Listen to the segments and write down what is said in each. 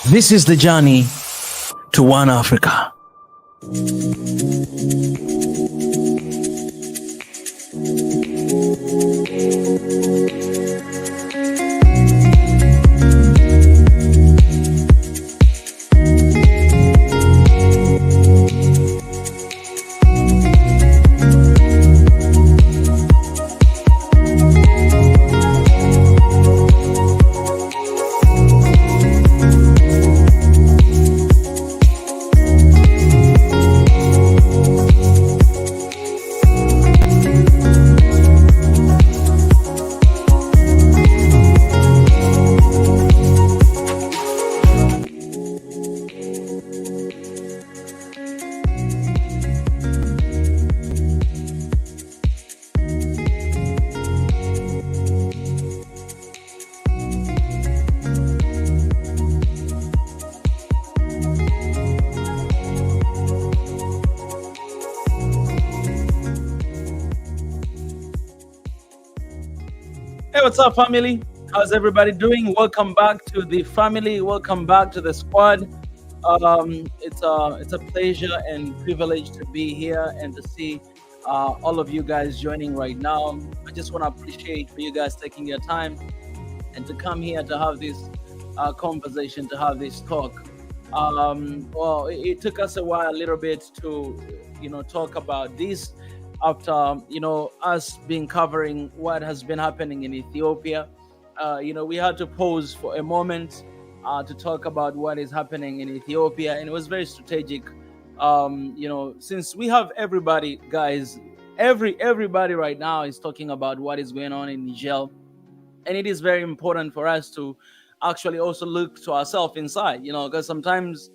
This is the journey to One Africa. Hey, what's up, family? How's everybody doing? Welcome back to the family. Welcome back to the squad. It's a pleasure and privilege to be here and to see all of you guys joining right now. I just want to appreciate for you guys taking your time and to come here to have this conversation, to have this talk. Well, it took us a while, a little bit, to talk about this. After us being covering what has been happening in Ethiopia, we had to pause for a moment to talk about what is happening in Ethiopia, and it was very strategic. Since we have everybody, guys, everybody right now is talking about what is going on in Niger, and it is very important for us to actually also look to ourselves inside, because sometimes,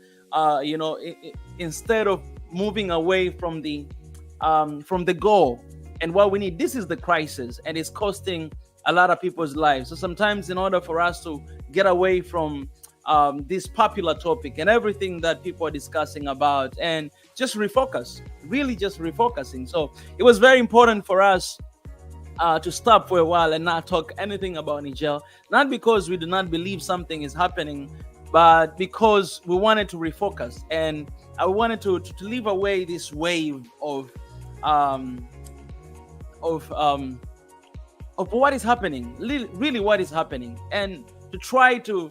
instead of moving away from the goal and what we need, this is the crisis, and it's costing a lot of people's lives. So sometimes, in order for us to get away from this popular topic and everything that people are discussing about, and just refocus, really just refocusing. So it was very important for us to stop for a while and not talk anything about Niger, not because we do not believe something is happening, but because we wanted to refocus, and I wanted to leave away this wave of what is happening, really what is happening, and to try to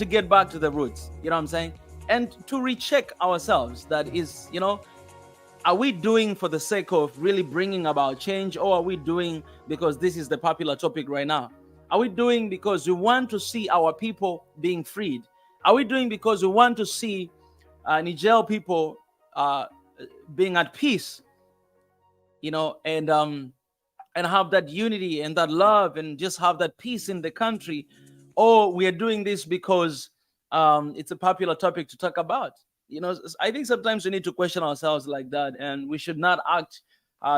get back to the roots, you know what I'm saying, and to recheck ourselves. That is, are we doing for the sake of really bringing about change, or are we doing because this is the popular topic right now? Are we doing because we want to see our people being freed? Are we doing because we want to see Niger people being at peace, and have that unity and that love and just have that peace in the country? Or we are doing this because it's a popular topic to talk about? I think sometimes we need to question ourselves like that, and we should not act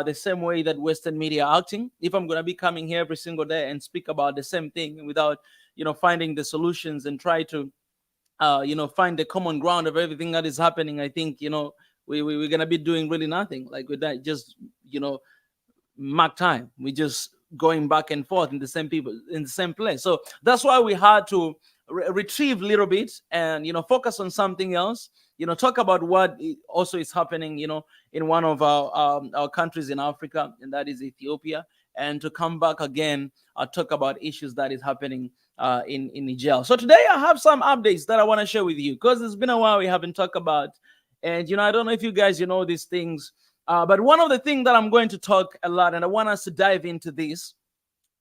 the same way that Western media are acting. If I'm going to be coming here every single day and speak about the same thing without, finding the solutions and try to, find the common ground of everything that is happening, I think, we're going to be doing really nothing. Like, with that, just, mark time. We just going back and forth in the same people, in the same place. So that's why we had to retrieve a little bit and, focus on something else, talk about what also is happening, in one of our countries in Africa, and that is Ethiopia, and to come back again, talk about issues that is happening in Niger. So today I have some updates that I want to share with you, because it's been a while we haven't talked about, and I don't know if you guys these things, but one of the things that I'm going to talk a lot, and I want us to dive into this,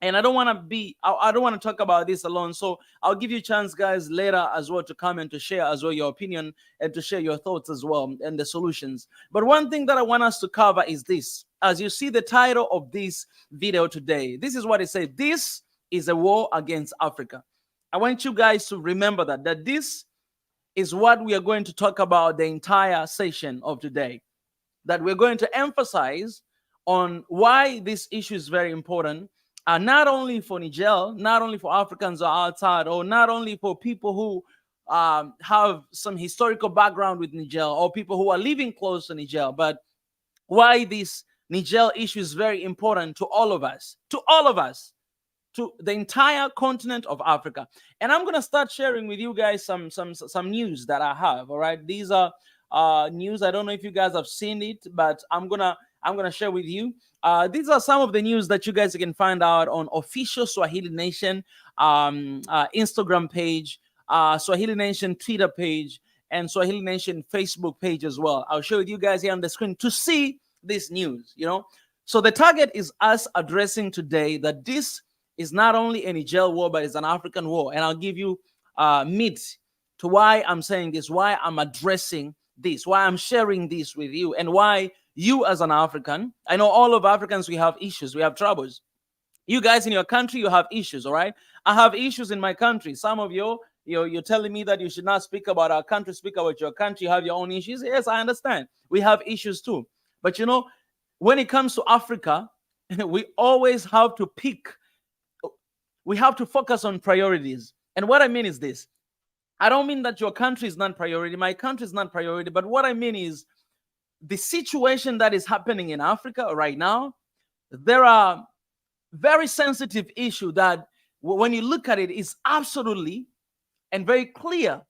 and I don't want to talk about this alone. So I'll give you a chance, guys, later as well, to come and to share as well your opinion and to share your thoughts as well and the solutions. But one thing that I want us to cover is this. As you see the title of this video today, this is what it says. This is a war against Africa. I want you guys to remember that this is what we are going to talk about the entire session of today. That we're going to emphasize on why this issue is very important. Not only for Niger, not only for Africans or outside, or not only for people who have some historical background with Niger, or people who are living close to Niger, but why this Niger issue is very important to all of us, to the entire continent of Africa. And I'm gonna start sharing with you guys some news that I have. All right, these are news. I don't know if you guys have seen it, but I'm gonna share with you. These are some of the news that you guys can find out on official Swahili Nation Instagram page, Swahili Nation Twitter page, and Swahili Nation Facebook page as well. I'll show you guys here on the screen to see this news. So the target is us addressing today that this is not only a Niger war, but it's an African war. And I'll give you meat to why I'm saying this, why I'm addressing this, why I'm sharing this with you, and why you as an African, I know all of Africans, we have issues, we have troubles. You guys in your country, you have issues, all right? I have issues in my country. Some of you're telling me that you should not speak about our country, speak about your country, you have your own issues. Yes, I understand. We have issues too. But when it comes to Africa, we always have to pick. We have to focus on priorities. And what I mean is this. I don't mean that your country is not priority. My country is not priority. But what I mean is the situation that is happening in Africa right now, there are very sensitive issues that when you look at it, it's absolutely and very clear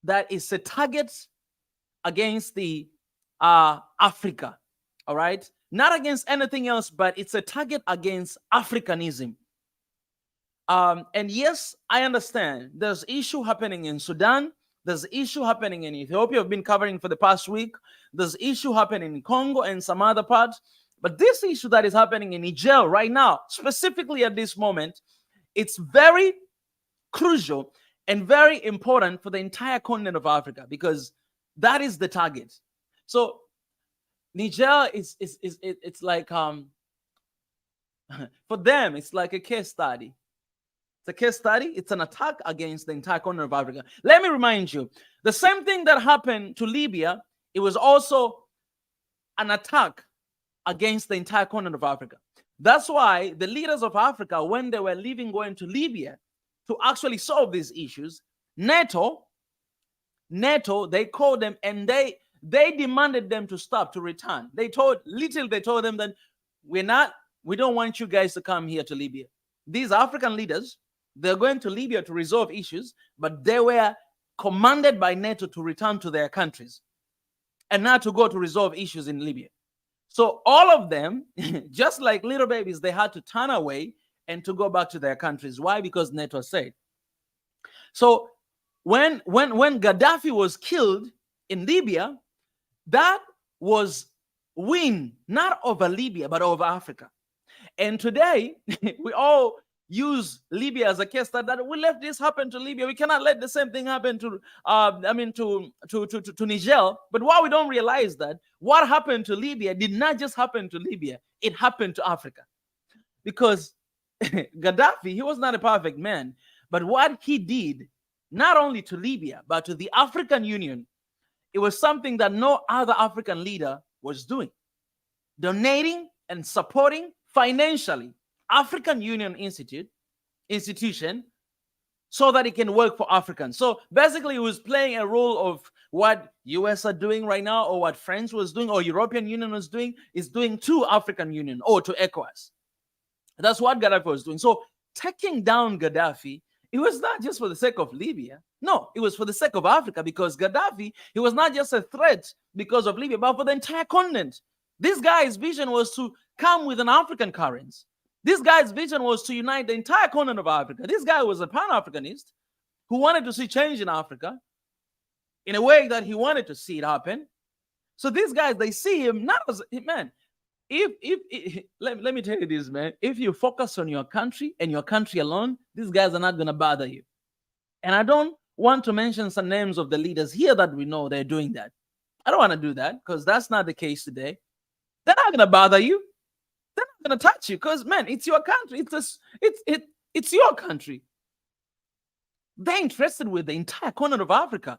that it's a target against the Africa, all right? Not against anything else, but it's a target against Africanism. And yes, I understand there's issue happening in Sudan. There's issue happening in Ethiopia. I've been covering for the past week. There's issue happening in Congo and some other parts. But this issue that is happening in Niger right now, specifically at this moment, it's very crucial and very important for the entire continent of Africa because that is the target. So Niger it's like for them, it's like a case study. It's a case study. It's an attack against the entire continent of Africa. Let me remind you, the same thing that happened to Libya, it was also an attack against the entire continent of Africa. That's why the leaders of Africa, when they were leaving, going to Libya to actually solve these issues, NATO, they called them and they demanded them to stop, to return. They told them that we don't want you guys to come here to Libya. These African leaders, they're going to Libya to resolve issues, but they were commanded by NATO to return to their countries and not to go to resolve issues in Libya. So all of them, just like little babies, they had to turn away and to go back to their countries. Why? Because NATO said. So when Gaddafi was killed in Libya, that was win, not over Libya, but over Africa. And today, we all use Libya as a case that we let this happen to Libya. We cannot let the same thing happen to Niger. But what we don't realize that what happened to Libya did not just happen to Libya. It happened to Africa. Because Gaddafi, he was not a perfect man. But what he did, not only to Libya, but to the African Union, it was something that no other African leader was doing. Donating and supporting financially African Union institution so that it can work for Africans. So basically, it was playing a role of what US are doing right now, or what France was doing, or European Union was doing, is doing to African Union or to ECOWAS. That's what Gaddafi was doing. So taking down Gaddafi, it was not just for the sake of Libya. No, it was for the sake of Africa, because Gaddafi, he was not just a threat because of Libya, but for the entire continent. This guy's vision was to come with an African currency. This guy's vision was to unite the entire continent of Africa. This guy was a Pan-Africanist who wanted to see change in Africa in a way that he wanted to see it happen. So these guys, they see him not as, man, let me tell you this, man. If you focus on your country and your country alone, these guys are not going to bother you. And I don't want to mention some names of the leaders here that we know they're doing that. I don't want to do that because that's not the case today. They're not going to bother you. They're not going to touch you because, man, it's your country. It's your country. They're interested with the entire continent of Africa.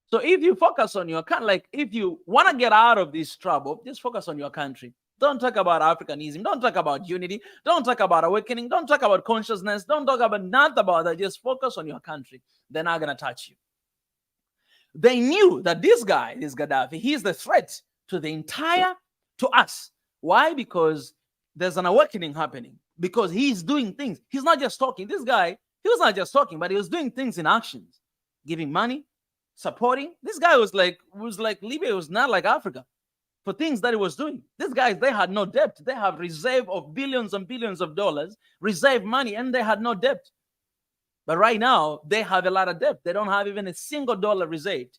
So if you focus on your country, like if you want to get out of this trouble, just focus on your country. Don't talk about Africanism. Don't talk about unity. Don't talk about awakening. Don't talk about consciousness. Don't talk about not about that. Just focus on your country. They're not going to touch you. They knew that this guy, this Gaddafi, he's the threat to the entire, to us. Why? Because there's an awakening happening. because he's doing things. He's not just talking. This guy, he was not just talking, but he was doing things in actions, giving money, supporting. This guy was like Libya was not like Africa for things that he was doing. These guys, they had no debt. They have reserve of billions and billions of dollars, reserve money, and they had no debt. But right now, they have a lot of debt. They don't have even a single dollar reserved.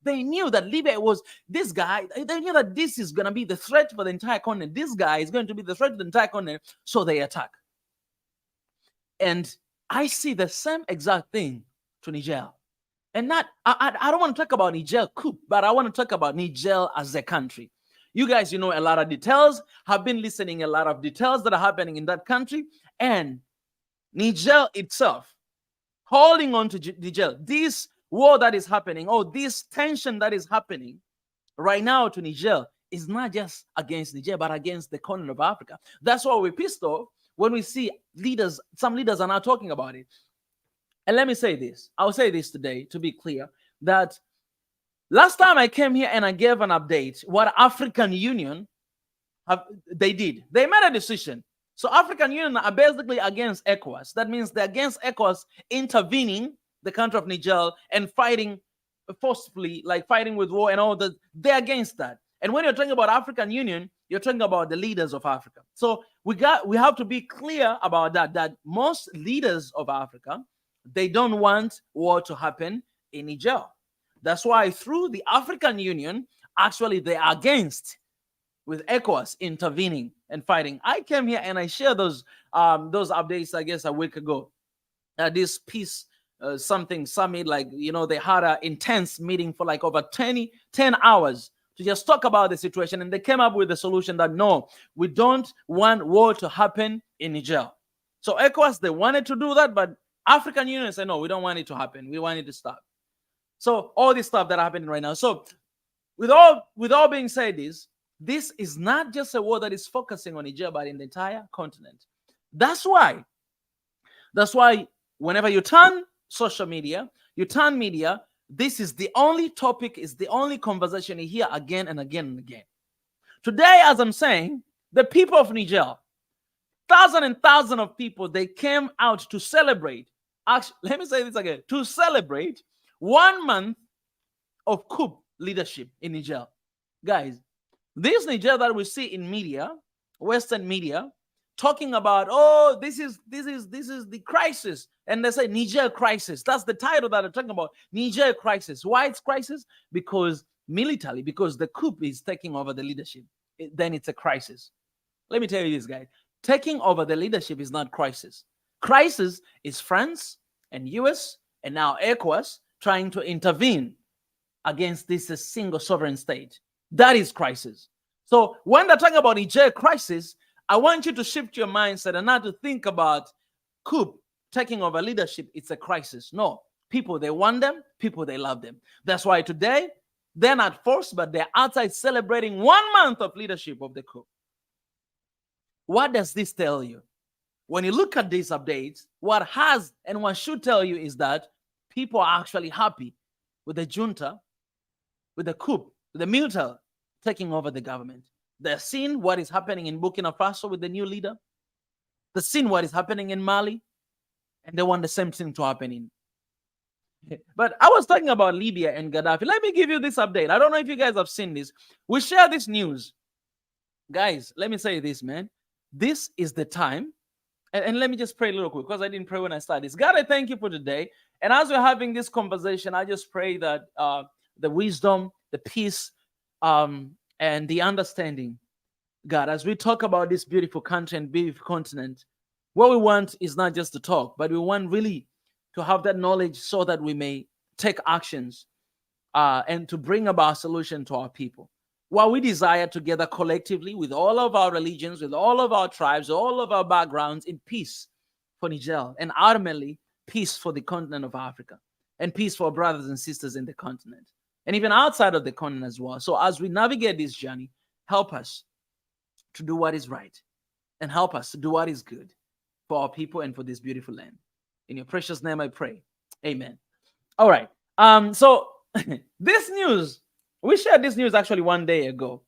They knew that Libya was this guy. They knew that this is going to be the threat for the entire continent. This guy is going to be the threat to the entire continent. So they attack. And I see the same exact thing to Niger. And not, I don't want to talk about Niger coup, but I want to talk about Niger as a country. You guys, you know a lot of details, have been listening a lot of details that are happening in that country. And Niger itself, holding on to Niger, this war that is happening, or this tension that is happening right now to Niger is not just against Niger, but against the continent of Africa. That's why we're pissed off when we see leaders, some leaders are now talking about it. And let me say this, I'll say this today to be clear, that last time I came here and I gave an update, what African Union, they did. They made a decision. So African Union are basically against ECOWAS. That means they're against ECOWAS intervening the country of Niger and fighting forcefully, like fighting with war and all that. They're against that. And when you're talking about African Union, you're talking about the leaders of Africa. So we have to be clear about that most leaders of Africa, they don't want war to happen in Niger. That's why through the African Union, actually they are against with ECOWAS intervening and fighting. I came here and I shared those updates, I guess, a week ago. This peace something summit, like, you know, they had an intense meeting for like over 10 hours to just talk about the situation. And they came up with a solution that, no, we don't want war to happen in Niger. So ECOWAS, they wanted to do that, but African Union said, no, we don't want it to happen. We want it to stop. So all this stuff that are happening right now. So with all being said, this is not just a war that is focusing on Niger, but in the entire continent. That's why whenever you turn social media, you turn media, this is the only topic, is the only conversation you hear again and again and again. Today, as I'm saying, the people of Niger, thousands and thousands of people, they came out to celebrate. Actually, let me say this again, to celebrate 1 month of coup leadership in Niger. Guys, this Niger that we see in media, Western media, talking about, oh, this is the crisis. And they say Niger crisis. That's the title that they're talking about. Niger crisis. Why it's crisis? Because militarily, because the coup is taking over the leadership. Then it's a crisis. Let me tell you this, guys. Taking over the leadership is not crisis. Crisis is France and US and now ECOWAS trying to intervene against this single sovereign state. That is crisis. So when they're talking about Niger crisis, I want you to shift your mindset and not to think about coup taking over leadership. It's a crisis. No, people, they want them. People, they love them. That's why today, they're not forced, but they're outside celebrating 1 month of leadership of the coup. What does this tell you? When you look at these updates, what has and what should tell you is that people are actually happy with the junta, with the coup, with the military taking over the government. They're seeing what is happening in Burkina Faso with the new leader. They're seeing what is happening in Mali. And they want the same thing to happen in. But I was talking about Libya and Gaddafi. Let me give you this update. I don't know if you guys have seen this. We share this news. Guys, let me say this, man. This is the time. And let me just pray a little quick, because I didn't pray when I started this. God, I thank you for today. And as we're having this conversation, I just pray that the wisdom, the peace, and the understanding, God, as we talk about this beautiful country and beautiful continent, what we want is not just to talk, but we want really to have that knowledge so that we may take actions and to bring about solution to our people. What we desire together collectively with all of our religions, with all of our tribes, all of our backgrounds, in peace for Niger, and ultimately peace for the continent of Africa, and peace for brothers and sisters in the continent, and even outside of the continent as well. So as we navigate this journey, help us to do what is right, and help us to do what is good for our people and for this beautiful land. In your precious name I pray. Amen. All right. So this news, we shared this news actually 1 day ago.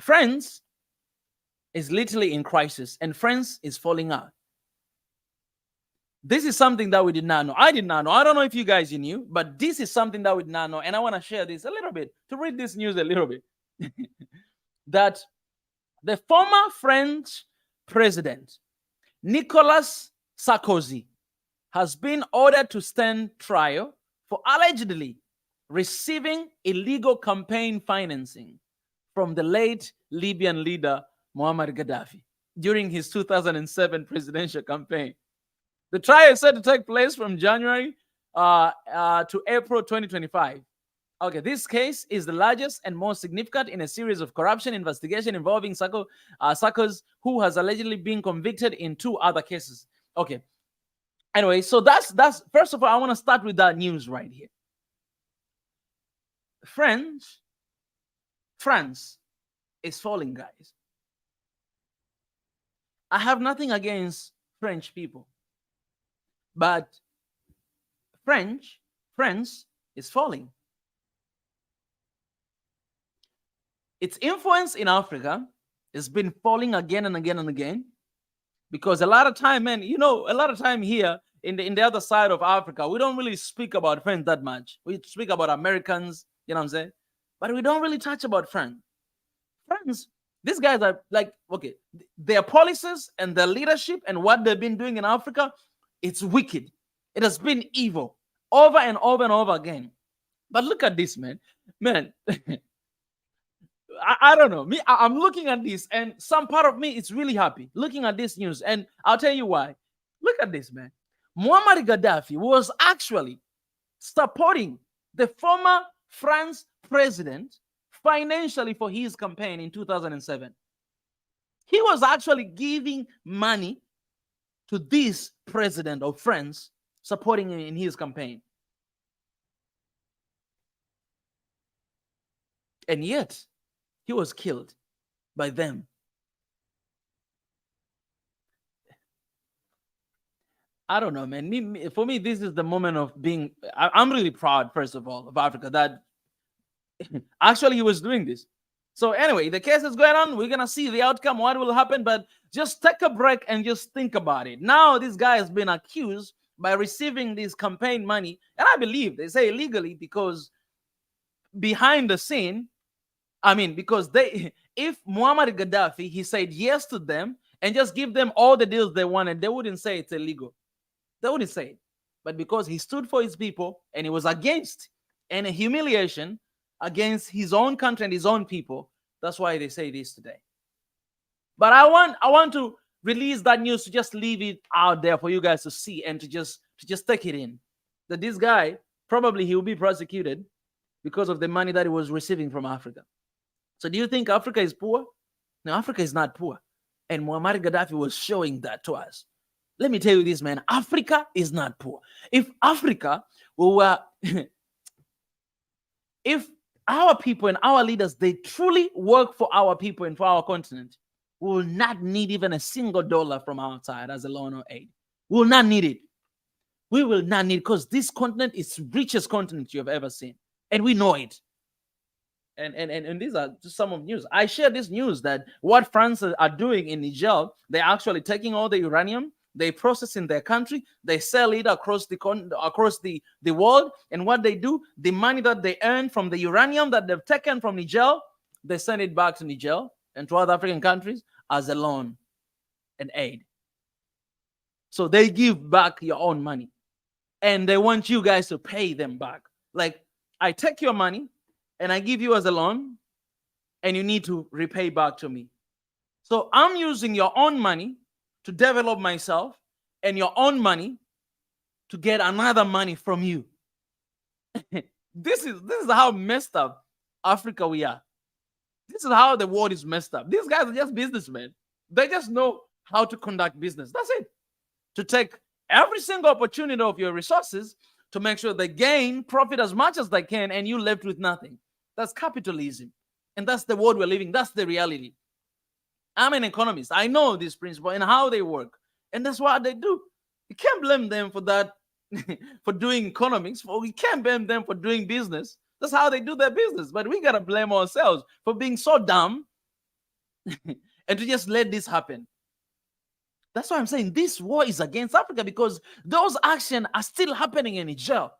Friends, is literally in crisis, and France is falling out. This is something that we did not know. I did not know. I don't know if you guys knew, but this is something that we did not know. And I want to share this a little bit, to read this news a little bit. That the former French president, Nicolas Sarkozy, has been ordered to stand trial for allegedly receiving illegal campaign financing from the late Libyan leader Muammar Gaddafi during his 2007 presidential campaign. The trial is set to take place from January to April 2025. Okay, this case is the largest and most significant in a series of corruption investigation involving Sarkozy, who has allegedly been convicted in 2 other cases. Okay. Anyway, so that's first of all, I want to start with that news right here. France is falling, guys. I have nothing against French people, but France is falling. Its influence in Africa has been falling again and again and again, because a lot of time, man, a lot of time here in the other side of Africa, we don't really speak about France that much. We speak about Americans, you know what I'm saying? But we don't really touch about France. France, these guys are like, okay, their policies and their leadership and what they've been doing in Africa, it's wicked. It has been evil over and over and over again. But look at this, man. I don't know. I'm looking at this, and some part of me is really happy looking at this news. And I'll tell you why. Look at this, man. Muammar Gaddafi was actually supporting the former France president financially for his campaign in 2007. He was actually giving money to this president of France, supporting him in his campaign. And yet, he was killed by them. I don't know, man. For me, this is the moment of being. I'm really proud, first of all, of Africa that actually he was doing this. So anyway, the case is going on. We're gonna see the outcome, what will happen. But just take a break and just think about it. Now, this guy has been accused by receiving this campaign money, and I believe they say illegally, because behind the scene, because if Muammar Gaddafi, he said yes to them and just give them all the deals they wanted, they wouldn't say it's illegal. They wouldn't say it. But because he stood for his people and he was against any humiliation against his own country and his own people, that's why they say this today. But I want to release that news, to just leave it out there for you guys to see and to just take it in. That this guy, probably he will be prosecuted because of the money that he was receiving from Africa. So do you think Africa is poor? No, Africa is not poor. And Muammar Gaddafi was showing that to us. Let me tell you this, man. Africa is not poor. If Africa were, if our people and our leaders, they truly work for our people and for our continent, we will not need even a single dollar from outside as a loan or aid. We will not need it. We will not need it, because this continent is the richest continent you have ever seen. And we know it. And these are just some of news. I share this news that what France are doing in Niger, they're actually taking all the uranium, they process in their country, they sell it across the world. And what they do, the money that they earn from the uranium that they've taken from Niger, they send it back to Niger and to other African countries as a loan and aid. So they give back your own money, and they want you guys to pay them back. Like, I take your money and I give you as a loan, and you need to repay back to me. So I'm using your own money to develop myself, and your own money to get another money from you. This is how messed up Africa we are. This is how the world is messed up. These guys are just businessmen. They just know how to conduct business. That's it. To take every single opportunity of your resources to make sure they gain profit as much as they can, and you left with nothing. That's capitalism. And that's the world we're living. That's the reality. I'm an economist. I know this principle and how they work. And that's what they do. You can't blame them for that, for doing economics. We can't blame them for doing business. That's how they do their business. But we got to blame ourselves for being so dumb and to just let this happen. That's why I'm saying this war is against Africa, because those actions are still happening in Niger,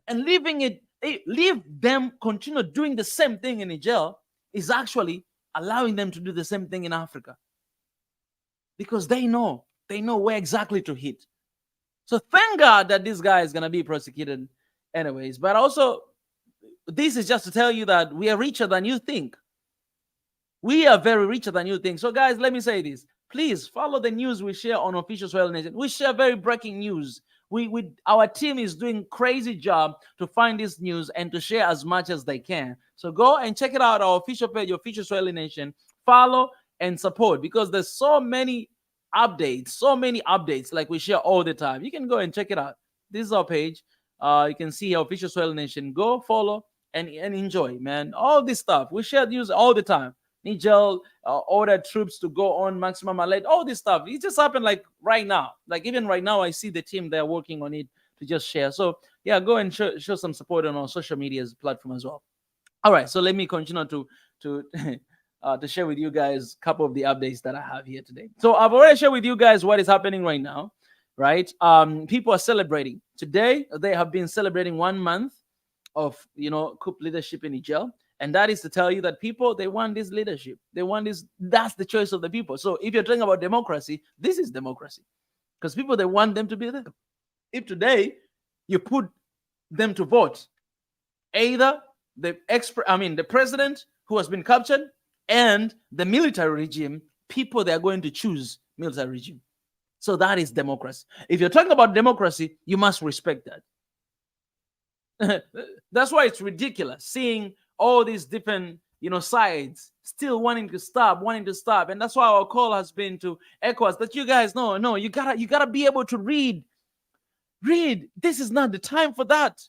and leave them continue doing the same thing in Niger is actually allowing them to do the same thing in Africa, because they know where exactly to hit. So thank God that this guy is going to be prosecuted anyways. But also, this is just to tell you that we are richer than you think. We are very richer than you think. So guys, let me say this. Please follow the news we share on Official Swahili Nation. We share very breaking news. Our team is doing crazy job to find this news and to share as much as they can. So go and check it out, our official page, Official Swahili Nation. Follow and support, because there's so many updates like we share all the time. You can go and check it out. This is our page. You can see our Official Swahili Nation. Go follow and enjoy, man. All this stuff. We share news all the time. Niger ordered troops to go on maximum alert. All this stuff. It just happened like right now. Like even right now, I see the team, they're working on it to just share. So yeah, go and show some support on our social medias platform as well. All right, so let me continue to share with you guys a couple of the updates that I have here today. So I've already shared with you guys what is happening right now, right? People are celebrating. Today, they have been celebrating 1 month of, coup leadership in Niger. And that is to tell you that people, they want this leadership. They want this. That's the choice of the people. So if you're talking about democracy, this is democracy. Because people, they want them to be there. If today you put them to vote, either the president who has been captured and the military regime, people, they are going to choose military regime. So that is democracy. If you're talking about democracy, you must respect that. That's why it's ridiculous seeing all these different, sides still wanting to stop. And that's why our call has been to ECOWAS that you guys know, no, you gotta be able to read. This is not the time for that.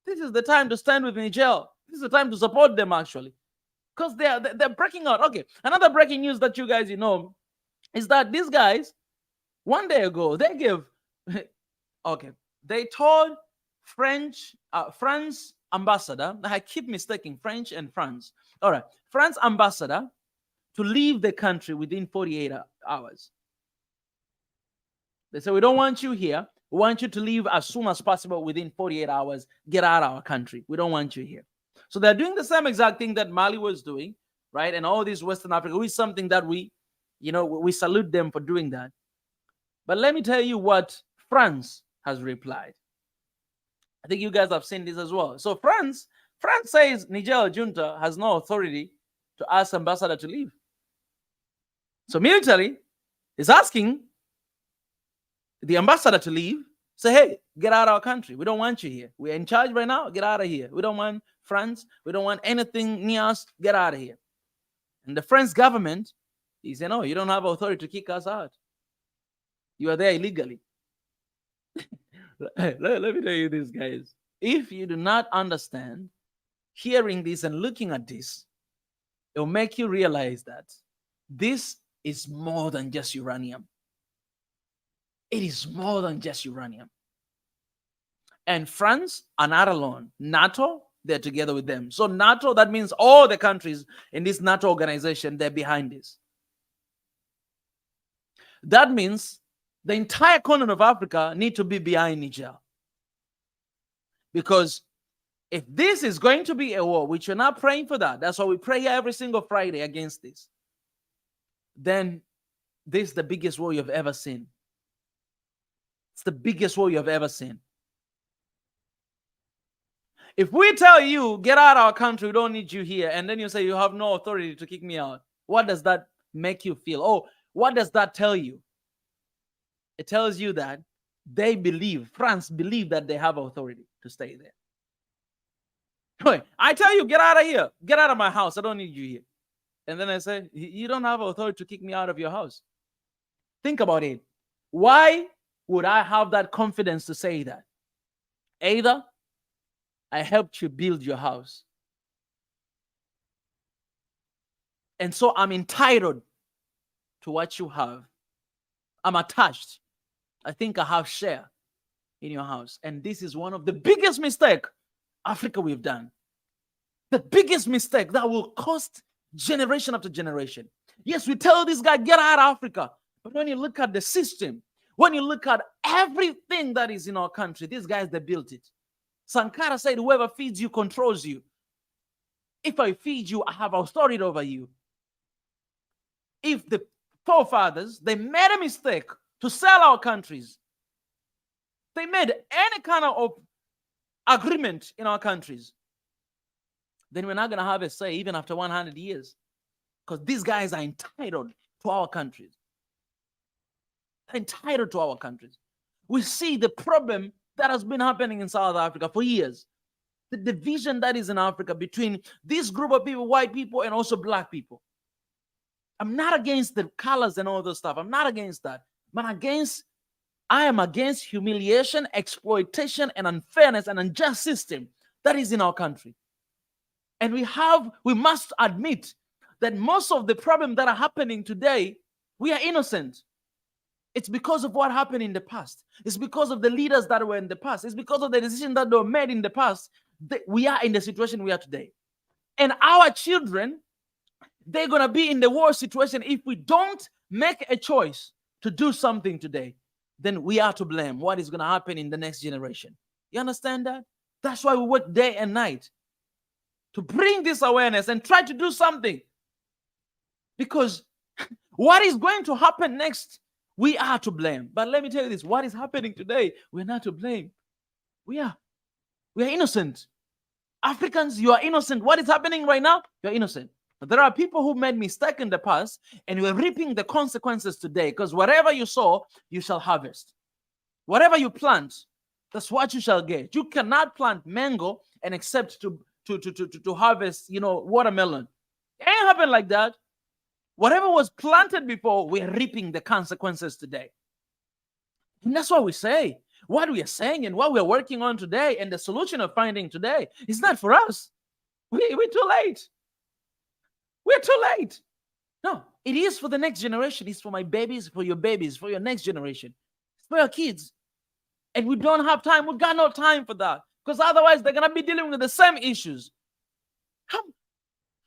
This is the time to stand with Niger. This is the time to support them, actually, because they're breaking out. Okay, another breaking news that you guys is that these guys 1 day ago they gave they told France ambassador, I keep mistaking French and France. All right, France ambassador to leave the country within 48 hours. They say, we don't want you here. We want you to leave as soon as possible within 48 hours. Get out of our country. We don't want you here. So they're doing the same exact thing that Mali was doing, right? And all these Western Africa, is something that we salute them for doing that. But let me tell you what France has replied. I think you guys have seen this as well. So France says Niger junta has no authority to ask ambassador to leave. So military is asking the ambassador to leave. Say, hey, get out of our country. We don't want you here. We're in charge right now. Get out of here. We don't want France. We don't want anything near us. Get out of here. And the French government, he said, no, you don't have authority to kick us out. You are there illegally. Let me tell you this, guys. If you do not understand, hearing this and looking at this, it will make you realize that this is more than just uranium. It is more than just uranium. And France are not alone. NATO, they're together with them. So NATO, that means all the countries in this NATO organization, they're behind this. That means the entire continent of Africa need to be behind Niger. Because if this is going to be a war, which we're not praying for that, that's why we pray here every single Friday against this, then this is the biggest war you've ever seen. It's the biggest war you have ever seen. If we tell you, get out of our country, we don't need you here, and then you say you have no authority to kick me out, what does that make you feel? Oh, what does that tell you? It tells you that they believe, France believe that they have authority to stay there. Wait, I tell you, get out of here. Get out of my house. I don't need you here. And then I say, you don't have authority to kick me out of your house. Think about it. Why would I have that confidence to say that? Either I helped you build your house, and so I'm entitled to what you have. I'm attached. I think I have share in your house. And this is one of the biggest mistakes Africa we've done. The biggest mistake that will cost generation after generation. Yes, we tell this guy, get out of Africa. But when you look at the system, when you look at everything that is in our country, these guys, they built it. Sankara said, whoever feeds you controls you. If I feed you, I have authority over you. If the forefathers, they made a mistake to sell our countries, they made any kind of agreement in our countries, then we're not going to have a say even after 100 years. Because these guys are entitled to our countries. They're entitled to our countries. We see the problem that has been happening in South Africa for years. The division that is in Africa between this group of people, white people, and also black people. I'm not against the colors and all those stuff. I'm not against that. But I am against humiliation, exploitation, and unfairness and unjust system that is in our country. And we must admit that most of the problems that are happening today, we are innocent. It's because of what happened in the past. It's because of the leaders that were in the past. It's because of the decisions that were made in the past that we are in the situation we are today. And our children, they're going to be in the worst situation if we don't make a choice to do something today. Then we are to blame what is going to happen in the next generation. You understand that? That's why we work day and night to bring this awareness and try to do something. Because what is going to happen next, we are to blame. But let me tell you this, what is happening today, we're not to blame. We are innocent. Africans, you are innocent. What is happening right now, you're innocent. But there are people who made mistakes in the past, and we're reaping the consequences today. Because whatever you sow, you shall harvest. Whatever you plant, that's what you shall get. You cannot plant mango and expect to harvest, watermelon. It ain't happen like that. Whatever was planted before, we're reaping the consequences today. And that's what we say. What we are saying and what we're working on today and the solution of finding today is not for us. We're too late. We're too late. No, it is for the next generation. It's for my babies, for your babies, for your next generation. It's for your kids. And we don't have time. We've got no time for that. Because otherwise, they're going to be dealing with the same issues.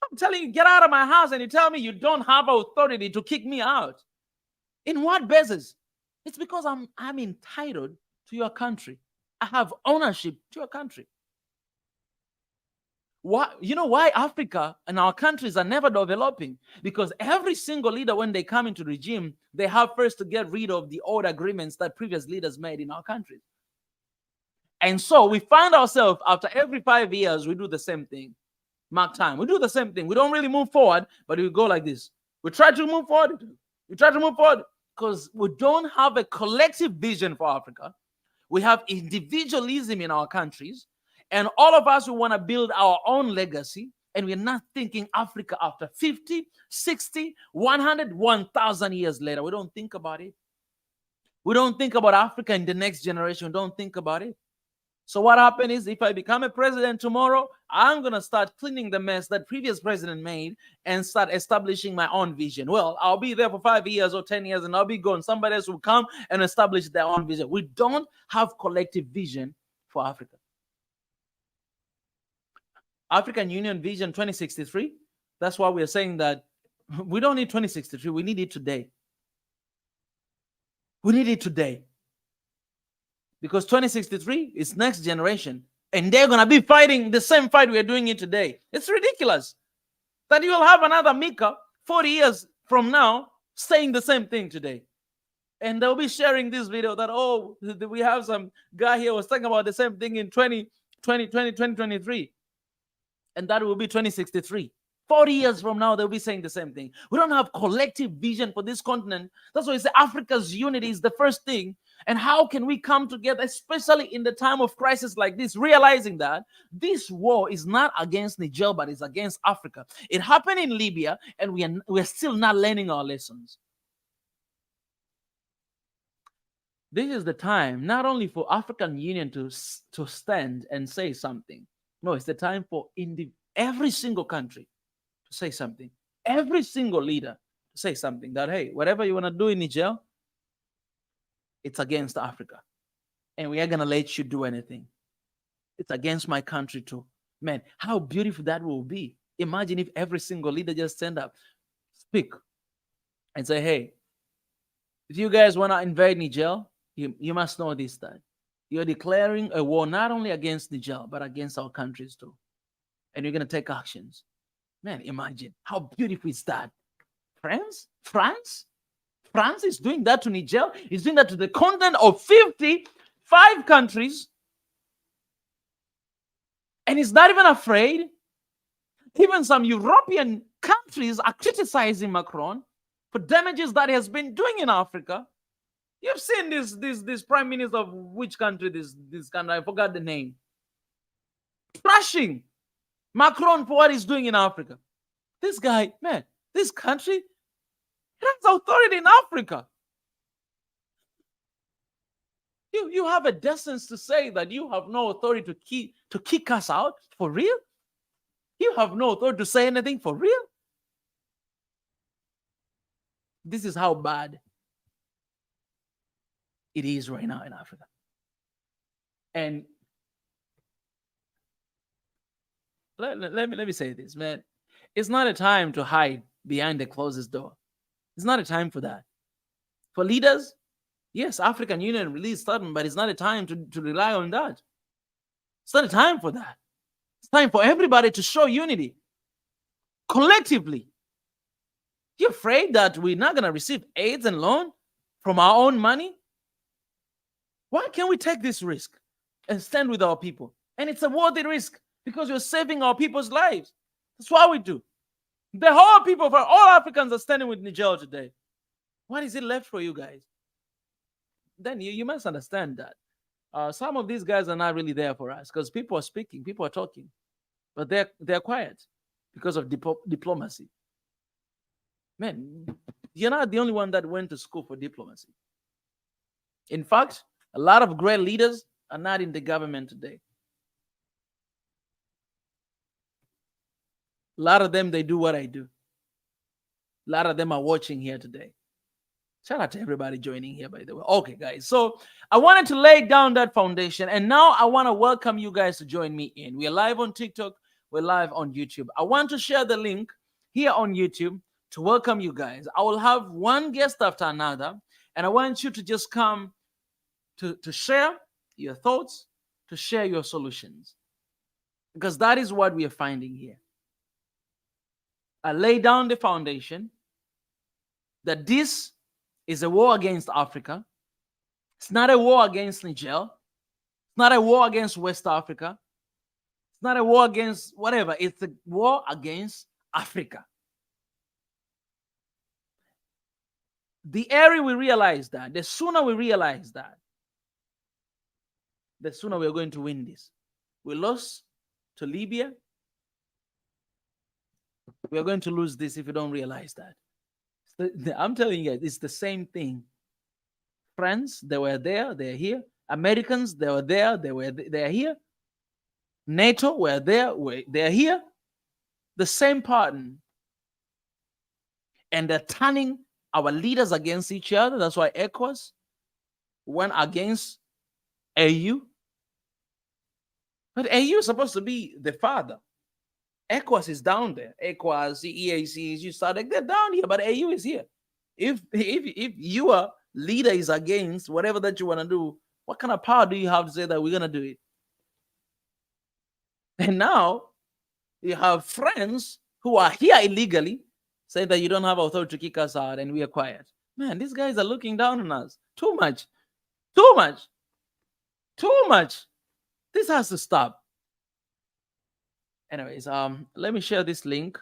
I'm telling you, get out of my house, and you tell me you don't have authority to kick me out. In what basis? It's because I'm entitled to your country. I have ownership to your country. You know why Africa and our countries are never developing? Because every single leader, when they come into regime, they have first to get rid of the old agreements that previous leaders made in our countries. And so we find ourselves, after every 5 years, we do the same thing. Mark time. We do the same thing. We don't really move forward, but we go like this. We try to move forward. We try to move forward because we don't have a collective vision for Africa. We have individualism in our countries. And all of us, we want to build our own legacy. And we're not thinking Africa after 50, 60, 100, 1,000 years later. We don't think about it. We don't think about Africa in the next generation. We don't think about it. So what happened is, if I become a president tomorrow, I'm going to start cleaning the mess that previous president made and start establishing my own vision. Well, I'll be there for 5 years or 10 years and I'll be gone. Somebody else will come and establish their own vision. We don't have collective vision for Africa. African Union Vision 2063, that's why we're saying that we don't need 2063. We need it today. We need it today. Because 2063 is next generation. And they're going to be fighting the same fight we're doing it today. It's ridiculous that you will have another Mika 40 years from now saying the same thing today. And they'll be sharing this video that, oh, we have some guy here was talking about the same thing in 2023. And that will be 2063. 40 years from now, they'll be saying the same thing. We don't have collective vision for this continent. That's why I say Africa's unity is the first thing. And how can we come together, especially in the time of crisis like this, realizing that this war is not against Niger, but it's against Africa. It happened in Libya, and we're still not learning our lessons. This is the time not only for African Union to stand and say something. No, it's the time for every single country to say something. Every single leader to say something that, hey, whatever you want to do in Niger, it's against Africa. And we are going to let you do anything. It's against my country too. Man, how beautiful that will be. Imagine if every single leader just stand up, speak. and say, hey, if you guys want to invade Niger, you must know this, that you're declaring a war not only against Niger, but against our countries too. And you're going to take actions. Man, imagine how beautiful is that? France is doing that to Niger. It's doing that to the continent of 55 countries. And he's not even afraid. Even some European countries are criticizing Macron for damages that he has been doing in Africa. You've seen this prime minister of which country, this country, I forgot the name, trashing Macron for what he's doing in Africa. This guy, man, this country has authority in Africa. You have a decency to say that you have no authority to kick us out? For real? You have no authority to say anything? For real? This is how bad it is right now in Africa. And let me say this, man. It's not a time to hide behind the closest door. It's not a time for that. For leaders, yes, African Union released something, but it's not a time to rely on that. It's not a time for that. It's time for everybody to show unity collectively. You're afraid that we're not going to receive aids and loan from our own money? Why can't we take this risk and stand with our people? And it's a worthy risk because you're saving our people's lives. That's what we do. The whole people, for all Africans, are standing with Niger today. What is it left for you guys? Then you must understand that some of these guys are not really there for us because people are speaking, people are talking, but they're quiet because of diplomacy. Man, you're not the only one that went to school for diplomacy. In fact, a lot of great leaders are not in the government today. A lot of them, they do what I do. A lot of them are watching here today. Shout out to everybody joining here, by the way. Okay, guys. So I wanted to lay down that foundation. And now I want to welcome you guys to join me in. We're live on TikTok. We're live on YouTube. I want to share the link here on YouTube to welcome you guys. I will have one guest after another. And I want you to just come to share your thoughts, to share your solutions. Because that is what we are finding here. I lay down the foundation that this is a war against Africa. It's not a war against Niger. It's not a war against West Africa. It's not a war against whatever. It's a war against Africa. The earlier we realize that, the sooner we realize that, the sooner we're going to win this. We lost to Libya. We're going to lose this if we don't realize that. I'm telling you guys, it's the same thing. France, they were there, they're here. Americans, they were there, they're here. NATO were there, they're here. The same pattern. And they're turning our leaders against each other. That's why ECOWAS went against AU. But AU is supposed to be the father. ECOWAS is down there. ECOWAS, the EACs, you SADC, they're down here, but AU is here. If your leader is against whatever that you want to do, what kind of power do you have to say that we're going to do it? And now you have friends who are here illegally saying that you don't have authority to kick us out and we are quiet. Man, these guys are looking down on us. Too much. Too much. Too much. This has to stop. Anyways, let me share this link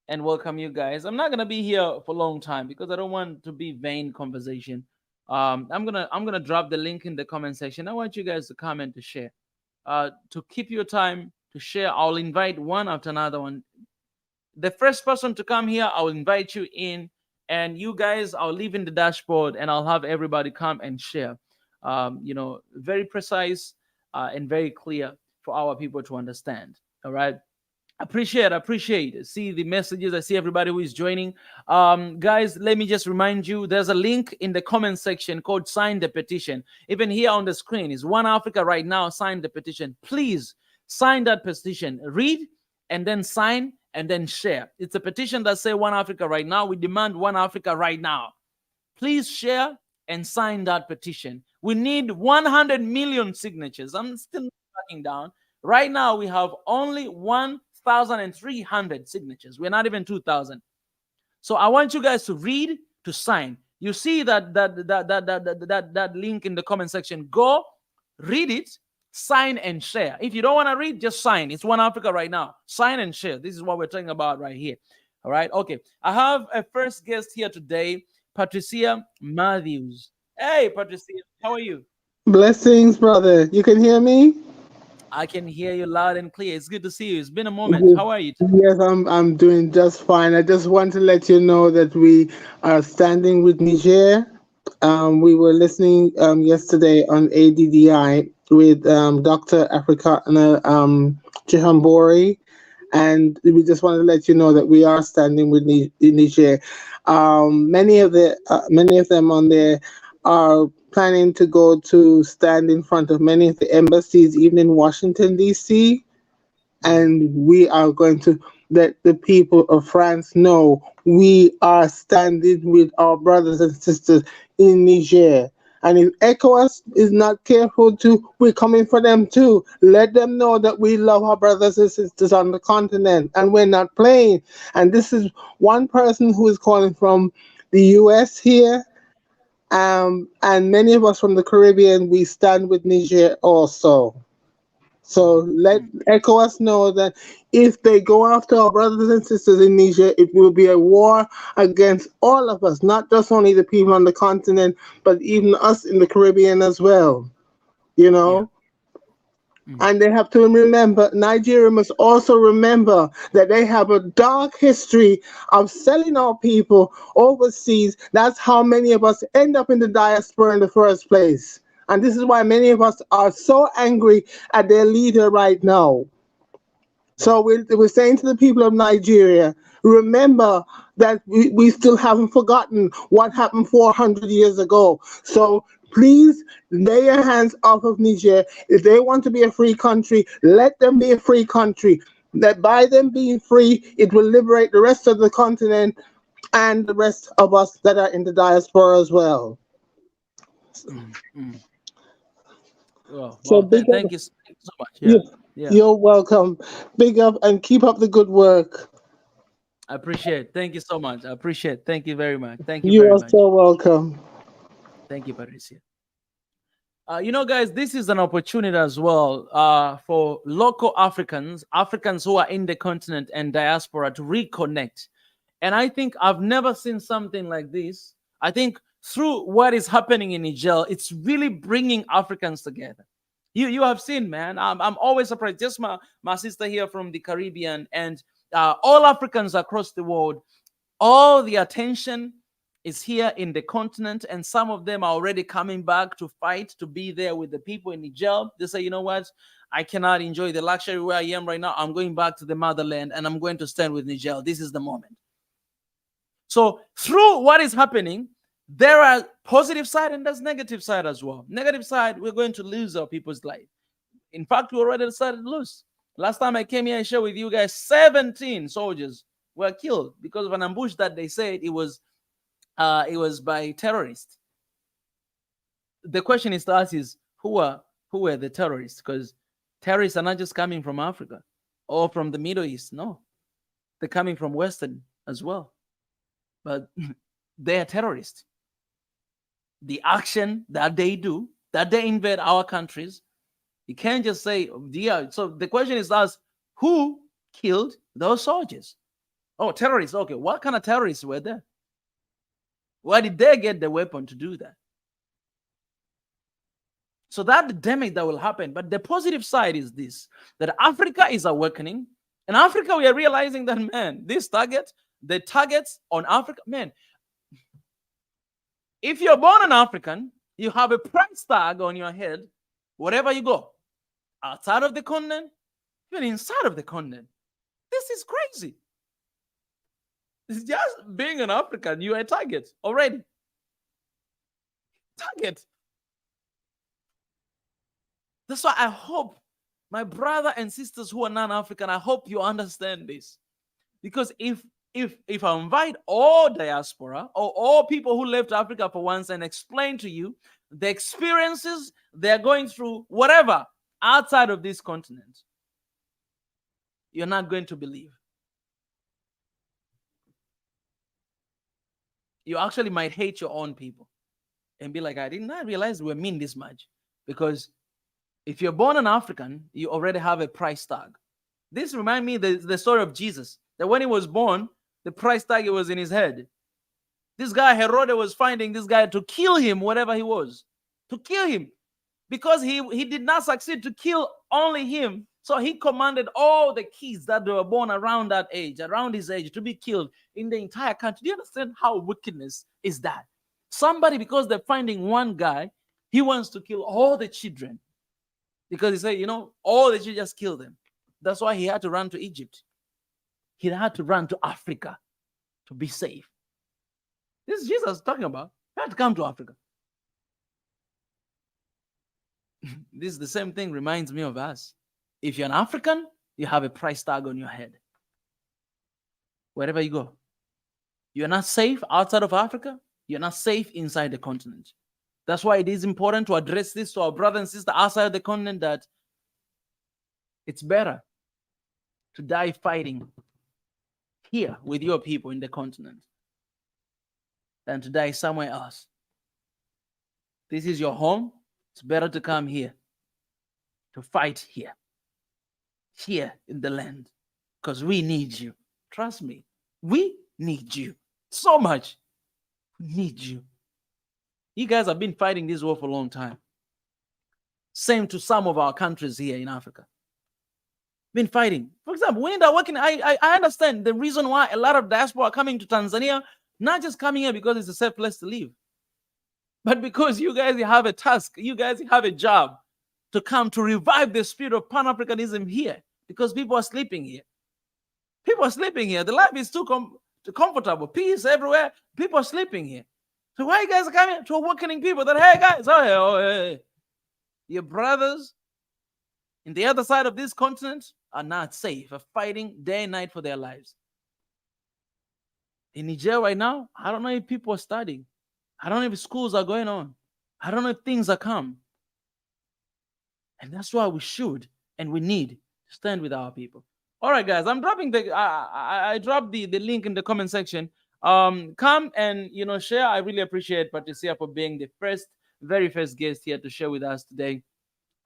and welcome you guys. I'm not gonna be here for a long time because I don't want to be vain conversation. I'm gonna drop the link in the comment section. I want you guys to comment, to share. To keep your time to share, I'll invite one after another one. The first person to come here, I'll invite you in, and you guys, I'll leave in the dashboard, and I'll have everybody come and share. Very precise and very clear for our people to understand. All right. Appreciate. See the messages. I see everybody who is joining. Guys, let me just remind you, there's a link in the comment section called Sign the Petition. Even here on the screen is One Africa right now. Sign the petition. Please sign that petition. Read and then sign and then share. It's a petition that says One Africa right now. We demand One Africa right now. Please share and sign that petition. We need 100 million signatures. I'm still tracking down. Right now, we have only 1,300 signatures. We're not even 2,000. So I want you guys to read, to sign. You see that link in the comment section. Go read it, sign and share. If you don't want to read, just sign. It's One Africa right now. Sign and share. This is what we're talking about right here. All right. Okay. I have a first guest here today, Patricia Matthews. Hey, Patricia, how are you? Blessings, brother. You can hear me? I can hear you loud and clear. It's good to see you. It's been a moment. How are you today? Yes, I'm doing just fine. I just want to let you know that we are standing with Niger. We were listening yesterday on ADDI with Dr. Africana Chihambori, and we just wanted to let you know that we are standing with Niger. Many of them on there are planning to go to stand in front of many of the embassies, even in Washington D.C., and we are going to let the people of France know we are standing with our brothers and sisters in Niger. And if ECOWAS is not careful too, we're coming for them too. Let them know that we love our brothers and sisters on the continent and we're not playing. And this is one person who is calling from the US here. And many of us from the Caribbean, we stand with Niger also. So let ECOWAS know that if they go after our brothers and sisters in Niger, it will be a war against all of us, not just only the people on the continent, but even us in the Caribbean as well. You Yeah. know? And they have to remember, Nigeria must also remember that they have a dark history of selling our people overseas. That's how many of us end up in the diaspora in the first place. And this is why many of us are so angry at their leader right now. So we're saying to the people of Nigeria, remember that we still haven't forgotten what happened 400 years ago. So please lay your hands off of Niger. If they want to be a free country, let them be a free country. That by them being free, it will liberate the rest of the continent and the rest of us that are in the diaspora as well. Mm, mm. Oh, So wow. big Thank up. you so much. Yeah. You, Yeah. you're welcome. Big up and keep up the good work. I appreciate it. Thank you so much. I appreciate it. Thank you very much. Thank you You very are so much. welcome. Thank you, Patricia. Guys, this is an opportunity as well for local Africans, Africans who are in the continent and diaspora to reconnect. And I think I've never seen something like this. I think through what is happening in Niger, it's really bringing Africans together. You have seen, man. I'm always surprised. Just my sister here from the Caribbean and all Africans across the world, all the attention is here in the continent, and some of them are already coming back to fight to be there with the people in Niger. They say, you know what? I cannot enjoy the luxury where I am right now. I'm going back to the motherland and I'm going to stand with Niger. This is the moment. So through what is happening, there are positive side and there's negative side as well. Negative side, we're going to lose our people's life. In fact, we already decided to lose. Last time I came here and shared with you guys, 17 soldiers were killed because of an ambush that they said it was by terrorists. The question is to us is who were the terrorists? Because terrorists are not just coming from Africa or from the Middle East. No, they're coming from Western as well. But they are terrorists. The action that they do, that they invade our countries, you can't just say, oh, yeah. So the question is asked, who killed those soldiers? Oh, terrorists. Okay, what kind of terrorists were there? Why did they get the weapon to do that? So that the damage that will happen. But the positive side is this, that Africa is awakening. In Africa, we are realizing that, man, the targets on Africa, man, if you're born an African, you have a price tag on your head wherever you go, outside of the continent, even inside of the continent. This is crazy. It's just being an African, you're a target already. Target. That's why I hope my brother and sisters who are non-African, I hope you understand this. Because if I invite all diaspora or all people who left Africa for once and explain to you the experiences they're going through, whatever, outside of this continent, you're not going to believe. You actually might hate your own people and be like, I did not realize we mean this much. Because if you're born an African, you already have a price tag. This reminds me the story of Jesus, that when he was born, the price tag was in his head. This guy, Herod, was finding this guy to kill him, whatever he was, to kill him. Because he did not succeed to kill only him. So he commanded all the kids that were born around that age, around his age, to be killed in the entire country. Do you understand how wickedness is that? Somebody, because they're finding one guy, he wants to kill all the children. Because he said, you know, all the children, just kill them. That's why he had to run to Egypt. He had to run to Africa to be safe. This is Jesus talking about. He had to come to Africa. This is the same thing, reminds me of us. If you're an African, you have a price tag on your head. Wherever you go. You're not safe outside of Africa. You're not safe inside the continent. That's why it is important to address this to our brothers and sisters outside the continent, that it's better to die fighting here with your people in the continent than to die somewhere else. This is your home. It's better to come here, to fight here in the land, because we need you. Trust me, we need you so much. We need you. You guys have been fighting this war for a long time. Same to some of our countries here in Africa. Been fighting. For example, when they're working, I understand the reason why a lot of diaspora are coming to Tanzania, not just coming here because it's a safe place to live, but because you guys have a task, you guys have a job to come to revive the spirit of Pan-Africanism here, because people are sleeping here. People are sleeping here. The life is too comfortable. Peace everywhere. People are sleeping here. So why you guys are coming to awakening people that, hey guys, hey, your brothers in the other side of this continent are not safe, are fighting day and night for their lives. In Niger right now, I don't know if people are studying. I don't know if schools are going on. I don't know if things are calm. And that's why we should and we need to stand with our people. All right, guys, I'm dropping I dropped the link in the comment section. Come and, you know, share. I really appreciate Patricia for being the very first guest here to share with us today.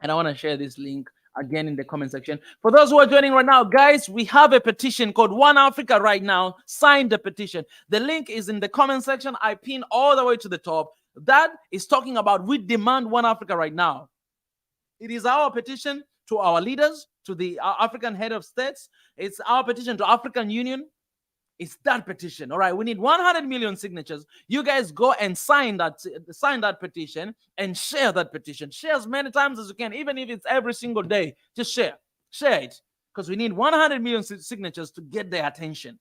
And I want to share this link again in the comment section. For those who are joining right now, guys, we have a petition called One Africa right now. Sign the petition. The link is in the comment section. I pin all the way to the top. That is talking about we demand One Africa right now. It is our petition to our leaders, to the African head of states. It's our petition to African Union. It's that petition. All right, we need 100 million signatures. You guys go and sign that petition and share that petition. Share as many times as you can, even if it's every single day. Just share it, because we need 100 million signatures to get their attention.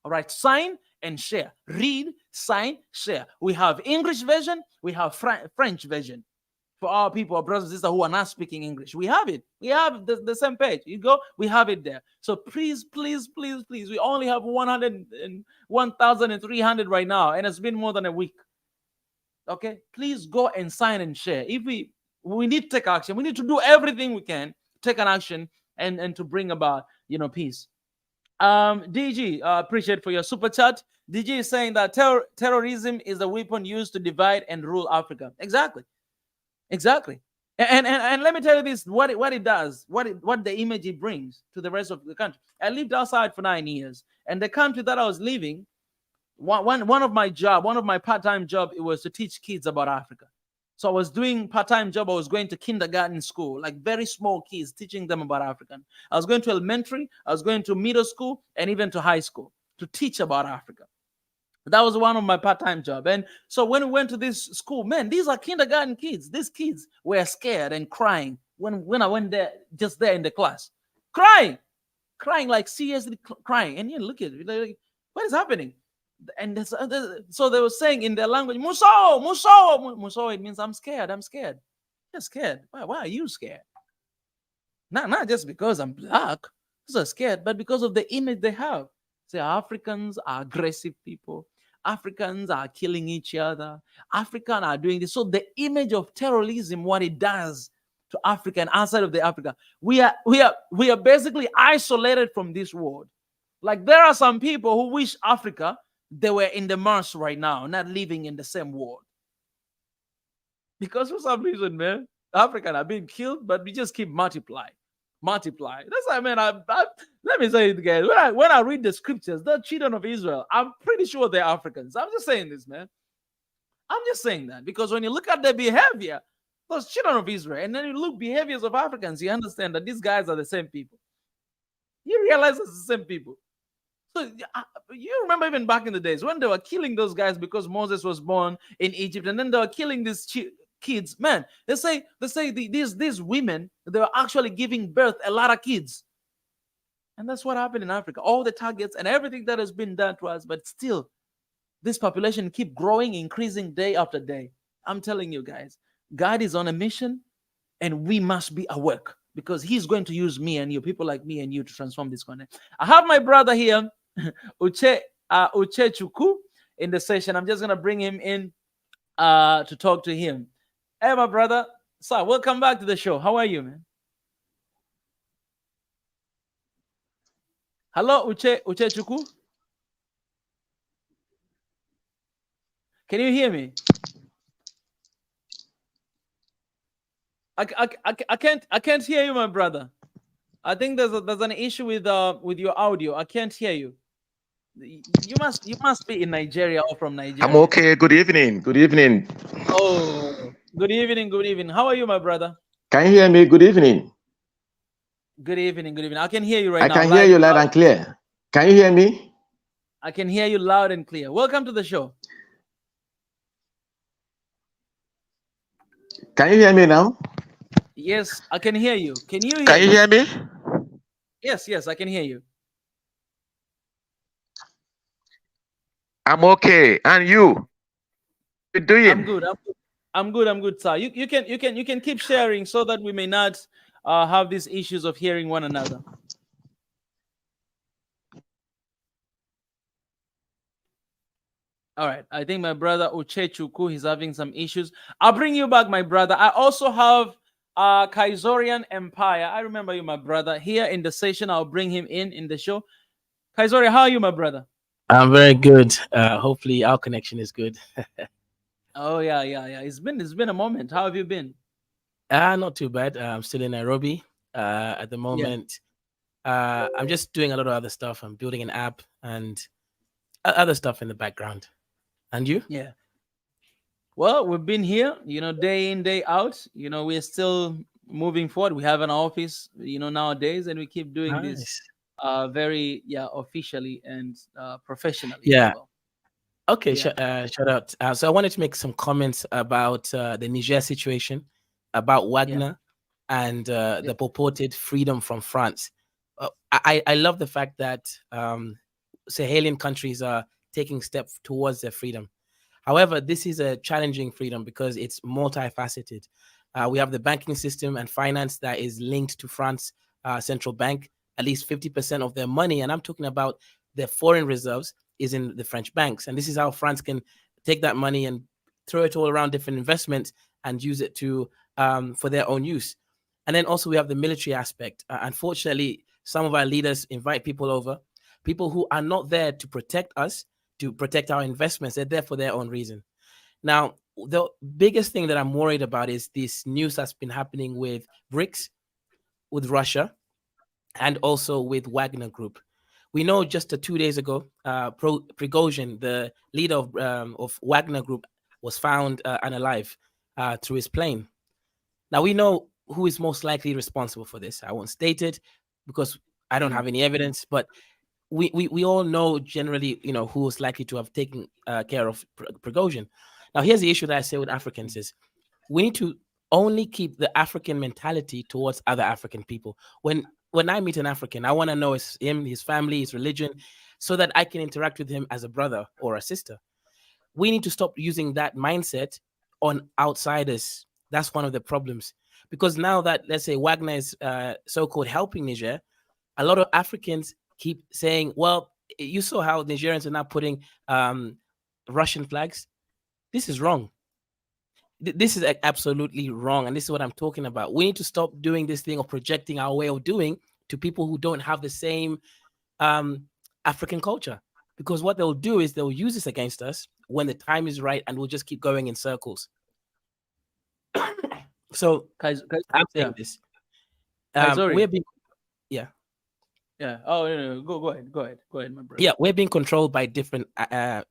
All right, sign and share. Read, sign, share. We have English version. We have French version. For our people, our brothers and sisters who are not speaking English, we have it. We have the same page. You go, we have it there. So please, please, please, please. We only have 1,300 right now, and it's been more than a week. Okay, please go and sign and share. If we need to take action, we need to do everything we can to take an action and to bring about, you know, peace. DG, appreciate for your super chat. DG is saying that terrorism is a weapon used to divide and rule Africa. Exactly. And let me tell you this, what it does, what the image it brings to the rest of the country. I lived outside for 9 years, and the country that I was living, one of my part-time job, it was to teach kids about Africa. So I was doing part-time job. I was going to kindergarten school, like very small kids, teaching them about African. I was going to elementary, I was going to middle school, and even to high school to teach about Africa. That was one of my part-time job. And so when we went to this school, man, these are kindergarten kids. These kids were scared and crying when I went there, just there in the class. Crying, like seriously crying. And you look at it, like, what is happening? And so they were saying in their language, Muso. It means I'm scared. You're scared. Why are you scared? Not just because I'm black. I'm scared, but because of the image they have. Say Africans are aggressive people. Africans are killing each other. Africans are doing this. So the image of terrorism, what it does to Africa and outside of the Africa, we are basically isolated from this world. Like there are some people who wish Africa they were in the Mars right now, not living in the same world. Because for some reason, man, African are being killed, but we just keep multiply. That's why, man. Let me say it, guys. When I read the scriptures, the children of Israel, I'm pretty sure they're Africans. I'm just saying this, man. I'm just saying that because when you look at their behavior, those children of Israel, and then you look behaviors of Africans, you understand that these guys are the same people. You realize it's the same people. So you remember even back in the days when they were killing those guys because Moses was born in Egypt, and then they were killing these kids. Man, they say these women, they were actually giving birth a lot of kids, and that's what happened in Africa. All the targets and everything that has been done to us, but still, this population keep growing, increasing day after day. I'm telling you guys, God is on a mission, and we must be awake because He's going to use me and you, people like me and you, to transform this continent. I have my brother here, Uche Chuku, in the session. I'm just gonna bring him in to talk to him. Hey, my brother, sir, welcome back to the show. How are you, man? Hello, Uche Chuku. Can you hear me? I can't hear you, my brother. I think there's an issue with your audio. I can't hear you. You must be in Nigeria or from Nigeria. I'm okay. Good evening. Good evening. Oh, good evening. Good evening. How are you, my brother? Can you hear me? Good evening. Good evening. Good evening. I can hear you right now. I can hear you loud and clear. Can you hear me? I can hear you loud and clear. Welcome to the show. Can you hear me now? Yes, I can hear you. Can you hear me? Can you hear me? Yes, I can hear you. I'm okay. And you? How you doing? I'm good, sir. You can keep sharing so that we may not have these issues of hearing one another. All right. I think my brother Uchechuku is having some issues. I'll bring you back, my brother. I also have Kaisorian Empire. I remember you, my brother. Here in the session, I'll bring him in the show. Kaisoria, how are you, my brother? I'm very good. Hopefully our connection is good. Oh yeah. It's been a moment. How have you been? Not too bad. I'm still in Nairobi at the moment. Yeah. I'm just doing a lot of other stuff. I'm building an app and other stuff in the background. And you? Yeah. Well, we've been here, day in, day out. We're still moving forward. We have an office, nowadays, and we keep doing this very officially and professionally. Yeah. Well. Okay. Yeah. Shout out. So I wanted to make some comments about the Niger situation, about Wagner and the purported freedom from France. I love the fact that Sahelian countries are taking steps towards their freedom. However, this is a challenging freedom because it's multifaceted. We have the banking system and finance that is linked to France central bank. At least 50% of their money, and I'm talking about their foreign reserves, is in the French banks. And this is how France can take that money and throw it all around different investments and use it to for their own use. And then also we have the military aspect. Unfortunately, some of our leaders invite people over, people who are not there to protect us, to protect our investments. They're there for their own reason. Now, the biggest thing that I'm worried about is this news that's been happening with BRICS, with Russia, and also with Wagner Group. We know just 2 days ago, Prigozhin, the leader of Wagner Group, was found unalive through his plane. Now, we know who is most likely responsible for this. I won't state it because I don't have any evidence, but we all know generally, who is likely to have taken care of Prigozhin. Now, here's the issue that I say with Africans is we need to only keep the African mentality towards other African people. When I meet an African, I want to know him, his family, his religion, so that I can interact with him as a brother or a sister. We need to stop using that mindset on outsiders. That's one of the problems. Because now that, let's say, Wagner is so-called helping Niger, a lot of Africans keep saying, well, You saw how Nigerians are now putting Russian flags. This is wrong. This is absolutely wrong, and this is what I'm talking about. We need to stop doing this thing of projecting our way of doing to people who don't have the same African culture, because what they'll do is they'll use this against us when the time is right, and we'll just keep going in circles. So I'm saying this. We're being, yeah. Oh, no. Go ahead, my brother. Yeah, we're being controlled by different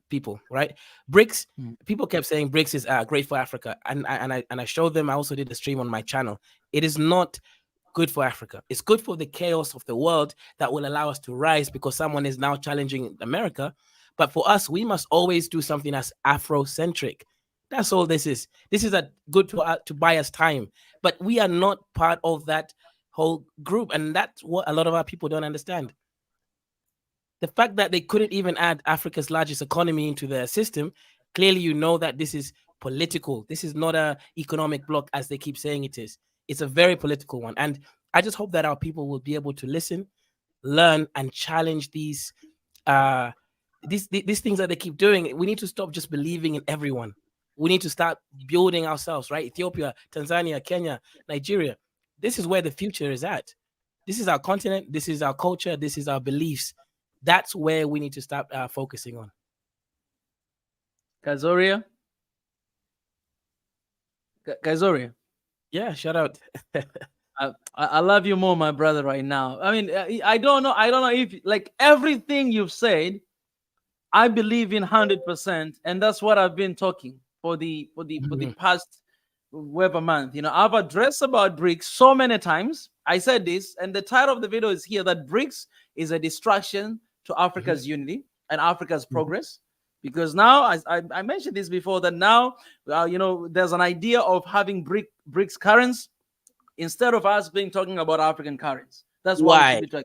people, right? BRICS. People kept saying BRICS is great for Africa, and I showed them. I also did a stream on my channel. It is not good for Africa. It's good for the chaos of the world that will allow us to rise because someone is now challenging America. But for us, we must always do something that's Afrocentric. That's all this is. This is good to buy us time. But we are not part of that whole group. And that's what a lot of our people don't understand. The fact that they couldn't even add Africa's largest economy into their system, clearly you know that this is political. This is not an economic bloc as they keep saying it is. It's a very political one. And I just hope that our people will be able to listen, learn, and challenge these things that they keep doing. We need to stop just believing in everyone. We need to start building ourselves, right? Ethiopia, Tanzania, Kenya, Nigeria. This is where the future is at. This is our continent. This is our culture. This is our beliefs. That's where we need to start focusing on. Kazoria? Kazoria? Yeah, shout out. I love you more, my brother, right now. I mean, I don't know if, like, everything you've said, I believe in 100%, and that's what I've been talking for the past whatever month. You know, I've addressed about BRICS so many times. I said this, and the title of the video is here, that BRICS is a distraction to Africa's unity and Africa's progress. Because now, I mentioned this before, that now, there's an idea of having BRICS currency instead of us talking about African currency. That's why we should be talking.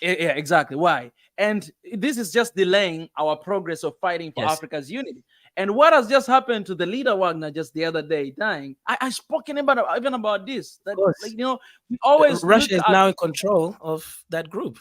Yeah, exactly. Why? And this is just delaying our progress of fighting for Africa's unity. And what has just happened to the leader Wagner just the other day dying? I spoke even about this. That, we always Russia is now in control of that group.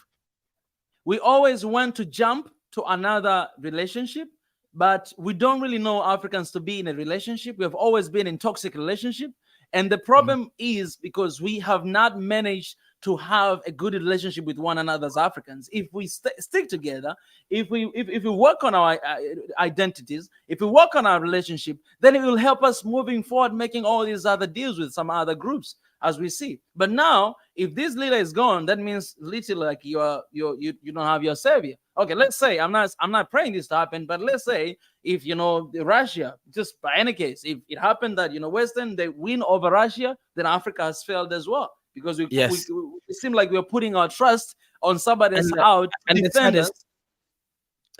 We always want to jump to another relationship, but we don't really know Africans to be in a relationship. We have always been in toxic relationship. And the problem is because we have not managed to have a good relationship with one another as Africans. If we stick together, if we work on our identities, if we work on our relationship, then it will help us moving forward, making all these other deals with some other groups, as we see. But now, if this leader is gone, that means literally like you don't have your savior. Okay, let's say I'm not praying this to happen, but let's say if Russia, just by any case, if it happened that Western they win over Russia, then Africa has failed as well. Because we it seems like we're putting our trust on somebody else out to defend us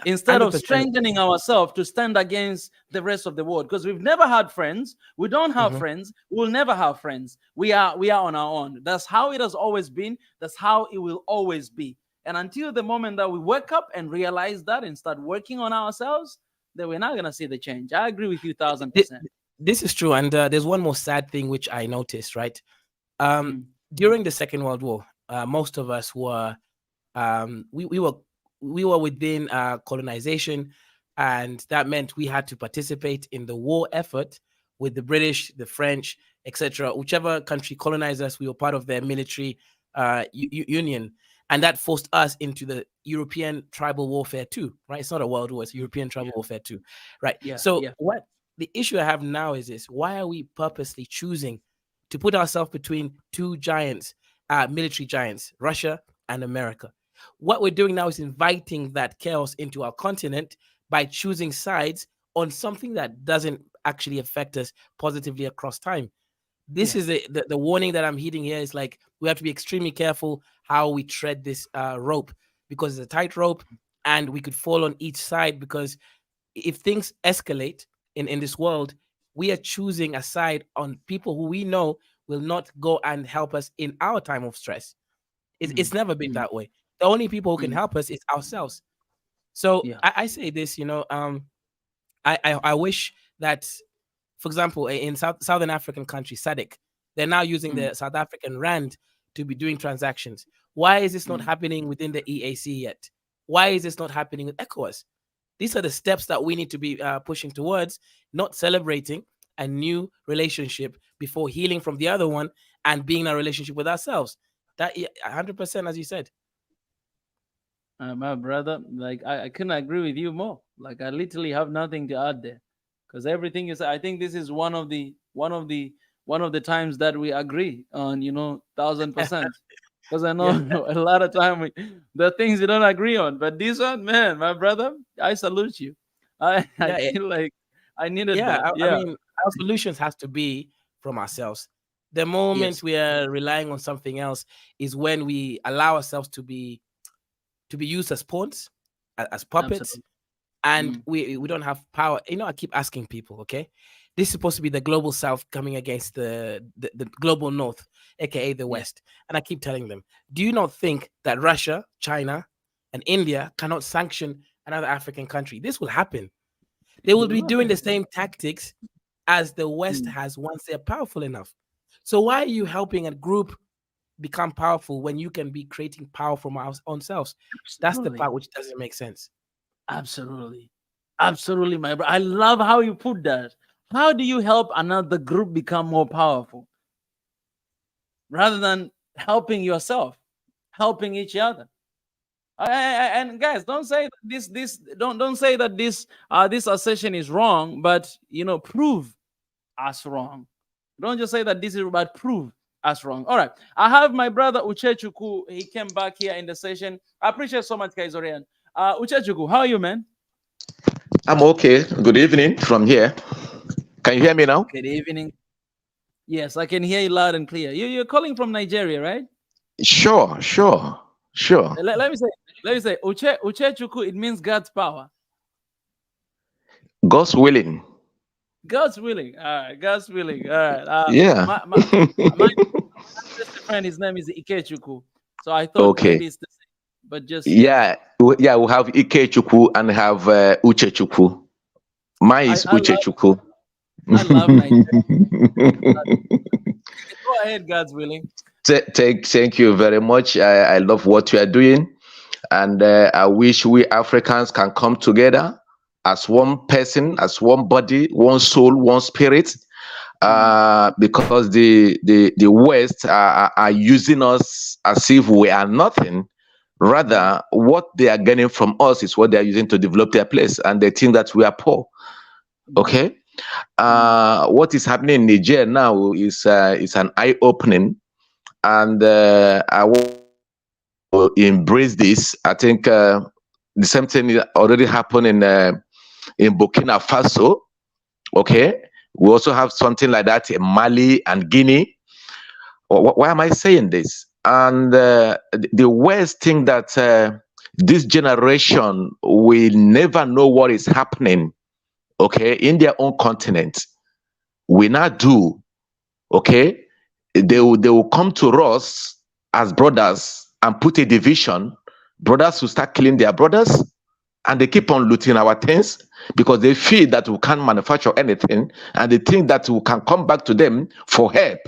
instead of strengthening ourselves to stand against the rest of the world. Because we've never had friends, we don't have friends, we'll never have friends. We are on our own. That's how it has always been. That's how it will always be. And until the moment that we wake up and realize that and start working on ourselves, then we're not going to see the change. I agree with you 1,000%. This is true. And there's one more sad thing which I noticed, right? During the Second World War, most of us were we were within colonization, and that meant we had to participate in the war effort with the British, the French, etc. Whichever country colonized us, we were part of their military union, and that forced us into the European tribal warfare too. Right? It's not a world war; it's European tribal warfare too. Right? What the issue I have now is this: why are we purposely choosing to put ourselves between two giants, military giants, Russia and America? What we're doing now is inviting that chaos into our continent by choosing sides on something that doesn't actually affect us positively across time. This is the warning that I'm heeding here is like, we have to be extremely careful how we tread this rope, because it's a tight rope and we could fall on each side, because if things escalate in this world, we are choosing a side on people who we know will not go and help us in our time of stress. It's never been that way. The only people who can help us is ourselves. So I say this, I wish that, for example, in Southern African country, SADC, they're now using the South African rand to be doing transactions. Why is this not happening within the EAC yet? Why is this not happening with ECOWAS? These are the steps that we need to be pushing towards, not celebrating a new relationship before healing from the other one and being in a relationship with ourselves. That 100%, as you said. My brother, like I couldn't agree with you more. Like I literally have nothing to add there, because everything you said, I think this is one of the times that we agree on, 1000%. Because I know a lot of time the things you don't agree on, but this one, man, my brother, I salute you. I feel like I needed that. I mean, our solutions has to be from ourselves. The moment we are relying on something else is when we allow ourselves to be used as pawns, as puppets. And we don't have power. I keep asking people, okay, this is supposed to be the global South coming against the global North, aka the West. And I keep telling them, do you not think that Russia, China, and India cannot sanction another African country? This will happen. They will be doing the same tactics as the West has once they're powerful enough. So why are you helping a group become powerful when you can be creating power from our own selves? That's the part which doesn't make sense. Absolutely, my bro. I love how you put that. How do you help another group become more powerful rather than helping yourself, helping each other? And guys, don't say don't say that this assertion is wrong, but prove us wrong. Don't just say that this is, but prove us wrong. All right, I have my brother Uchechuku. He came back here in the session. I appreciate so much, guys. Uchechuku, how are you, man? I'm okay. Good evening from here. Can you hear me now? Good evening. Yes, I can hear you loud and clear. You're calling from Nigeria, right? Sure. Let me say, Uchechuku, it means God's power. God's willing. God's willing. All right. God's willing. All right. Yeah. My best friend, his name is Ikechuku. So I thought maybe it's the same, but just yeah, we have Ikechuku and have Uchechuku. Mine is Uchechuku. I love Nigeria. Go ahead, God's willing. Thank you very much. I love what you are doing, and I wish we Africans can come together as one person, as one body, one soul, one spirit, because the West are using us as if we are nothing. Rather, what they are getting from us is what they are using to develop their place, and they think that we are poor. Okay, what is happening in Niger now is an eye-opening, and I will embrace this. I think the same thing already happened in Burkina Faso. Okay, we also have something like that in Mali and Guinea. Why am I saying this? And the West think that this generation will never know what is happening, okay, in their own continent. We not do, okay. They will come to us as brothers and put a division. Brothers will start killing their brothers, and they keep on looting our things because they feel that we can't manufacture anything, and they think that we can come back to them for help,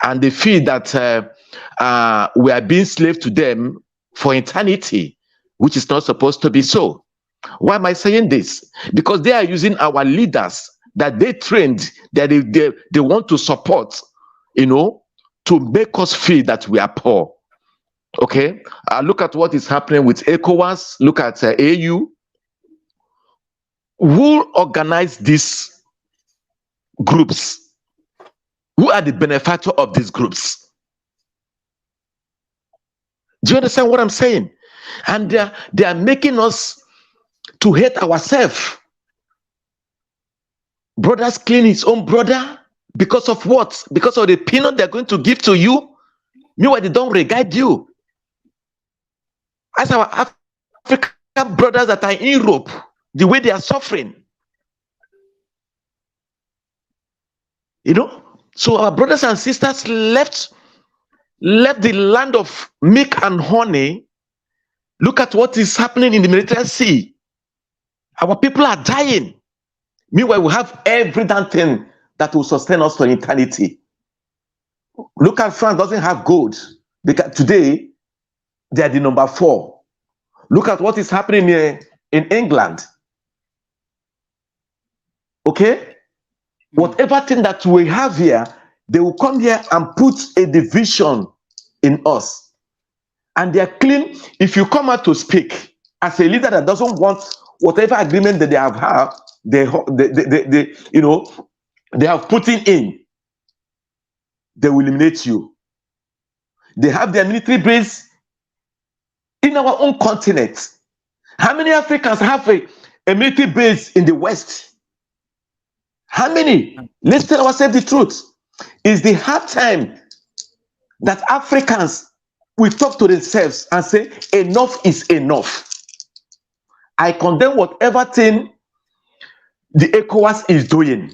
and they feel that we are being slave to them for eternity, which is not supposed to be so. Why am I saying this? Because they are using our leaders that they trained, that they want to support, to make us feel that we are poor. Okay, look at what is happening with ECOWAS. Look at AU. Who organize these groups? Who are the benefactors of these groups? Do you understand what I'm saying? And they are making us to hate ourselves. Brothers killing his own brother because of what? Because of the peanut they're going to give to you. Meanwhile, they don't regard you. As our African brothers that are in Europe, the way they are suffering. So our brothers and sisters left the land of milk and honey. Look at what is happening in the Mediterranean Sea. Our people are dying. Meanwhile, we have every damn thing that will sustain us for eternity. Look at France, doesn't have gold because today they are the number 4. Look at what is happening here in England. Okay? Whatever thing that we have here, they will come here and put a division in us. And they are clean. If you come out to speak as a leader that doesn't want whatever agreement that they have had, they you know, they have put in, they will eliminate you. They have their military base in our own continent. How many Africans have a military base in the West? How many? Let's tell ourselves the truth. It's the hard time that Africans will talk to themselves and say, enough is enough. I condemn whatever thing the ECOWAS is doing,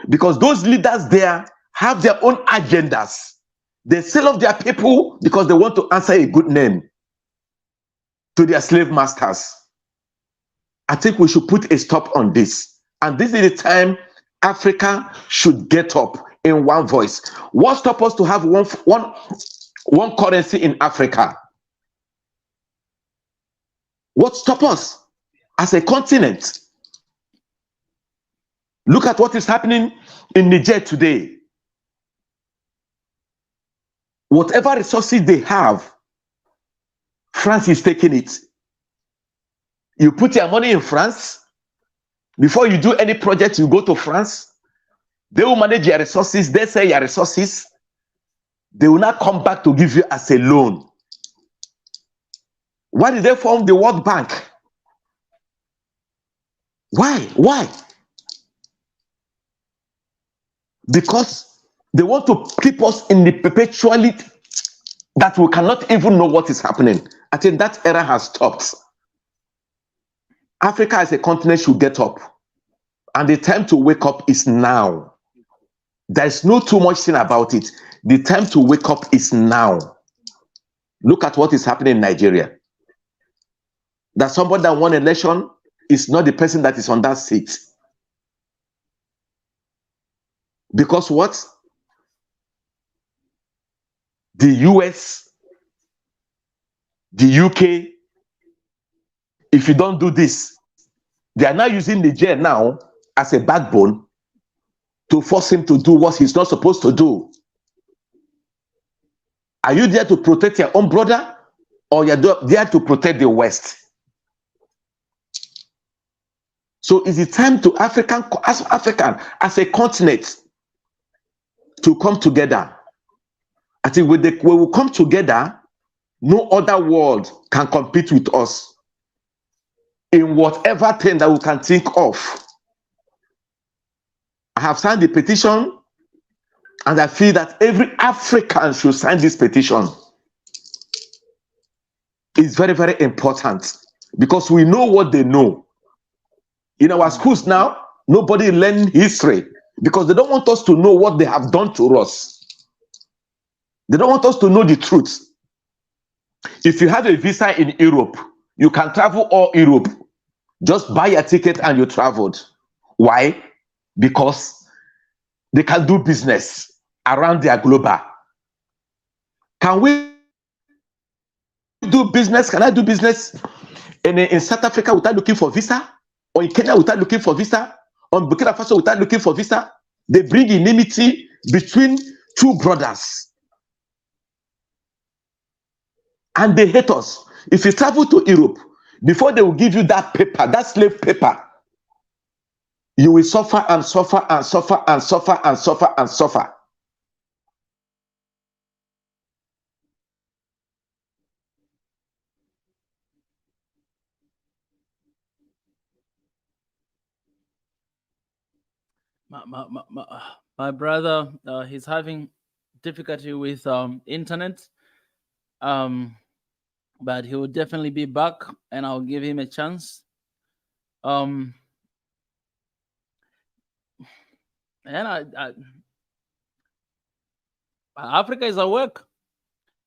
because those leaders there have their own agendas. They sell off their people because they want to answer a good name to their slave masters. I think we should put a stop on this. And this is the time Africa should get up in one voice. What stops us to have one currency in Africa? What stops us as a continent? Look at what is happening in Niger today. Whatever resources they have, France is taking it. You put your money in France. Before you do any project, you go to France. They will manage your resources. They say your resources. They will not come back to give you as a loan. Why did they form the World Bank? Why? Because they want to keep us in the perpetuality that we cannot even know what is happening. I think that era has stopped. Africa as a continent should get up. And the time to wake up is now. There's no too much thing about it. The time to wake up is now. Look at what is happening in Nigeria. That somebody that won an election is not the person that is on that seat. Because what? The US, the UK, if you don't do this, they are now using Niger now as a backbone to force him to do what he's not supposed to do. Are you there to protect your own brother, or you're there to protect the West? So is it time to African as a continent to come together? I think when we will come together, no other world can compete with us in whatever thing that we can think of. I have signed the petition, and I feel that every African should sign this petition. It's very, very important, because we know what they know. In our schools now, nobody learns history because they don't want us to know what they have done to us. They don't want us to know the truth. If you have a visa in Europe, you can travel all Europe. Just buy a ticket and you traveled. Why? Because they can do business around their global. Can we do business? Can I do business in South Africa without looking for visa? Or in Kenya without looking for visa? Or in Burkina Faso without looking for visa? They bring enmity between two brothers. And they hate us. If you travel to Europe, before they will give you that paper, that slave paper, you will suffer and suffer and suffer and suffer and suffer and suffer. My brother, he's having difficulty with internet, but he will definitely be back, and I'll give him a chance. And Africa is at work.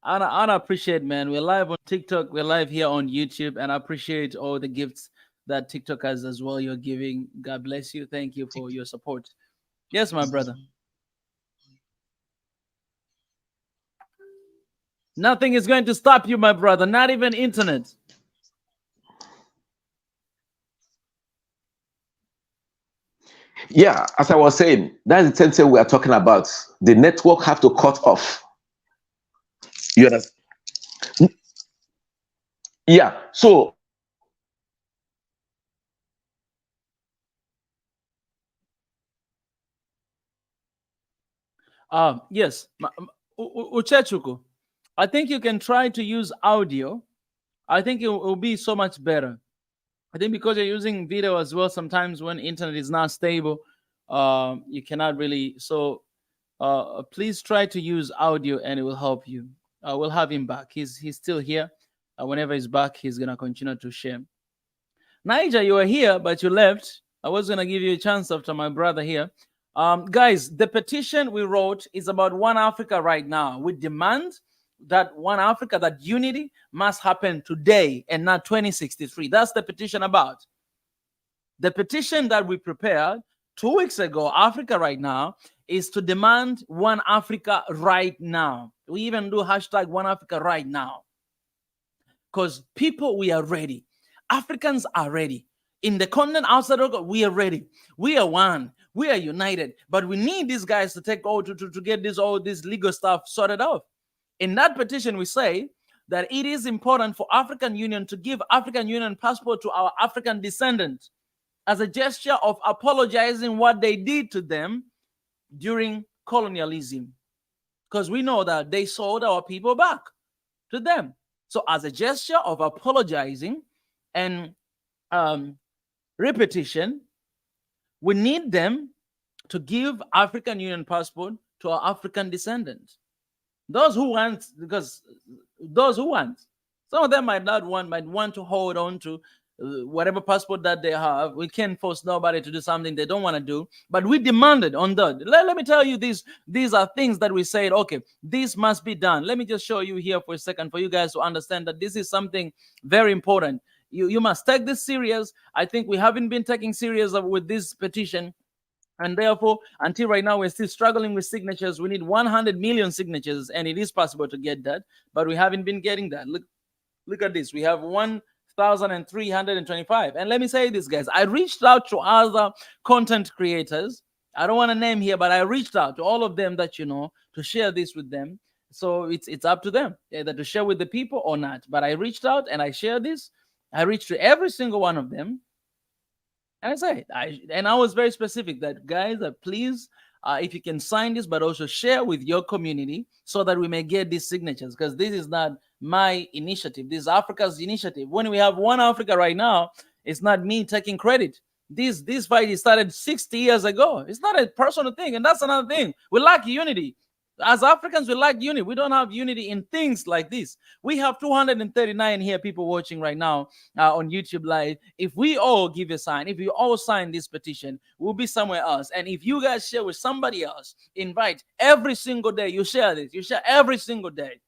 And I appreciate, man. We're live on TikTok. We're live here on YouTube, and I appreciate all the gifts that TikTok has as well. You're giving. God bless you. Thank you for your support. Yes, my brother. Nothing is going to stop you, my brother. Not even internet. Yeah, as I was saying, that's the same thing we are talking about. The network have to cut off. You understand? Yeah. So Yes, Uchechuku, I think you can try to use audio. I think it will be so much better. I think because you're using video as well, sometimes when internet is not stable, you cannot really. So please try to use audio, and it will help you. We'll have him back. He's still here. Whenever he's back, he's gonna continue to share. Niger, you were here, but you left. I was gonna give you a chance after my brother here. Guys, the petition we wrote is about One Africa right now. We demand that One Africa, that unity must happen today and not 2063. That's the petition about. The petition that we prepared 2 weeks ago, Africa right now, is to demand One Africa right now. We even do hashtag One Africa right now. Because people, we are ready. Africans are ready. In the continent outside of God, we are ready. We are one. We are united. But we need these guys to take all to get all this legal stuff sorted out. In that petition, we say that it is important for African Union to give African Union passport to our African descendants as a gesture of apologizing what they did to them during colonialism. Because we know that they sold our people back to them. So as a gesture of apologizing and repetition, we need them to give African Union passport to our African descendants. Those who want, because those who want, some of them might not want, might want to hold on to whatever passport that they have. We can't force nobody to do something they don't want to do, but we demanded on that. Let me tell you, these are things that we said, okay, this must be done. Let me just show you here for a second for you guys to understand that this is something very important. You must take this serious. I think we haven't been taking serious with this petition. And therefore, until right now, we're still struggling with signatures. We need 100 million signatures, and it is possible to get that, but we haven't been getting that. Look at this. We have 1,325. And let me say this, guys. I reached out to other content creators. I don't want to name here, but I reached out to all of them that you know to share this with them. So it's up to them either to share with the people or not. But I reached out and I shared this. I reached to every single one of them. And I say, I was very specific that, guys, please, if you can sign this, but also share with your community so that we may get these signatures, because this is not my initiative. This is Africa's initiative. When we have One Africa right now, it's not me taking credit. This fight started 60 years ago. It's not a personal thing. And that's another thing. We lack unity. As Africans, we lack unity. We don't have unity in things like this. We have 239 here people watching right now on YouTube Live. If we all give a sign, if you all sign this petition, we'll be somewhere else. And if you guys share with somebody else, invite every single day. You share this. You share every single day.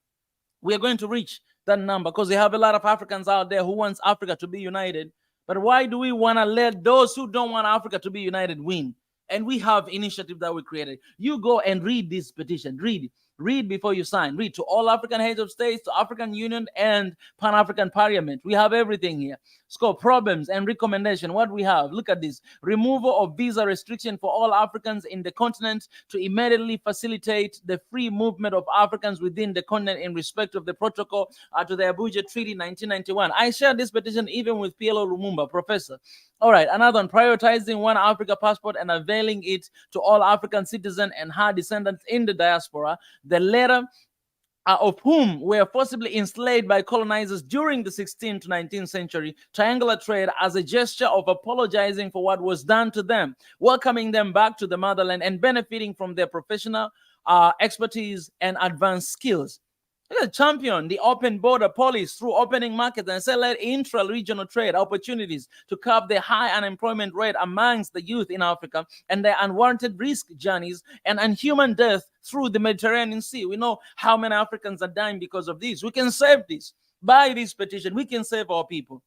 We are going to reach that number because we have a lot of Africans out there who wants Africa to be united. But why do we want to let those who don't want Africa to be united win? And we have initiative that we created. You go and read this petition. Read before you sign. Read to all African heads of states, to African Union and Pan-African Parliament. We have everything here. Scope, problems, and recommendation. What we have, look at this. Removal of visa restriction for all Africans in the continent to immediately facilitate the free movement of Africans within the continent in respect of the protocol to the Abuja Treaty 1991. I shared this petition even with PLO Lumumba, Professor. All right, another one, prioritizing One Africa passport and availing it to all African citizens and her descendants in the diaspora, the latter of whom were forcibly enslaved by colonizers during the 16th to 19th century, triangular trade as a gesture of apologizing for what was done to them, welcoming them back to the motherland and benefiting from their professional expertise and advanced skills. Champion the open border policy through opening markets and accelerate intra-regional trade opportunities to curb the high unemployment rate amongst the youth in Africa and their unwarranted risk journeys and unhuman death through the Mediterranean Sea. We know how many Africans are dying because of this. We can save this. By this petition, we can save our people.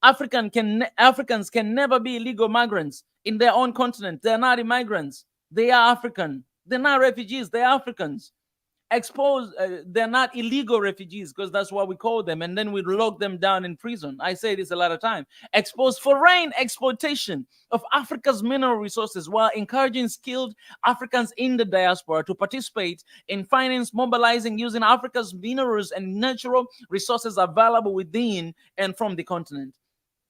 Africans can never be illegal migrants in their own continent. They're not immigrants. They are African. They're not refugees. They're Africans. Expose, they're not illegal refugees, because that's what we call them, and then we lock them down in prison. I say this a lot of time. Expose foreign exploitation of Africa's mineral resources while encouraging skilled Africans in the diaspora to participate in finance mobilizing using Africa's minerals and natural resources available within and from the continent.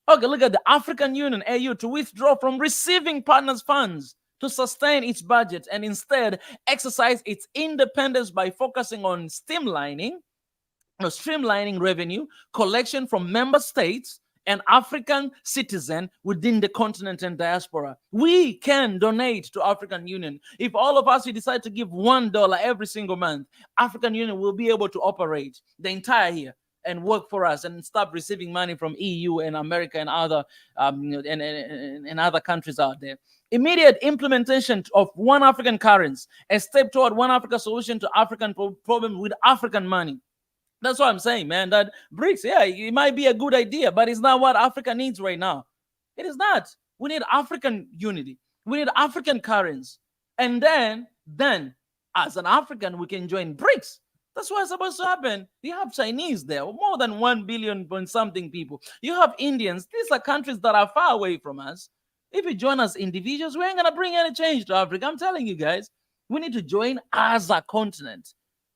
Okay, look at the African Union, AU, to withdraw from receiving partners' funds to sustain its budget and instead exercise its independence by focusing on streamlining revenue collection from member states and African citizens within the continent and diaspora. We can donate to African Union. If all of us we decide to give $1 every single month, African Union will be able to operate the entire year and work for us and stop receiving money from EU and America and other and other countries out there. Immediate implementation of one African currency, a step toward one Africa solution to African problem with African money. That's what I'm saying, man. That BRICS, yeah, it might be a good idea, but it's not what Africa needs right now. It is not. We need African unity. We need African currency. And then as an African, we can join BRICS. That's what's supposed to happen. You have Chinese there, more than 1 billion point something people. You have Indians. These are countries that are far away from us. If you join us individuals, we ain't gonna bring any change to Africa. I'm telling you guys, we need to join as a continent.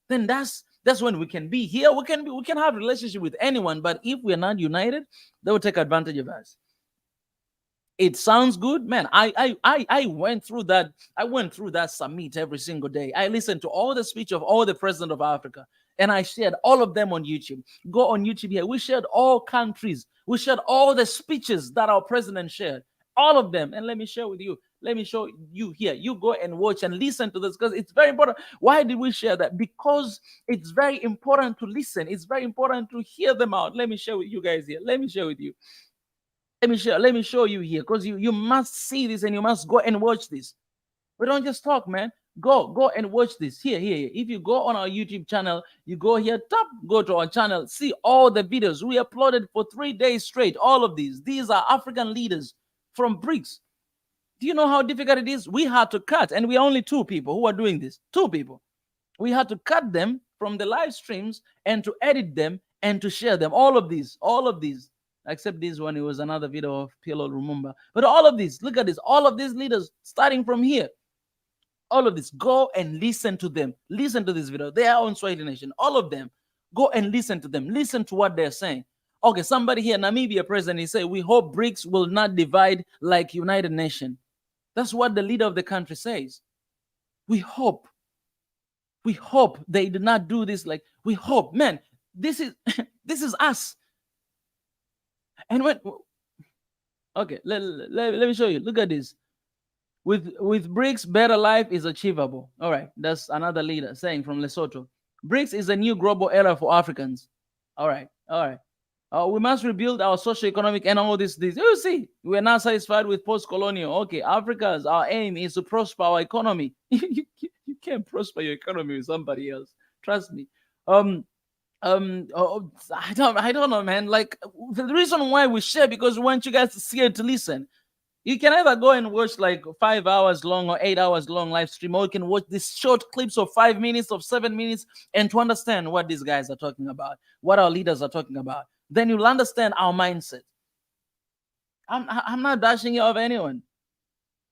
Then that's when we can be here. We can have a relationship with anyone, but if we're not united, they will take advantage of us. It sounds good, man. I went through that. I went through that summit every single day. I listened to all the speech of all the presidents of Africa, and I shared all of them on YouTube. Go on YouTube here. We shared all countries. We shared all the speeches that our president shared. All of them. And let me share with you. Let me show you here. You go and watch and listen to this because it's very important. Why did we share that? Because it's very important to listen. It's very important to hear them out. Let me share with you guys here. Let me share with you. Let me show you here because you must see this and you must go and watch this. We don't just talk, man. Go and watch this. Here. If you go on our YouTube channel, you go here, go to our channel, see all the videos. We uploaded for 3 days straight. All of these. These are African leaders from BRICS. Do you know how difficult it is? We had to cut, and we're only 2 people who are doing this. 2 people. We had to cut them from the live streams and to edit them and to share them. All of these. Except this one, it was another video of PLO Lumumba. But all of these, look at this. All of these leaders, starting from here. All of this, go and listen to them. Listen to this video. They are on Swahili Nation. All of them. Go and listen to them. Listen to what they're saying. Okay, somebody here, Namibia president, he said, we hope BRICS will not divide like United Nations. That's what the leader of the country says. We hope they do not do this. Like, we hope, man, this is this is us. And when, okay, let me show you. Look at this. With BRICS, better life is achievable. All right, that's another leader saying from Lesotho. BRICS is a new global era for Africans. All right. We must rebuild our socio-economic and all this. You see, we're not satisfied with post-colonial. Okay, our aim is to prosper our economy. You can't prosper your economy with somebody else. Trust me. I don't know, man. Like, the reason why we share, because we want you guys to see it, to listen. You can either go and watch like 5 hours long or 8 hours long live stream, or you can watch these short clips of 5 minutes, of 7 minutes, and to understand what these guys are talking about, what our leaders are talking about. Then you'll understand our mindset. I'm not bashing you of anyone.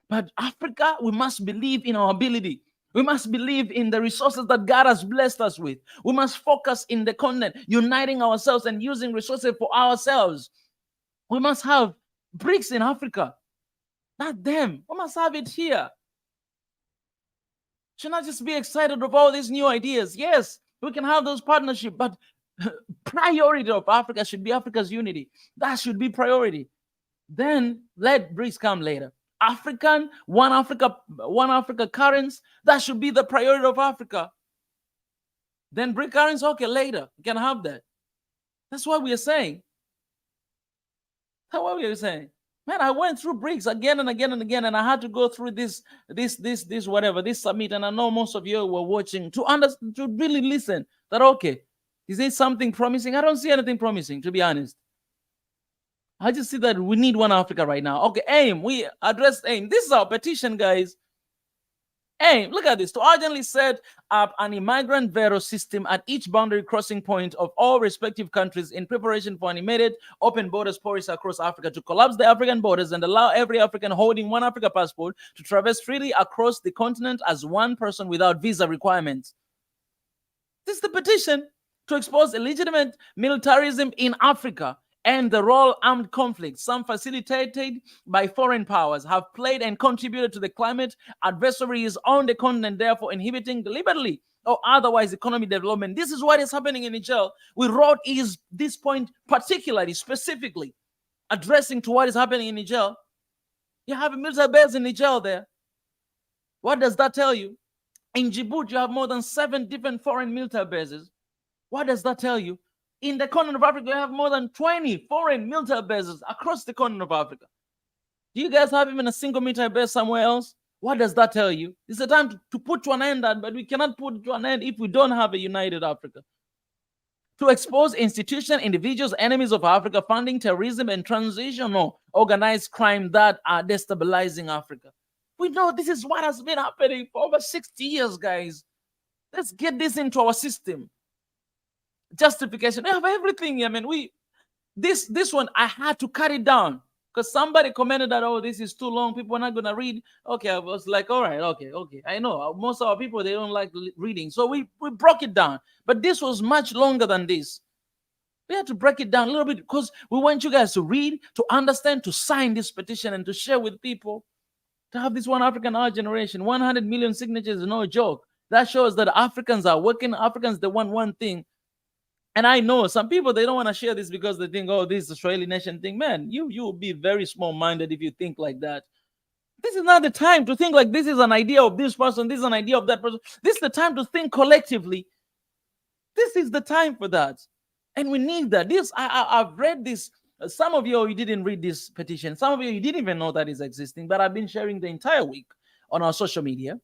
But Africa, we must believe in our ability. We must believe in the resources that God has blessed us with. We must focus in the continent, uniting ourselves and using resources for ourselves. We must have BRICS in Africa, not them. We must have it here. Should not just be excited of all these new ideas. Yes, we can have those partnerships, but priority of Africa should be Africa's unity. That should be priority. Then let BRICS come later. One Africa currency, that should be the priority of Africa. Then BRIC currency, okay, later, you can have that. That's what we are saying. That's what we are saying. Man, I went through BRICS again and again and again, and I had to go through this summit, and I know most of you were watching to understand, to really listen that, okay, is there something promising? I don't see anything promising, to be honest. I just see that we need one Africa right now. Okay, AIM, we addressed AIM. This is our petition, guys. Hey, look at this. To urgently set up an immigrant veto system at each boundary crossing point of all respective countries in preparation for an immediate open borders policy across Africa to collapse the African borders and allow every African holding one Africa passport to traverse freely across the continent as one person without visa requirements. This is the petition to expose illegitimate militarism in Africa and the role armed conflicts, some facilitated by foreign powers, have played and contributed to the climate adversaries on the continent, therefore inhibiting deliberately or otherwise economic development. This is what is happening in Niger. We wrote this point particularly, specifically, addressing to what is happening in Niger. You have a military base in Niger there. What does that tell you? In Djibouti, you have more than 7 different foreign military bases. What does that tell you? In the continent of Africa, you have more than 20 foreign military bases across the continent of Africa. Do you guys have even a single military base somewhere else? What does that tell you? It's a time to put to an end that, but we cannot put it to an end if we don't have a united Africa. To expose institutions, individuals, enemies of Africa, funding terrorism and transitional organized crime that are destabilizing Africa. We know this is what has been happening for over 60 years, guys. Let's get this into our system. Justification. We have everything. I mean, this one I had to cut it down because somebody commented that, oh, this is too long. People are not gonna read. Okay, I was like, all right, okay. I know most of our people, they don't like reading, so we broke it down. But this was much longer than this. We had to break it down a little bit because we want you guys to read, to understand, to sign this petition, and to share with people. To have this one African our generation, 100 million signatures is no joke. That shows that Africans are working. Africans, they want one thing. And I know some people, they don't want to share this because they think, oh, this is Israeli nation thing. Man, you will be very small-minded if you think like that. This is not the time to think like this is an idea of this person, this is an idea of that person. This is the time to think collectively. This is the time for that. And we need that. I've read this. Some of you didn't read this petition. Some of you didn't even know that is existing, but I've been sharing the entire week on our social media.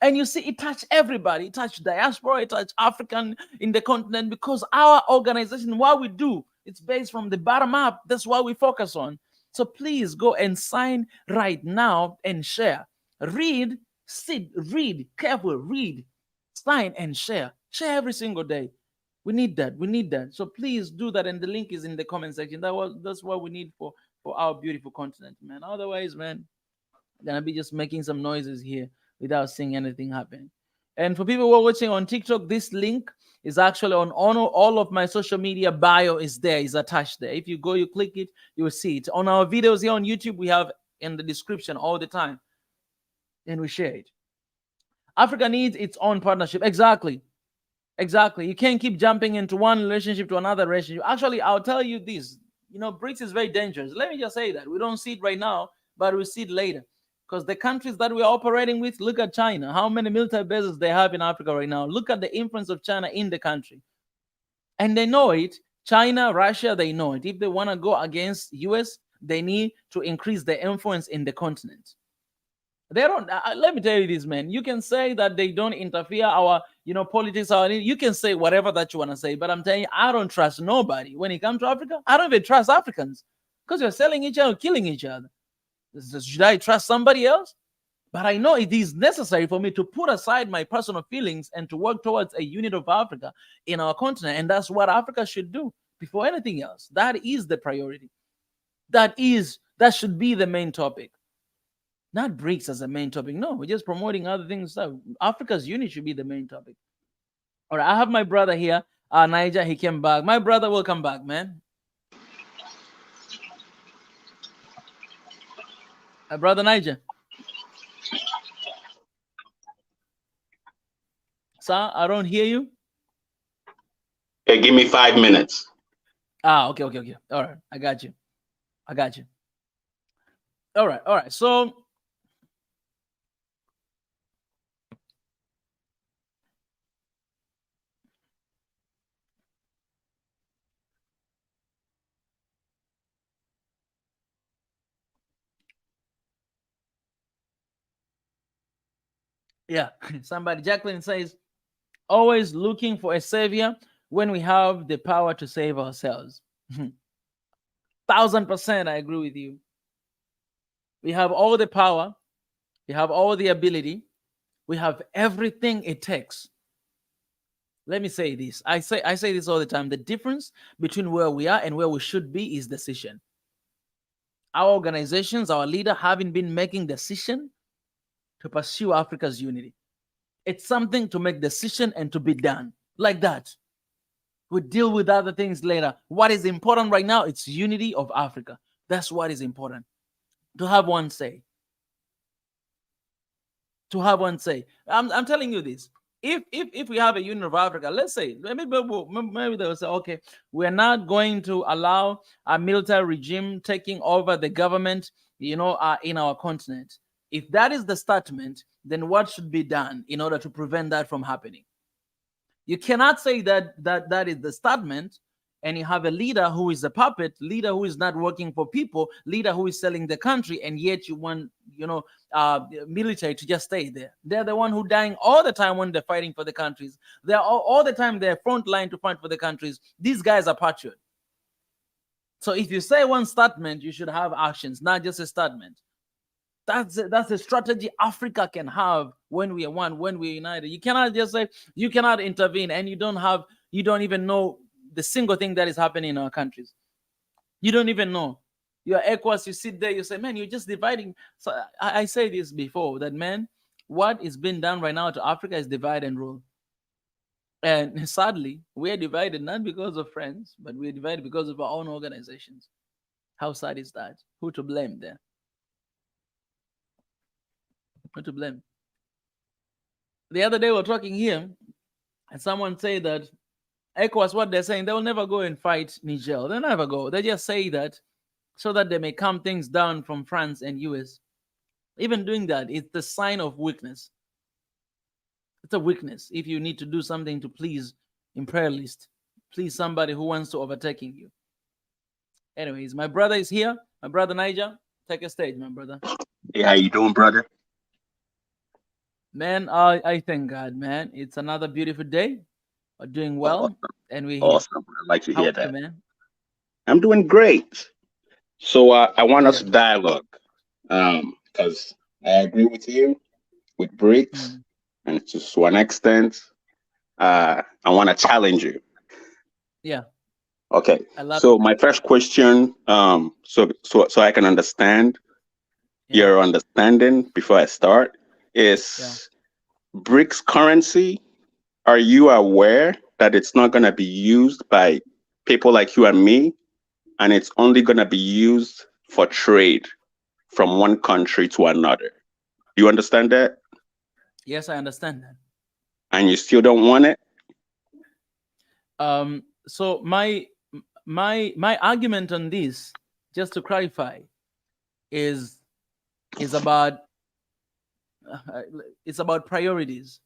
And you see, it touched everybody. It touched diaspora. It touched African in the continent because our organization, what we do, it's based from the bottom up. That's what we focus on. So please go and sign right now and share. Read, sit, read, careful, read, sign and share. Share every single day. We need that. We need that. So please do that. And the link is in the comment section. That's what we need for our beautiful continent, man. Otherwise, man, I'm gonna be just making some noises here without seeing anything happen. And for people who are watching on TikTok, this link is actually on all of my social media bio is there, is attached there. If you go, you click it, you will see it. On our videos here on YouTube, we have in the description all the time. And we share it. Africa needs its own partnership. Exactly. You can't keep jumping into one relationship to another relationship. Actually, I'll tell you this. BRICS is very dangerous. Let me just say that. We don't see it right now, but we'll see it later. Because the countries that we are operating with, look at China, how many military bases they have in Africa right now. Look at the influence of China in the country. And they know it. China, Russia, they know it. If they want to go against US, they need to increase their influence in the continent. They don't, let me tell you this, man. You can say that they don't interfere our, politics. You can say whatever that you want to say. But I'm telling you, I don't trust nobody. When it comes to Africa, I don't even trust Africans. Because you're selling each other, killing each other. Should I trust somebody else? But I know it is necessary for me to put aside my personal feelings and to work towards a unit of Africa in our continent. And that's what Africa should do before anything else. That is the priority. That should be the main topic. Not BRICS as a main topic. No, we're just promoting other things. So Africa's unity should be the main topic. All right, I have my brother here, Niger. He came back. My brother will come back, man. Brother Niger. Sir, I don't hear you. Okay, give me 5 minutes. Okay. All right, I got you. All right. So, yeah, Jacqueline says, always looking for a savior when we have the power to save ourselves. 1000% I agree with you. We have all the power. We have all the ability. We have everything it takes. Let me say this. I say this all the time. The difference between where we are and where we should be is decision. Our organizations, our leader haven't been making decision to pursue Africa's unity. It's something to make decision and to be done like that. We deal with other things later. What is important right now? It's unity of Africa. That's what is important. To have one say. To have one say. I'm telling you this. If we have a union of Africa, let's say, maybe they'll say, okay, we're not going to allow a military regime taking over the government, in our continent. If that is the statement, then what should be done in order to prevent that from happening? You cannot say that is the statement, and you have a leader who is a puppet, leader who is not working for people, leader who is selling the country, and yet you want, military to just stay there. They're the one who dying all the time when they're fighting for the countries. They're all the time they're front line to fight for the countries. These guys are patriots. So if you say one statement, you should have actions, not just a statement. That's a strategy Africa can have when we are one, when we're united. You cannot just say, you cannot intervene, and you don't even know the single thing that is happening in our countries. You don't even know. You're ECOWAS, you sit there, you say, man, you're just dividing. So I say this before, that, man, what is being done right now to Africa is divide and rule. And sadly, we are divided not because of friends, but we are divided because of our own organizations. How sad is that? Who to blame there? Who to blame? The other day we were talking here, and someone said that ECOWAS, what they're saying, they will never go and fight Niger. They'll never go. They just say that so that they may calm things down from France and US. Even doing that, it's the sign of weakness. It's a weakness if you need to do something to please imperialist, please somebody who wants to overtaking you. Anyways, my brother is here. My brother Niger, take a stage, my brother. Hey, how you doing, brother? Man, I thank God, man. It's another beautiful day. We're doing well, Awesome. and we're here. Awesome. I'd like to How hear are that. you, man? I'm doing great. So I want us Yeah. to dialogue because I agree with you with BRICS, and to an extent, I want to challenge you. Yeah. Okay. I love So it. my first question, so I can understand your understanding before I start, is BRICS currency. Are you aware that it's not going to be used by people like you and me, and it's only going to be used for trade from one country to another? Do you understand that? Yes, I understand that. And you still don't want it? So my argument on this, just to clarify, is about it's about priorities.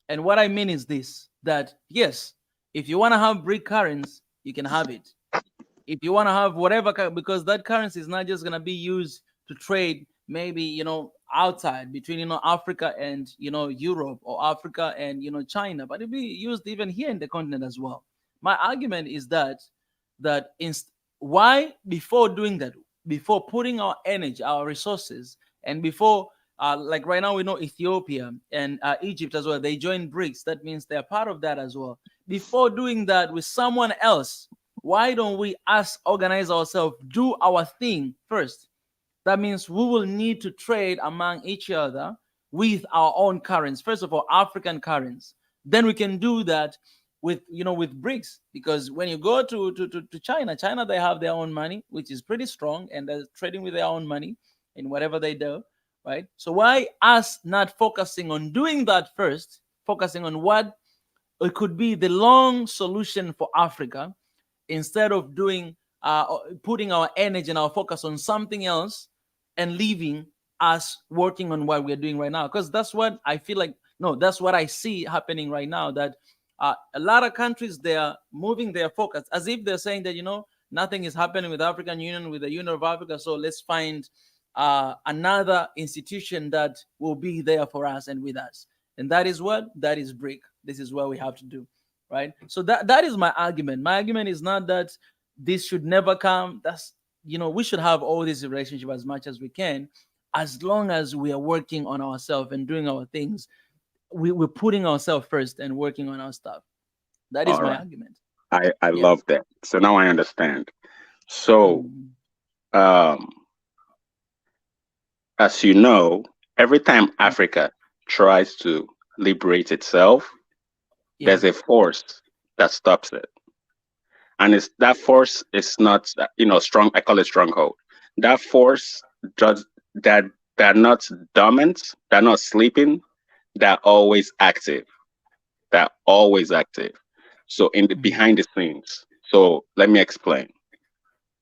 And what I mean is this, that yes, if you want to have BRIC currency, you can have it. If you want to have whatever, because that currency is not just going to be used to trade, maybe, outside between, Africa and, Europe, or Africa and, China, but it'll be used even here in the continent as well. My argument is that why, before doing that, before putting our energy, our resources, and before like right now we know Ethiopia and Egypt as well, they joined BRICS. That means they're part of that as well. Before doing that with someone else, why don't we organize ourselves, do our thing first? That means we will need to trade among each other with our own currencies. First of all, African currencies. Then we can do that with BRICS, because when you go to China, they have their own money, which is pretty strong, and they're trading with their own money in whatever they do, right? So why us not focusing on doing that first, focusing on what it could be the long solution for Africa, instead of doing putting our energy and our focus on something else and leaving us working on what we're doing right now? Because that's what I feel like, that's what I see happening right now, that a lot of countries, they are moving their focus as if they're saying that, nothing is happening with African Union, with the Union of Africa, so let's find another institution that will be there for us and with us. And that is BRIC. This is what we have to do, right? So that is my argument. My argument is not that this should never come. That's, we should have all this relationship as much as we can, as long as we are working on ourselves and doing our things we're putting ourselves first and working on our stuff. That is All my right. argument. I Yeah. love that. So now I understand. So, um, as you know, every time Africa tries to liberate itself, Yeah. there's a force that stops it. And it's that force is not, strong. I call it stronghold. That force does that. They're not dormant. They're not sleeping. They're always active. They're always active. So in the behind the scenes. So let me explain.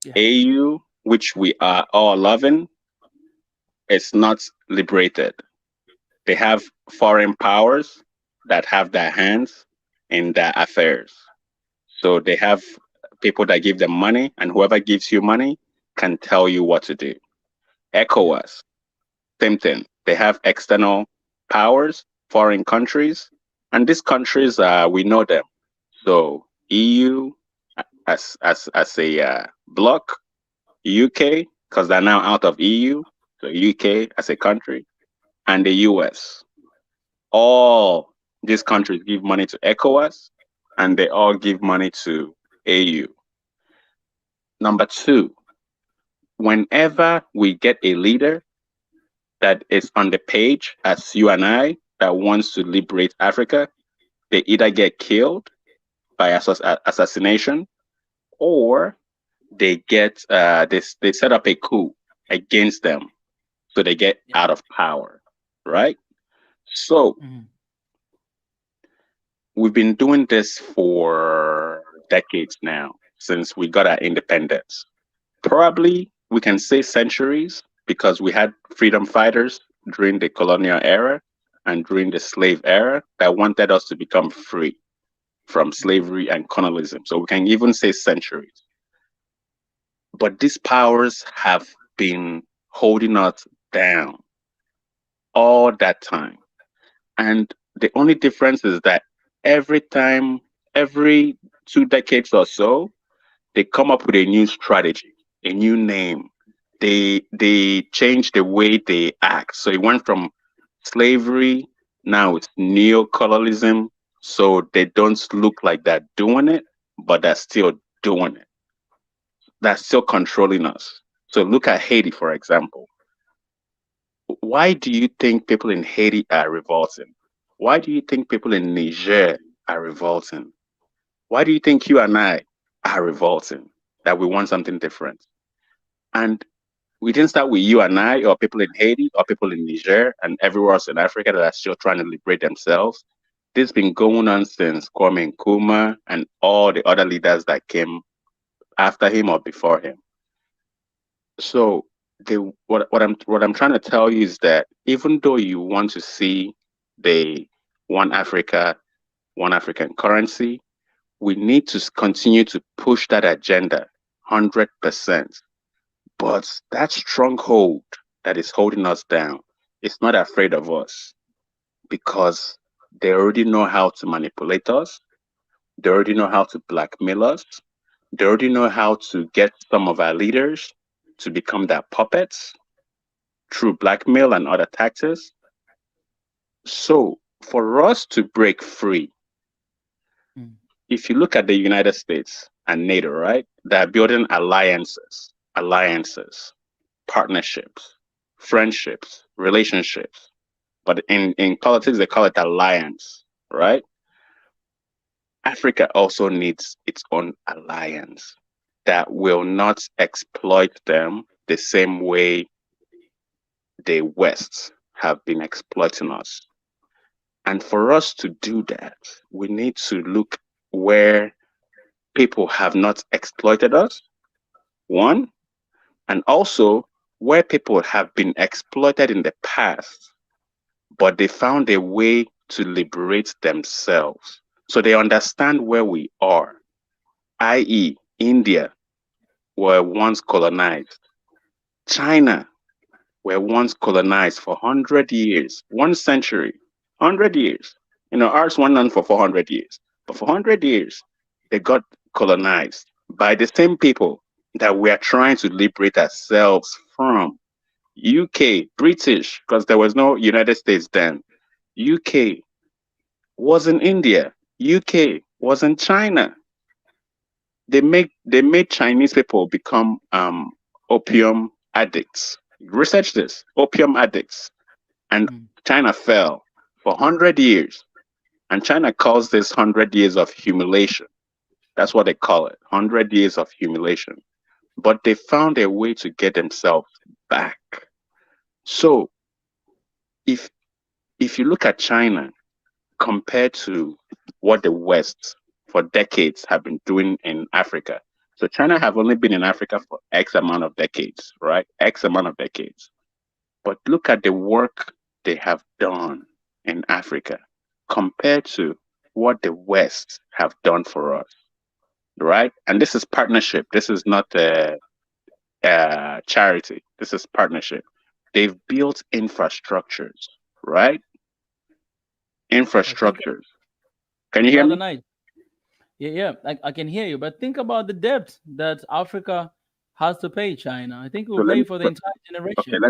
Yeah. AU, which we are all loving, is not liberated. They have foreign powers that have their hands in their affairs. So they have people that give them money, and whoever gives you money can tell you what to do. ECOWAS, same thing. They have external powers, foreign countries, and these countries, we know them. So EU as a bloc, UK because they're now out of EU, so UK as a country, and the US. All these countries give money to ECOWAS, and they all give money to AU. Number two, whenever we get a leader that is on the page, as you and I, that wants to liberate Africa, they either get killed by assassination, or they get they set up a coup against them, so they get out of power, right? So we've been doing this for decades now, since we got our independence. Probably we can say centuries, because we had freedom fighters during the colonial era and during the slave era that wanted us to become free from slavery and colonialism. So we can even say centuries. But these powers have been holding us down all that time. And the only difference is that every time, every 2 decades or so, they come up with a new strategy, a new name. They change the way they act. So it went from slavery, now it's neocolonialism. So they don't look like they're doing it, but they're still doing it. They're still controlling us. So look at Haiti, for example. Why do you think people in Haiti are revolting? Why do you think people in Niger are revolting? Why do you think you and I are revolting? That we want something different. And we didn't start with you and I, or people in Haiti, or people in Niger, and everywhere else in Africa that are still trying to liberate themselves. This has been going on since Kwame Nkrumah and all the other leaders that came after him or before him. So what I'm trying to tell you is that even though you want to see the one Africa, one African currency, we need to continue to push that agenda 100%. But that stronghold that is holding us down is not afraid of us, because they already know how to manipulate us. They already know how to blackmail us. They already know how to get some of our leaders to become their puppets through blackmail and other tactics. So for us to break free, if you look at the United States and NATO, right, they're building alliances, partnerships, friendships, relationships. But in politics, they call it alliance, right? Africa also needs its own alliance that will not exploit them the same way the West have been exploiting us. And for us to do that, we need to look where people have not exploited us, one, and also where people have been exploited in the past, but they found a way to liberate themselves. So they understand where we are, i.e., India were once colonized. China were once colonized for 100 years, 1 century, 100 years. Ours went on for 400 years. But for 100 years, they got colonized by the same people that we are trying to liberate ourselves from. UK, British, because there was no United States then. UK, was in India. UK was in China. They made Chinese people become opium addicts. Research this, opium addicts, and Mm. China fell for 100 years. And China calls this 100 years of humiliation. That's what they call it, 100 years of humiliation. But they found a way to get themselves back. So if if you look at China compared to what the West for decades have been doing in Africa. So China have only been in Africa for X amount of decades, right? X amount of decades. But look at the work they have done in Africa compared to what the West have done for us, right? And this is partnership. This is not a charity. This is partnership. They've built infrastructures, right? But think, Infrastructures. Can you hear brother me? Knight, yeah, I can hear you. But think about the debt that Africa has to pay China. I think So we'll let pay me for the entire okay, generation.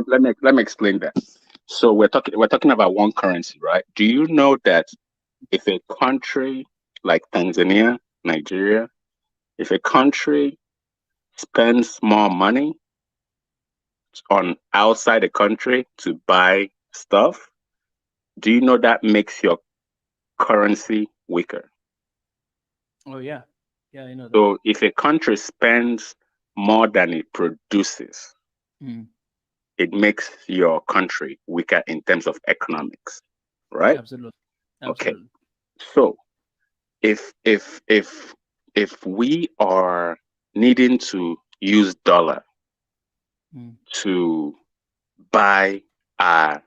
let me explain that. So we're talking about one currency, right? Do you know that if a country like Tanzania, Nigeria, if a country spends more money on outside the country to buy stuff, do you know that makes your currency weaker? Oh yeah, yeah, I know that. So if a country spends more than it produces, Mm. it makes your country weaker in terms of economics, right? Absolutely, Okay. absolutely. So if we are needing to use dollar Mm. to buy our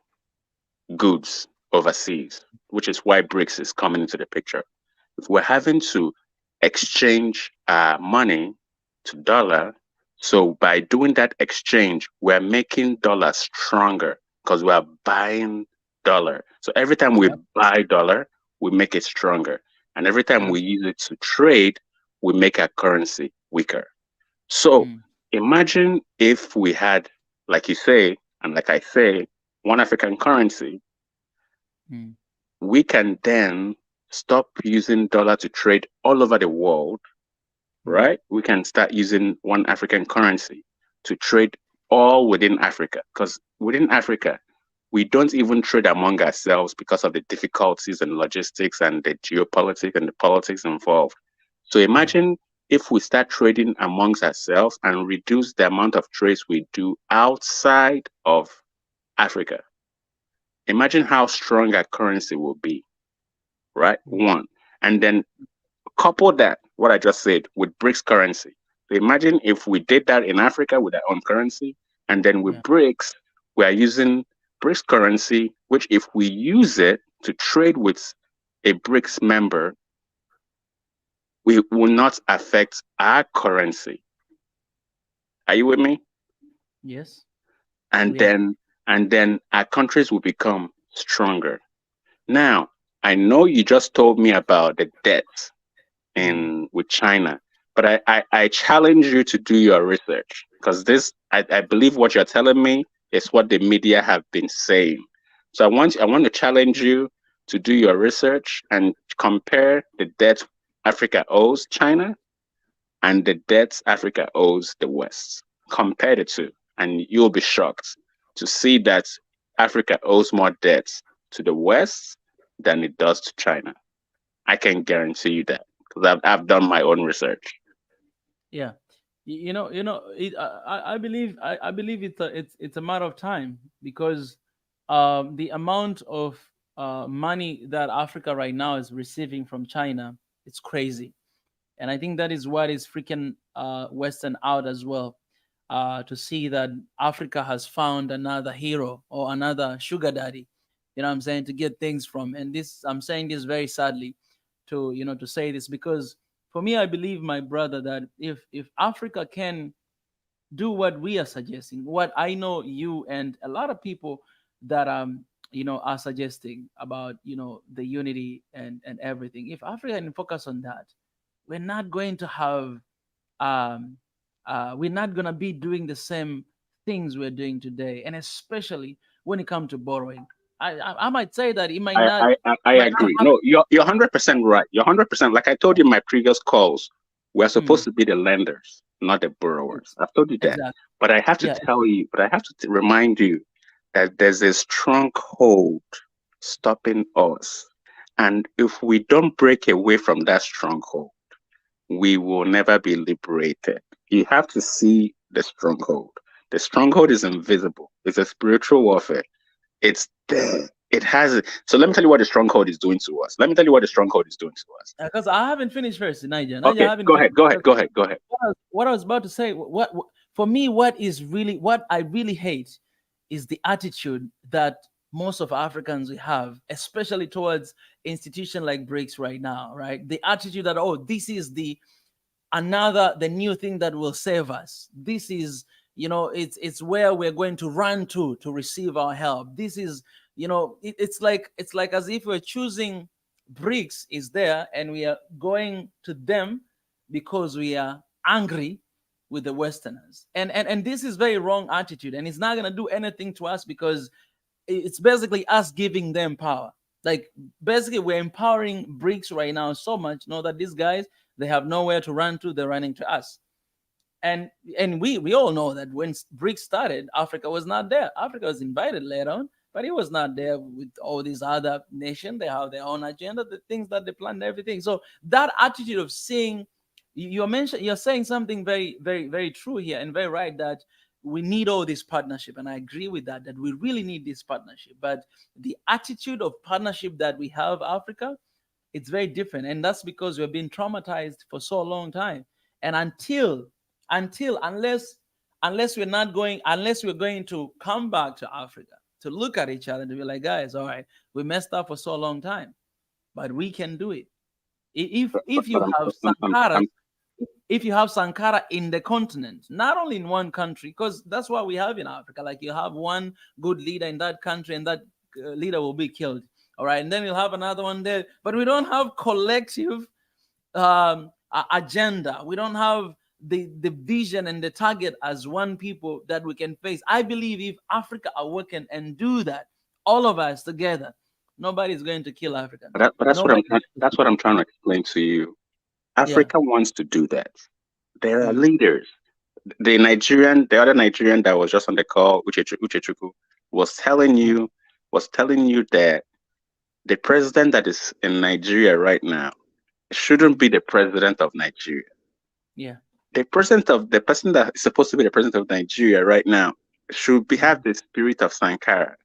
goods overseas, which is why BRICS is coming into the picture, if we're having to exchange our money to dollar, so by doing that exchange, we're making dollar stronger because we are buying dollar. So every time we Yep, buy dollar, we make it stronger. And every time we absolutely. use it to trade, we make our currency weaker. So Mm. imagine if we had, like you say, and like I say, one African currency, Mm. we can then stop using dollar to trade all over the world, Mm. right? We can start using one African currency to trade all within Africa. Because within Africa, we don't even trade among ourselves because of the difficulties and logistics and the geopolitics and the politics involved. So Yeah. imagine if we start trading amongst ourselves and reduce the amount of trades we do outside of Africa. Imagine how strong our currency will be, right? Mm. One. And then couple that, what I just said, with BRICS currency. So imagine if we did that in Africa with our own currency, and then with Yeah. BRICS, we are using BRICS currency, which if we use it to trade with a BRICS member, we will not affect our currency. Are you with me? Yes, And we are. then our countries will become stronger. Now, I know you just told me about the debt Mm. in with China. But I challenge you to do your research because I believe what you're telling me is what the media have been saying. So I want to challenge you to do your research and compare the debt Africa owes China and the debts Africa owes the West. Compare the two, and you'll be shocked to see that Africa owes more debts to the West than it does to China. I can guarantee you that because I've done my own research. Yeah. I believe it's a matter of time because the amount of money that Africa right now is receiving from China, it's crazy. And I think that is what is freaking Western out as well. To see that Africa has found another hero or another sugar daddy, you know what I'm saying, to get things from. And this, I'm saying this very sadly to, to say this because for me, I believe, my brother, that if Africa can do what we are suggesting, what I know you and a lot of people that are suggesting about the unity and everything. If Africa can focus on that, we're not going to have um, we're not going to be doing the same things we're doing today, and especially when it comes to borrowing. I might say that it might not. I agree. No, you're 100% right. You're 100%. Like I told you in my previous calls, we're supposed to be the lenders, not the borrowers. I've told you that. Exactly. But I have to tell you, but I have to remind you that there's a stronghold stopping us. And if we don't break away from that stronghold, we will never be liberated. You have to see the stronghold. The stronghold is invisible. It's a spiritual warfare. It's there. It has it. So let me tell you what the stronghold is doing to us. Let me tell you what the stronghold is doing to us. Because I haven't finished first, Niger. Okay, I haven't go finished. ahead. Go ahead. What I was about to say, what for me, what I really hate is the attitude that most of Africans we have, especially towards institutions like BRICS right now, right? The attitude that, oh, this is the new thing that will save us. This is, it's where we're going to run to receive our help. This is, it's like as if we're choosing BRICS is there and we are going to them because we are angry with the Westerners. And this is very wrong attitude, and it's not going to do anything to us because it's basically us giving them power. Like basically we're empowering BRICS right now so much, that these guys, they have nowhere to run to, they're running to us. And we all know that when BRICS started, Africa was not there. Africa was invited later on, but it was not there with all these other nations. They have their own agenda, the things that they plan, everything. So that attitude of seeing, you're saying something very, very, very true here and very right, that we need all this partnership. And I agree with that we really need this partnership. But the attitude of partnership that we have, Africa, it's very different. And that's because we've been traumatized for so long time. And unless we're going to come back to Africa to look at each other and to be like, guys, all right, we messed up for so long time, but we can do it. If you have Sankara, if you have Sankara in the continent, not only in one country, because that's what we have in Africa. Like you have one good leader in that country and that leader will be killed. All right. And then you'll have another one there, but we don't have collective agenda. We don't have the vision and the target as one people that we can face. I believe if Africa awaken and do that, all of us together, nobody's going to kill Africa. But that's what I'm trying to explain to you. Africa wants to do that. There are leaders. The other Nigerian that was just on the call, Uchechukwu, was telling you that the president that is in Nigeria right now shouldn't be the president of Nigeria. Yeah. The person that is supposed to be the president of Nigeria right now should have the spirit of Sankara,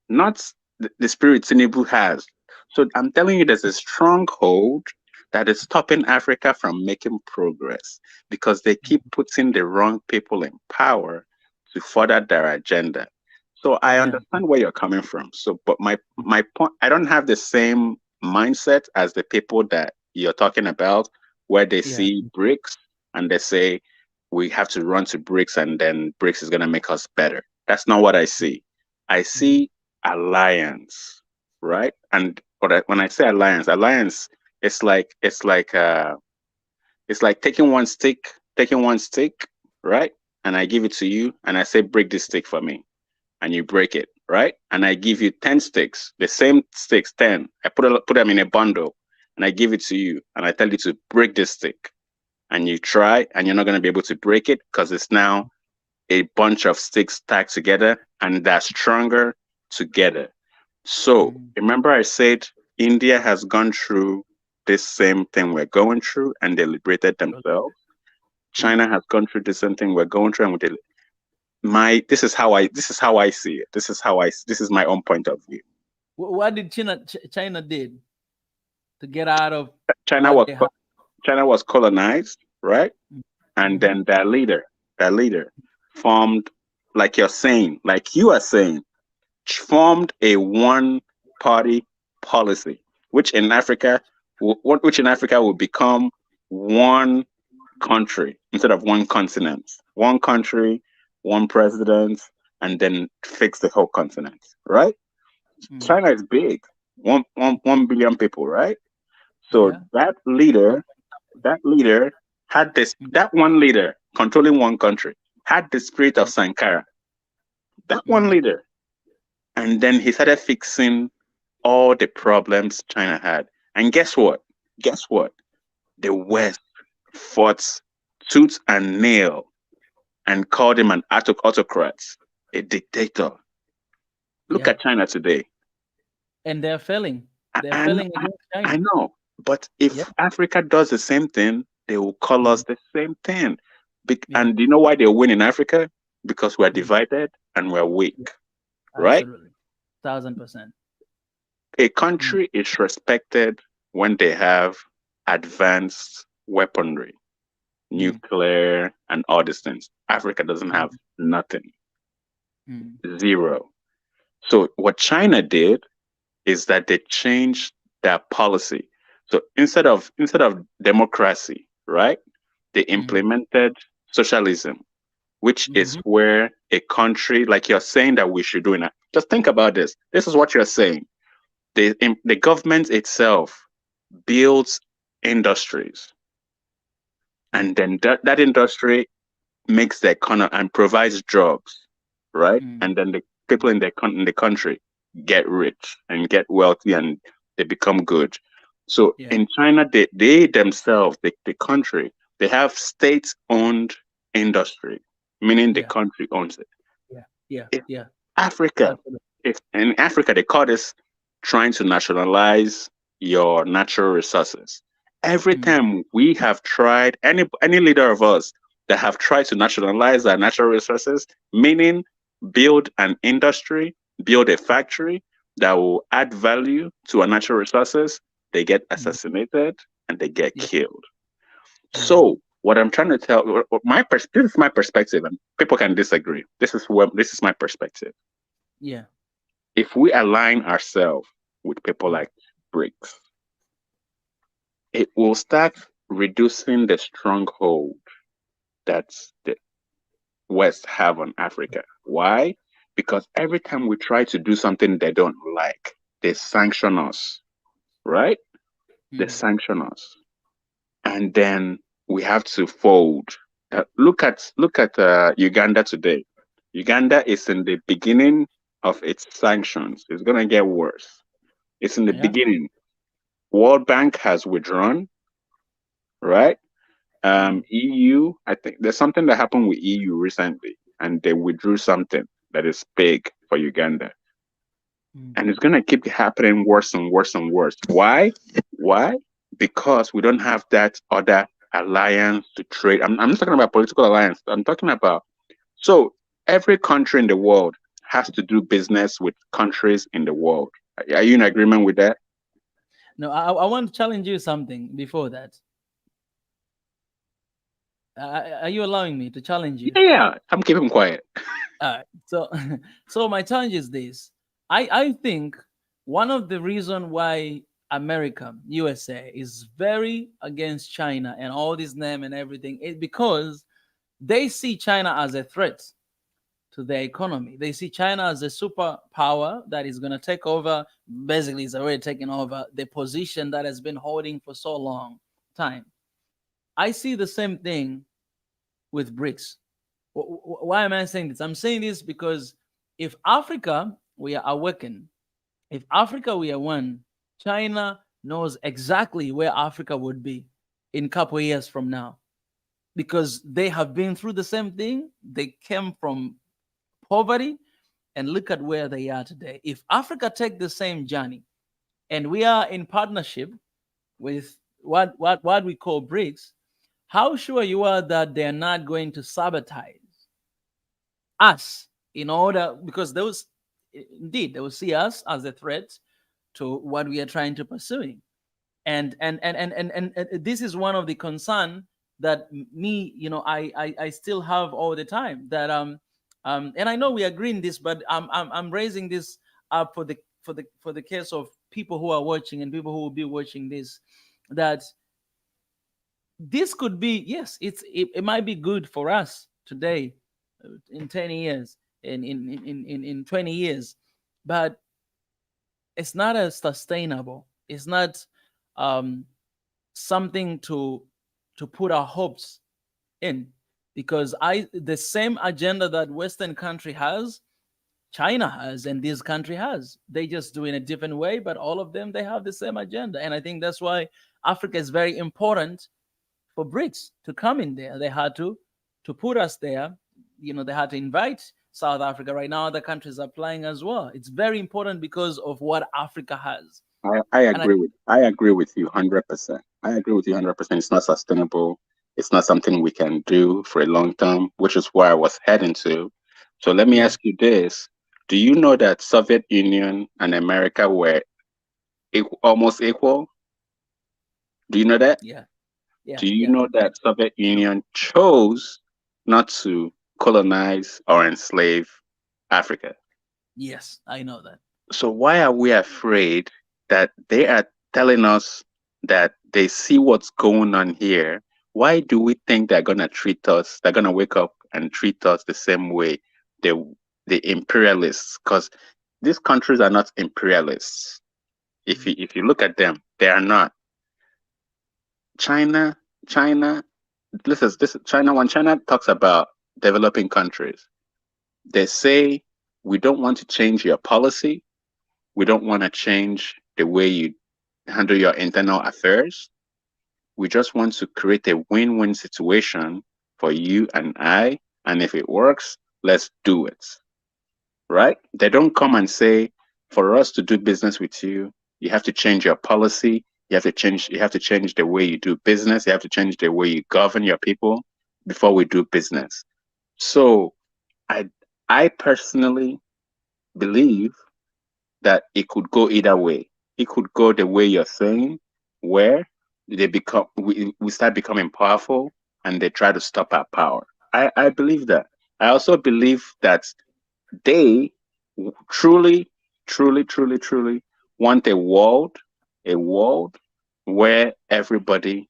not the spirit Tinubu has. So I'm telling you, there's a stronghold that is stopping Africa from making progress because they keep putting the wrong people in power to further their agenda. So I understand where you're coming from. So, but my point, I don't have the same mindset as the people that you're talking about, where they see BRICS and they say we have to run to BRICS and then BRICS is going to make us better. That's not what I see. I see alliance, right? And when I say alliance, it's like taking one stick, right? And I give it to you and I say, break this stick for me. And you break it, right? And I give you 10 sticks, the same sticks, 10. I put them in a bundle and I give it to you and I tell you to break this stick. And you try and you're not going to be able to break it because it's now a bunch of sticks stacked together and they're stronger together. So remember I said India has gone through this same thing we're going through and they liberated themselves. China has gone through the same thing we're going through and this is how I see it. This is my own point of view. What did China did to get out of China was colonized, right? And then their leader formed, like you are saying, formed a one-party policy, which in Africa will become one country instead of one continent. One country, one president, and then fix the whole continent, right? China is big, 1 billion people, right? So that leader had that one leader controlling one country had the spirit of Sankara. That one leader And then he started fixing all the problems China had. And guess what? Guess what? The West fought tooth and nail and called him an autocrat, a dictator. Look at China today. And they're failing. They're I, failing against China. I know. But if Africa does the same thing, they will call us the same thing. And do you know why they win in Africa? Because we're divided and we're weak. Right? Absolutely. 1000%. A country is respected when they have advanced weaponry, nuclear, and all these things. Africa doesn't have nothing. Zero. So what China did is that they changed their policy. So instead of democracy, right, they implemented socialism, which is where a country, like you're saying that we should do it. Just think about this. This is what you're saying. The government itself builds industries, and then that industry makes the economy and provides jobs, right? And then the people in the country get rich and get wealthy and they become good. So in China, they themselves, the country, they have state-owned industry, meaning the country owns it. Africa, in Africa, they call this trying to nationalize your natural resources. Every time we have tried, any leader of us that have tried to nationalize our natural resources, meaning build an industry, build a factory that will add value to our natural resources, they get assassinated and they get killed. So what I'm trying to tell, this is my perspective, and people can disagree. This is my perspective. Yeah. If we align ourselves with people like BRICS, it will start reducing the stronghold that the West have on Africa. Why? Because every time we try to do something they don't like, they sanction us, right? They sanction us, and then we have to fold. Look at Uganda today. Uganda is in the beginning of its sanctions. It's gonna get worse. It's in the beginning. World Bank has withdrawn, right? EU, I think there's something that happened with EU recently, and they withdrew something that is big for Uganda. And it's going to keep happening worse and worse and worse. Why? Why? Because we don't have that other alliance to trade. I'm not talking about political alliance. I'm talking about, so every country in the world has to do business with countries in the world. Are you in agreement with that? No, I want to challenge you something before that. Are you allowing me to challenge you? Yeah, I'm keeping quiet. So my challenge is this. I think one of the reasons why America, USA, is very against China and all this name and everything is because they see China as a threat to their economy. They see China as a superpower that is going to take over. Basically, it's already taken over the position that has been holding for so long time. I see the same thing with BRICS. Why am I saying this? I'm saying this because if Africa, we are awakened, if Africa, we are one, China knows exactly where Africa would be in a couple of years from now because they have been through the same thing. They came from poverty and look at where they are today. If Africa take the same journey and we are in partnership with what we call BRICS, how sure you are that they're not going to sabotage us in order, because those indeed they will see us as a threat to what we are trying to pursue. And this is one of the concern that me, I still have all the time that and I know we agree in this, but I'm raising this up for the case of people who are watching and people who will be watching this, that this could be, yes, it might be good for us today, in 10 years, in 20 years, but it's not as sustainable. It's not something to put our hopes in, because the same agenda that Western country has, China has and this country has. They just do in a different way, but all of them, they have the same agenda. And I think that's why Africa is very important for BRICS to come in there. They had to put us there. They had to invite South Africa. Right now, other countries are applying as well. It's very important because of what Africa has. I agree with you 100%. I agree with you 100%. It's not sustainable. It's not something we can do for a long term, which is where I was heading to. So let me ask you this. Do you know that Soviet Union and America were almost equal? Do you know that? Yeah. Do you know that Soviet Union chose not to colonize or enslave Africa? Yes, I know that. So why are we afraid that they are telling us that they see what's going on here? Why do we think they're gonna treat us? They're gonna wake up and treat us the same way the imperialists? Because these countries are not imperialists. If you look at them, they are not. China, this is China. When China talks about developing countries, they say we don't want to change your policy. We don't want to change the way you handle your internal affairs. We just want to create a win-win situation for you and I. And if it works, let's do it. Right? They don't come and say, for us to do business with you, you have to change your policy. You have to change the way you do business. You have to change the way you govern your people before we do business. So I personally believe that it could go either way. It could go the way you're saying, where we start becoming powerful and they try to stop our power. I believe that. I also believe that they truly, truly, truly, truly want a world where everybody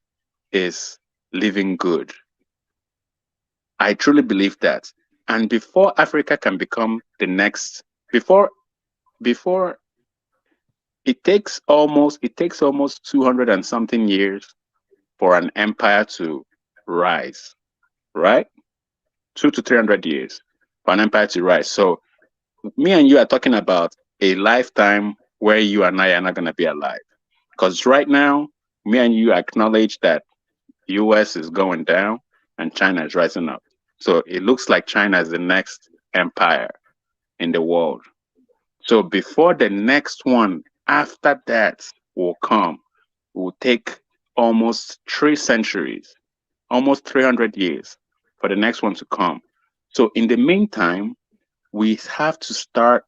is living good. I truly believe that. And before Africa can become the next, before it takes almost 200 and something years for an empire to rise, right? 200 to 300 years for an empire to rise. So me and you are talking about a lifetime where you and I are not going to be alive. Because right now, me and you acknowledge that US is going down and China is rising up. So it looks like China is the next empire in the world. So before the next one after that will come, it will take almost 3 centuries, almost 300 years for the next one to come. So in the meantime, we have to start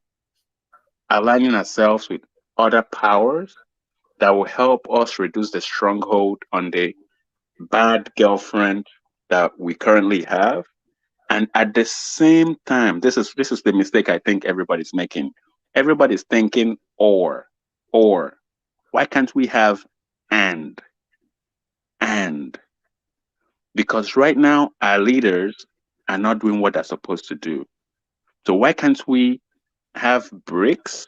aligning ourselves with other powers that will help us reduce the stronghold on the bad girlfriend that we currently have. And at the same time, this is the mistake I think everybody's making. Everybody's thinking or. Why can't we have and? Because right now our leaders are not doing what they're supposed to do. So why can't we have BRICS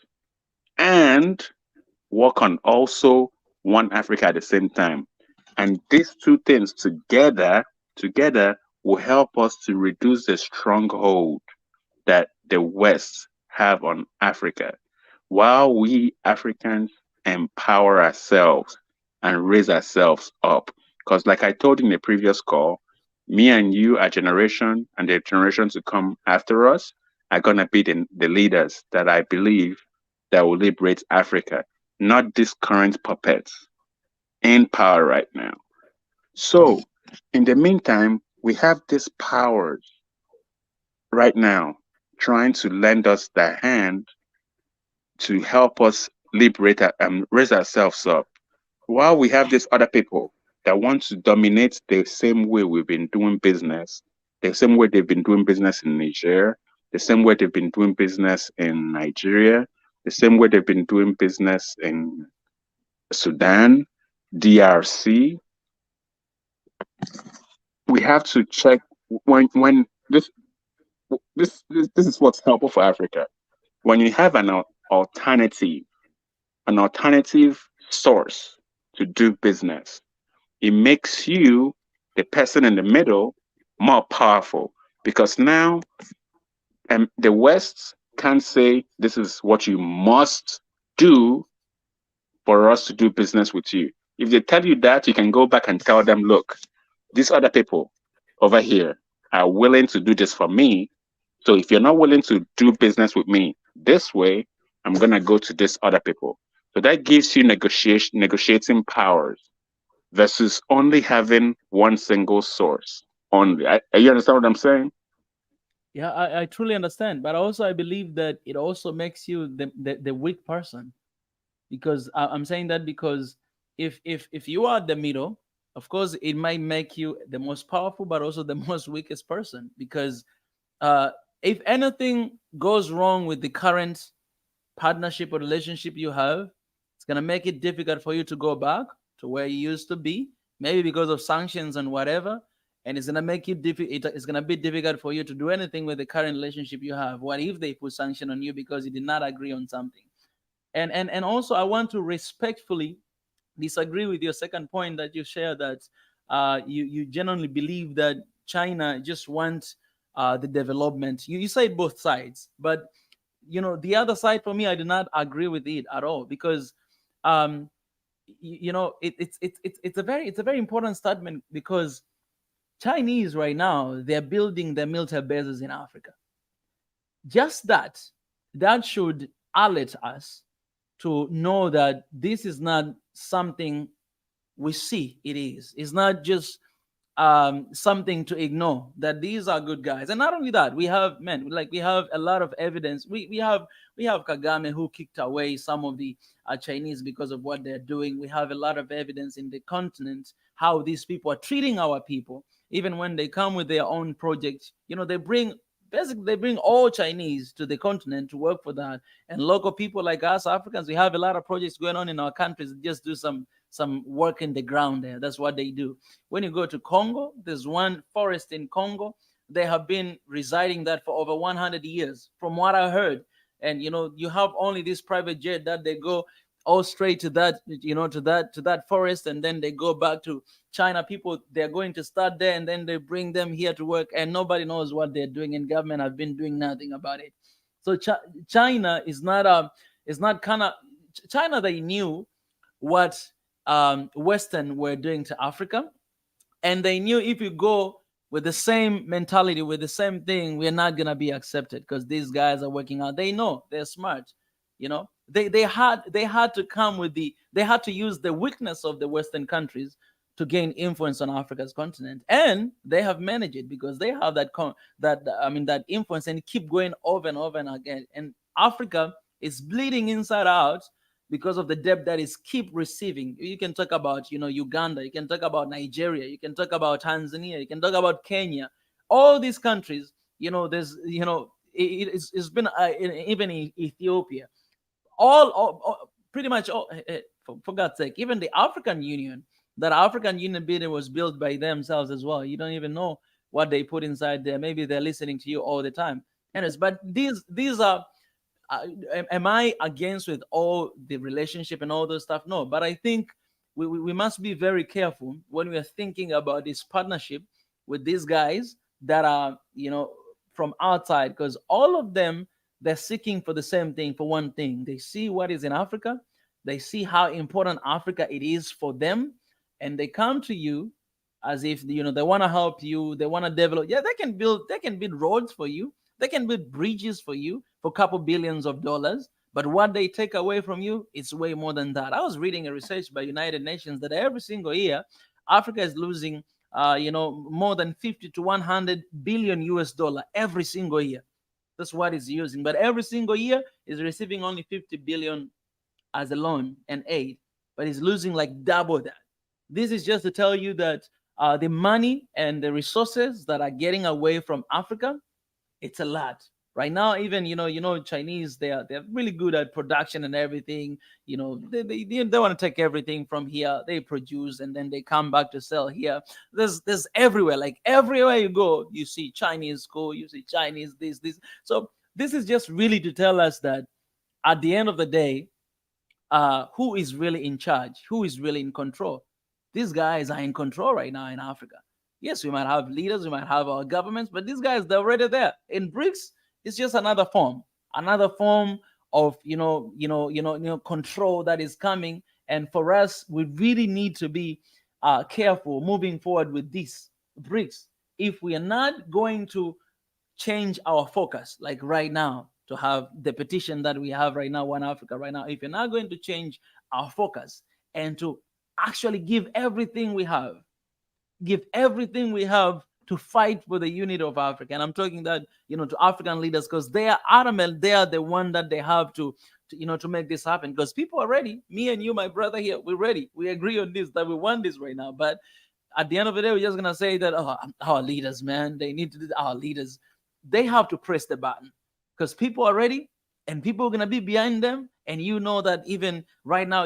and work on also one Africa at the same time? And these two things together will help us to reduce the stronghold that the West have on Africa, while we Africans empower ourselves and raise ourselves up. Because like I told in the previous call, me and you, our generation and the generations to come after us are going to be the leaders that I believe that will liberate Africa, not these current puppets in power right now. So in the meantime, we have these powers right now trying to lend us their hand to help us liberate and raise ourselves up, while we have these other people that want to dominate the same way we've been doing business, the same way they've been doing business in Niger, the same way they've been doing business in Nigeria, the same way they've been doing business in Sudan, DRC. We have to check when this is what's helpful for Africa. When you have an alternative source to do business, it makes you, the person in the middle, more powerful, because now the West can't say this is what you must do for us to do business with you. If they tell you that, you can go back and tell them, look, these other people over here are willing to do this for me. So if you're not willing to do business with me this way, I'm gonna go to this other people. So that gives you negotiating powers versus only having one single source. Only, you understand what I'm saying? Yeah, I truly understand, but also I believe that it also makes you the weak person, because I'm saying that because if you are the middle, of course it might make you the most powerful, but also the most weakest person, because uh, if anything goes wrong with the current partnership or relationship you have, it's gonna make it difficult for you to go back to where you used to be, maybe because of sanctions and whatever. And it's gonna make you it's gonna be difficult for you to do anything with the current relationship you have. What if they put sanction on you because you did not agree on something? And also I want to respectfully disagree with your second point that you shared, that you genuinely believe that China just wants the development. You say both sides, but the other side, for me, I do not agree with it at all, because um it's a very important statement, because Chinese right now, they're building their military bases in Africa. Just that should alert us to know that this is not something we see. It's not just something to ignore, that these are good guys. And not only that, we have we have a lot of evidence. We have Kagame, who kicked away some of the Chinese because of what they're doing. We have a lot of evidence in the continent how these people are treating our people. Even when they come with their own projects, they bring all Chinese to the continent to work for that. And local people like us Africans, we have a lot of projects going on in our countries. Just do some work in the ground there. That's what they do. When you go to Congo, there's one forest in Congo. They have been residing that for over 100 years, from what I heard. And you have only this private jet that they go all straight to that, to that forest, and then they go back to China. People, they're going to start there, and then they bring them here to work, and nobody knows what they're doing, and government have been doing nothing about it. So China is not kind of China. They knew what Western were doing to Africa, and they knew if you go with the same mentality, with the same thing, we're not gonna be accepted, because these guys are working out. They know, they're smart. They had to come with they had to use the weakness of the Western countries to gain influence on Africa's continent, and they have managed it, because they have that influence, and keep going over and over and again. And Africa is bleeding inside out because of the debt that is keep receiving. You can talk about Uganda, you can talk about Nigeria, you can talk about Tanzania, you can talk about Kenya. All these countries, there's it's been even in Ethiopia, all pretty much all, for God's sake, even the African Union. That African Union building was built by themselves as well. You don't even know what they put inside there. Maybe they're listening to you all the time. Anyways, but these are am I against with all the relationship and all those stuff? No, but I think we must be very careful when we are thinking about this partnership with these guys that are from outside, because all of them, they're seeking for the same thing, for one thing. They see what is in Africa, they see how important Africa it is for them, and they come to you as if they want to help you, they want to develop. Yeah, they can build roads for you, they can build bridges for you for a couple billions of dollars, but what they take away from you, it's way more than that. I was reading a research by United Nations that every single year Africa is losing more than 50 to 100 billion US dollar every single year. That's what it's using, but every single year is receiving only 50 billion as a loan and aid, but it's losing like double that. This is just to tell you that the money and the resources that are getting away from Africa, it's a lot right now. Even Chinese, they're really good at production and everything. They want to take everything from here, they produce, and then they come back to sell here. There's everywhere, like everywhere you go, you see Chinese school, you see Chinese this. So this is just really to tell us that at the end of the day, who is really in charge, who is really in control? These guys are in control right now in Africa. Yes, we might have leaders, we might have our governments, but these guys, they're already there. In BRICS, it's just another form. another form of control that is coming. And for us, we really need to be careful moving forward with these BRICS. If we are not going to change our focus, like right now, to have the petition that we have right now, One Africa right now, if you're not going to change our focus and to actually give everything we have to fight for the unity of Africa. And I'm talking that, to African leaders, because they are adamant, they are the one that they have to make this happen. Because people are ready. Me and you, my brother here, we're ready. We agree on this, that we want this right now. But at the end of the day, we're just going to say that, our leaders, man, they need to do our leaders. They have to press the button because people are ready and people are going to be behind them. And you know that even right now,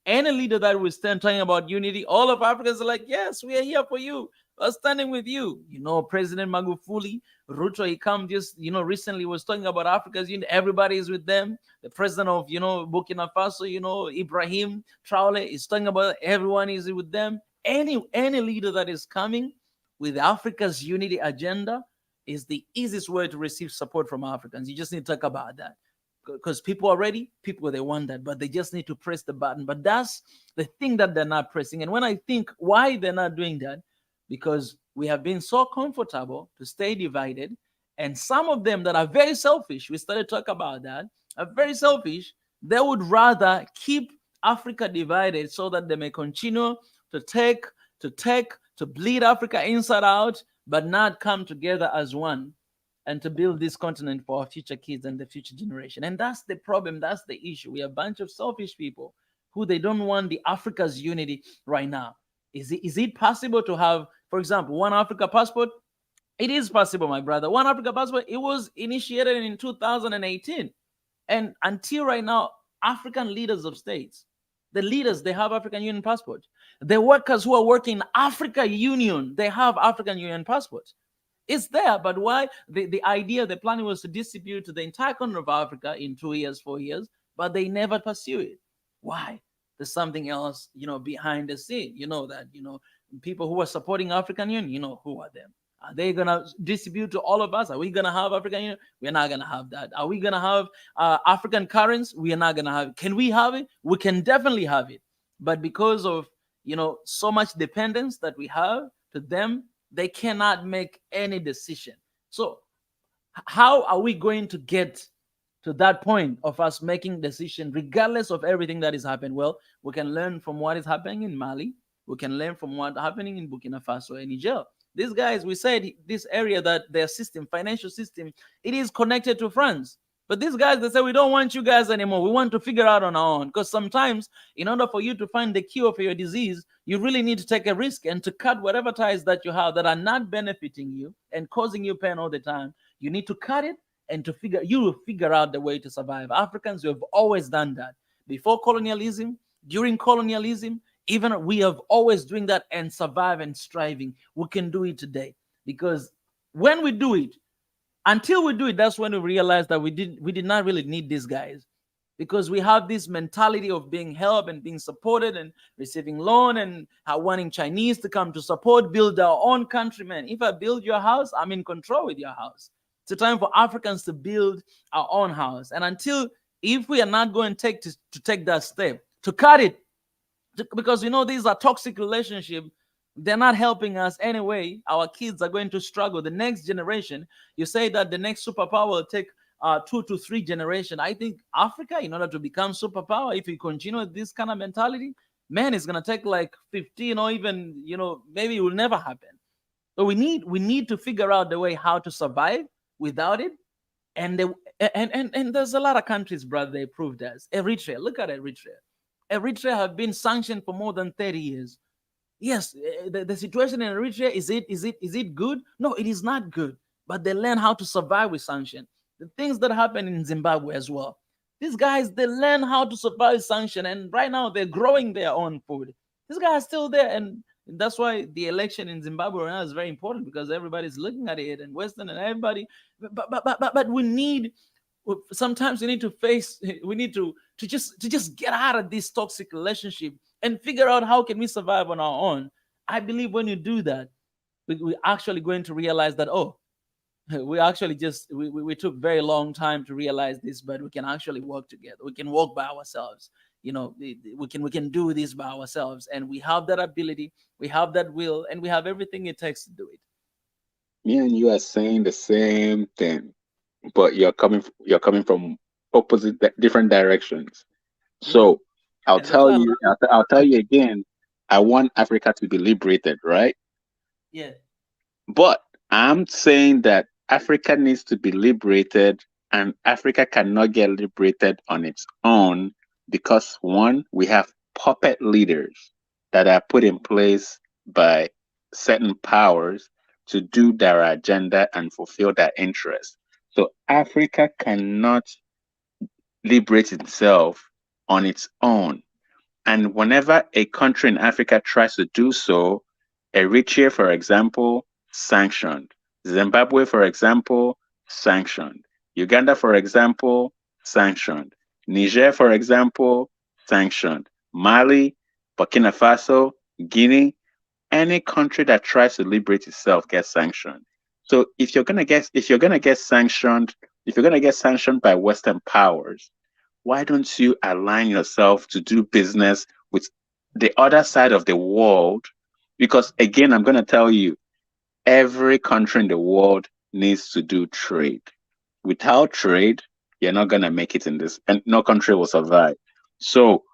any leader that will stand talking about unity, all of Africans are like, yes, we are here for you. We're standing with you. President Magufuli, Ruto, he come just, recently was talking about Africa's unity. Everybody is with them. The president of, Burkina Faso, Ibrahim Traore is talking about everyone is with them. Any leader that is coming with Africa's unity agenda is the easiest way to receive support from Africans. You just need to talk about that. Because people are ready, people, they want that, but they just need to press the button. But that's the thing that they're not pressing. And when I think why they're not doing that, because we have been so comfortable to stay divided. And some of them that are very selfish, we started to talk about that, are very selfish. They would rather keep Africa divided so that they may continue to bleed Africa inside out, but not come together as one and to build this continent for our future kids and the future generation. And that's the problem. That's the issue. We are a bunch of selfish people who they don't want the Africa's unity right now. Is it possible to have, for example, One Africa passport? It is possible, my brother. One Africa passport, it was initiated in 2018. And until right now, African leaders of states, the leaders, they have African Union passport. The workers who are working in Africa Union, they have African Union passports. It's there, but why? The idea, the plan was to distribute to the entire continent of Africa in 2 years, 4 years, but they never pursue it. Why? There's something else, behind the scene. People who are supporting African Union, who are them? Are they going to distribute to all of us? Are we going to have African Union? We're not going to have that. Are we going to have African currency? We are not going to have it. Can we have it? We can definitely have it. But because of, so much dependence that we have to them, they cannot make any decision. So how are we going to get to that point of us making decision regardless of everything that is happening? Well, we can learn from what is happening in Mali. We can learn from what's happening in Burkina Faso and Niger. These guys, we said this area that their system, financial system, it is connected to France. But these guys, they say, we don't want you guys anymore. We want to figure out on our own. Because sometimes, in order for you to find the cure for your disease, you really need to take a risk and to cut whatever ties that you have that are not benefiting you and causing you pain all the time. You need to cut it and you will figure out the way to survive. Africans, we have always done that. Before colonialism, during colonialism, even we have always doing that and survive and striving. We can do it today. Because when we do it, until we do it, that's when we realize that we did not really need these guys, because we have this mentality of being helped and being supported and receiving loan and wanting Chinese to come to support, build our own country. Man, if I build your house, I'm in control with your house. It's a time for Africans to build our own house. And if we are not going to take that step, to cut it, because these are toxic relationships. They're not helping us anyway. Our kids are going to struggle. The next generation, you say that the next superpower will take 2 to 3 generations. I think Africa, in order to become superpower, if we continue with this kind of mentality, man, it's going to take like 15 or even, maybe it will never happen. So we need to figure out the way how to survive without it. And there's a lot of countries, brother, they proved us. Eritrea, look at Eritrea. Eritrea have been sanctioned for more than 30 years. Yes, the situation in Eritrea, is it good? No, it is not good. But they learn how to survive with sanction. The things that happen in Zimbabwe as well. These guys, they learn how to survive with sanction, and right now they're growing their own food. These guys are still there, and that's why the election in Zimbabwe right now is very important, because everybody's looking at it, and Western and everybody. But we need. Sometimes we need to just get out of this toxic relationship and figure out how can we survive on our own. I believe when you do that, we're actually going to realize that, we actually just we took very long time to realize this, but we can actually work together. We can work by ourselves. You know, we can do this by ourselves, and we have that ability, we have that will, and we have everything it takes to do it. Me and you are saying the same thing, but you're coming from opposite different directions. Yeah, So I'll that's tell why I love you, it. I'll tell you again. I want Africa to be liberated, right? Yeah, But I'm saying that Africa needs to be liberated, and Africa cannot get liberated on its own because one, we have puppet leaders that are put in place by certain powers to do their agenda and fulfill their interests. So Africa cannot liberate itself on its own. And whenever a country in Africa tries to do so, Eritrea, for example, sanctioned. Zimbabwe, for example, sanctioned. Uganda, for example, sanctioned. Niger, for example, sanctioned. Mali, Burkina Faso, Guinea, any country that tries to liberate itself gets sanctioned. So if you're gonna get sanctioned by Western powers, why don't you align yourself to do business with the other side of the world? Because again, I'm going to tell you, every country in the world needs to do trade. Without trade, you're not going to make it in this, and no country will survive. So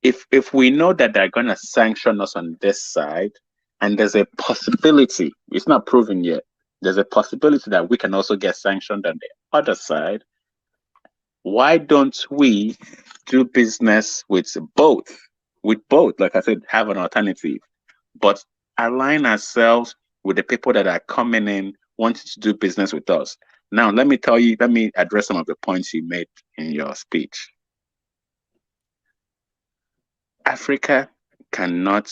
if we know that they're going to sanction us on this side, and there's a possibility, it's not proven yet, there's a possibility that we can also get sanctioned on the other side. Why don't we do business with both? With both, like I said, have an alternative, but align ourselves with the people that are coming in wanting to do business with us. Now, let me address some of the points you made in your speech. Africa cannot,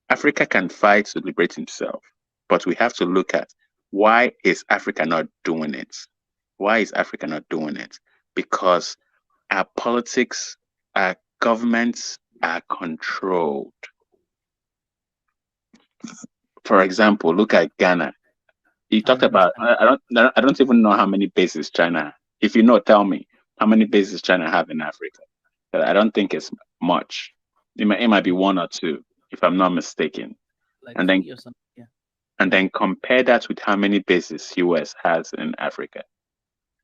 Africa can fight to liberate himself, but we have to look at why is Africa not doing it? Why is Africa not doing it? Because our politics, our governments are controlled. For example, look at Ghana. You talked about 100%. I don't even know how many bases China. If you know, tell me how many bases China have in Africa. But I don't think it's much. It might be one or two, if I'm not mistaken. Like And then 3 or something. Yeah. and then compare that with how many bases US has in Africa,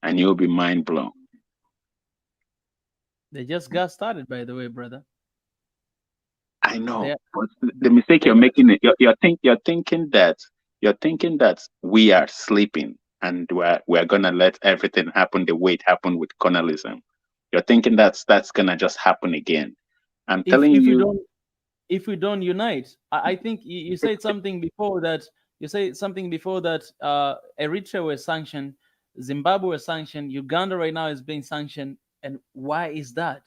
and you'll be mind blown. They just got started, by the way, brother. I know, They're but the mistake they're you're making, actually you're thinking that we are sleeping and we're gonna let everything happen the way it happened with colonialism. You're thinking that's gonna just happen again. I'm if telling if we you, don't if we don't unite, I think you said something before that. Eritrea was sanctioned, Zimbabwe was sanctioned, Uganda right now is being sanctioned. And why is that?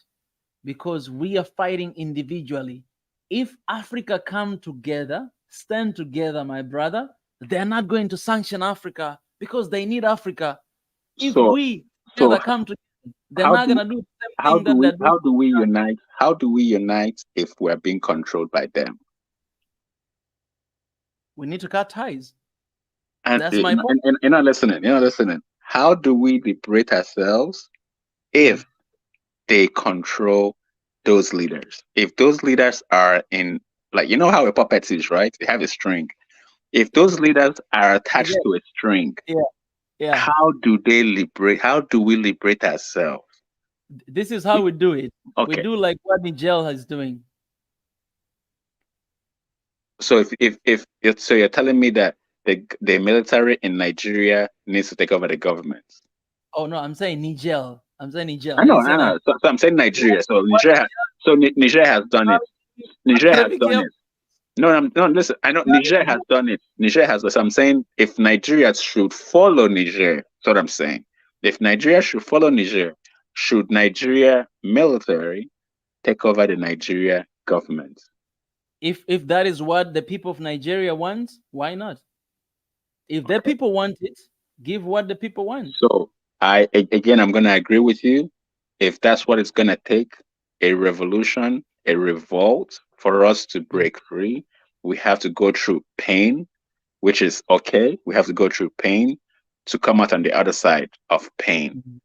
Because we are fighting individually. If Africa come together, stand together, my brother, they're not going to sanction Africa because they need Africa. If so we so together come together, they're how not do gonna do the same thing that they're doing. how do we unite? How do we unite if we're being controlled by them? We need to cut ties. And That's my point. you're not listening. You're not listening. How do we liberate ourselves Yeah. if they control those leaders? If those leaders are in, like, you know how a puppet is, right? They have a string. If Yeah. those leaders are attached Yeah. to a string, Yeah. Yeah. how do we liberate ourselves? This is how we do it. We Okay. do like what Niger is doing. So so you're telling me that the military in Nigeria needs to take over the government. Oh no, I'm saying Niger. I'm saying Niger. I I know, didn't say I Niger. know. So I'm saying Nigeria. So What Niger has done it. Niger Niger? has Be done careful. it. No, no, listen. I know Niger has done it. Niger has. So I'm saying if Nigeria should follow Niger, that's what I'm saying. If Nigeria should follow Niger, should Nigeria military take over the Nigeria government? If that is what the people of Nigeria want, why not? If the Okay. people want it, give what the people want. So again, I'm gonna agree with you. If that's what it's gonna take, a revolution, a revolt for us to Yeah. break free, we have to go through pain, which is okay. We have to go through pain, to come out on the other side of pain,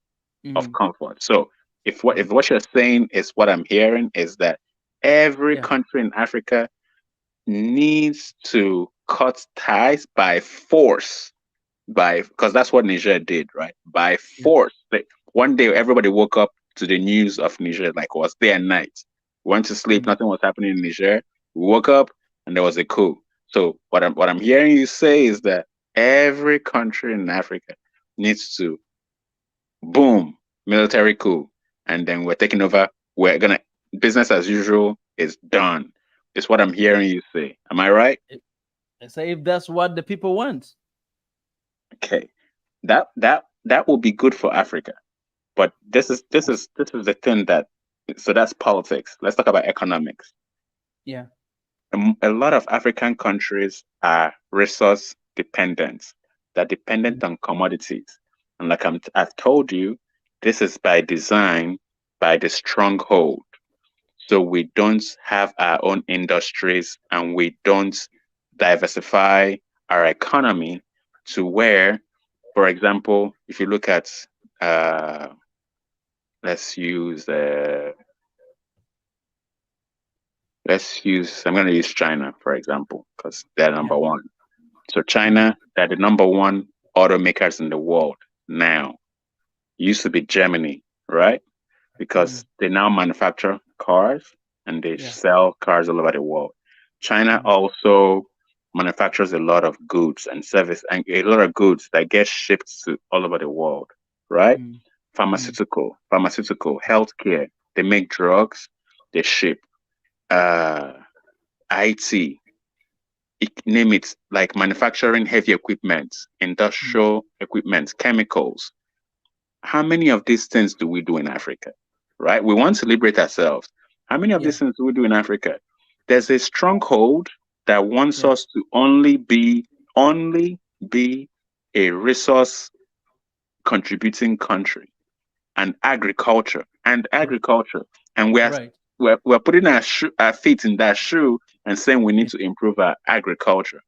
of comfort. So if what you're saying is what I'm hearing is that every country in Africa needs to cut ties by force, because that's what Niger did, right? By force. Like, one day everybody woke up to the news of Niger, like it was day and night. Went to sleep, nothing was happening in Niger. We woke up and there was a coup. So what I'm hearing you say is that every country in Africa needs to boom, military coup, and then we're taking over. We're gonna business as usual is done. Is what I'm hearing you say. Am I right? Say if that's what the people want. Okay, that will be good for Africa. But this is the thing that, so that's politics. Let's talk about economics. Yeah. A lot of African countries are resource dependent. They're dependent on commodities, and like I've told you, this is by design, by the stronghold. So we don't have our own industries, and we don't diversify our economy to where, for example, if you look at uh, let's use I'm going to use China, for example, because they're number one. So China, they're the number one automakers in the world now. Used to be Germany, right? Because they now manufacture cars and they sell cars all over the world. China also manufactures a lot of goods and service, and a lot of goods that get shipped to all over the world, right? Pharmaceutical, healthcare. They make drugs, they ship. IT, name it, like manufacturing heavy equipment, industrial equipment, chemicals. How many of these things do we do in Africa? Right? We want to liberate ourselves. How many of these things do we do in Africa? There's a stronghold that wants us to only be a resource contributing country, and agriculture. And we're putting our feet in that shoe and saying we need to improve our agriculture.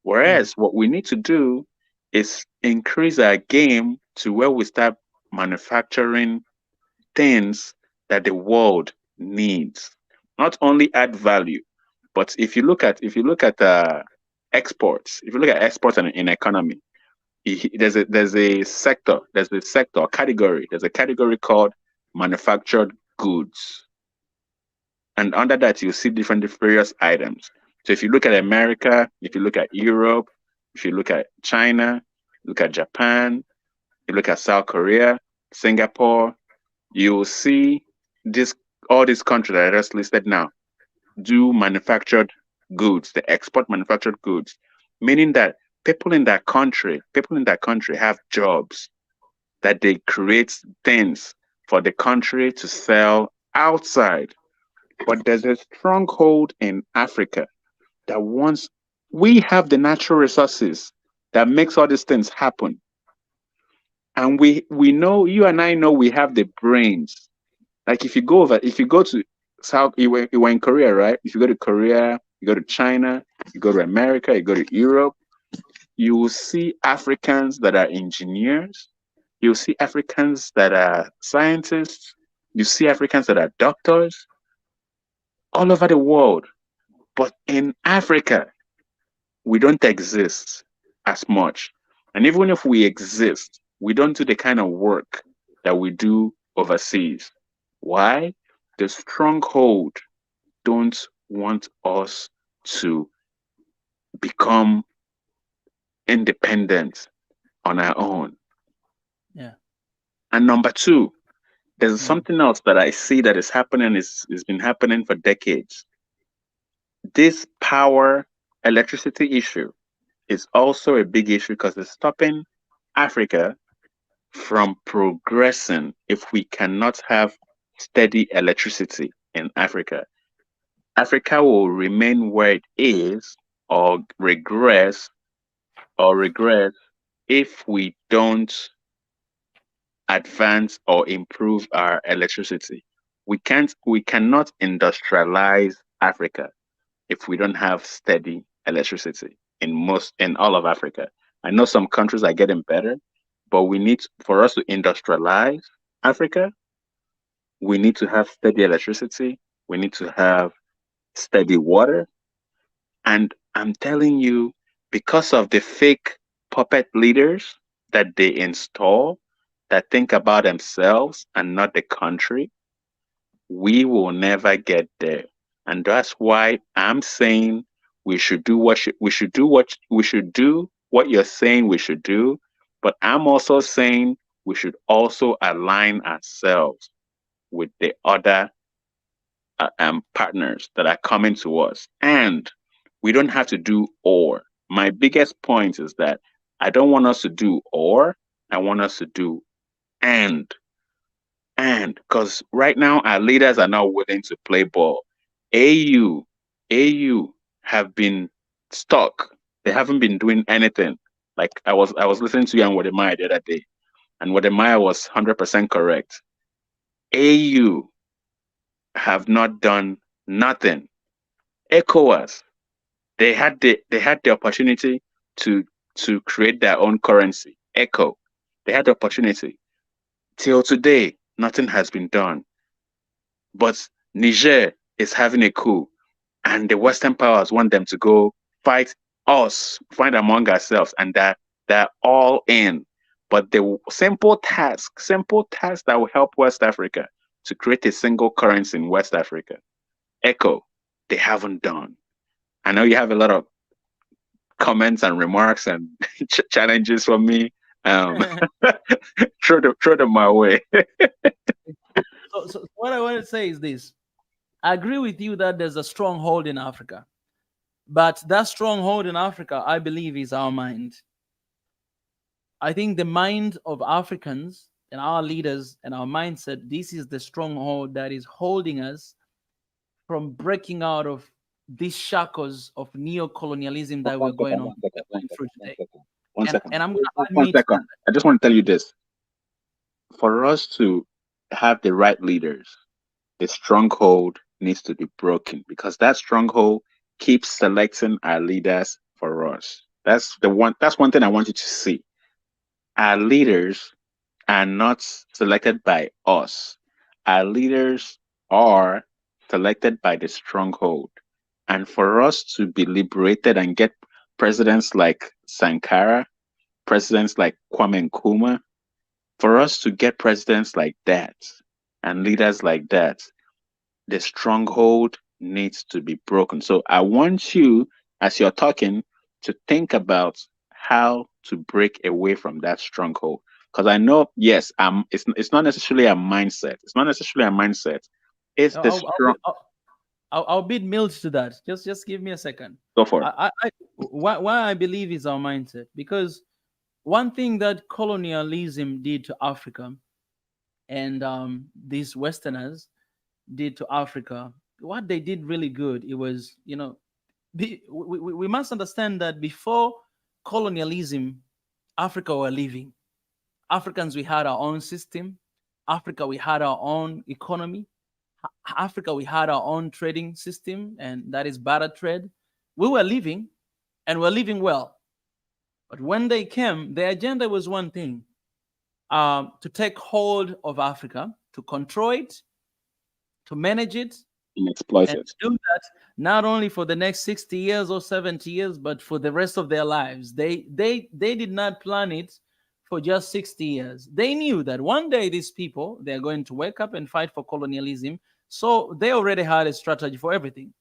Whereas what we need to do is increase our game to where we start manufacturing things that the world needs. Not only add value, but if you look at exports, if you look at exports in economy, there's a category called manufactured goods. And under that, you see different various items. So if you look at America, if you look at Europe, if you look at China, look at Japan, you look at South Korea, Singapore, you will see all these countries that I just listed now do manufactured goods. They export manufactured goods, meaning that people in that country have jobs, that they create things for the country to sell outside. But there's a stronghold in Africa that we have the natural resources that makes all these things happen. And we know, you and I know, we have the brains. Like if you go to South, you were in Korea, right? If you go to Korea, you go to China, you go to America, you go to Europe, you will see Africans that are engineers. You'll see Africans that are scientists. You see Africans that are doctors all over the world. But in Africa, we don't exist as much. And even if we exist, we don't do the kind of work that we do overseas. Why? The stronghold don't want us to become independent on our own. Yeah. And number two, there's something else that I see that is happening, it's been happening for decades. This electricity issue is also a big issue because it's stopping Africa from progressing. If we cannot have steady electricity in Africa, Africa will remain where it is or regress if we don't advance or improve our electricity. We cannot industrialize Africa if we don't have steady electricity in all of Africa. I know some countries are getting better, but for us to industrialize Africa, we need to have steady electricity. We need to have steady water. And I'm telling you, because of the fake puppet leaders that they install that think about themselves and not the country, we will never get there. And that's why I'm saying we should do what you're saying we should do. But I'm also saying we should also align ourselves with the other partners that are coming to us. And we don't have to do or. My biggest point is that I don't want us to do or, I want us to do and. And because right now our leaders are not willing to play ball. AU, AU have been stuck. They haven't been doing anything. Like I was listening to you and Wademaya the other day, and Wademaya was 100% correct. AU have not done nothing. ECOWAS, they had the opportunity to create their own currency. ECHO, they had the opportunity. Till today, nothing has been done. But Niger is having a coup, and the Western powers want them to go fight us, fight among ourselves, and they're all in. But the simple task that will help West Africa to create a single currency in West Africa, ECHO, they haven't done. I know you have a lot of comments and remarks and challenges from me. Throw them my way. So what I want to say is this. I agree with you that there's a stronghold in Africa. But that stronghold in Africa, I believe, is our mind. I think the mind of Africans and our leaders and our mindset, this is the stronghold that is holding us from breaking out of these shackles of neo-colonialism that we're going through today. One second. And I'm going to One admit second. I just want to tell you this. For us to have the right leaders, the stronghold needs to be broken, because that stronghold keeps selecting our leaders for us. That's one thing I want you to see. Our leaders are not selected by us. Our leaders are selected by the stronghold. And for us to be liberated and get presidents like Sankara, presidents like Kwame Nkrumah, for us to get presidents like that and leaders like that, the stronghold needs to be broken. So I want you, as you're talking, to think about how to break away from that stronghold. Because I know, yes, it's not necessarily a mindset. It's not necessarily a mindset. It's the strong. I'll bid mild to that. Just give me a second. Go for it. Why I believe is our mindset, because one thing that colonialism did to Africa, and these Westerners did to Africa, what they did really good, it was, we must understand that before colonialism, Africa were living. Africans, we had our own system. Africa, we had our own economy. Africa, we had our own trading system, and that is barter trade. We were living, and we're living well. But when they came, their agenda was one thing: to take hold of Africa, to control it, to manage it, and exploit and it. do that not only for the next 60 years or 70 years, but for the rest of their lives. They did not plan it for just 60 years. They knew that one day these people, they're going to wake up and fight for colonialism. So they already had a strategy for everything,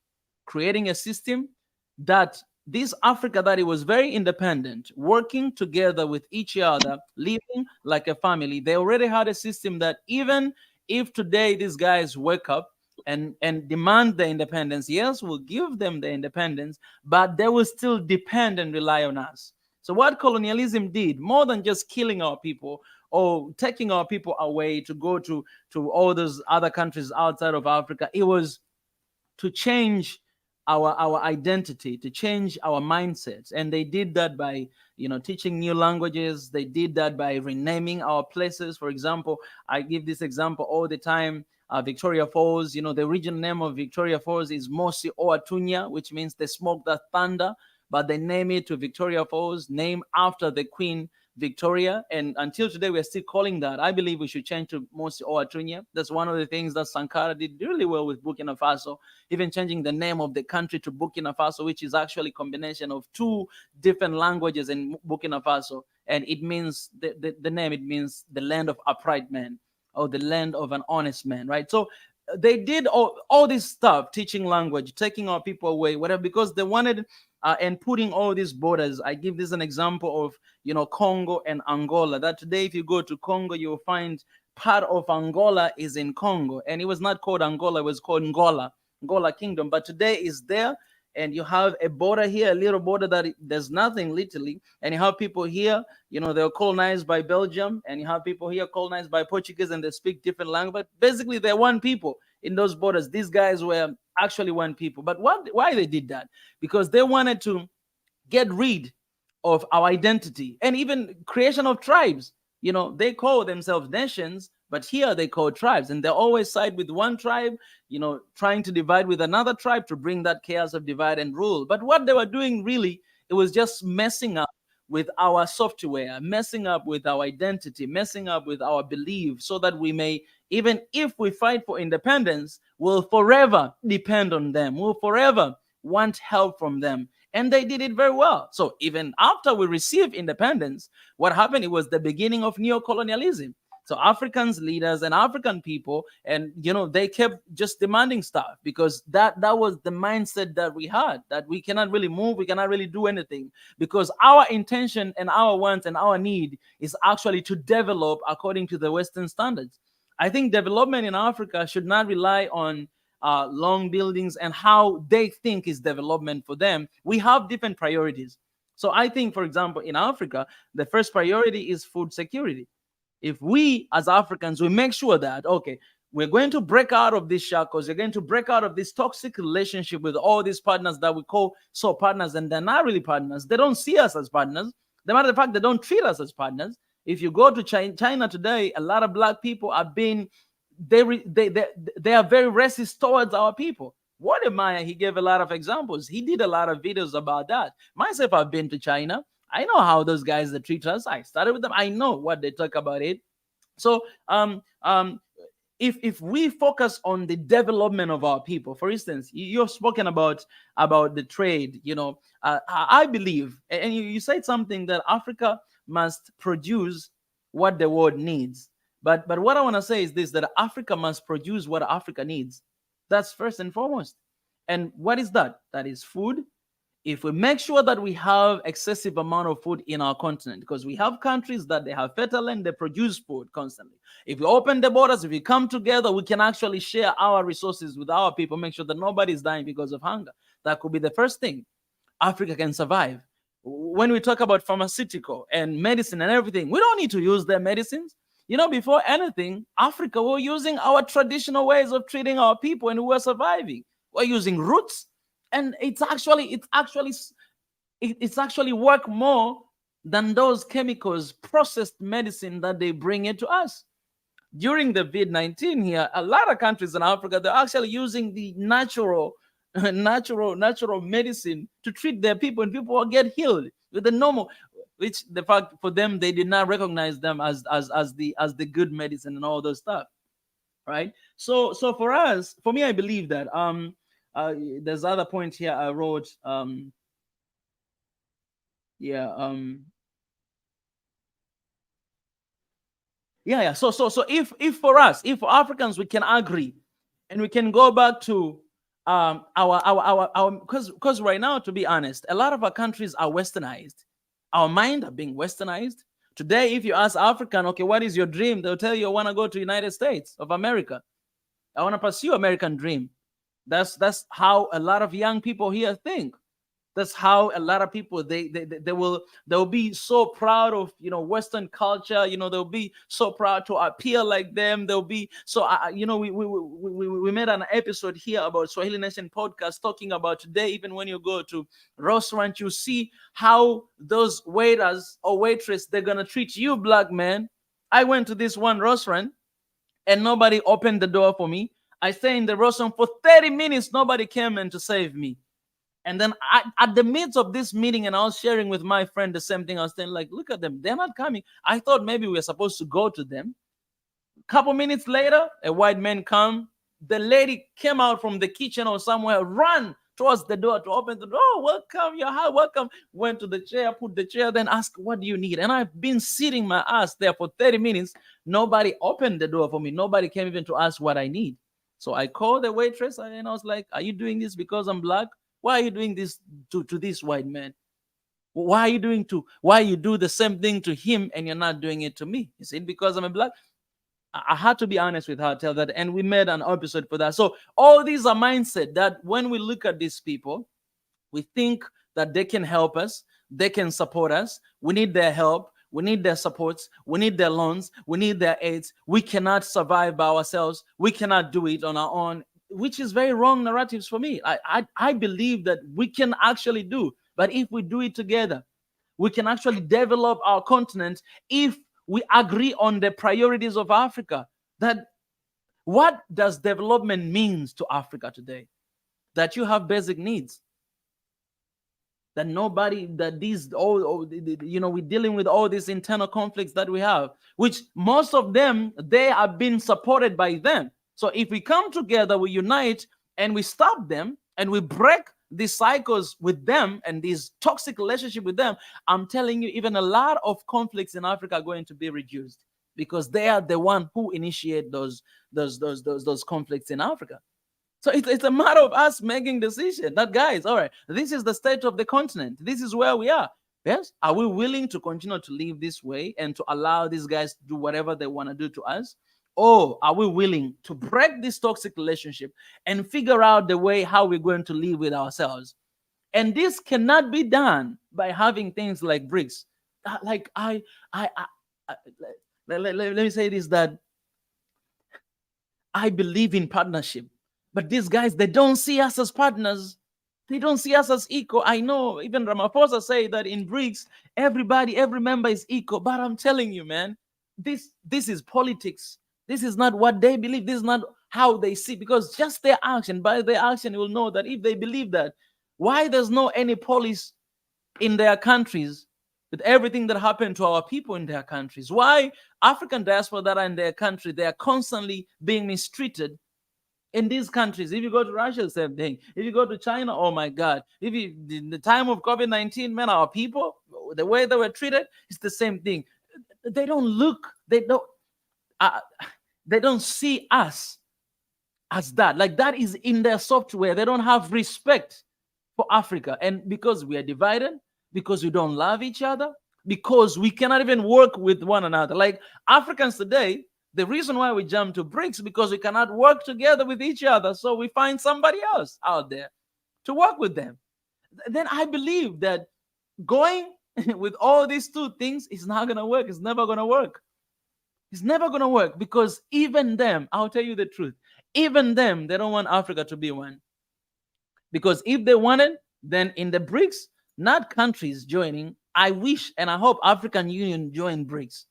creating a system that this Africa that it was very independent, working together with each other, living like a family. They already had a system that even if today these guys wake up and demand the independence, yes, we'll give them the independence, but they will still depend and rely on us. So what colonialism did, more than just killing our people or taking our people away to go to all those other countries outside of Africa, it was to change our identity, to change our mindsets. And they did that by teaching new languages. They did that by renaming our places. For example, I give this example all the time. Victoria Falls, the original name of Victoria Falls is Mosi Oatunya, which means the smoke that thunder. but they name it to Victoria Falls, named after the Queen Victoria. And until today, we're still calling that. I believe we should change to Mosi Oatunya. That's one of the things that Sankara did really well with Burkina Faso, even changing the name of the country to Burkina Faso, which is actually a combination of two different languages in Burkina Faso. And it means, the name, it means the land of upright men, or the land of an honest man, right? So they did all this stuff, teaching language, taking our people away, whatever, because they wanted, and putting all these borders. I give this an example of, Congo and Angola, that today if you go to Congo, you'll find part of Angola is in Congo, and it was not called Angola, it was called Angola Kingdom, but today is there. And you have a border here, a little border that there's nothing literally. And you have people here, they were colonized by Belgium, and you have people here colonized by Portuguese, and they speak different language. But basically, they're one people in those borders. These guys were actually one people. But why they did that? Because they wanted to get rid of our identity, and even creation of tribes. They call themselves nations, but here they call tribes, and they always side with one tribe, trying to divide with another tribe to bring that chaos of divide and rule. But what they were doing really, it was just messing up with our software, messing up with our identity, messing up with our belief, so that we may, even if we fight for independence, will forever depend on them, will forever want help from them. And they did it very well. So even after we received independence, what happened? It was the beginning of neo-colonialism. So Africans, leaders, and African people, and they kept just demanding stuff, because that was the mindset that we had, that we cannot really move, we cannot really do anything, because our intention and our want and our need is actually to develop according to the Western standards. I think development in Africa should not rely on long buildings and how they think is development for them. We have different priorities. So I think, for example, in Africa, the first priority is food security. If we as Africans, we make sure that, okay, we're going to break out of these shackles, we're going to break out of this toxic relationship with all these partners that we call so partners, and they're not really partners. They don't see us as partners. The matter of fact, they don't treat us as partners. If you go to China today, a lot of Black people are being, they are very racist towards our people. Wode Maya, he gave a lot of examples. He did a lot of videos about that. Myself, I've been to China. I know how those guys that treat us. I started with them. I know what they talk about it. So if we focus on the development of our people, for instance, you've spoken about the trade. I believe, and you said something, that Africa must produce what the world needs. But what I want to say is this, that Africa must produce what Africa needs. That's first and foremost. And what is that? That is food. If we make sure that we have excessive amount of food in our continent, because we have countries that they have fertile land, they produce food constantly. If we open the borders, if we come together, we can actually share our resources with our people, make sure that nobody is dying because of hunger. That could be the first thing. Africa can survive. When we talk about pharmaceutical and medicine and everything, we don't need to use their medicines. Before anything, Africa, we're using our traditional ways of treating our people, and we're surviving. We're using roots, and it's actually work more than those chemicals, processed medicine that they bring into us. During the COVID-19 here, a lot of countries in Africa, they're actually using the natural medicine to treat their people, and people will get healed with the normal, which the fact for them, they did not recognize them as the good medicine and all those stuff, right? So for me, I believe that there's other point here I wrote. So if for us, if for Africans, we can agree, and we can go back to our because right now, to be honest, a lot of our countries are westernized. Our mind are being westernized. Today, if you ask African, okay, what is your dream? They'll tell you, I want to go to United States of America. I want to pursue American dream. That's how a lot of young people here think. That's how a lot of people they'll be so proud of Western culture. They'll be so proud to appear like them. They'll be so we made an episode here about Swahili Nation podcast talking about today. Even when you go to restaurant, you see how those waiters or waitress, they're gonna treat you, Black man. I went to this one restaurant and nobody opened the door for me. I stayed in the restaurant for 30 minutes. Nobody came in to save me. And then at the midst of this meeting, and I was sharing with my friend the same thing. I was saying, like, look at them. They're not coming. I thought maybe we were supposed to go to them. Couple minutes later, a white man come. The lady came out from the kitchen or somewhere, ran towards the door to open the door. Oh, welcome, you're hi, welcome. Went to the chair, put the chair, then asked, what do you need? And I've been sitting my ass there for 30 minutes. Nobody opened the door for me. Nobody came even to ask what I need. So I called the waitress and I was like, are you doing this because I'm black? Why are you doing this to this white man? Why are you doing why you do the same thing to him and you're not doing it to me? Is it because I'm a black? I had to be honest with her, tell that, and we made an episode for that. So all these are mindset that when we look at these people, we think that they can help us, they can support us. We need their help, we need their supports, we need their loans, we need their aids. We cannot survive by ourselves. We cannot do it on our own, which is very wrong narratives for me. I believe that we can actually do, but if we do it together, we can actually develop our continent if we agree on the priorities of Africa. That what does development means to Africa today? That you have basic needs. That nobody, that these, we're dealing with all these internal conflicts that we have, which most of them, they are being supported by them. So if we come together, we unite and we stop them and we break these cycles with them and these toxic relationship with them, I'm telling you, even a lot of conflicts in Africa are going to be reduced because they are the one who initiate those conflicts in Africa. So it's a matter of us making decision that, guys, all right, this is the state of the continent. This is where we are. Yes. Are we willing to continue to live this way and to allow these guys to do whatever they want to do to us? Or are we willing to break this toxic relationship and figure out the way how we're going to live with ourselves? And this cannot be done by having things like BRICS. Like let me say this, that I believe in partnership, but these guys, they don't see us as partners. They don't see us as equal. I know even Ramaphosa say that in BRICS, every member is equal. But I'm telling you, man, this is politics. This is not what they believe. This is not how they see, because just their action, by their action, you will know that if they believe that, why there's no any police in their countries with everything that happened to our people in their countries? Why African diaspora that are in their country, they are constantly being mistreated in these countries? If you go to Russia, same thing. If you go to China, oh my God. If you, in the time of COVID-19, man, our people, the way they were treated, it's the same thing. They don't look, they don't see us as that. Like, that is in their software. They don't have respect for Africa. And because we are divided, because we don't love each other, because we cannot even work with one another. Like Africans today, the reason why we jump to BRICS, because we cannot work together with each other. So we find somebody else out there to work with them. Then I believe that going with all these two things is not going to work. It's never going to work. It's never going to work, because even them, I'll tell you the truth, even them, they don't want Africa to be one. Because if they wanted, then in the BRICS, not countries joining, I wish and I hope African Union join BRICS.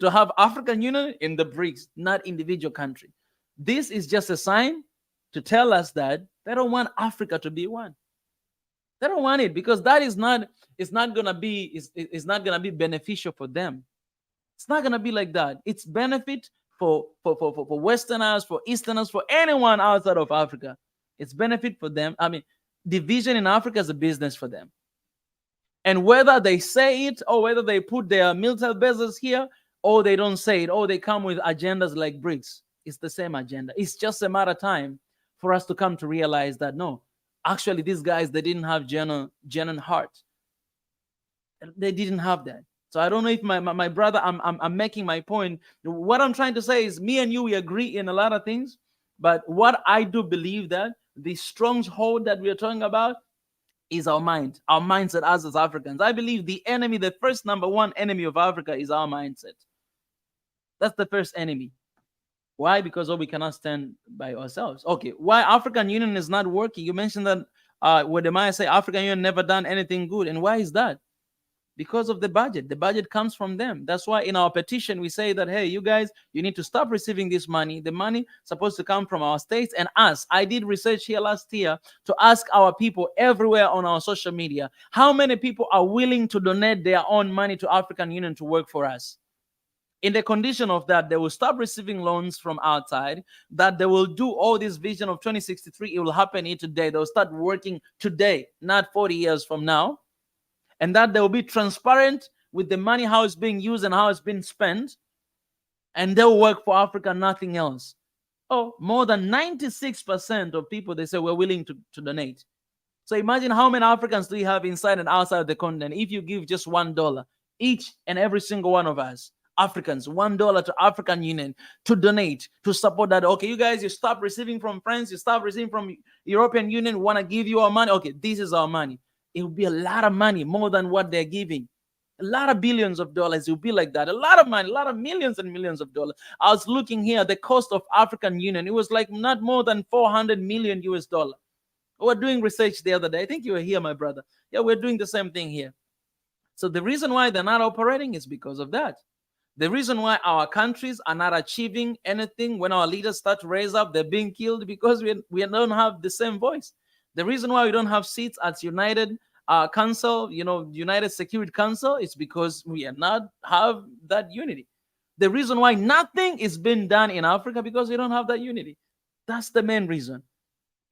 To have African Union in the BRICS, not individual country. This is just a sign to tell us that they don't want Africa to be one. They don't want it, because that is not, it's not gonna be beneficial for them. It's not gonna be like that. It's benefit for Westerners, for Easterners, for anyone outside of Africa. It's benefit for them. I mean, division in Africa is a business for them. And whether they say it or whether they put their military bases here or they don't say it, or they come with agendas like BRICS, it's the same agenda. It's just a matter of time for us to come to realize that no, actually these guys, they didn't have genuine heart. They didn't have that. So I don't know if my brother, I'm making my point. What I'm trying to say is, me and you, we agree in a lot of things, but what I do believe that the stronghold that we are talking about is our mind, our mindset as Africans. I believe the enemy, the first number one enemy of Africa is our mindset. That's the first enemy. Why? Because we cannot stand by ourselves. Okay, why African Union is not working? You mentioned that where the Maya say African Union never done anything good. And why is that? because of the budget. The budget comes from them. That's why in our petition we say that, hey, you guys, you need to stop receiving this money. The money supposed to come from our states and us. I did research here last year to ask our people everywhere on our social media, how many people are willing to donate their own money to African Union to work for us? In the condition of that, they will stop receiving loans from outside, that they will do all this vision of 2063. It will happen here today. They'll start working today, not 40 years from now. And that they will be transparent with the money, how it's being used and how it's been spent. And they'll work for Africa, nothing else. Oh, more than 96% of people, they say, we're willing to donate. So imagine how many Africans do you have inside and outside of the continent if you give just $1, each and every single one of us. Africans, $1 to African Union to donate, to support that. Okay, you guys, you stop receiving from France, you stop receiving from European Union, we want to give you our money. Okay, this is our money. It will be a lot of money, more than what they're giving. A lot of billions of dollars. It will be like that. A lot of money, a lot of millions and millions of dollars. I was looking here, the cost of African Union, it was like not more than 400 million US dollars. We were doing research the other day. I think you were here, my brother. Yeah, we're doing the same thing here. So the reason why they're not operating is because of that. The reason why our countries are not achieving anything when our leaders start to raise up, they're being killed because we don't have the same voice. The reason why we don't have seats at United Council, United Security Council, is because we are not have that unity. The reason why nothing is being done in Africa, because we don't have that unity. That's the main reason.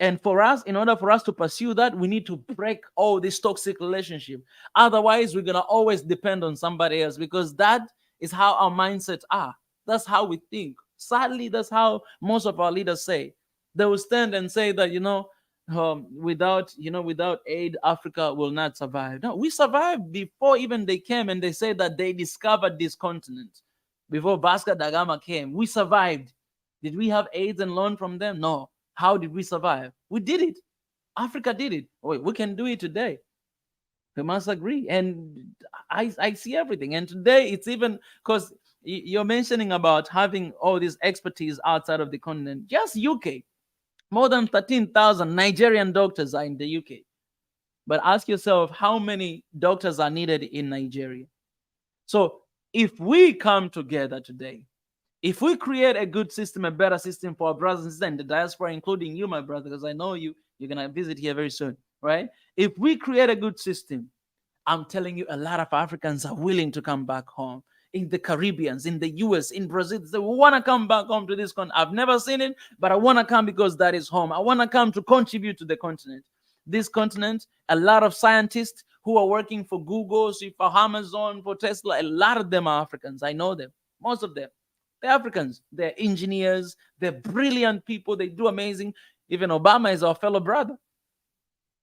And for us, in order for us to pursue that, we need to break all this toxic relationship. Otherwise, we're going to always depend on somebody else, because that is how our mindsets are. That's how we think. Sadly, that's how most of our leaders say. They will stand and say that, without aid, Africa will not survive. No, we survived before even they came, and they said that they discovered this continent. Before Vasco da Gama came, we survived. Did we have aid and loan from them? No. How did we survive? We did it. Africa did it. Wait, we can do it today. We must agree. And I see everything. And today it's even because you're mentioning about having all this expertise outside of the continent. Just UK, more than 13,000 Nigerian doctors are in the UK. But ask yourself, how many doctors are needed in Nigeria? So if we come together today, if we create a good system, a better system for our brothers and sisters in the diaspora, including you, my brother, because I know you're going to visit here very soon, right? If we create a good system, I'm telling you, a lot of Africans are willing to come back home. In the Caribbeans, in the US, in Brazil, they want to come back home to this continent. I've never seen it, but I want to come because that is home. I want to come to contribute to the continent. This continent, a lot of scientists who are working for Google, for Amazon, for Tesla, a lot of them are Africans. I know them, most of them. They're Africans. They're engineers. They're brilliant people. They do amazing. Even Obama is our fellow brother.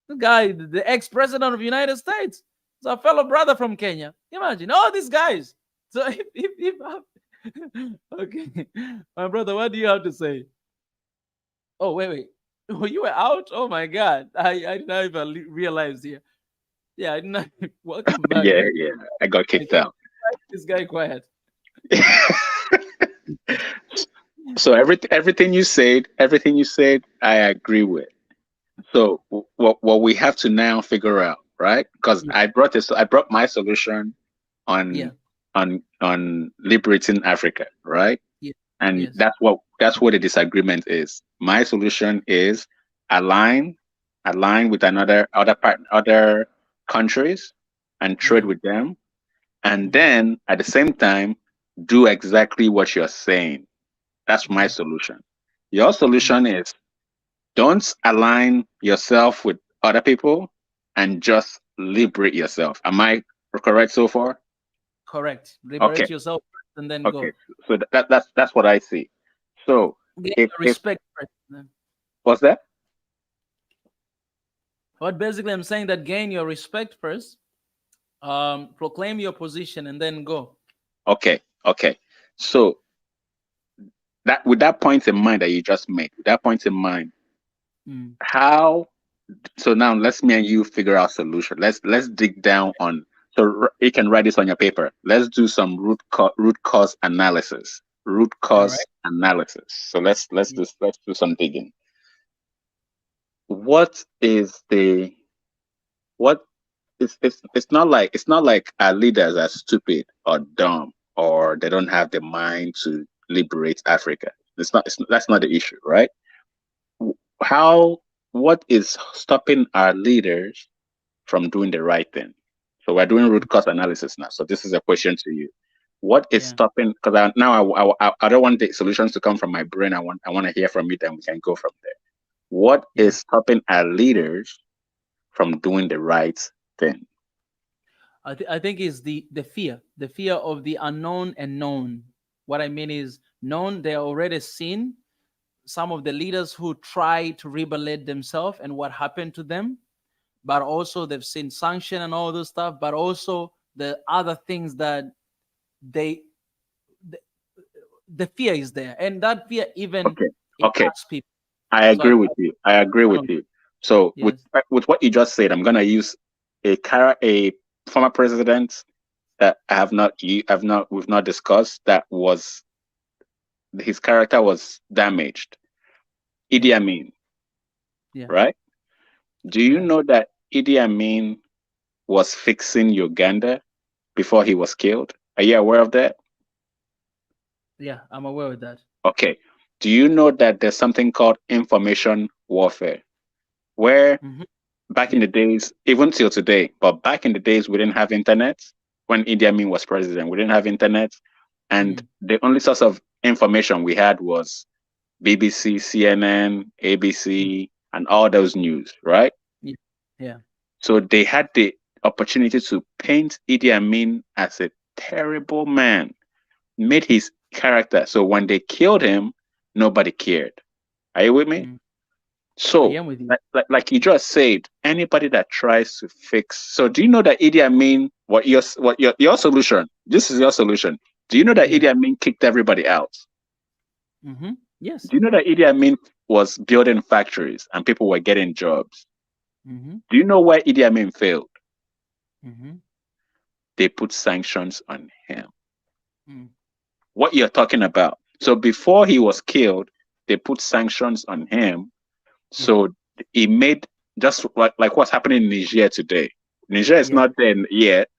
The guy, the ex-president of the United States, is our fellow brother from Kenya. Imagine all these guys. So okay, my brother, what do you have to say? Oh, wait. Oh, you were out? Oh my God. I did not even realize here. Yeah, I did not. Welcome back. Yeah. I got kicked out. This guy quiet. So everything you said, I agree with. So what we have to now figure out, right? Because I brought my solution on liberating Africa, right? Yeah. And that's what the disagreement is. My solution is align with other countries and trade with them, and then at the same time do exactly what you're saying. That's my solution. Your solution is don't align yourself with other people and just liberate yourself. Am I correct so far? Correct. Liberate yourself and then go. So that's what I see. So respect. What's that? What basically I'm saying that gain your respect first, proclaim your position and then go. Okay. So that with that point in mind that you just made, how? So now let's me and you figure out solution. Let's dig down on. So you can write this on your paper. Let's do some root cause analysis. So let's do some digging. What it's not like our leaders are stupid or dumb or they don't have the mind to liberate Africa. That's not the issue, right? How what is stopping our leaders from doing the right thing? So we're doing root cause analysis now. So this is a question to you. What is Yeah. stopping? Because I don't want the solutions to come from my brain. I want to hear from you. Then we can go from there. What Yeah. is stopping our leaders from doing the right thing? I think is the fear of the unknown and known. What I mean is known. They are already seen some of the leaders who try to rebellate themselves and what happened to them, but also they've seen sanction and all this stuff, but also the other things that they the, the fear is there, and that fear even Okay. Okay. impacts people. I So agree with you. I agree one with of you. So yes, with what you just said, I'm gonna use a former president that we've not discussed, that was his character was damaged. yeah, Idi Amin, yeah, right? Do you yeah, know that Idi Amin was fixing Uganda before he was killed? Are you aware of that? yeah. I'm aware of that. Okay. Do you know that there's something called information warfare, where Hmm. back in Yeah. the days, even till today, but back in the days, we didn't have internet. When Idi Amin was president, we didn't have internet. And Mm. the only source of information we had was BBC, CNN, Mm. ABC, and all those news, right? Yeah. Yeah. So they had the opportunity to paint Idi Amin as a terrible man, made his character. So when they killed him, nobody cared. Are you with me? Mm. I So, am with you. like you just said, anybody that tries to fix. So, do you know that Idi Amin? What your solution? This is your solution. Do you know that Yeah. Idi Amin kicked everybody out? Yes. Do you know that Idi Amin was building factories and people were getting jobs? Mm-hmm. Do you know where Idi Amin failed? Mm-hmm. They put sanctions on him. Mm. What you're talking about? So before he was killed, they put sanctions on him. Yeah. So he made, just like what's happening in Niger today. Niger is Yeah. not there yet,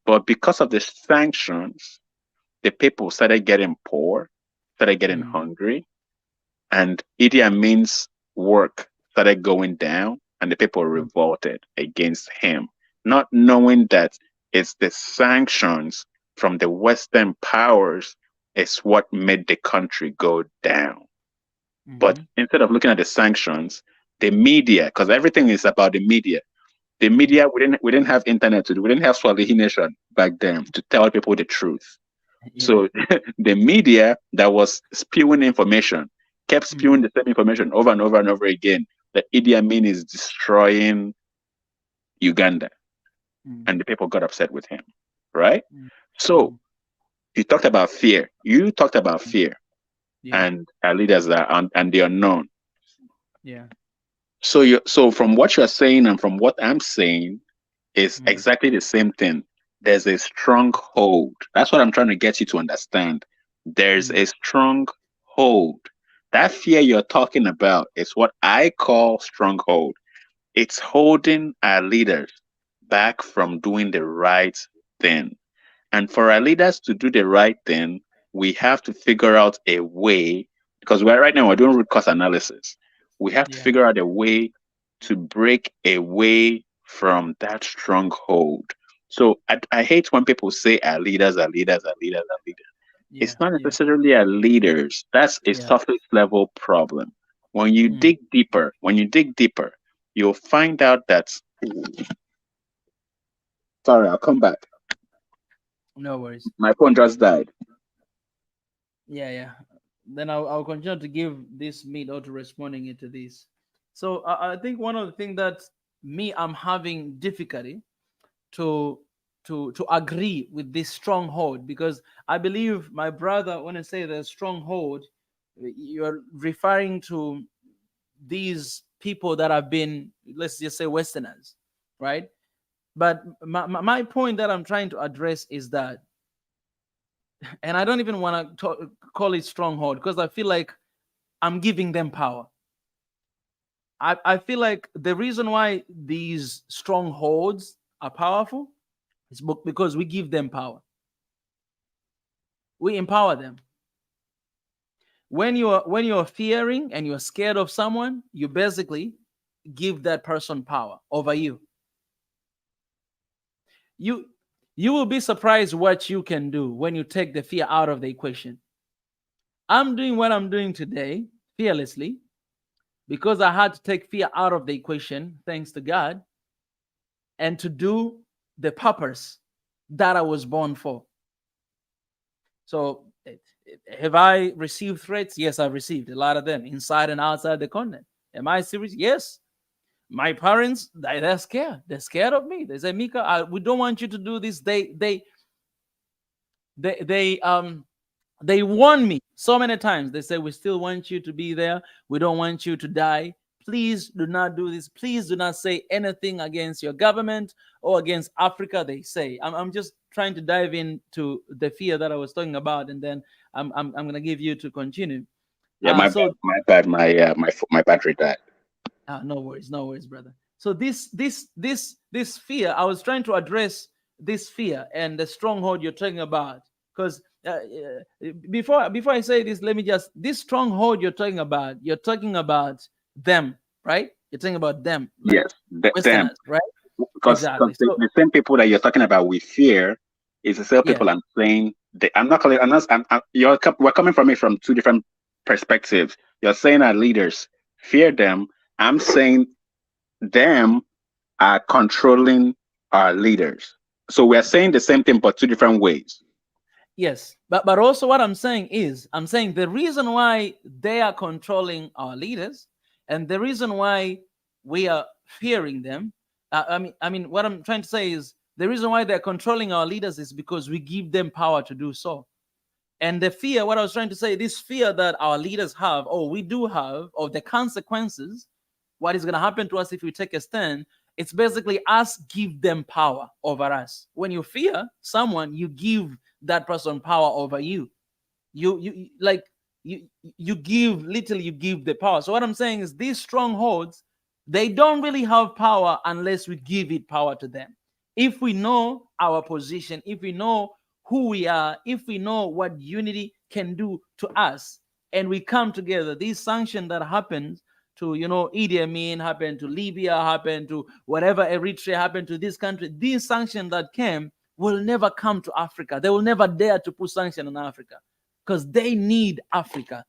but because of the sanctions, the people started getting poor, started getting Mm. hungry, and Idi Amin's work started going down, and the people Mm. revolted against him, not knowing that it's the sanctions from the Western powers is what made the country go down. But Mm-hmm. instead of looking at the sanctions, the media, because everything is about the media. The Mm. media, we didn't have internet to do. We didn't have Swahili Nation back then to tell people the truth. Yeah. So the media that was spewing information kept spewing Mm. the same information over and over and over again, that Idi Amin is destroying Uganda, Mm. and the people got upset with him, right? Mm. So Mm. you talked about fear. You talked about Mm. fear Yeah. and our leaders are and the unknown. Yeah. So from what you're saying and from what I'm saying is Mm. exactly the same thing. There's a strong hold. That's what I'm trying to get you to understand. There's Mm. a strong hold. That fear you're talking about is what I call stronghold. It's holding our leaders back from doing the right thing. And for our leaders to do the right thing, we have to figure out a way, because right now we're doing root cause analysis. We have to Yeah. figure out a way to break away from that stronghold. So I hate when people say our leaders, our leaders, our leaders, our leaders. Yeah. It's not Yeah. necessarily our leaders. That's a Yeah. surface level problem. Mm. When you dig deeper, you'll find out that, sorry, I'll come back. No worries. My phone just died. Yeah. Yeah. Then I'll continue to give this meat out to responding into this. So I think one of the things that me I'm having difficulty to to agree with this stronghold, because I believe my brother, when I say the stronghold, you're referring to these people that have been, let's just say, Westerners, right? But my point that I'm trying to address is that, and I don't even want to call it stronghold, because I feel like I'm giving them power. I feel like the reason why these strongholds are powerful? It's because we give them power. We empower them. When you're fearing and you're scared of someone, you basically give that person power over you. You will be surprised what you can do when you take the fear out of the equation. I'm doing what I'm doing today fearlessly because I had to take fear out of the equation, thanks to God, and to do the purpose that I was born for. So have I received threats? Yes, I've received a lot of them inside and outside the continent. Am I serious? Yes. My parents, they're scared. They're scared of me. They say, Mika, we don't want you to do this. They warn me so many times. They say, we still want you to be there. We don't want you to die. Please do not do this. Please do not say anything against your government or against Africa, they say. I'm just trying to dive into the fear that I was talking about, and then I'm going to give you to continue. Yeah, my bad. My battery died. No worries, brother. So this fear, I was trying to address this fear and the stronghold you're talking about. Because before I say this, let me just, this stronghold you're talking about them, right? You're talking about them. Like yes, them, right? Because exactly. The same people that you're talking about with fear is the same people I'm saying. We're coming from it from two different perspectives. You're saying our leaders fear them. I'm saying them are controlling our leaders. So we're saying the same thing, but two different ways. Yes, but also what I'm saying is, I'm saying the reason why they are controlling our leaders and the reason why we are fearing them, I mean, what I'm trying to say is the reason why they're controlling our leaders is because we give them power to do so. And the fear, what I was trying to say, this fear that our leaders have, or we do have, of the consequences, what is going to happen to us if we take a stand, it's basically us give them power over us. When you fear someone, you give that person power over you. You give the power. So what I'm saying is these strongholds, they don't really have power unless we give it power to them. If we know our position, if we know who we are, if we know what unity can do to us, and we come together, these sanctions that happens to, Idi Amin, happened to Libya, happened to whatever, Eritrea, happened to this country, these sanctions that came will never come to Africa. They will never dare to put sanctions on Africa because they need Africa.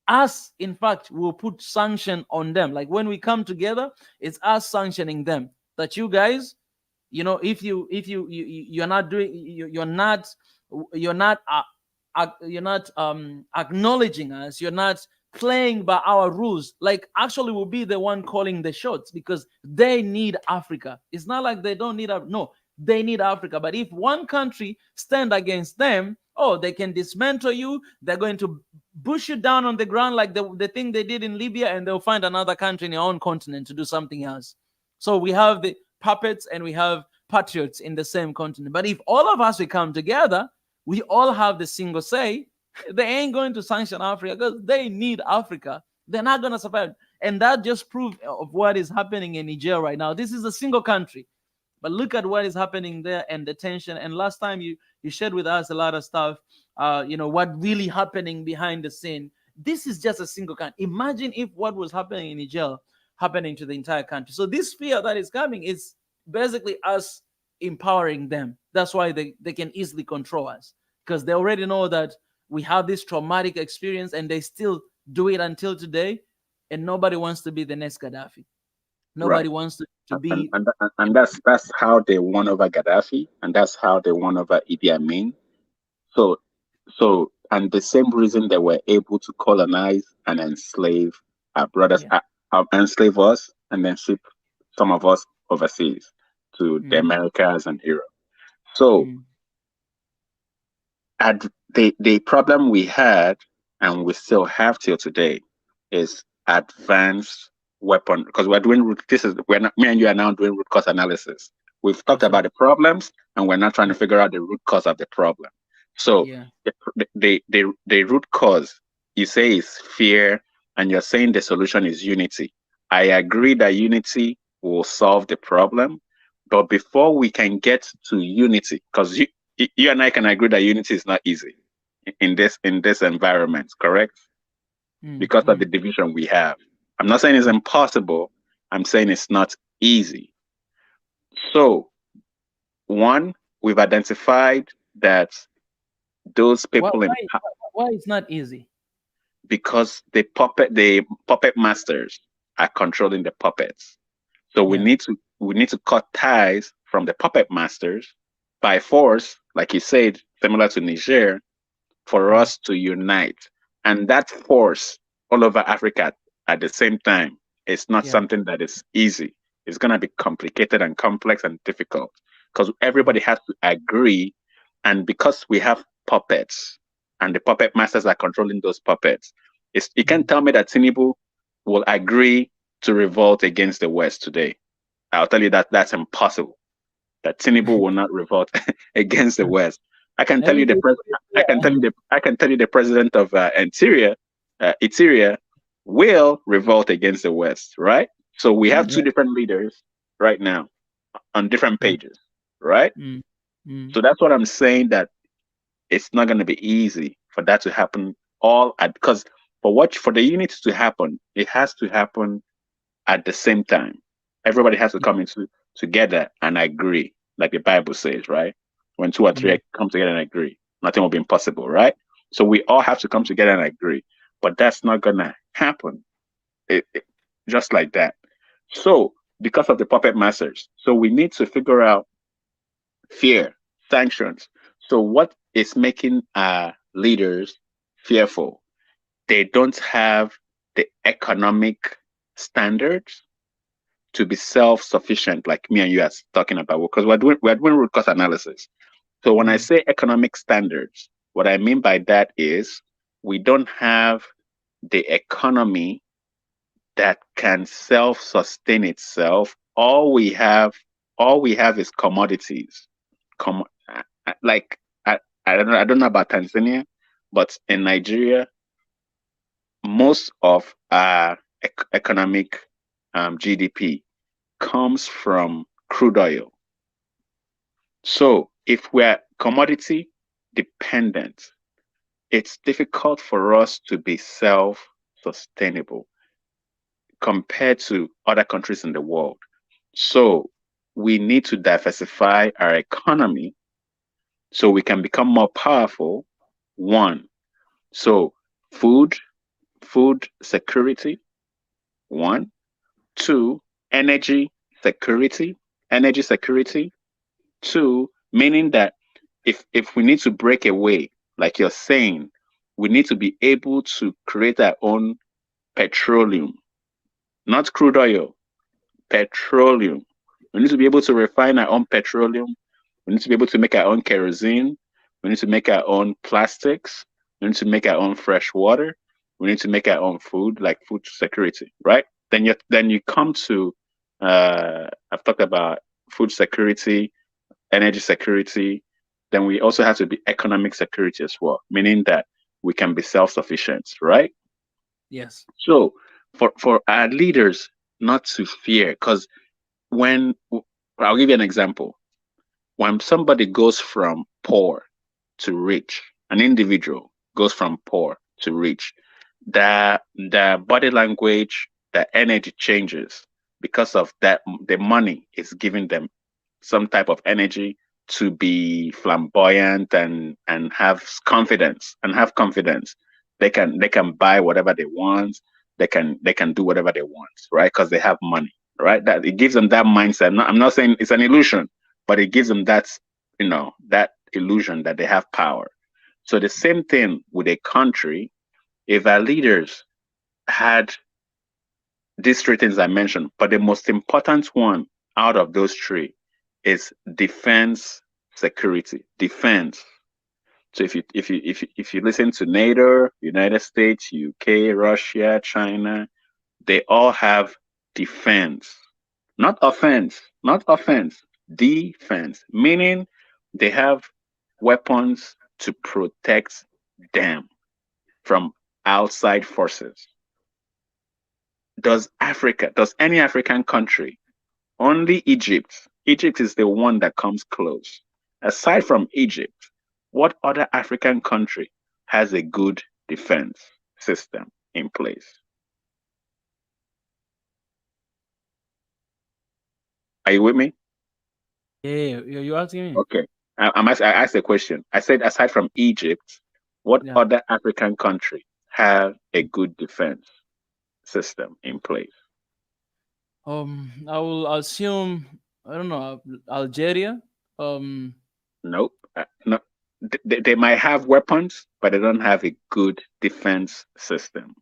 Us, in fact, will put sanction on them. Like when we come together, it's us sanctioning them. That you guys, if you're not doing, you're not acknowledging us, you're not playing by our rules. Like actually, we'll be the one calling the shots because they need Africa. It's not like they don't need no. They need Africa. But if one country stand against them, they can dismantle you. They're going to push you down on the ground like the thing they did in Libya, and they'll find another country in your own continent to do something else. So we have the puppets and we have patriots in the same continent. But if all of us, we come together, we all have the single say, they ain't going to sanction Africa because they need Africa. They're not going to survive. And that just proves of what is happening in Niger right now. This is a single country. But look at what is happening there and the tension. And last time you shared with us a lot of stuff, what really happening behind the scene. This is just a single country. Imagine if what was happening in Niger happening to the entire country. So this fear that is coming is basically us empowering them. That's why they can easily control us because they already know that we have this traumatic experience and they still do it until today. And nobody wants to be the next Gaddafi. Nobody wants to be, and that's how they won over Gaddafi, and that's how they won over Idi Amin. So, and the same reason they were able to colonize and enslave our brothers, enslave us, and then ship some of us overseas to the Americas and Europe. So, the problem we had, and we still have till today, is advanced weapon, because we're doing me and you are now doing root cause analysis. We've talked about the problems and we're now trying to figure out the root cause of the problem. So the root cause, you say, is fear, and you're saying the solution is unity. I agree that unity will solve the problem, But before we can get to unity, because you and I can agree that unity is not easy in this environment, correct? Because of the division we have. I'm not saying it's impossible. I'm saying it's not easy. So, one, we've identified that those people why it's not easy? Because the puppet masters are controlling the puppets. So we need to cut ties from the puppet masters by force, like you said, similar to Niger, for us to unite. And that force all over Africa at the same time is not something that is easy. It's going to be complicated and complex and difficult because everybody has to agree. And because we have puppets and the puppet masters are controlling those puppets, you can't tell me that Tinubu will agree to revolt against the West today. I'll tell you that that's impossible. That Tinubu will not revolt against the West. I can tell you the president of Eritrea will revolt against the West, right? So we have two different leaders right now on different pages, right? So that's what I'm saying, that it's not going to be easy for that to happen because for the unity to happen, it has to happen at the same time. Everybody has to come together and agree, like the Bible says, right? When two or three come together and agree, nothing will be impossible, right? So we all have to come together and agree, but that's not gonna happen just like that. So because of the puppet masters, so we need to figure out fear, sanctions. So what is making our leaders fearful? They don't have the economic standards to be self-sufficient, like me and you are talking about, because we're doing root cause analysis. So when I say economic standards, what I mean by that is we don't have the economy that can self-sustain itself. All we have is commodities. Like I don't know about Tanzania, but in Nigeria, most of our economic GDP comes from crude oil. So if we're commodity dependent, it's difficult for us to be self-sustainable compared to other countries in the world. So we need to diversify our economy so we can become more powerful. One, so food security. One, two, energy security. Two, meaning that if we need to break away, like you're saying, we need to be able to create our own petroleum, not crude oil, petroleum. We need to be able to refine our own petroleum. We need to be able to make our own kerosene. We need to make our own plastics. We need to make our own fresh water. We need to make our own food, like food security, right? Then you come to I've talked about food security, energy security. Then we also have to be economic security as well, meaning that we can be self-sufficient, right? Yes. So for our leaders not to fear, because I'll give you an example. When somebody goes from poor to rich, an individual goes from poor to rich, the body language, the energy changes because of that. The money is giving them some type of energy to be flamboyant and have confidence They can buy whatever they want. They can do whatever they want, right? Because they have money, right? That it gives them that mindset. I'm not saying it's an illusion, but it gives them that illusion that they have power. So the same thing with a country. If our leaders had these three things I mentioned, but the most important one out of those three is defense security. Defense. So if you listen to NATO, United States, UK, Russia, China, they all have defense. Not offense. Defense. Meaning they have weapons to protect them from outside forces. Does any African country, only Egypt Egypt is the one that comes close. Aside from Egypt, what other African country has a good defense system in place? Are you with me? Yeah, you're asking me. Okay. I asked a question. I said, aside from Egypt, what Yeah. other African country have a good defense system in place? I will assume, I don't know, Algeria. Nope. No. They might have weapons, but they don't have a good defense system.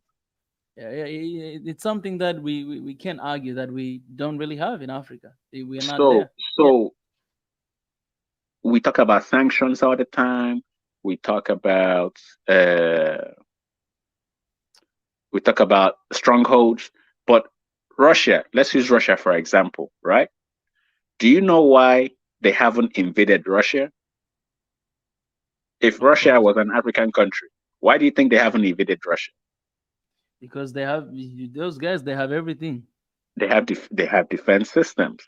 It's something that we can't argue that we don't really have in Africa. We are not So, there. Yeah. we talk about sanctions all the time. We talk about uh, strongholds, but Russia. Let's use Russia for example, right? Do you know why they haven't invaded Russia? If Russia Because was an African country, why do you think they haven't invaded Russia? because they have those guys. They have everything. They have defense systems,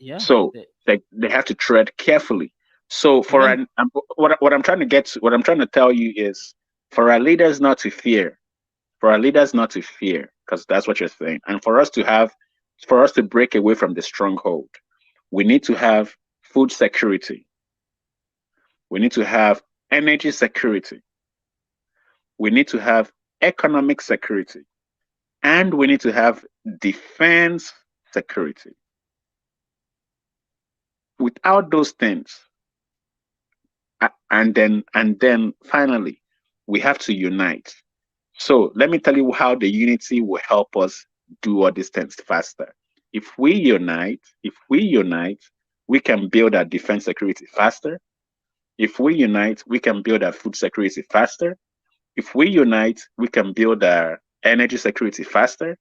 Yeah. so they have to tread carefully. So Even what I'm trying to get to, what I'm trying to tell you is, for our leaders not to fear, because that's what you're saying, and for us to break away from the stronghold, we need to have food security. We need to have energy security. We need to have economic security. And we need to have defense security. Without those things, and then finally, we have to unite. So let me tell you how the unity will help us do all these things faster. If we unite, we can build our defense security faster. If we unite, we can build our food security faster. If we unite, we can build our energy security faster.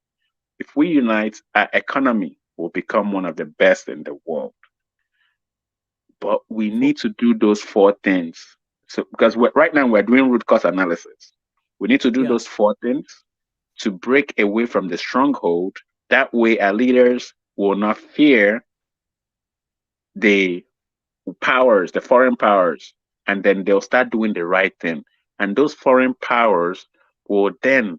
If we unite, our economy will become one of the best in the world. But we need to do those four things. So, because right now we're doing root cause analysis. We need to do yeah. those four things to break away from the stronghold. That way, our leaders will not fear the powers, the foreign powers, and then they'll start doing the right thing. And those foreign powers will then,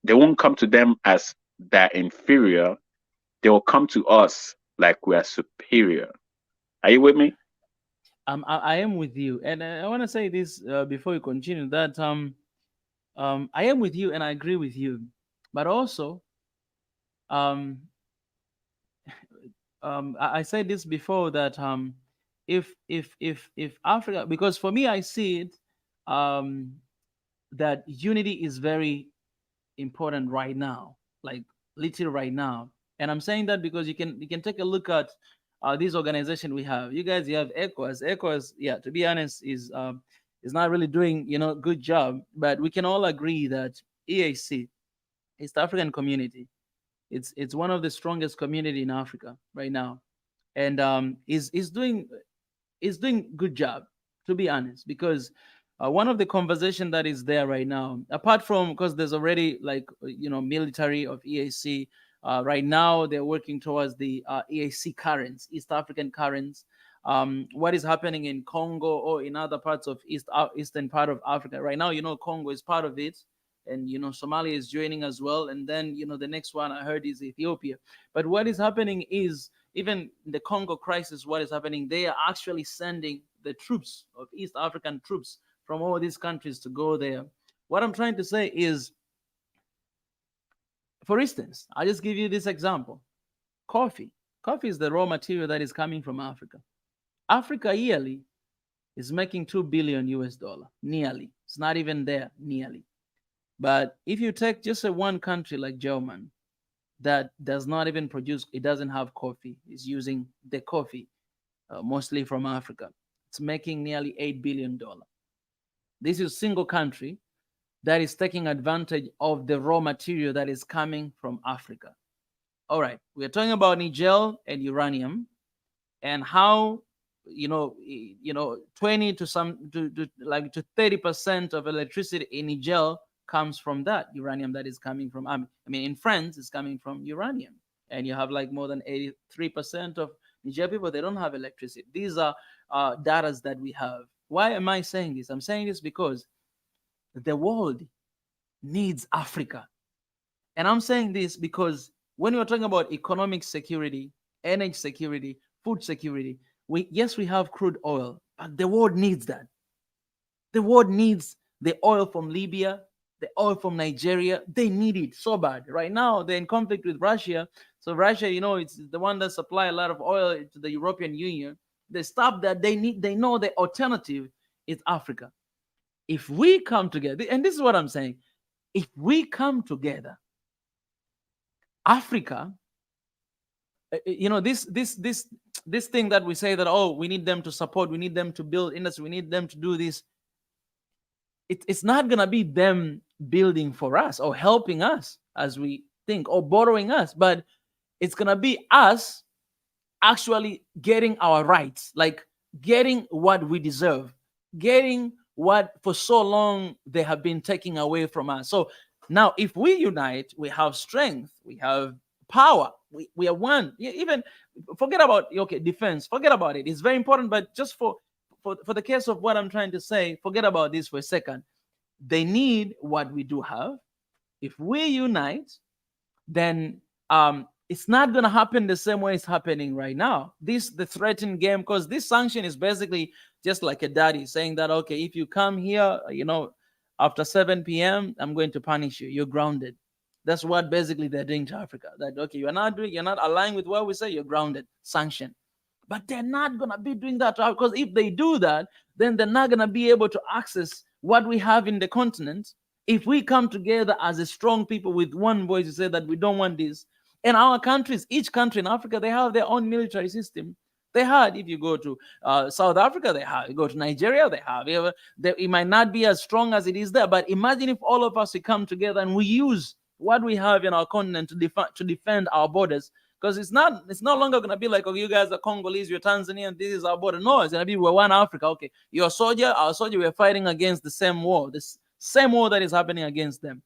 they won't come to them as they're inferior. They will come to us like we are superior. Are you with me? I am with you, and I want to say this before we continue that I am with you and I agree with you, but also um I said this before that if Africa, because for me I see it um that unity is very important right now, like literally right now. And I'm saying that because you can take a look at this organization we have. You guys, you have ECOWAS. ECOWAS, yeah, to be honest, is not really doing good job. But we can all agree that EAC, East African Community, it's one of the strongest community in Africa right now, and is doing good job, to be honest, because one of the conversation that is there right now, apart from, because there's already like military of EAC right now, they're working towards the EAC currents, East African currents. What is happening in Congo or in other parts of eastern part of Africa right now? Congo is part of it, and Somalia is joining as well, and then the next one I heard is Ethiopia. But what is happening is, even the Congo crisis, what is happening, they are actually sending the troops of East African troops from all these countries to go there. What I'm trying to say is, for instance, I'll just give you this example. Coffee. Coffee is the raw material that is coming from Africa. Africa yearly is making 2 billion US dollar, nearly. It's not even there, nearly. But if you take just one country like Germany, that does not even produce, it doesn't have coffee, it's using the coffee mostly from Africa, it's making nearly $8 billion. This is a single country that is taking advantage of the raw material that is coming from Africa. All right, we're talking about Niger and uranium, and how 20 to some to like to 30% of electricity in Niger comes from that uranium that is coming from, in France it's coming from uranium, and you have like more than 83% of Niger people, they don't have electricity. These are data that we have. Why am I saying this? I'm saying this because the world needs Africa. And I'm saying this because when you're talking about economic security, energy security, food security, yes, we have crude oil, but the world needs that. The world needs the oil from Libya, the oil from Nigeria. They need it so bad. Right now, they're in conflict with Russia. So Russia, you know, it's the one that supply a lot of oil to the European Union. The stuff that they need, they know the alternative is Africa. If we come together, and this is what I'm saying, if we come together, Africa, you know, this thing that we say that, oh, we need them to support, we need them to build industry, we need them to do this. It's not gonna be them building for us or helping us as we think or borrowing us, but it's gonna be us actually getting our rights, like getting what we deserve, getting what for so long they have been taking away from us. So now if we unite, we have strength, we have power, we are one. Even forget about defense, forget about it. It's very important, but just for the case of what I'm trying to say, forget about this for a second. They need what we do have. If we unite, then it's not going to happen the same way it's happening right now. The threatened game, because this sanction is basically just like a daddy saying that, okay, if you come here, you know, after 7 p.m., I'm going to punish you. You're grounded. That's what basically they're doing to Africa. That, okay, you're not aligned with what we say, you're grounded, sanction. But they're not going to be doing that, because if they do that, then they're not going to be able to access what we have in the continent. If we come together as a strong people with one voice to say that we don't want this, and our countries, each country in Africa, they have their own military system. They had, if you go to South Africa, they have. You go to Nigeria, they have. It might not be as strong as it is there, but imagine if all of us we come together and we use what we have in our continent to defend our borders. Because it's no longer going to be like, okay, you guys are Congolese, you're Tanzanian, this is our border. No, it's going to be, we're one Africa. Okay, you're a soldier, our soldier, we're fighting against the same war, this same war that is happening against them.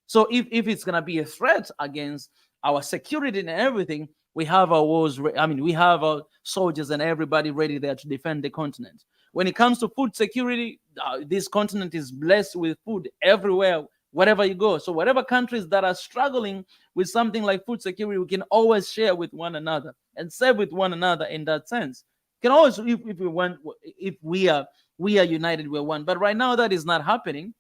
So if it's going to be a threat against our security and everything, we have our wars. I mean, we have our soldiers and everybody ready there to defend the continent. When it comes to food security, this continent is blessed with food everywhere, wherever you go. So whatever countries that are struggling with something like food security, we can always share with one another and serve with one another in that sense. Can always, if we are united, we're one. But right now that is not happening.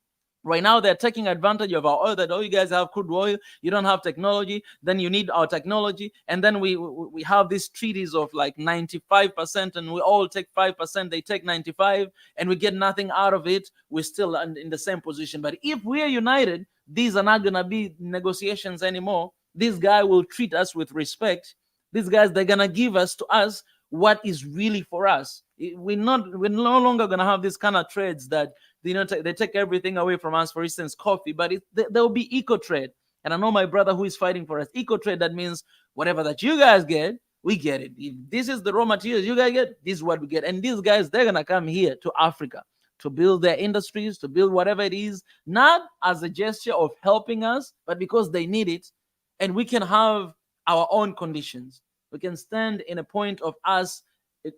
Right now, they're taking advantage of our oil, that, oh, you guys have crude oil, you don't have technology, then you need our technology. And then we have these treaties of like 95%, and we all take 5%, they take 95%, and we get nothing out of it. We're still in the same position. But if we are united, these are not going to be negotiations anymore. This guy will treat us with respect. These guys, they're going to give us to us what is really for us. We're no longer going to have this kind of trades that, you know, they take everything away from us. For instance, coffee, but there will be eco trade. And I know my brother who is fighting for us. Eco trade, that means whatever that you guys get, we get it. If this is the raw materials you guys get, this is what we get. And these guys, they're gonna come here to Africa to build their industries, to build whatever it is, not as a gesture of helping us, but because they need it. And we can have our own conditions. We can stand in a point of us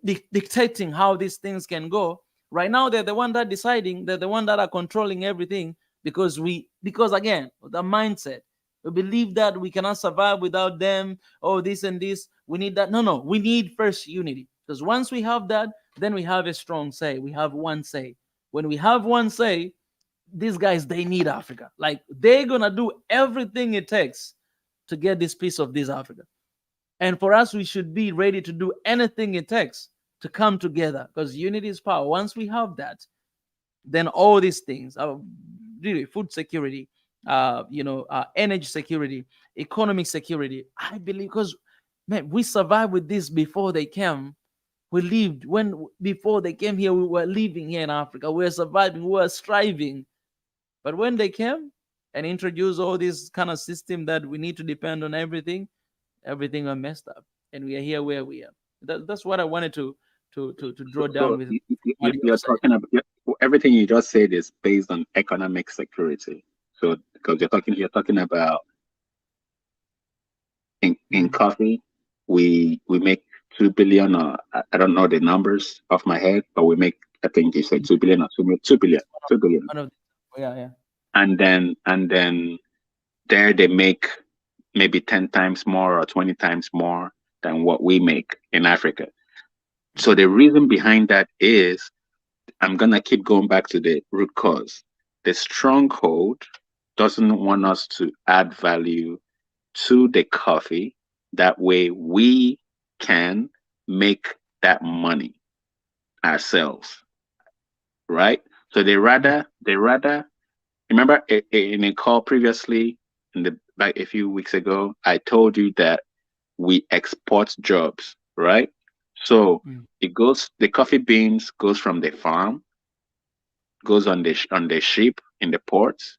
dictating how these things can go. Right now, they're the one that deciding, they're the one that are controlling everything, because again, the mindset, we believe that we cannot survive without them. Oh, this and this, we need that. No, we need first unity, because once we have that, then we have a strong say. We have one say. When we have one say, these guys, they need Africa. Like, they're gonna do everything it takes to get this piece of this Africa. And for us, we should be ready to do anything it takes to come together, because unity is power. Once we have that, then all these things, really, food security, energy security, economic security, I believe, because man, we survived with this before they came. We lived before they came here, we were living here in Africa. We were surviving, we were striving. But when they came and introduced all this kind of system that we need to depend on everything was messed up, and we are here where we are. That's what I wanted to draw down with. You're talking about everything you just said is based on economic security. So because you're talking about in coffee, we make 2 billion, or I don't know the numbers off my head, but we make, I think you said 2 billion or 2 billion, 2 billion. One of yeah. And then there they make maybe 10 times more or 20 times more than what we make in Africa. So the reason behind that is, I'm gonna keep going back to the root cause. The stronghold doesn't want us to add value to the coffee. That way we can make that money ourselves, right? So they rather remember in a call previously, in the like a few weeks ago, I told you that we export jobs, right? So the coffee beans goes from the farm, goes on the ship in the ports,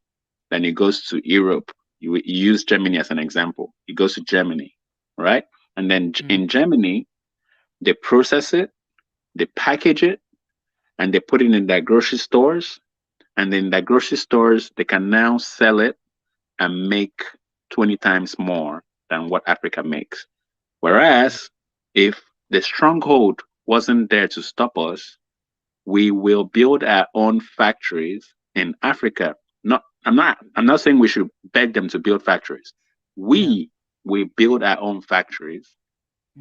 then it goes to Europe. You use Germany as an example. It goes to Germany, right? And then in Germany, they process it, they package it, and they put it in their grocery stores. And then the grocery stores, they can now sell it and make 20 times more than what Africa makes. Whereas if the stronghold wasn't there to stop us, we will build our own factories in Africa. I'm not saying we should beg them to build factories. We build our own factories.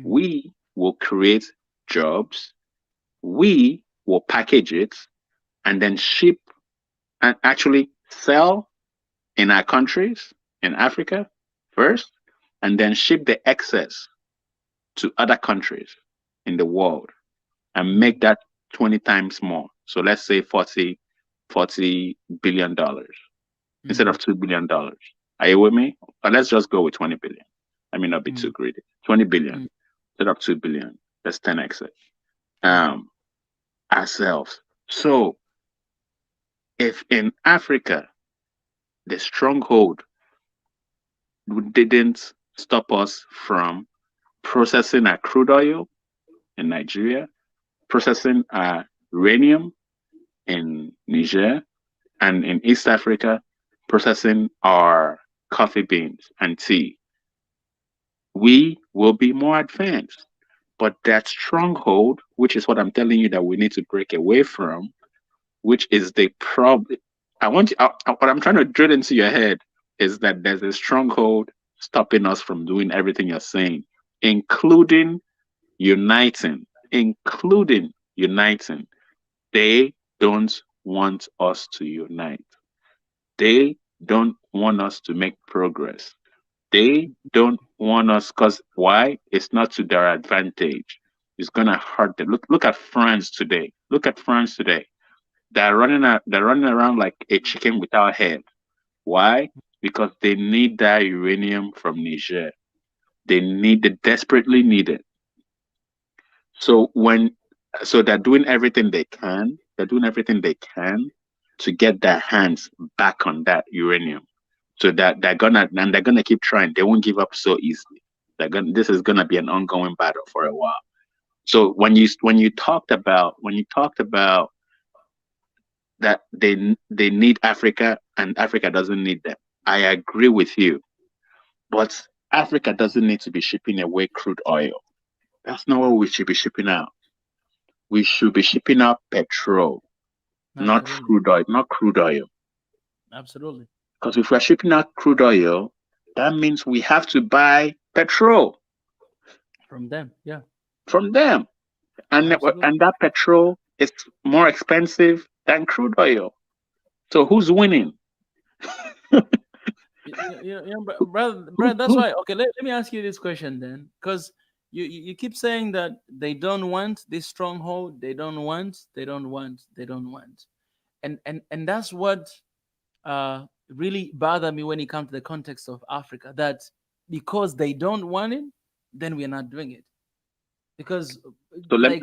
We will create jobs. We will package it and then ship and actually sell in our countries in Africa first, and then ship the excess to other countries in the world and make that 20 times more. So let's say $40 billion instead of $2 billion. Are you with me? But let's just go with 20 billion. I may not be too greedy. 20 billion instead of 2 billion. That's 10x ourselves. So if in Africa the stronghold didn't stop us from processing our crude oil in Nigeria, processing our uranium in Niger, and in East Africa, processing our coffee beans and tea, we will be more advanced. But that stronghold, which is what I'm telling you that we need to break away from, which is the problem. What I'm trying to drill into your head is that there's a stronghold stopping us from doing everything you're saying, including uniting. They don't want us to unite. They don't want us to make progress. They don't want us, because why? It's not to their advantage. It's gonna hurt them. Look at France today. They're running around like a chicken without head. Why? Because they need that uranium from Niger. They desperately need it. So they're doing everything they can. They're doing everything they can to get their hands back on that uranium. So that they're gonna keep trying. They won't give up so easily. This is gonna be an ongoing battle for a while. So when you talked about that they need Africa and Africa doesn't need them, I agree with you. But Africa doesn't need to be shipping away crude oil. That's not what we should be shipping out. We should be shipping out petrol, not crude oil. Absolutely. Because if we're shipping out crude oil, that means we have to buy petrol from them. Yeah. From them. And that petrol is more expensive than crude oil. So who's winning? Brother, that's why. Okay, let me ask you this question then, because you keep saying that they don't want this stronghold. They don't want. And that's what really bothered me when it comes to the context of Africa. That because they don't want it, then we are not doing it. Because so let me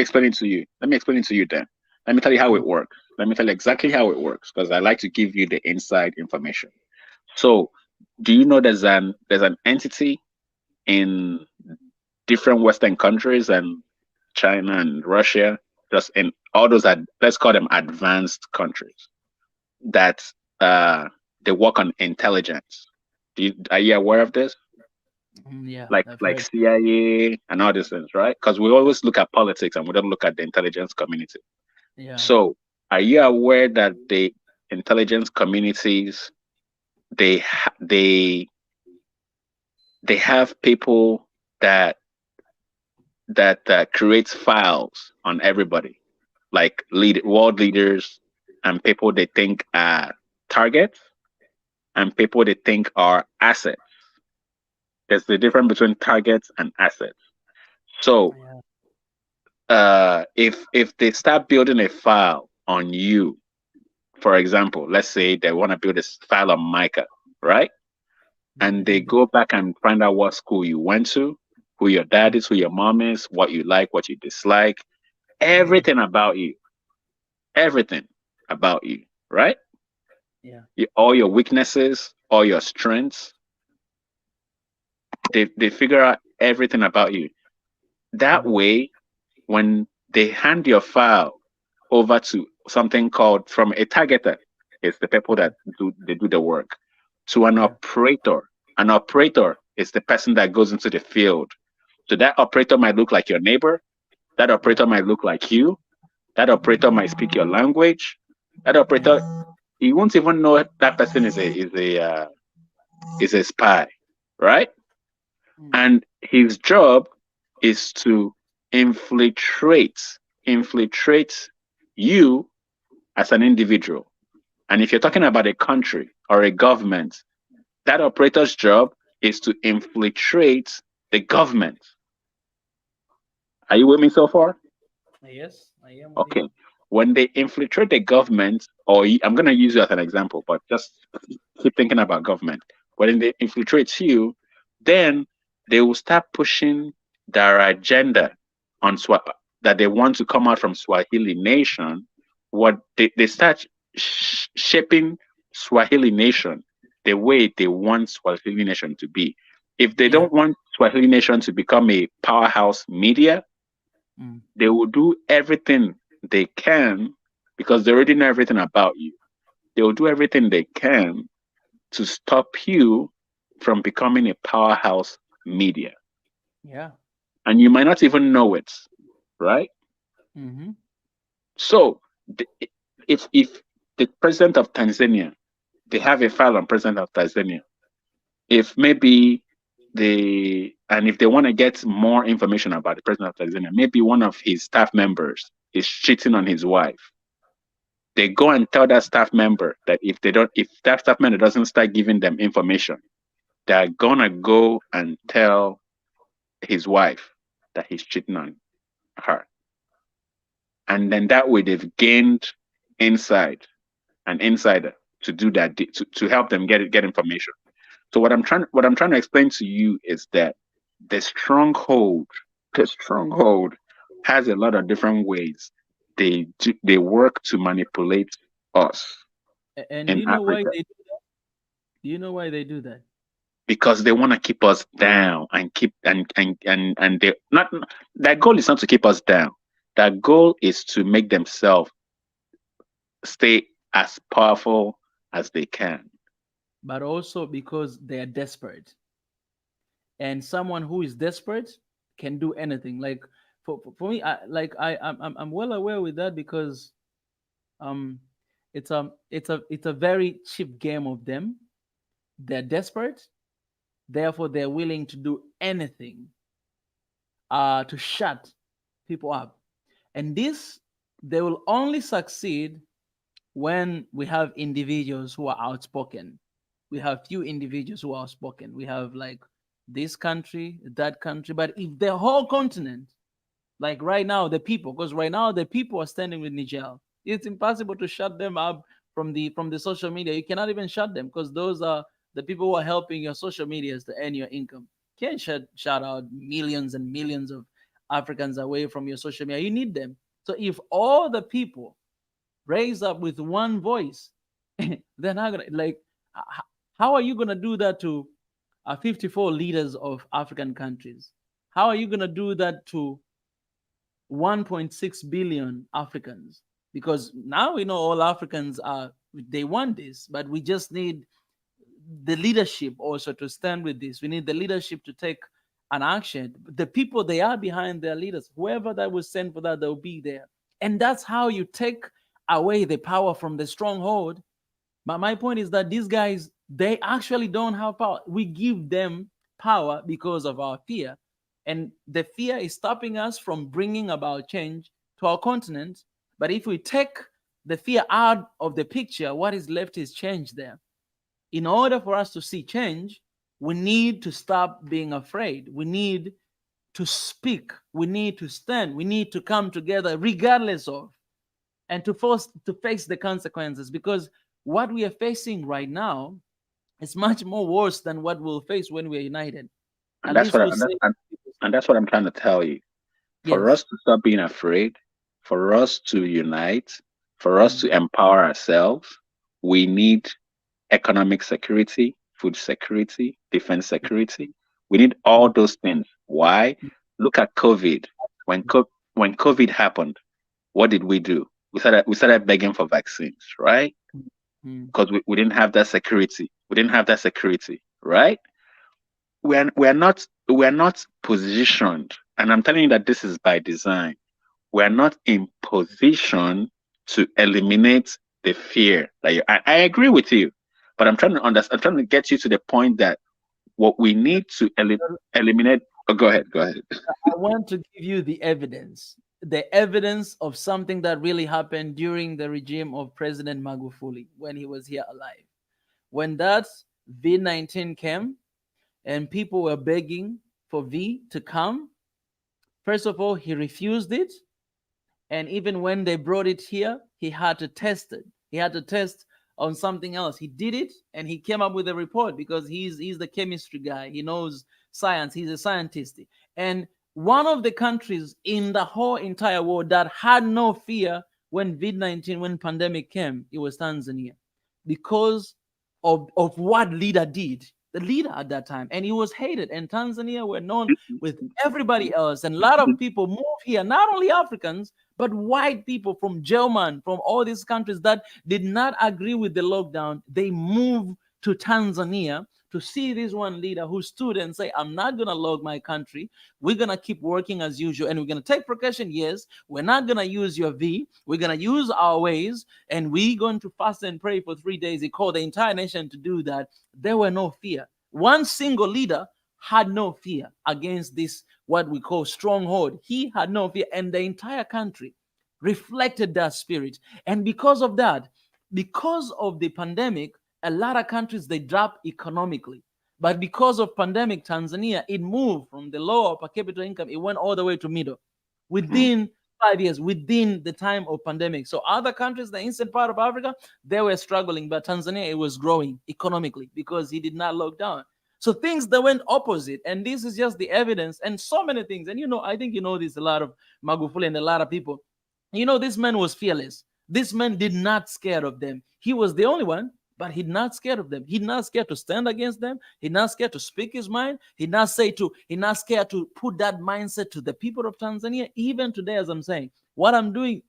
explain it to you. Let me explain it to you then. Let me tell you how it works. Let me tell you exactly how it works, because I like to give you the inside information. So, do you know there's an entity in different Western countries and China and Russia, just in all those, let's call them advanced countries, that they work on intelligence. Are you aware of this? Yeah, like I've like heard. CIA and all these things, right? Because we always look at politics and we don't look at the intelligence community. Yeah, So, are you aware that the intelligence communities they ha- they have people that creates files on everybody, like world leaders and people they think are targets and people they think are assets. There's the difference between targets and assets. So, yeah, if they start building a file on you, for example, let's say they want to build a file on Micah, right? yeah. And They they can do. go back and find out what school you went to, who your dad is, who your mom is, what you like, what you dislike, Yeah, everything about you, everything about you, right? yeah, All your weaknesses, all your strengths, they figure out everything about you. That mhm, way, when they hand your file over to something called from a targeter, it's the people mhm, that do the work, to an yeah, operator. An operator is the person that goes into the field. So that operator might look like your neighbor. That yeah, operator might look like you. That operator mhm, might speak your language. That operator, yeah, you won't even know that person is a spy, right? mm, And his job is to infiltrate infiltrate you as an individual. And if you're talking yeah, about a country or a government, that operator's job is to infiltrate the government. Are you with me so far? yes, I am with Okay. you. When they infiltrate the government, I'm going to use you as an example, but just keep thinking about government. When they infiltrate you, then they will start pushing their agenda on that they want to come out from Swahili nation. What they start shaping Swahili nation the way they want Swahili nation to be. If they Yeah, don't want Swahili nation to become a powerhouse media, mm, they will do everything they can because they already know everything about you. They will do everything they can to stop you from becoming a powerhouse media. yeah, And you might not even know it, right? mm-hmm, So, the- if the president of Tanzania, they have a file on president of Tanzania, if maybe and if they want to get more information about the president of Tanzania, maybe one of his staff members is cheating on his wife, they go and tell that staff member that if that staff member doesn't start giving them information, they're gonna go and tell his wife that he's cheating on her. And then that way they've gained an insider to do that, to help them get information. So what I'm trying to explain to you is that the stronghold, the stronghold has a lot of different ways they work to manipulate us And do in you know why Africa. they? Do you know why they do that? Because they want to keep us down and keep and they not their goal is not to keep us down. Their goal is to make themselves stay as powerful as they can. But also because they are desperate, and someone who is desperate can do anything. Like for me, I'm well aware with that because um, it's a very cheap game of them. They're desperate, therefore they're willing to do anything to shut people up. And this, they will only succeed when we have individuals who are outspoken. We have few individuals who are outspoken. We have like this country, that country. But if the whole continent, like right now, the people, because right now the people are standing with Niger, it's impossible to shut them up from the social media. You cannot even shut them because those are the people who are helping your social medias to earn your income. Can't shut out millions and millions of Africans away from your social media. You need them. So if all the people raise up with one voice, they're not gonna like. How are you gonna do that to 54 leaders of African countries? How are you gonna do that to 1.6 billion Africans? Because now we know all Africans are they want this, but we just need the leadership also to stand with this. We need the leadership to take an action. The people, they are behind their leaders. Whoever that was sent for that, they'll be there. And that's how you take away the power from the stronghold. But my point is that these guys, they actually don't have power. We give them power because of our fear. And the fear is stopping us from bringing about change to our continent. But if we take the fear out of the picture, what is left is change there. In order for us to see change, we need to stop being afraid. We need to speak. We need to stand. We need to come together regardless of, and to face the consequences, because what we are facing right now is much more worse than what we'll face when we're united. And that's what I'm trying to tell you. For us to stop being afraid, for us to unite, for us to empower ourselves, we need economic security, food security, defense security. We need all those things. Why? Look at COVID. When COVID happened, what did we do? We started begging for vaccines, right? Because we didn't have that security. We didn't have that security, right? We're not positioned, and I'm telling you that this is by design. We're not in position to eliminate the fear that I agree with you, but I'm trying to understand. I'm trying to get you to the point that what we need to eliminate. Oh, go ahead. I want to give you the evidence of something that really happened during the regime of President Magufuli when he was here alive. When that V-19 came and people were begging for V to come, first of all, he refused it. And even when they brought it here, he had to test it. He had to test on something else. He did it and he came up with a report because he's the chemistry guy. He knows science. He's a scientist. And one of the countries in the whole entire world that had no fear when COVID-19, when pandemic came, it was Tanzania, because of what leader did. The leader at that time, and he was hated. And Tanzania were known with everybody else. And a lot of people moved here, not only Africans, but white people from German, from all these countries that did not agree with the lockdown. They moved to Tanzania to see this one leader who stood and say, I'm not going to log my country. We're going to keep working as usual. And we're going to take precaution. Yes, we're not going to use your V. We're going to use our ways. And we're going to fast and pray for 3 days. He called the entire nation to do that. There were no fear. One single leader had no fear against this, what we call stronghold. He had no fear. And the entire country reflected that spirit. And because of that, because of the pandemic, a lot of countries, they dropped economically. But because of pandemic, Tanzania, it moved from the lower per capita income, it went all the way to middle within 5 years, within the time of pandemic. So other countries, the eastern part of Africa, they were struggling, but Tanzania, it was growing economically because he did not lock down. So things that went opposite, and this is just the evidence, and so many things. And I think this, a lot of Magufuli and a lot of people. This man was fearless. This man did not scared of them. He was the only one, but he's not scared of them. He's not scared to stand against them. He's not scared to speak his mind. He's not scared to put that mindset to the people of Tanzania. Even today, as I'm saying, what I'm doing,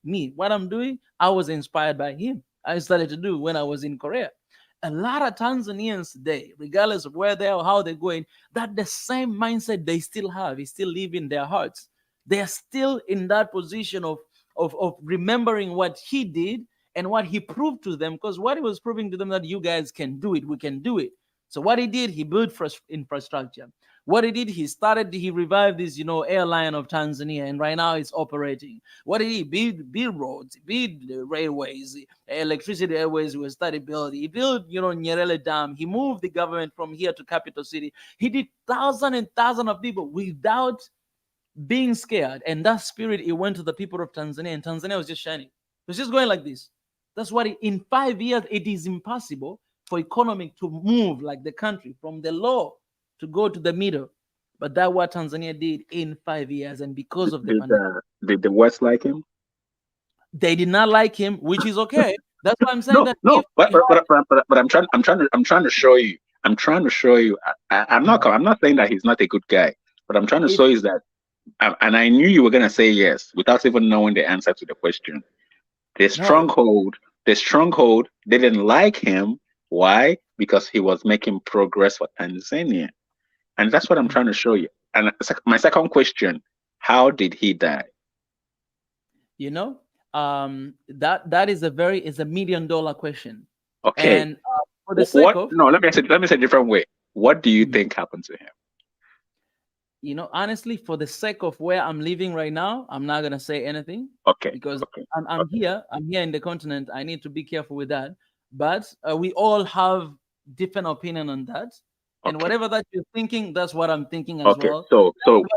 I was inspired by him. I started to do when I was in Korea. A lot of Tanzanians today, regardless of where they are, how they're going, that the same mindset they still have is still live in their hearts. They're still in that position of remembering what he did and what he proved to them, because what he was proving to them, that you guys can do it, we can do it. So what he did, he built infrastructure. What he did, he revived this, airline of Tanzania, and right now it's operating. What did he build roads, build railways, electricity airways, we started building. He built, Nyerere Dam. He moved the government from here to capital city. He did thousands and thousands of people without being scared. And that spirit, it went to the people of Tanzania, and Tanzania was just shining. It was just going like this. That's what in 5 years, it is impossible for economy to move like the country from the low to go to the middle. But that's what Tanzania did in 5 years. And because of the pandemic. Did the West like him? They did not like him, which is okay. That's why I'm saying but I'm trying to show you. I'm not saying that he's not a good guy, but I'm trying to show you that, and I knew you were gonna say yes without even knowing the answer to the question. The stronghold, they didn't like him. Why? because he was making progress for Tanzania. And that's what I'm trying to show you. And my second question, how did he die? You know, that is a $1 million question. Okay. And for the sake of, No, let me say a different way. What do you Mhm. think happened to him? You know, honestly, for the sake of where I'm living right now, I'm not gonna say anything Okay. because Okay. I'm here. I'm here in the continent. I need to be careful with that. But we all have different opinion on that, and Okay. whatever that you're thinking, that's what I'm thinking as Okay. well. So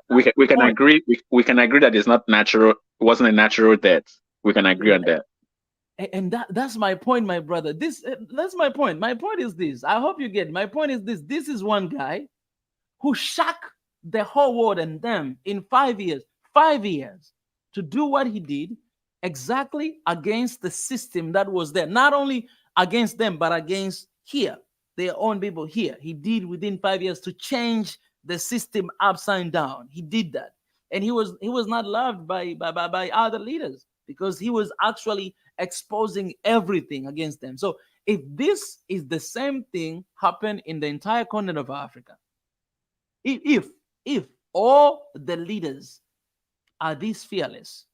That's we the can point. agree we can agree that it's not natural. It wasn't a natural death. We can agree on that. And that's my point, my brother. That's my point. My point is this. I hope you get it. My point is this. This is one guy who shocked the whole world and them in 5 years, 5 years, to do what he did exactly against the system that was there. Not only against them, but against here, their own people here. He did within 5 years to change the system upside down. He did that. And he was not loved by other leaders because he was actually exposing everything against them. So if this is the same thing happened in the entire continent of Africa, if all the leaders are this fearless,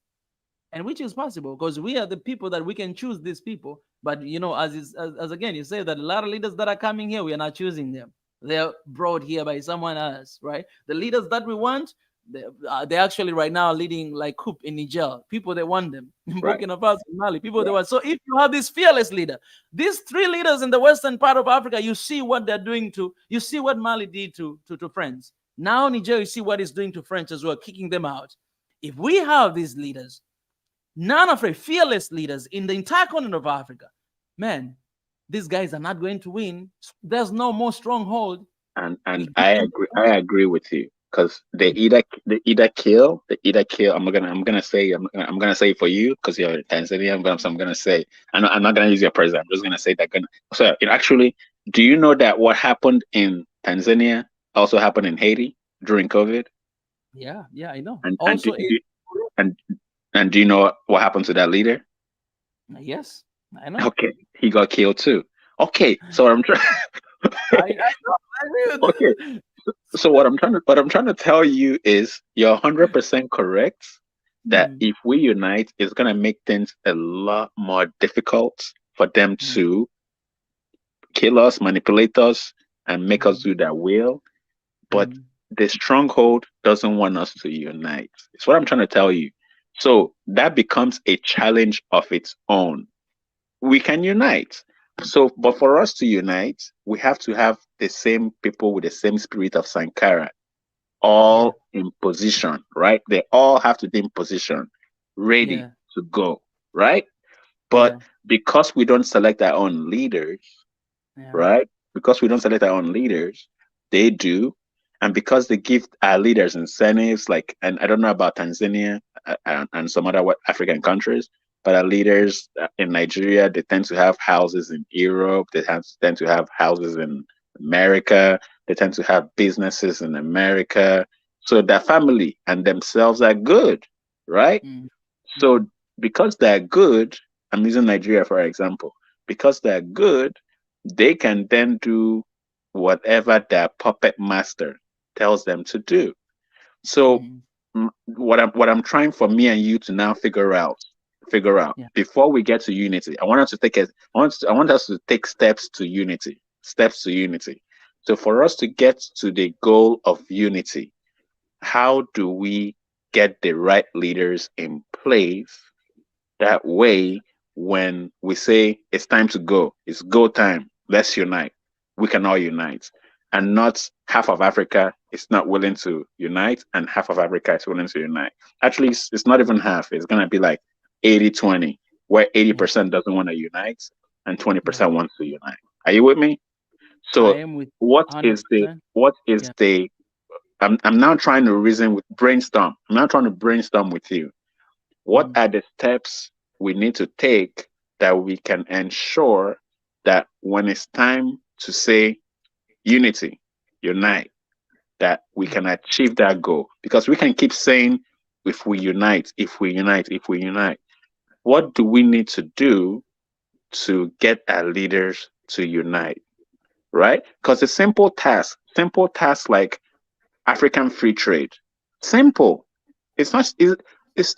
and which is possible because we are the people that we can choose these people, but you know, as again you say that a lot of leaders that are coming here, we are not choosing them. They're brought here by someone else, right? The leaders that we want, they're actually right now leading like coup in Niger. People they want them in Right. Burkina Faso, Mali. People they want. So if you have this fearless leader, these three leaders in the western part of Africa, you see what they're doing to. You see what Mali did to France. Now Niger, you see what it's doing to French as well, kicking them out. If we have these leaders, none of the fearless leaders in the entire continent of Africa, man, these guys are not going to win. There's no more stronghold. And I agree with you because they either kill. I'm gonna say for you because you're Tanzania. I'm gonna say I'm not gonna use your president. I'm just gonna say that. So it actually, do you know that what happened in Tanzania also happened in Haiti during COVID? Yeah, I know. And Also, and and do you know what happened to that leader? yes, I know. Okay, he got killed too. Okay, so I'm trying. I know. I agree with Okay, that. so what I'm trying to tell you is you're 100% correct that Hmm, if we unite, it's gonna make things a lot more difficult for them hmm, to kill us, manipulate us, and make us hmm, do their will. But hmm, the stronghold doesn't want us to unite. It's what I'm trying to tell you. So that becomes a challenge of its own. We can unite. So, but for us to unite, we have to have the same people with the same spirit of Sankara, yeah, all in position, right? They all have to be in position, ready yeah, to go, right? But yeah, because we don't select our own leaders, yeah, right? Because we don't select our own leaders, they do. And because they give our leaders incentives, like, and I don't know about Tanzania and some other African countries, but our leaders in Nigeria, they tend to have houses in Europe, tend to have houses in America, they tend to have businesses in America. So their family and themselves are good, right? mm, So mm, because they're good, I'm using Nigeria for example, because they're good, they can then do whatever their puppet master tells them to do. So mm, what I'm trying for me and you to now figure out yeah, before we get to unity. I want us to take steps to unity. So for us to get to the goal of unity, how do we get the right leaders in place? That way, when we say it's time to go, it's go time, let's unite, we can all unite. And not half of Africa is not willing to unite and half of Africa is willing to unite. Actually, it's not even half. It's going to be like 80-20, where yeah, 80% doesn't want to unite and yeah. 20% wants to unite. Are you with me? I So am with what is the 100%. what is Yeah. the I'm now trying to reason with brainstorm. I'm now trying to brainstorm with you. What Mm, are the steps we need to take that we can ensure that when it's time to say unity, unite, that we mm, can achieve that goal? Because we can keep saying, if we unite, if we unite, if we unite. What do we need to do to get our leaders to unite? right? Because a simple task like African free trade, simple. It's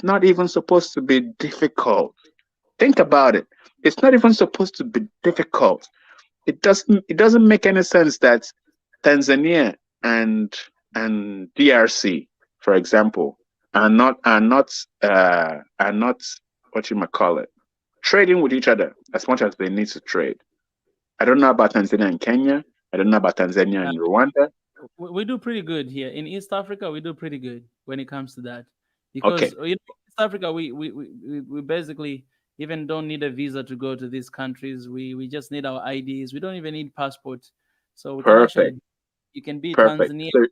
not even supposed to be difficult. Think about it. It's not even supposed to be difficult. It doesn't make any sense that Tanzania and DRC, for example, are not what you might call it, trading with each other as much as they need to trade. I don't know about Tanzania and Kenya. I don't know about Tanzania and Rwanda. We do pretty good here in East Africa. We do pretty good when it comes to that, Okay, because East Africa, we basically even don't need a visa to go to these countries. We just need our IDs. We don't even need passports, so we can perfect, actually, you can be perfect. Tanzania. So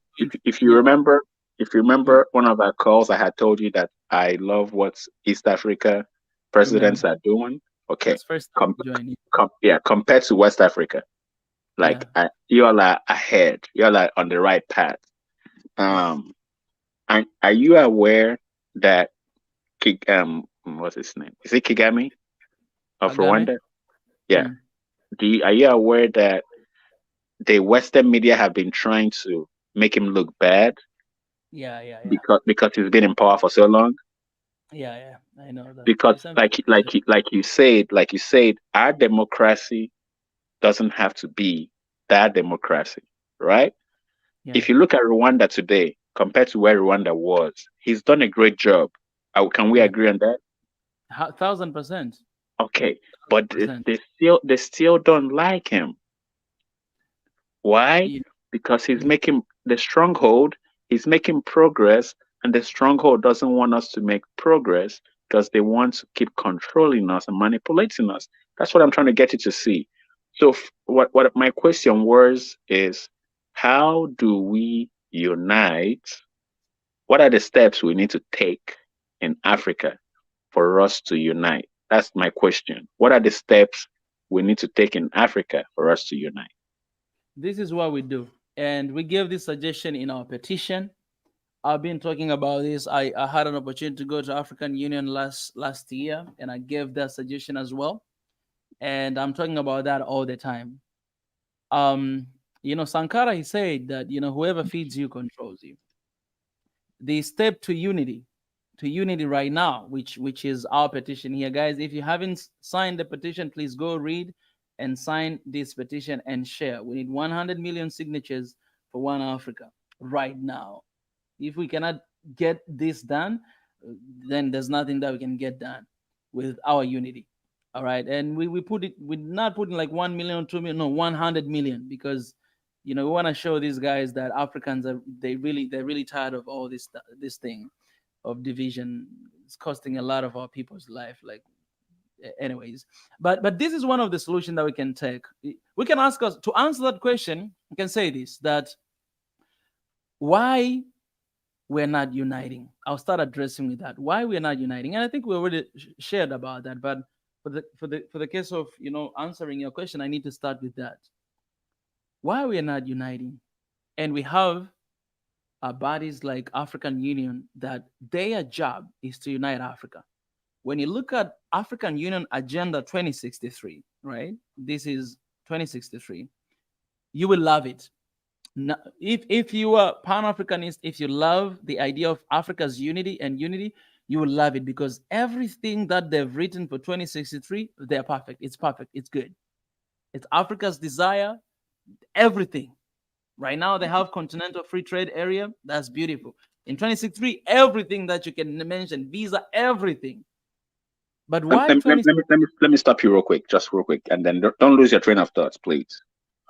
if you Yeah. remember, Mm, one of our calls, I had told you that I love what East Africa presidents remember, are doing. Okay, that's first time com, to join. yeah, compared to West Africa, Yeah, like you all are ahead. You all are on the right path. yeah. Um, are you aware that what's his name? Is it Kagame of Kagame. Rwanda? Yeah. Mm, Are you aware that the Western media have been trying to make him look bad yeah, yeah, yeah, because he's been in power for so long? yeah, yeah. I know that. Because It's something. like you said, our democracy doesn't have to be that democracy, right? Yeah, If you look at Rwanda today compared to where Rwanda was, he's done a great job. Can we yeah. agree on that? 1000%. Okay, but Percent. they still don't like him. Why? Yeah, Because he's yeah. making the stronghold, he's making progress, and the stronghold doesn't want us to make progress because they want to keep controlling us and manipulating us. That's what I'm trying to get you to see. So, what my question was is, how do we unite? What are the steps we need to take in Africa for us to unite? That's my question. What are the steps we need to take in Africa for us to unite? This is what we do. And we gave this suggestion in our petition. I've been talking about this. I had an opportunity to go to African Union last year, and I gave that suggestion as well. And I'm talking about that all the time. Um, Sankara, he said that, whoever feeds you controls you. The step to unity right now, which is our petition here, guys. If you haven't signed the petition, please go read and sign this petition and share. We need 100 million signatures for One Africa right now. If we cannot get this done, then there's nothing that we can get done with our unity. All right. And we put it, we're not putting like 1 million, 2 million, no, 100 million, because we want to show these guys that Africans are, they're really tired of all this thing of division. It's costing a lot of our people's life. Like, anyways, but this is one of the solutions that we can take. We can ask us to answer that question. We can say this, that why we're not uniting. I'll start addressing with that. Why we're not uniting, and I think we already shared about that. But for the case of answering your question, I need to start with that. Why we're not uniting, and we have bodies like African Union that their job is to unite Africa. When you look at African Union Agenda 2063, right? This is 2063. You will love it. If you are Pan-Africanist, if you love the idea of Africa's unity, you will love it, because everything that they've written for 2063, they're perfect. It's perfect. It's good. It's Africa's desire. Everything. Right now, they have continental free trade area. That's beautiful. In 2063, everything that you can mention, visa, everything. But why 20? Let me stop you real quick, just real quick, and then don't lose your train of thoughts, please.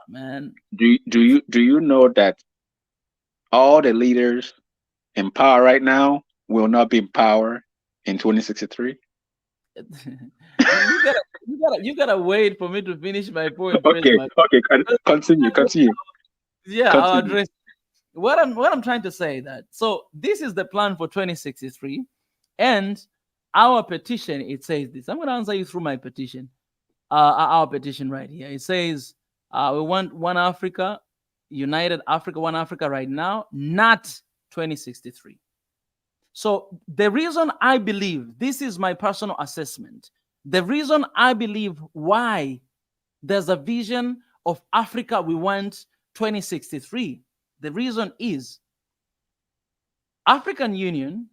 Man, Do you know that all the leaders in power right now will not be in power in 2063? you gotta wait for me to finish my point first, Okay, man. okay, continue. Yeah, I'll Continue. address what I'm trying to say. That so this is the plan for 2063, and our petition, it says this. I'm going to answer you through my petition. Our petition right here. It says we want one Africa, united Africa, one Africa right now, not 2063. So the reason I believe, this is my personal assessment, the reason I believe why there's a vision of Africa we want 2063? The reason is African Union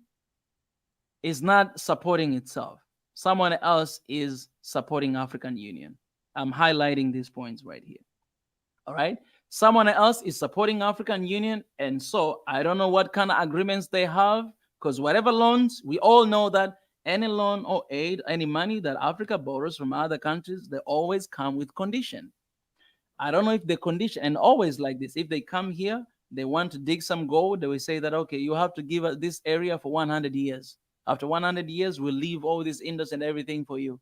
is not supporting itself. Someone else is supporting African Union. I'm highlighting these points right here. All right. Someone else is supporting African Union. And so I don't know what kind of agreements they have, because whatever loans, we all know that any loan or aid, any money that Africa borrows from other countries, they always come with condition. I don't know if the condition, and always like this, if they come here, they want to dig some gold, they will say that, okay, you have to give us this area for 100 years. After 100 years, we'll leave all this industry and everything for you.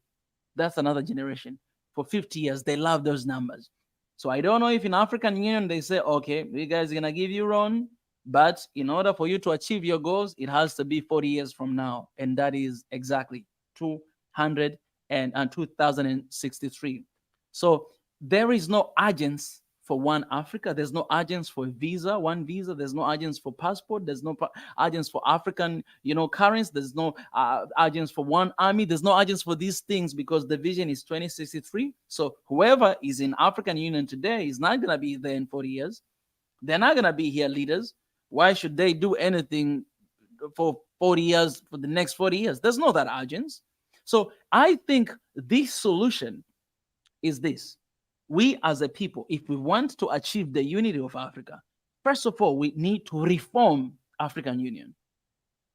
That's another generation. For 50 years, they love those numbers. So I don't know if in African Union, they say, okay, we guys are going to give you loan, but in order for you to achieve your goals, it has to be 40 years from now. And that is exactly 2063. So there is no urgency for one Africa. There's no urgency for visa, one visa. There's no urgency for passport. There's no urgency for African, currency. There's no urgency for one army. There's no urgency for these things, because the vision is 2063. So whoever is in African Union today is not going to be there in 40 years. They're not going to be here leaders. Why should they do anything for 40 years, for the next 40 years? There's no that urgency. So I think this solution is this. We as a people, if we want to achieve the unity of Africa, first of all, we need to reform African Union.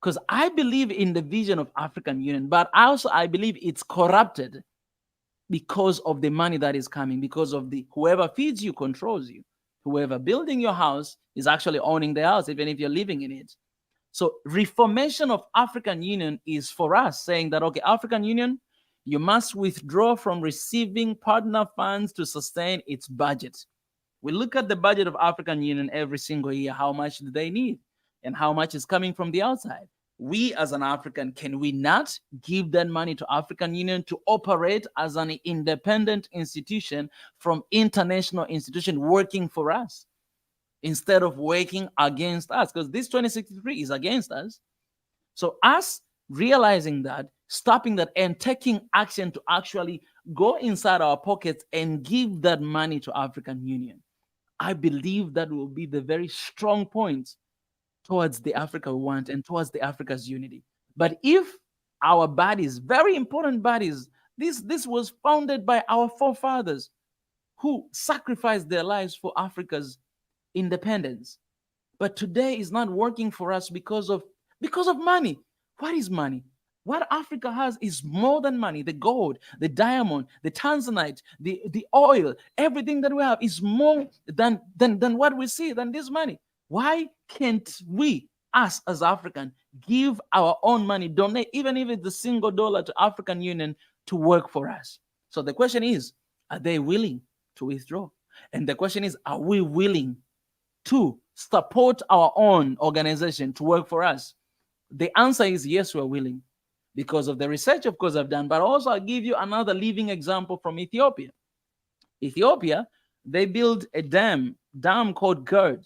Because I believe in the vision of African Union, but also I believe it's corrupted because of the money that is coming, because of the whoever feeds you controls you. Whoever building your house is actually owning the house, even if you're living in it. So reformation of African Union is for us saying that, okay, African Union, you must withdraw from receiving partner funds to sustain its budget. We look at the budget of African Union every single year. How much do they need? And how much is coming from the outside? We as an African, can we not give that money to African Union to operate as an independent institution from international institution working for us, instead of working against us? Because this 2063 is against us. So us realizing that, stopping that, and taking action to actually go inside our pockets and give that money to African Union, I believe that will be the very strong point towards the Africa we want and towards the Africa's unity. But if our bodies, very important bodies, this was founded by our forefathers who sacrificed their lives for Africa's independence. But today is not working for us because of money. What is money? What Africa has is more than money. The gold, the diamond, the tanzanite, the oil, everything that we have is more than what we see, than this money. Why can't we, us as African, give our own money, donate, even if it's a single dollar, to African Union to work for us? So the question is, are they willing to withdraw? And the question is, are we willing to support our own organization to work for us? The answer is yes, we're willing, because of the research, of course, I've done. But also I'll give you another living example from Ethiopia. Ethiopia, they built a dam called Gerd.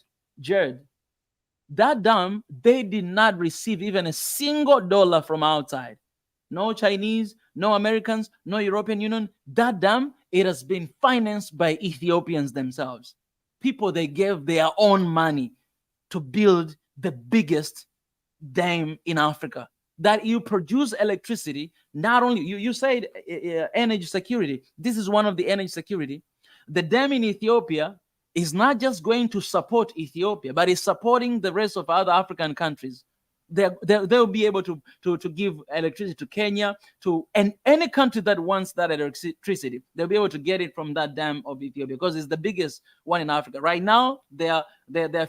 That dam, they did not receive even a single dollar from outside. No Chinese, no Americans, no European Union. That dam, it has been financed by Ethiopians themselves. People, they gave their own money to build the biggest dam in Africa. That you produce electricity, not only, you said energy security. This is one of the energy security. The dam in Ethiopia is not just going to support Ethiopia, but is supporting the rest of other African countries. They'll be able to give electricity to Kenya, and any country that wants that electricity, they'll be able to get it from that dam of Ethiopia, because it's the biggest one in Africa. Right now, they're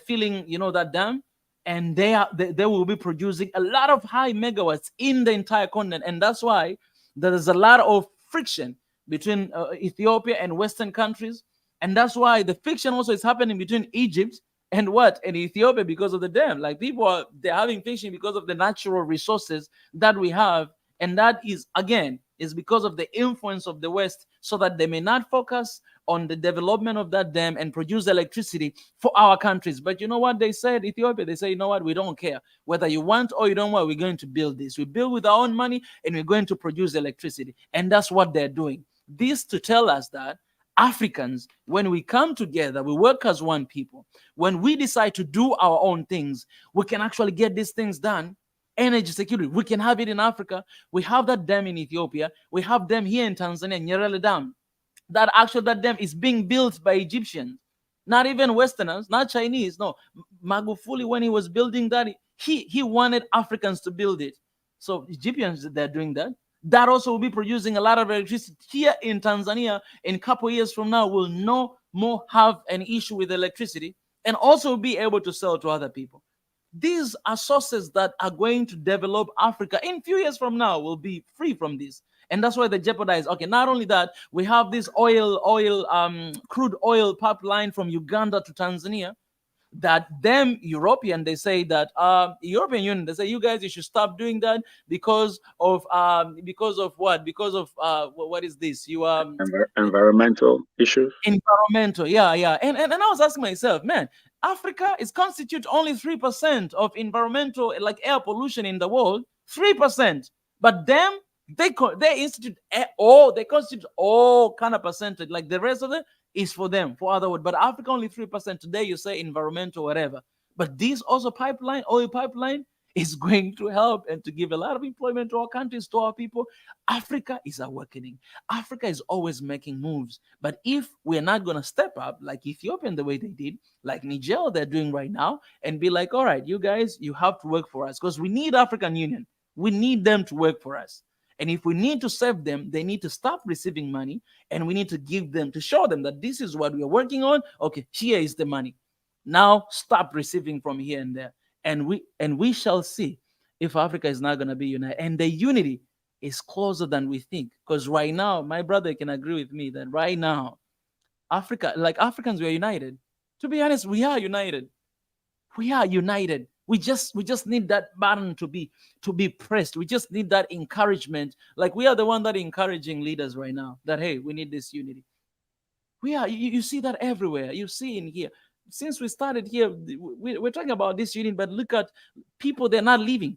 filling, that dam, and they will be producing a lot of high megawatts in the entire continent. And that's why there is a lot of friction between Ethiopia and Western countries. And that's why the friction also is happening between Egypt and Ethiopia, because of the dam. Like, they're having friction because of the natural resources that we have. And that is, again, is because of the influence of the West, so that they may not focus on the development of that dam and produce electricity for our countries. But you know what they said, Ethiopia? They say, you know what, we don't care. Whether you want or you don't want, we're going to build this. We build with our own money, and we're going to produce electricity. And that's what they're doing. This to tell us that Africans, when we come together, we work as one people. When we decide to do our own things, we can actually get these things done. Energy security, we can have it in Africa. We have that dam in Ethiopia. We have them here in Tanzania, Nyerere Dam. That dam is being built by Egyptians, not even Westerners, not Chinese. No, Magufuli, when he was building that, he wanted Africans to build it. So Egyptians, they're doing that. That also will be producing a lot of electricity here in Tanzania. In a couple of years from now, we'll no more have an issue with electricity, and also be able to sell to other people. These are sources that are going to develop Africa. In a few years from now, we'll be free from this. And that's why they jeopardize. Okay, not only that, we have this crude oil pipeline from Uganda to Tanzania, that them European, they say that European Union, they say, you guys, you should stop doing that because of what? Because of what is this? Environmental issues. Environmental, yeah. And I was asking myself, man, Africa is constitute only 3% of environmental, like air pollution in the world, 3%. But them, they constitute all kind of percentage. Like the rest of it is for them, for other words. But Africa only 3%. Today you say environmental, whatever. But this also oil pipeline is going to help and to give a lot of employment to our countries, to our people. Africa is awakening. Africa is always making moves. But if we're not going to step up like Ethiopian, the way they did, like Niger, they're doing right now, and be like, all right, you guys, you have to work for us, because we need African Union. We need them to work for us. And if we need to save them, they need to stop receiving money, and we need to give them, to show them that this is what we are working on. Okay, here is the money. Now stop receiving from here and there. And we shall see if Africa is not going to be united. And the unity is closer than we think. Because right now, my brother can agree with me that right now, Africa, like Africans, we are united. To be honest, we are united. We are united. We just need that button to be pressed. We just need that encouragement. Like we are the one that encouraging leaders right now that, hey, we need this unity. We are. You see that everywhere. You see in here. Since we started here, we're talking about this unity, but look at people, they're not leaving.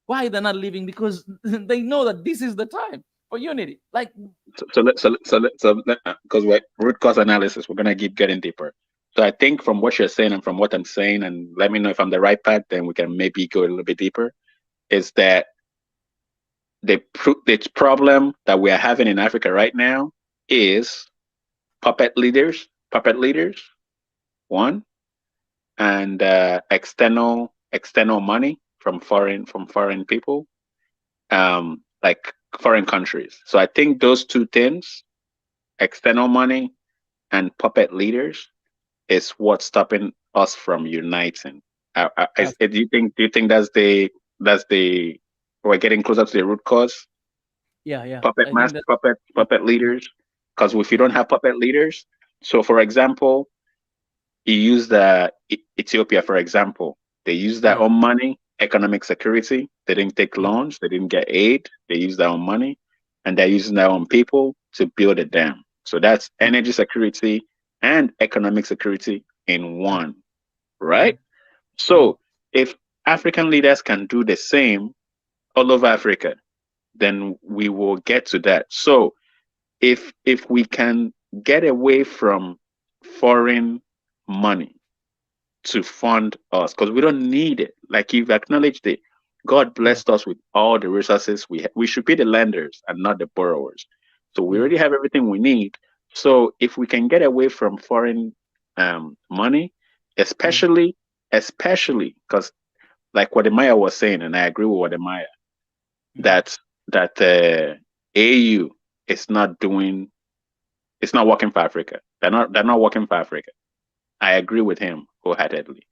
Why they're not leaving? Because they know that this is the time for unity. Like because we're root cause analysis, we're gonna keep getting deeper. So I think from what you're saying and from what I'm saying, and let me know if I'm the right path, then we can maybe go a little bit deeper, is that the problem that we are having in Africa right now is puppet leaders, one, and external money from foreign people, like foreign countries. So I think those two things, external money and puppet leaders, is what's stopping us from uniting. Do you think that's the we're getting closer to the root cause? Yeah. Puppet leaders. Because if you don't have puppet leaders, so for example, you use Ethiopia, for example, they use their own money, economic security. They didn't take loans, they didn't get aid, they use their own money, and they're using their own people to build a dam. So that's energy security and economic security in one, right? So if African leaders can do the same all over Africa, then we will get to that. So if we can get away from foreign money to fund us, because we don't need it, like you've acknowledged it, God blessed us with all the resources we should be the lenders and not the borrowers. So we already have everything we need. So if we can get away from foreign money, especially because like what Amaya was saying, and I agree with what Amaya, that AU is not doing, it's not working for Africa. They're not working for Africa. I agree with him wholeheartedly.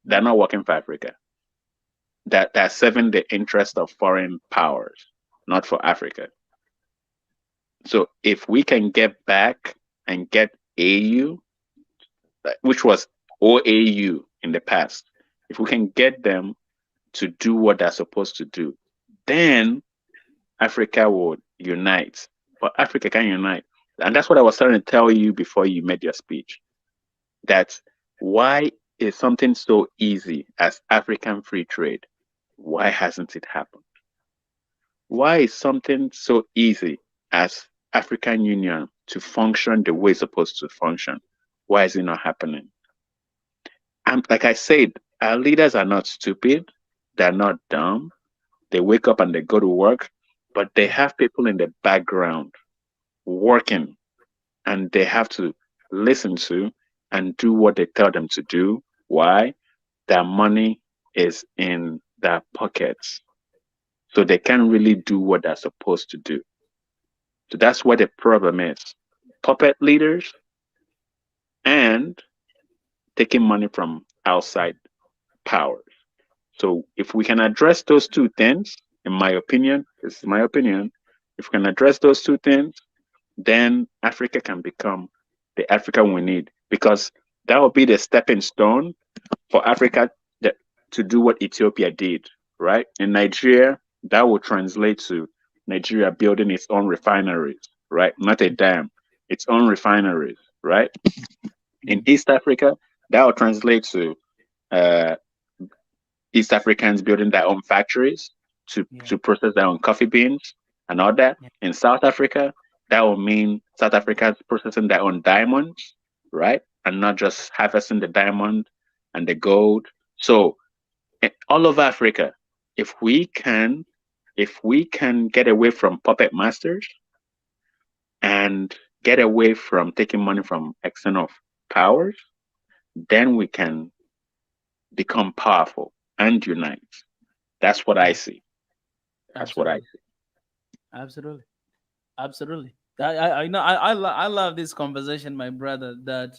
They're not working for Africa. They're serving the interest of foreign powers, not for Africa. So if we can get back and get AU, which was OAU in the past, if we can get them to do what they're supposed to do, then Africa would unite. But Africa can unite. And that's what I was trying to tell you before you made your speech. That why is something so easy as African free trade? Why hasn't it happened? Why is something so easy as African Union to function the way it's supposed to function. Why is it not happening? And like I said, our leaders are not stupid. They're not dumb. They wake up and they go to work, but they have people in the background working, and they have to listen to and do what they tell them to do. Why? Their money is in their pockets. So they can't really do what they're supposed to do. So that's what the problem is. Puppet leaders and taking money from outside powers. So if we can address those two things, in my opinion, this is my opinion, if we can address those two things, then Africa can become the Africa we need, because that will be the stepping stone for Africa to do what Ethiopia did, right? In Nigeria, that will translate to Nigeria building its own refineries, right? Not a dam, its own refineries, right? In East Africa, that will translate to uh, East Africans building their own factories to process their own coffee beans and all that. In South Africa, that will mean South Africans processing their own diamonds, right? And not just harvesting the diamond and the gold. So all over Africa, if we can get away from puppet masters and get away from taking money from external powers, then we can become powerful and unite. That's what I see. That's what I see. Absolutely. Absolutely. I know I love this conversation, my brother, that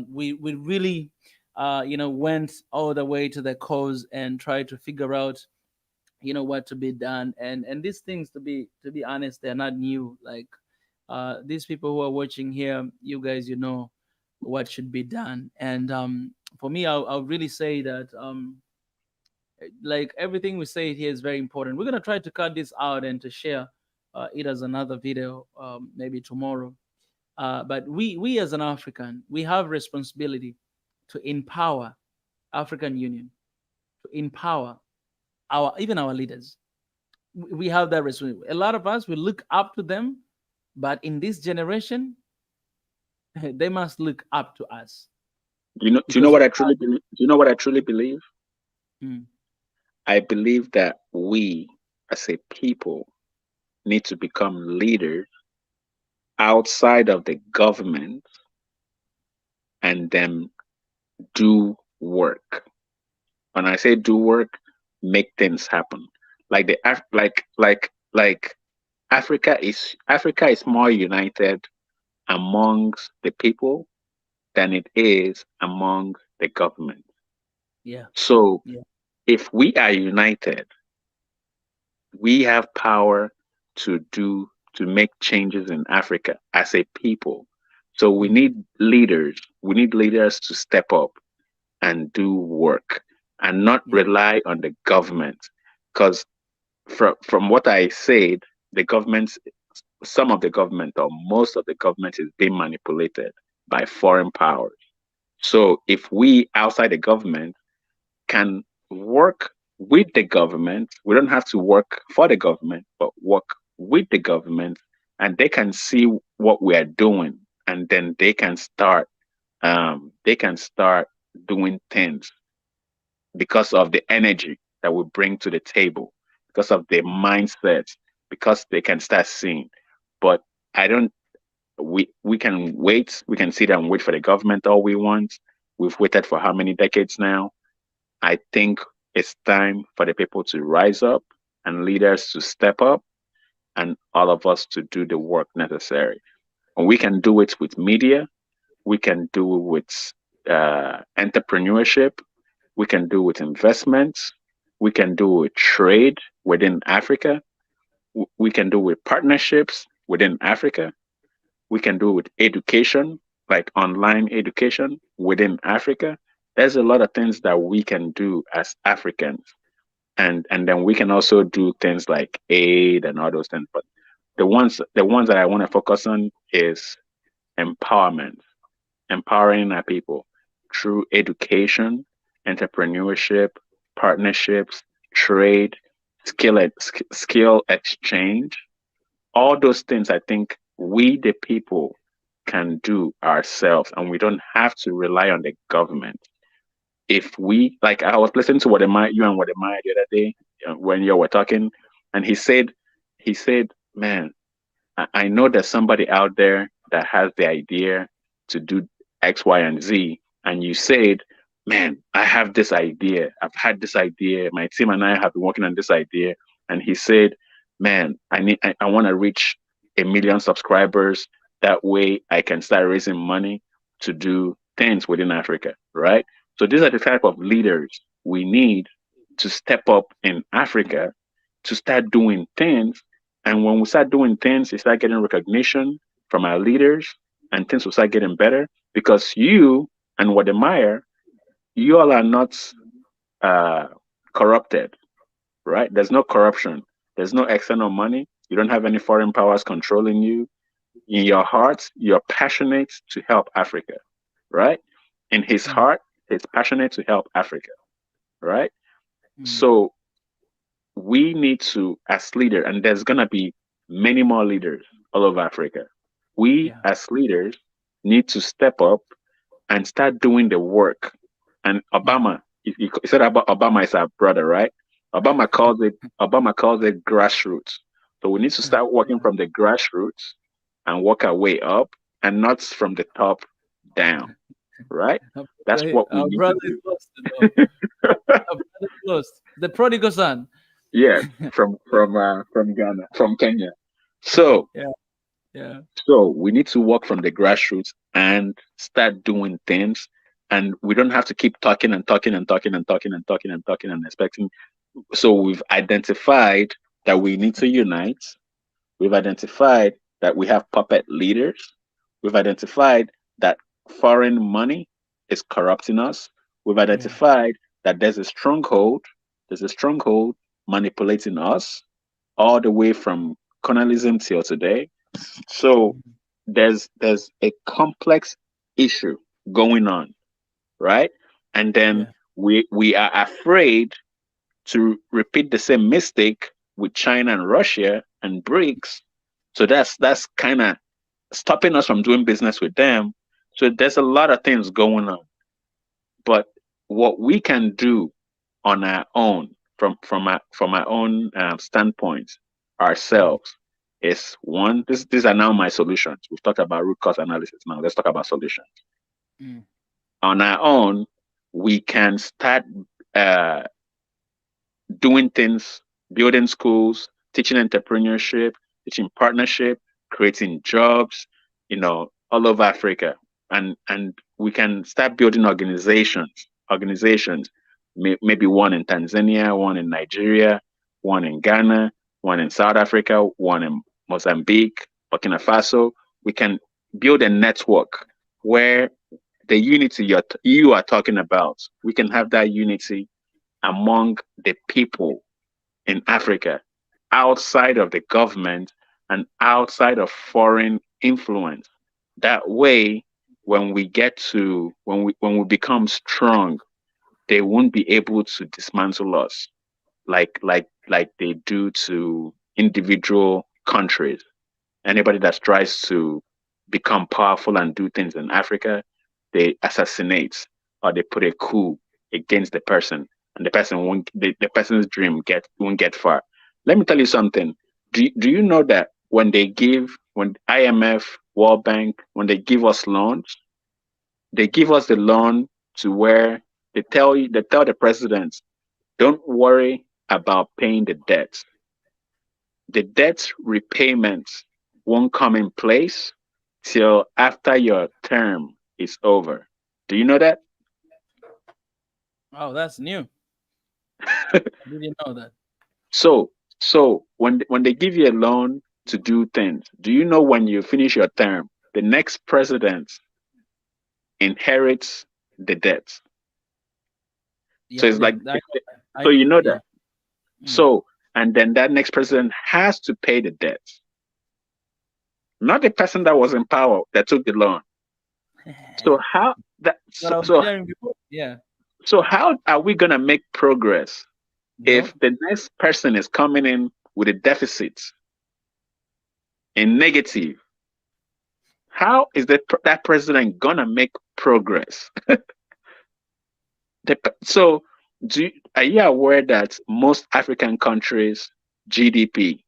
we really went all the way to the cause and tried to figure out what to be done, and these things, to be honest, they're not new. Like these people who are watching here, you guys, what should be done. And for me, I'll really say that like everything we say here is very important. We're going to try to cut this out and to share it as another video, maybe tomorrow. But we as an African, we have responsibility to empower African Union, to empower even our leaders. We have that responsibility. A lot of us, we look up to them, but in this generation, they must look up to us. Do you know what I truly believe? Do you know what I truly believe? I believe that we, as a people, need to become leaders outside of the government and then do work. When I say do work, make things happen. Like Africa is more united amongst the people than it is among the government. Yeah. So if we are united, we have power to make changes in Africa as a people. So we need leaders. We need leaders to step up and do work and not rely on the government. Because from what I said, the government, some of the government or most of the government is being manipulated by foreign powers. So if we outside the government can work with the government, we don't have to work for the government, but work with the government, and they can see what we are doing, and then they can start doing things because of the energy that we bring to the table, because of the mindset, because they can start seeing. But I don't. We can wait. We can sit and wait for the government all we want. We've waited for how many decades now? I think it's time for the people to rise up and leaders to step up and all of us to do the work necessary. And we can do it with media. We can do it with entrepreneurship. We can do it with investments. We can do it with trade within Africa. We can do it with partnerships within Africa. We can do it with education, like online education within Africa. There's a lot of things that we can do as Africans. And then we can also do things like aid and all those things. But the ones that I want to focus on is empowerment, empowering our people through education, entrepreneurship, partnerships, trade, skill exchange. All those things I think we the people can do ourselves, and we don't have to rely on the government. If we, like, I was listening to you and Wademaya the other day when you were talking, and he said, man, I know there's somebody out there that has the idea to do X, Y, and Z. And you said, man, I have this idea. I've had this idea. My team and I have been working on this idea. And he said, man, I want to reach 1 million subscribers. That way I can start raising money to do things within Africa, right? So these are the type of leaders we need to step up in Africa to start doing things. And when we start doing things, we start getting recognition from our leaders, and things will start getting better because you and Wademaya, you all are not corrupted, right? There's no corruption. There's no external money. You don't have any foreign powers controlling you. In your heart, you're passionate to help Africa, right? In his heart, he's passionate to help Africa, right? So we need to, as leaders, and there's going to be many more leaders all over Africa. We, as leaders, need to step up and start doing the work. And Obama, you said about Obama is our brother, right? Obama calls it grassroots. So we need to start working from the grassroots and work our way up, and not from the top down, right? That's what we need to do. Lost. The prodigal son. Yeah, from Ghana, from Kenya. So yeah. So we need to work from the grassroots and start doing things. And we don't have to keep talking and talking and talking and talking and talking and talking and expecting. So we've identified that we need to unite. We've identified that we have puppet leaders. We've identified that foreign money is corrupting us. We've identified that there's a stronghold manipulating us all the way from colonialism till today. So there's a complex issue going on, right? And then we are afraid to repeat the same mistake with China and Russia and BRICS. So that's kind of stopping us from doing business with them. So there's a lot of things going on. But what we can do on our own, from our own standpoint, ourselves, is one. These are now my solutions. We've talked about root cause analysis. Now let's talk about solutions. On our own, we can start doing things, building schools, teaching entrepreneurship, teaching partnership, creating jobs, all over Africa. And we can start building organizations, maybe one in Tanzania, one in Nigeria, one in Ghana, one in South Africa, one in Mozambique, Burkina Faso. We can build a network where the unity you are talking about, we can have that unity among the people in Africa, outside of the government and outside of foreign influence. That way, when we become strong, they won't be able to dismantle us like they do to individual countries. Anybody that tries to become powerful and do things in Africa, they assassinate or they put a coup against the person, and the person's dream won't get far. Let me tell you something. Do you know that when IMF, World Bank, when they give us loans, they give us the loan to where they tell the president, don't worry about paying the debt. The debt repayment won't come in place till after your term is over. Do you know that? Oh, that's new. I didn't know that. So when they give you a loan to do things, do you know when you finish your term, the next president inherits the debt? So it's like, so you know that. So, and then that next president has to pay the debt. Not the person that was in power that took the loan. So how that? So how are we gonna make progress if the next person is coming in with a deficit, in negative, How is that president gonna make progress? So, are you aware that most African countries' GDP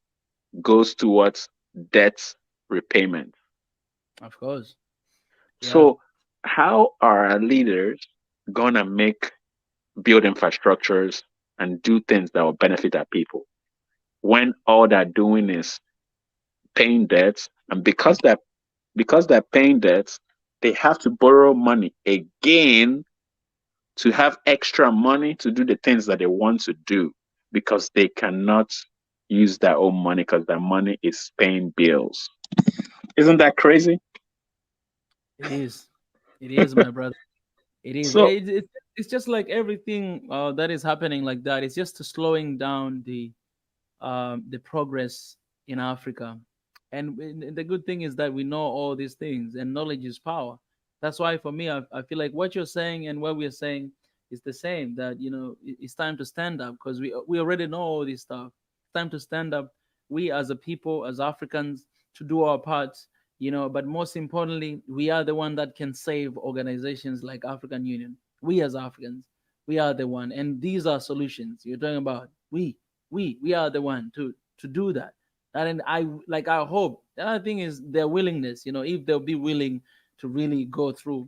goes towards debt repayment? Of course. Yeah. So, how are our leaders gonna build infrastructures and do things that will benefit our people when all they're doing is paying debts? And because they're paying debts, they have to borrow money again to have extra money to do the things that they want to do because they cannot use their own money because their money is paying bills. Isn't that crazy? It is. It is, my brother. It is. So It's just like everything that is happening like that. It's just slowing down the progress in Africa. And the good thing is that we know all these things, and knowledge is power. That's why for me, I feel like what you're saying and what we're saying is the same. That it's time to stand up because we already know all this stuff. It's time to stand up. We as a people, as Africans, to do our part. But most importantly, we are the one that can save organizations like African Union. We as Africans, we are the one, and these are solutions you're talking about. We are the one to do that. And I hope the other thing is their willingness. If they'll be willing to really go through,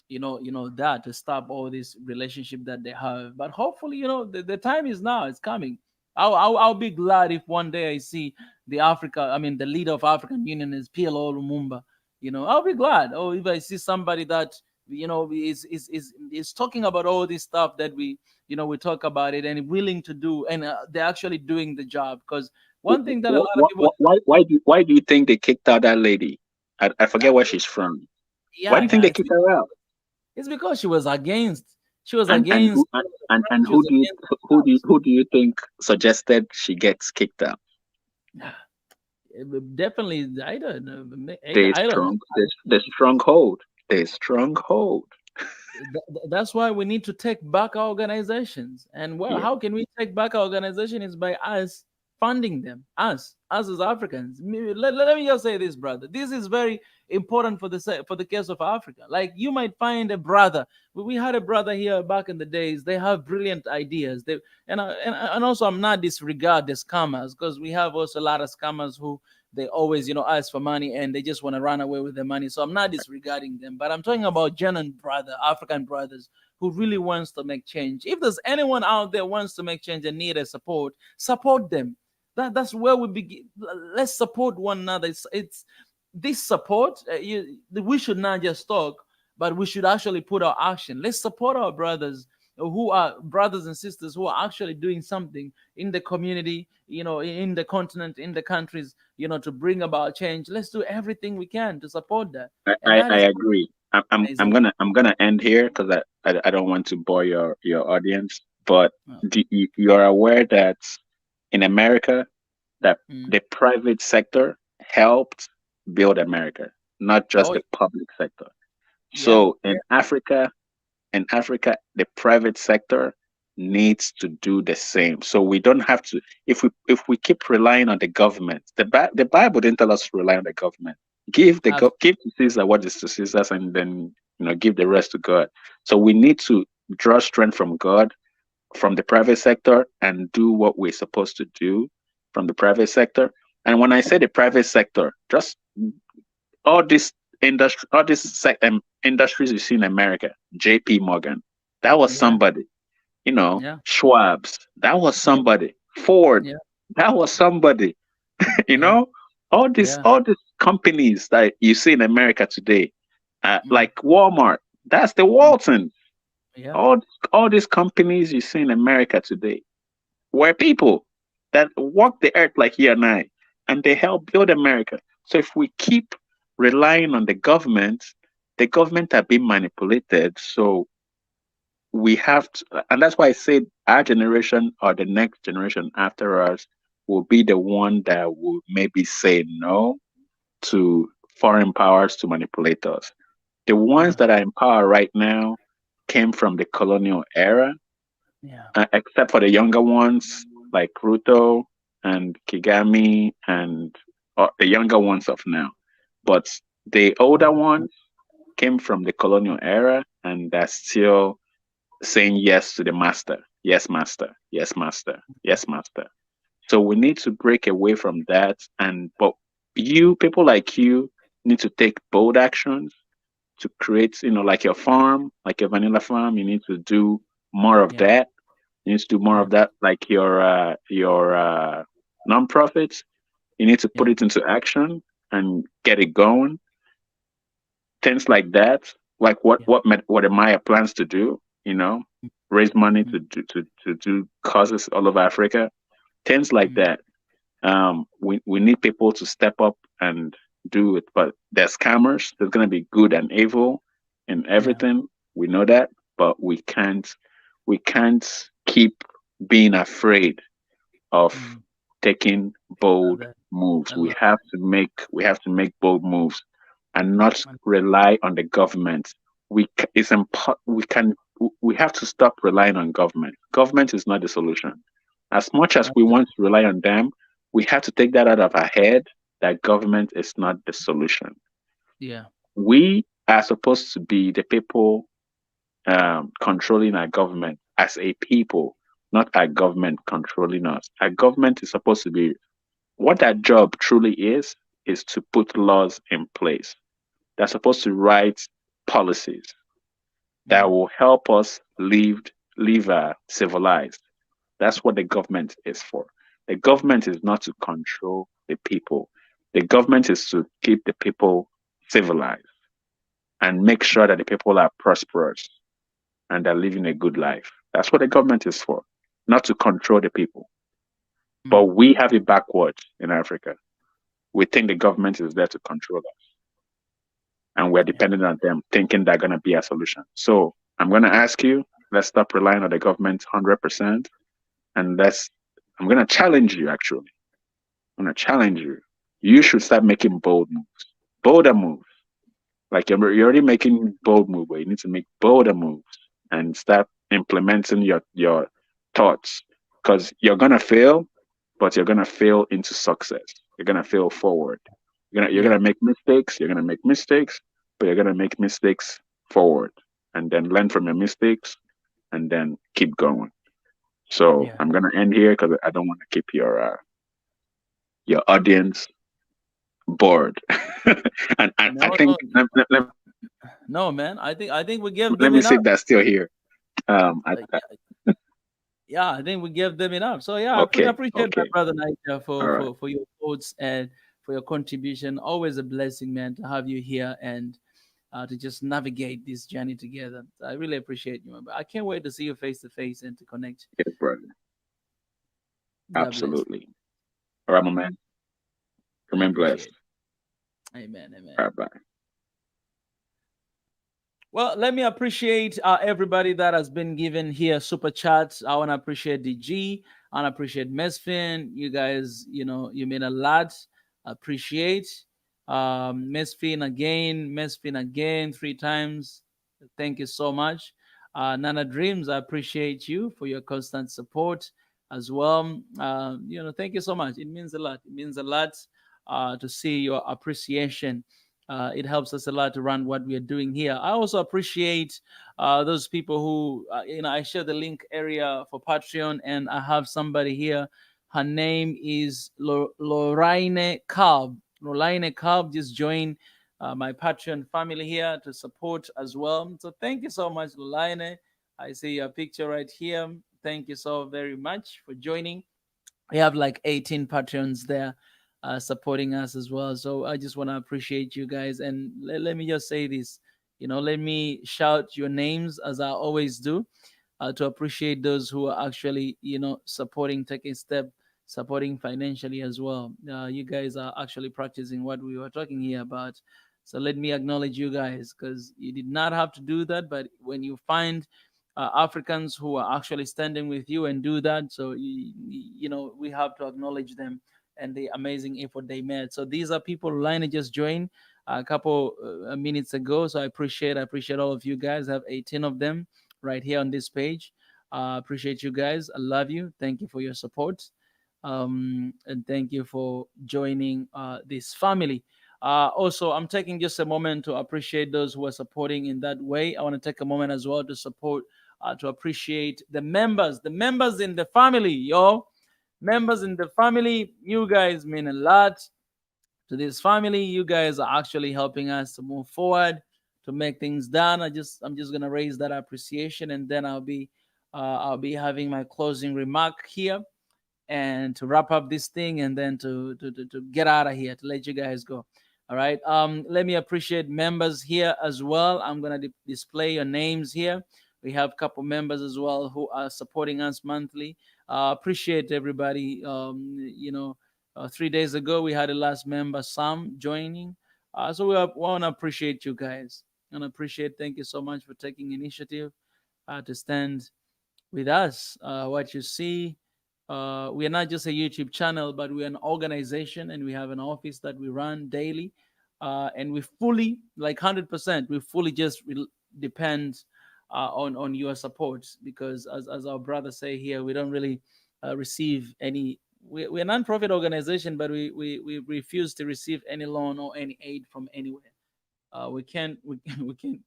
that to stop all this relationship that they have. But hopefully, the time is now. It's coming. I'll be glad if one day I see the leader of African Union is PLO Lumumba. I'll be glad. Or if I see somebody that is talking about all this stuff that we talk about it and willing to do, and they're actually doing the job. Because one thing that a lot of people, why do you think they kicked out that lady? I forget where she's from. Why do yeah, you think yeah, they kicked her out? it's because she was against. She was And and against. who and She was against jobs. who do you think suggested she gets kicked out? Definitely, I don't know. They I don't know. strong the stronghold. The stronghold. That's why we need to take back our organizations. And well, Yeah. how can we take back our organization is by us funding them, us as Africans. Let me just say this, brother. This is very important for the case of Africa. Like, you might find a brother. We had a brother here back in the days. They have brilliant ideas. And also, I'm not disregard the scammers, because we have also a lot of scammers who they always ask for money, and they just want to run away with the money. So I'm not disregarding them, but I'm talking about genuine African brothers who really wants to make change. If there's anyone out there wants to make change and need a support them. That's where we begin. Let's support one another. It's this support. We should not just talk, but we should actually put our action. Let's support our brothers who are brothers and sisters who are actually doing something in the community, in the continent, in the countries, to bring about change. Let's do everything we can to support that. And that I is agree. I'm amazing. gonna end here because I don't want to bore your audience. But Oh, you're aware that in America that mm. the private sector helped build America, not just Oh, the public sector. yeah, So in Africa, the private sector needs to do the same. So we don't have to. If we keep relying on the government, the Bible didn't tell us to rely on the government. ab- Give to Caesar what is to Caesar, and then give the rest to God. So we need to draw strength from God, from the private sector, and do what we're supposed to do from the private sector. And when I say the private sector, just all this industries you see in America, J.P. Morgan, that was yeah, somebody. yeah, Schwab's, that was yeah, somebody. Ford, yeah, that was somebody. you yeah, know, yeah, all these companies that you see in America today, mm, like Walmart, that's the mm, Walton. yeah, All these companies you see in America today were people that walk the earth like you and I, and they help build America. So if we keep relying on the government are being manipulated. So we have to, and that's why I said our generation or the next generation after us will be the one that will maybe say no to foreign powers to manipulate us. The ones yeah, that are in power right now came from the colonial era, yeah, except for the younger ones like Ruto and Kigami and the younger ones of now. But The older ones came from the colonial era, and they're still saying yes to the master. Yes, master. Yes, master. Yes, master. So we need to break away from that. But you, people like you, need to take bold actions to create, like your farm, like your vanilla farm. You need to do more of that. You need to do more of that, like your nonprofits. You need to put it into action and get it going. Things like that, like what Maya plans to do. Raise money to do causes all over Africa. Things like that. We need people to step up and do it. But there's scammers. There's gonna be good and evil in everything. We know that, but we can't keep being afraid of taking bold moves. We have to make bold moves and not rely on the government. We have to stop relying on government. Government is not the solution. As much as we want to rely on them, we have to take that out of our head that government is not the solution. Yeah. We are supposed to be the people controlling our government as a people, not our government controlling us. Our government is supposed to be what that job truly is to put laws in place. They're supposed to write policies that will help us live civilized. That's what the government is for. The government is not to control the people. The government is to keep the people civilized and make sure that the people are prosperous and they're living a good life. That's what the government is for, not to control the people. But we have it backwards in Africa. We think the government is there to control us. And we're dependent on them, thinking they're going to be a solution. So I'm going to ask you, let's stop relying on the government 100%. And I'm going to challenge you, actually. I'm going to challenge you. You should start making bold moves, bolder moves. Like you're already making bold moves, but you need to make bolder moves and start implementing your thoughts. Because you're going to fail, but you're going to fail into success. You're going to fail forward. You're gonna make mistakes. You're gonna make mistakes, but you're gonna make mistakes forward, and then learn from your mistakes, and then keep going. So I'm gonna end here because I don't want to keep your audience bored. and I think no, man. I think we give let them me enough. see if that's still here. Yeah, I think we give them enough. So yeah, I appreciate my brother Niger for your thoughts and for your contribution. Always a blessing, man, to have you here and to just navigate this journey together. So I really appreciate you, man. I can't wait to see you face to face and to connect. Yes, brother. God Absolutely. bless. All right, my man. Remain blessed. Amen. Amen. All right, bye. Well, let me appreciate everybody that has been given here super chats. I want to appreciate DG. I want to appreciate Mesfin. You guys, you mean a lot. Appreciate. Mesfin again 3 times. Thank you so much. Nana Dreams, I appreciate you for your constant support as well. Thank you so much. It means a lot. It means a lot to see your appreciation. It helps us a lot to run what we are doing here. I also appreciate those people who, I share the link area for Patreon, and I have somebody here. Her name is Lorraine Cobb. Lorraine Cobb just joined my Patreon family here to support as well. So thank you so much, Lorraine. I see your picture right here. Thank you so very much for joining. We have like 18 Patreons there supporting us as well. So I just want to appreciate you guys. And let me just say this, let me shout your names as I always do to appreciate those who are actually, supporting, taking step, supporting financially as well. You guys are actually practicing what we were talking here about. So let me acknowledge you guys because you did not have to do that. But when you find Africans who are actually standing with you and do that, so we have to acknowledge them and the amazing effort they made. So these are people Lina just joined a couple minutes ago. So I appreciate all of you guys. I have 18 of them right here on this page. Appreciate you guys. I love you. Thank you for your support. And thank you for joining this family. Also, I'm taking just a moment to appreciate those who are supporting in that way. I want to take a moment as well to support, to appreciate the members in the family, yo. Members in the family, you guys mean a lot to this family. You guys are actually helping us to move forward, to make things done. I'm just gonna raise that appreciation, and then I'll be having my closing remark here, and to wrap up this thing, and then to get out of here, to let you guys go. All right. Let me appreciate members here as well. I'm gonna display your names here. We have a couple members as well who are supporting us monthly. Appreciate everybody. 3 days ago we had a last member, Sam, joining. So we want to appreciate you guys. And appreciate. Thank you so much for taking initiative to stand with us. What you see, we are not just a YouTube channel, but we're an organization, and we have an office that we run daily. And we fully, like 100%, we fully just depend on your support, because as our brothers say here, we don't really receive any. We're a non-profit organization, but we refuse to receive any loan or any aid from anywhere. We can we can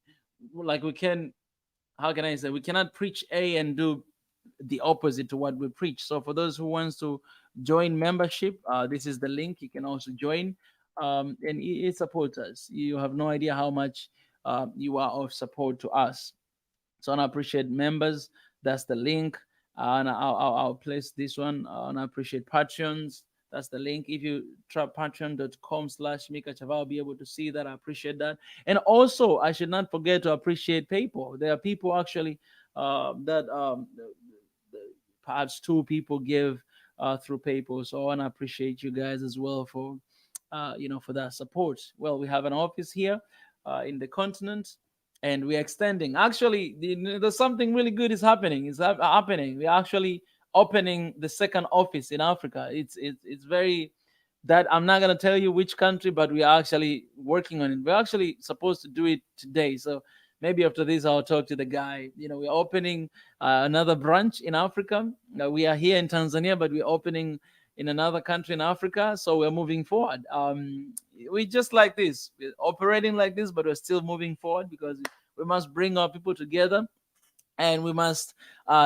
like we can how can I say, we cannot preach A and do the opposite to what we preach. So for those who wants to join membership, this is the link. You can also join, and it supports us. You have no idea how much you are of support to us. So I appreciate members. That's the link. And I'll place this one. And I appreciate Patreons. That's the link. If you try patreon.com/Mika Chava, I'll be able to see that. I appreciate that. And also, I should not forget to appreciate PayPal. There are people actually that perhaps two people give through PayPal. So I want to appreciate you guys as well for for that support. Well, we have an office here in the continent, and we're extending. Actually, there's something really good is happening. It's happening. We're actually opening the second office in Africa. It's very that I'm not gonna tell you which country, but we are actually working on it. We're actually supposed to do it today. So maybe after this, I'll talk to the guy. We're opening another branch in Africa. We are here in Tanzania, but we're opening in another country in Africa. So we're moving forward. We just like this, we're operating like this, but we're still moving forward, because we must bring our people together, and we must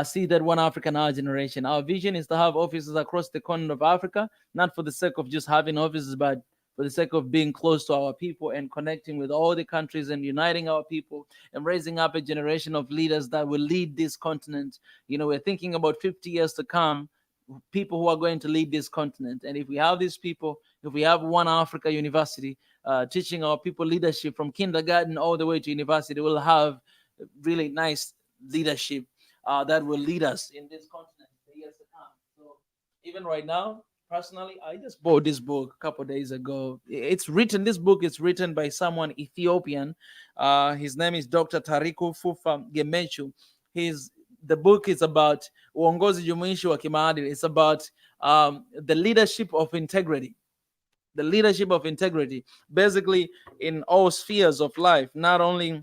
see that one Africa in our generation. Our vision is to have offices across the continent of Africa, not for the sake of just having offices, but for the sake of being close to our people and connecting with all the countries and uniting our people and raising up a generation of leaders that will lead this continent. We're thinking about 50 years to come, people who are going to lead this continent. And if we have these people, if we have one Africa university teaching our people leadership from kindergarten all the way to university, we'll have really nice leadership that will lead us in this continent for years to come. So even right now, personally, I just bought this book a couple of days ago. This book is written by someone Ethiopian. His name is Dr. Tariku Fufa Gemechu. The book is about uongozi jumuishi wa kimaadili. It's about the leadership of integrity. The leadership of integrity, basically in all spheres of life, not only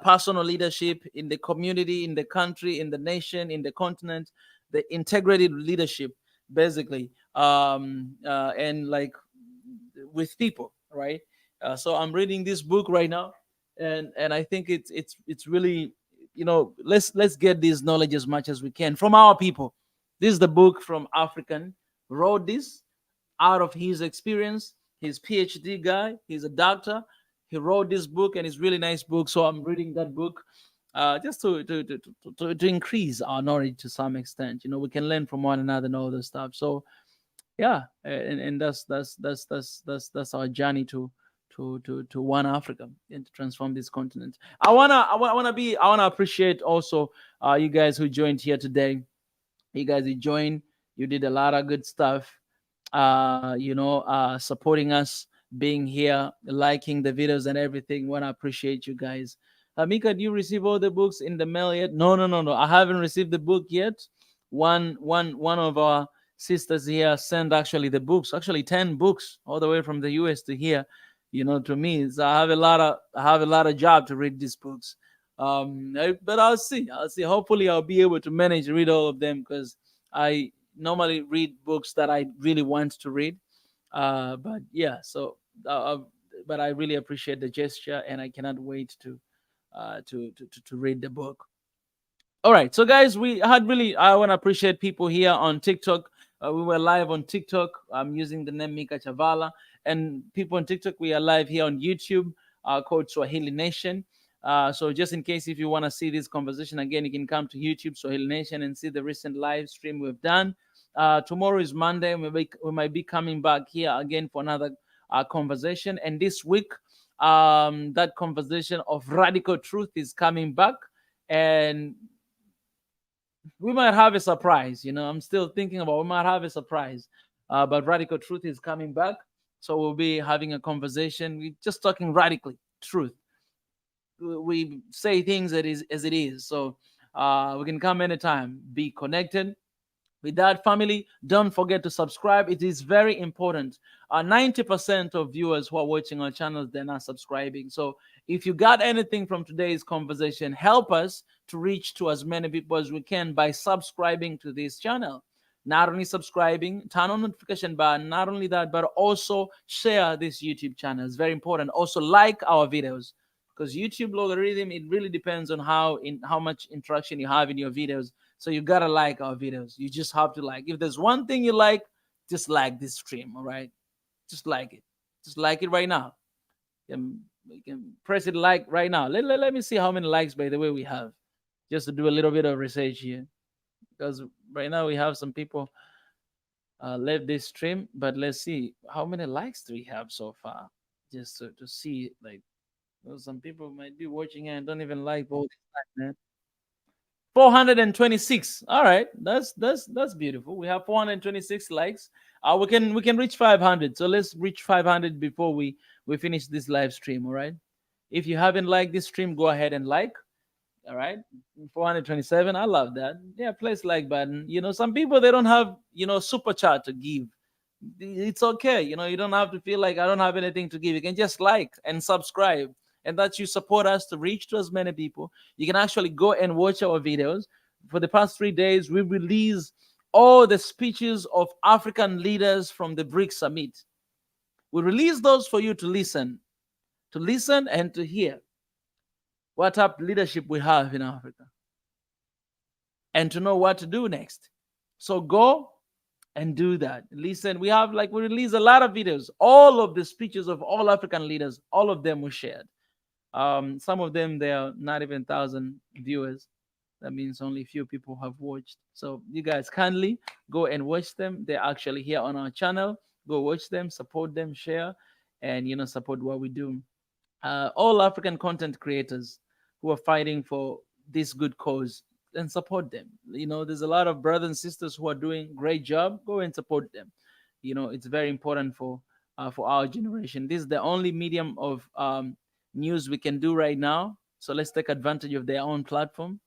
personal leadership, in the community, in the country, in the nation, in the continent, the integrity leadership, basically, and like with people, right? So I'm reading this book right now, and I think it's really, let's get this knowledge as much as we can from our people. This is the book from African, wrote this out of his experience. His PhD guy, he's a doctor. He wrote this book, and it's really nice book. So I'm reading that book just to increase our knowledge to some extent. We can learn from one another and all this stuff. So yeah, and that's our journey to one Africa and to transform this continent. I wanna appreciate also you guys who joined here today. You guys who joined, you did a lot of good stuff. Supporting us, being here, liking the videos and everything. Want to appreciate you guys. Mika, do you receive all the books in the mail yet? No. I haven't received the book yet. One of our sisters here sent actually the books, actually 10 books all the way from the US to here. To me, so I have a lot of job to read these books. But I'll see. Hopefully, I'll be able to manage to read all of them, because I normally read books that I really want to read. But yeah, so but I really appreciate the gesture, and I cannot wait to read the book. All right, so guys, I want to appreciate people here on TikTok. We were live on TikTok. I'm using the name Mika Chavala, and people on TikTok, we are live here on YouTube, called Swahili Nation. So just in case if you want to see this conversation again, you can come to YouTube Swahili Nation and see the recent live stream we've done. Tomorrow is Monday. We might be coming back here again for another conversation. And this week, that conversation of radical truth is coming back, and we might have a surprise. I'm still thinking about, we might have a surprise, but radical truth is coming back, so we'll be having a conversation. We're just talking radically truth. We say things as it is. So we can come anytime. Be connected. With that, family, don't forget to subscribe. It is very important. 90% of viewers who are watching our channels, they're not subscribing. So if you got anything from today's conversation, help us to reach to as many people as we can by subscribing to this channel. Not only subscribing, turn on notification button, not only that, but also share this YouTube channel. It's very important. Also like our videos, because YouTube logarithm, it really depends on how much interaction you have in your videos. So you gotta like our videos. You just have to like. If there's one thing you like, just like this stream, all right? Just like it. Just like it right now. You can press it like right now. Let me see how many likes, by the way, we have. Just to do a little bit of research here. Because right now we have some people left this stream. But let's see, how many likes do we have so far? Just to see, like, some people might be watching and don't even like both, man. 426. All right, that's beautiful. We have 426 likes. We can reach 500. So let's reach 500 before we finish this live stream. All right. If you haven't liked this stream, go ahead and like. All right. 427. I love that. Yeah, place like button. Some people, they don't have super chat to give. It's okay. You don't have to feel like I don't have anything to give. You can just like and subscribe, and that you support us to reach to as many people. You can actually go and watch our videos. For the past 3 days, we release all the speeches of African leaders from the BRICS Summit. We release those for you to listen and to hear what type of leadership we have in Africa, and to know what to do next. So go and do that. Listen, we release a lot of videos. All of the speeches of all African leaders, all of them were shared. Some of them, they are not even 1,000 viewers. That means only few people have watched. So you guys kindly go and watch them. They're actually here on our channel. Go watch them, support them, share, and support what we do. All African content creators who are fighting for this good cause, and support them. There's a lot of brothers and sisters who are doing great job. Go and support them. It's very important for our generation. This is the only medium of news we can do right now. So let's take advantage of their own platform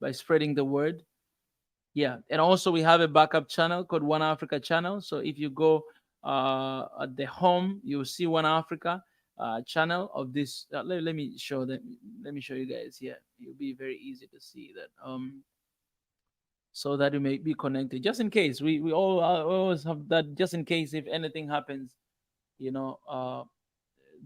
by spreading the word. Yeah, and also we have a backup channel called One Africa channel. So if you go at the home, you'll see One Africa channel of this. Let me show them. Let me show you guys here. It'll be very easy to see that. So that you may be connected, just in case. We all always have that, just in case if anything happens,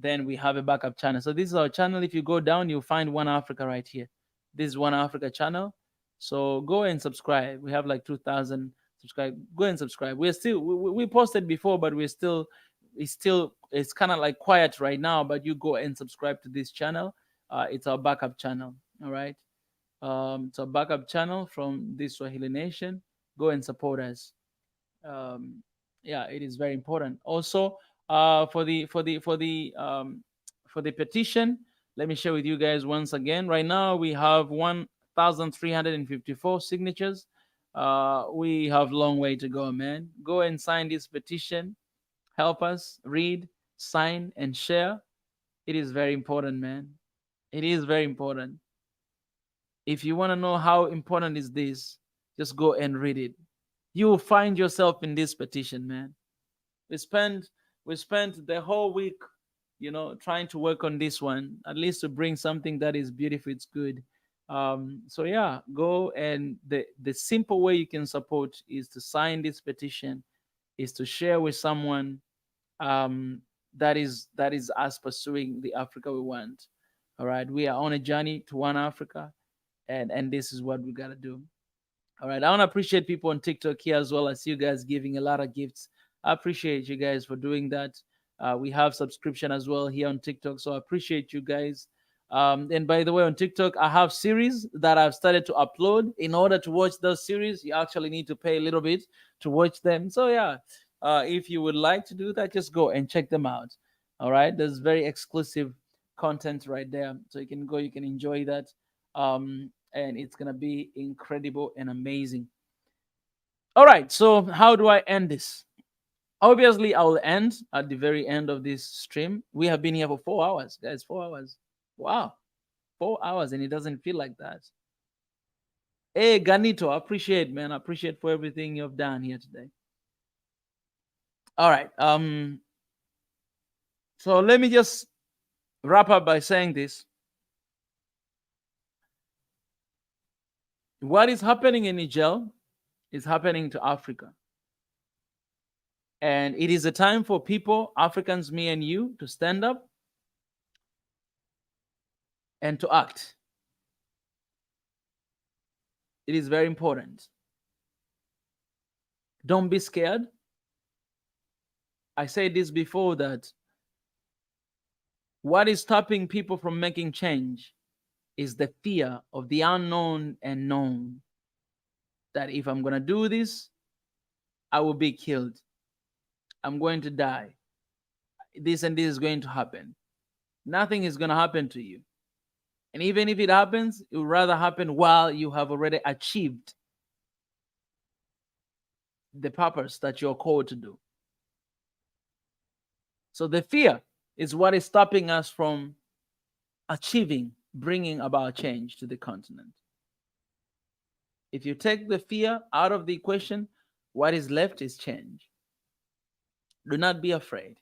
then we have a backup channel. So this is our channel. If you go down, you'll find One Africa right here. This is One Africa channel. So go and subscribe. We have like 2,000 subscribe. Go and subscribe. We're still we posted before, but it's kind of like quiet right now. But you go and subscribe to this channel. It's our backup channel. All right. It's a backup channel from this Swahili Nation. Go and support us. Yeah, it is very important. Also, for the petition, let me share with you guys once again. Right now, we have 1,354 signatures. We have a long way to go, man. Go and sign this petition. Help us read, sign, and share. It is very important, man. It is very important. If you want to know how important is this, just go and read it. You will find yourself in this petition, man. We spent the whole week, trying to work on this one, at least to bring something that is beautiful, it's good. So yeah, go, and the simple way you can support is to sign this petition, is to share with someone. that is us pursuing the Africa we want. All right, we are on a journey to one Africa, and this is what we gotta do. All right, I want to appreciate people on TikTok here as well. I see you guys giving a lot of gifts. I appreciate you guys for doing that. We have subscription as well here on TikTok, so I appreciate you guys. And by the way, on TikTok, I have series that I've started to upload. In order to watch those series, you actually need to pay a little bit to watch them. So yeah, if you would like to do that, just go and check them out. All right, there's very exclusive content right there, so you can go, you can enjoy that. And it's gonna be incredible and amazing. All right, so how do I end this? Obviously, I will end at the very end of this stream. We have been here for 4 hours, guys. 4 hours. Wow, 4 hours, and it doesn't feel like that. Hey, Ganito, I appreciate, man. I appreciate for everything you've done here today. All right. So let me just wrap up by saying this. What is happening in Niger is happening to Africa. And it is a time for people, Africans, me and you, to stand up and to act. It is very important. Don't be scared. I said this before, that what is stopping people from making change is the fear of the unknown and known. That if I'm going to do this, I will be killed. I'm going to die. This and this is going to happen. Nothing is going to happen to you. And even if it happens, it would rather happen while you have already achieved the purpose that you're called to do. So the fear is what is stopping us from achieving, bringing about change to the continent. If you take the fear out of the equation, what is left is change. Do not be afraid.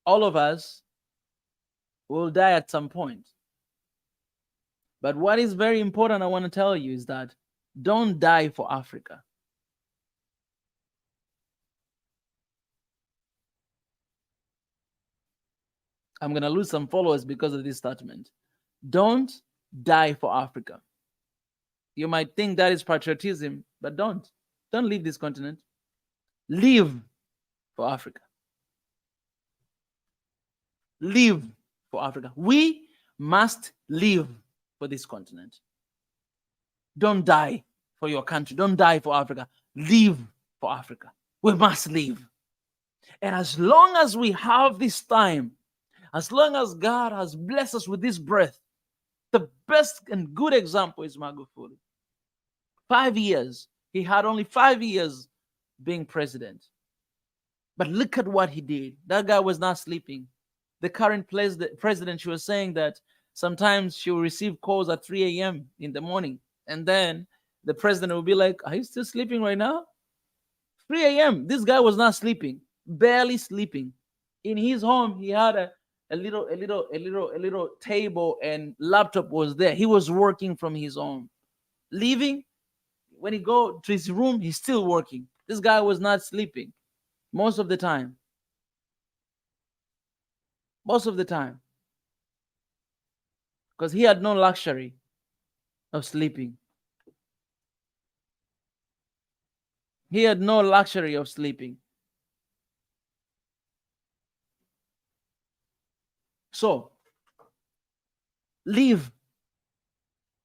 All of us will die at some point. But what is very important, I want to tell you, is that don't die for Africa. I'm going to lose some followers because of this statement. Don't die for Africa. You might think that is patriotism, but don't. Don't leave this continent. Live for Africa. Live for Africa. We must live for this continent. Don't die for your country. Don't die for Africa. Live for Africa. We must live. And as long as we have this time, as long as God has blessed us with this breath, the best and good example is Magufuli. 5 years. He had only 5 years being president. But look at what he did. That guy was not sleeping. The current president, she was saying that sometimes she will receive calls at 3 a.m. in the morning. And then the president will be like, are you still sleeping right now? 3 a.m. This guy was not sleeping, barely sleeping. In his home, he had a little table and laptop was there. He was working from his home. Leaving, when he go to his room, he's still working. This guy was not sleeping most of the time. Most of the time. Because he had no luxury of sleeping. He had no luxury of sleeping. So, live.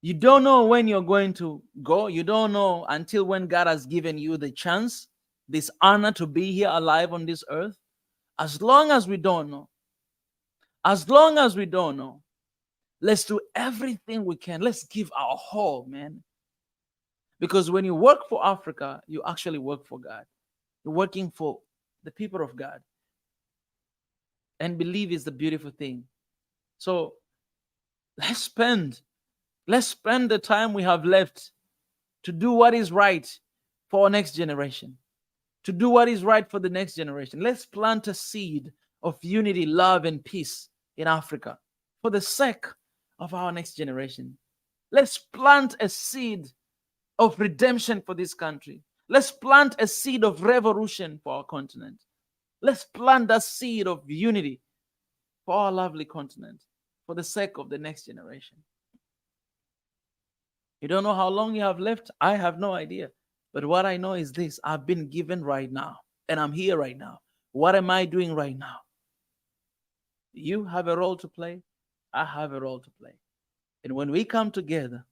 You don't know when you're going to go. You don't know until when God has given you the chance, this honor to be here alive on this earth. As long as we don't know, let's do everything we can. Let's give our whole, man. Because when you work for Africa, you actually work for God. You're working for the people of God. And believe is the beautiful thing. So let's spend the time we have left to do what is right for our next generation. To do what is right for the next generation. Let's plant a seed of unity, love, and peace in Africa for the sake of our next generation. Let's plant a seed of redemption for this country. Let's plant a seed of revolution for our continent. Let's plant that seed of unity for our lovely continent, for the sake of the next generation. You don't know how long you have left. I have no idea. But what I know is this: I've been given right now, and I'm here right now. What am I doing right now? You have a role to play. I have a role to play. And when we come together,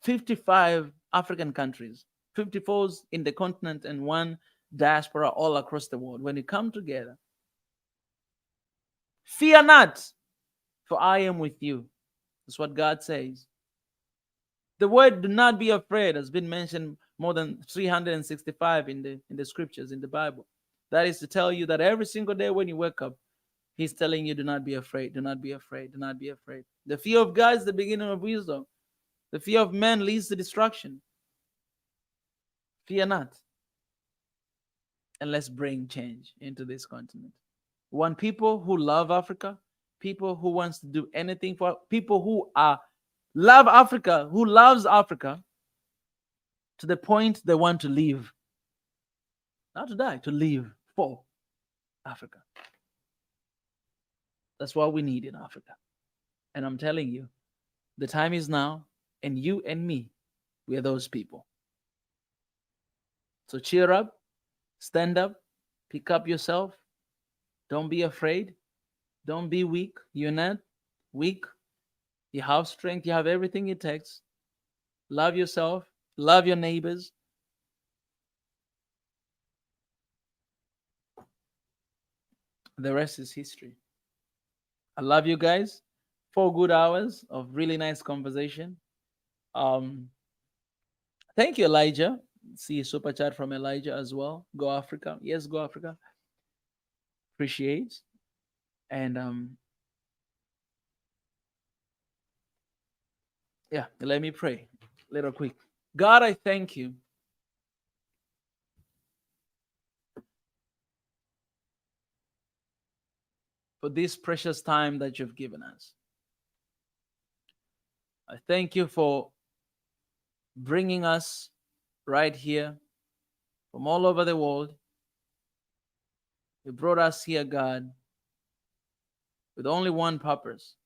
55 African countries, 54 in the continent, and one diaspora all across the world, when we come together, fear not, for I am with you. That's what God says. The word "do not be afraid" has been mentioned more than 365 in the scriptures, in the Bible. That is to tell you that every single day when you wake up, He's telling you, do not be afraid, do not be afraid, do not be afraid. The fear of God is the beginning of wisdom. The fear of man leads to destruction. Fear not. And let's bring change into this continent. We want people who love Africa, people who wants to do anything for, people who love Africa, who loves Africa to the point they want to live. Not to die, to live for Africa. That's what we need in Africa. And I'm telling you, the time is now, and you and me, we are those people. So cheer up, stand up, pick up yourself. Don't be afraid. Don't be weak. You're not weak. You have strength. You have everything it takes. Love yourself. Love your neighbors. The rest is history. I love you guys. 4 good hours of really nice conversation. Thank you, Elijah. See a super chat from Elijah as well. Go Africa. Yes, go Africa. Appreciate. And yeah, let me pray little quick. God, I thank you for this precious time that you've given us. I thank you for bringing us right here from all over the world. You brought us here, God, with only one purpose,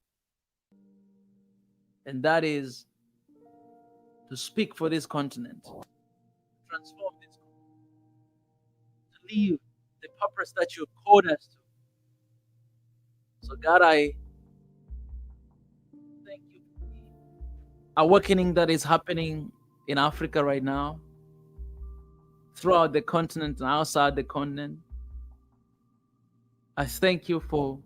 and that is to speak for this continent, transform this continent, to live the purpose that you called us to. So, God, I thank you for the awakening that is happening in Africa right now, throughout the continent and outside the continent. I thank you for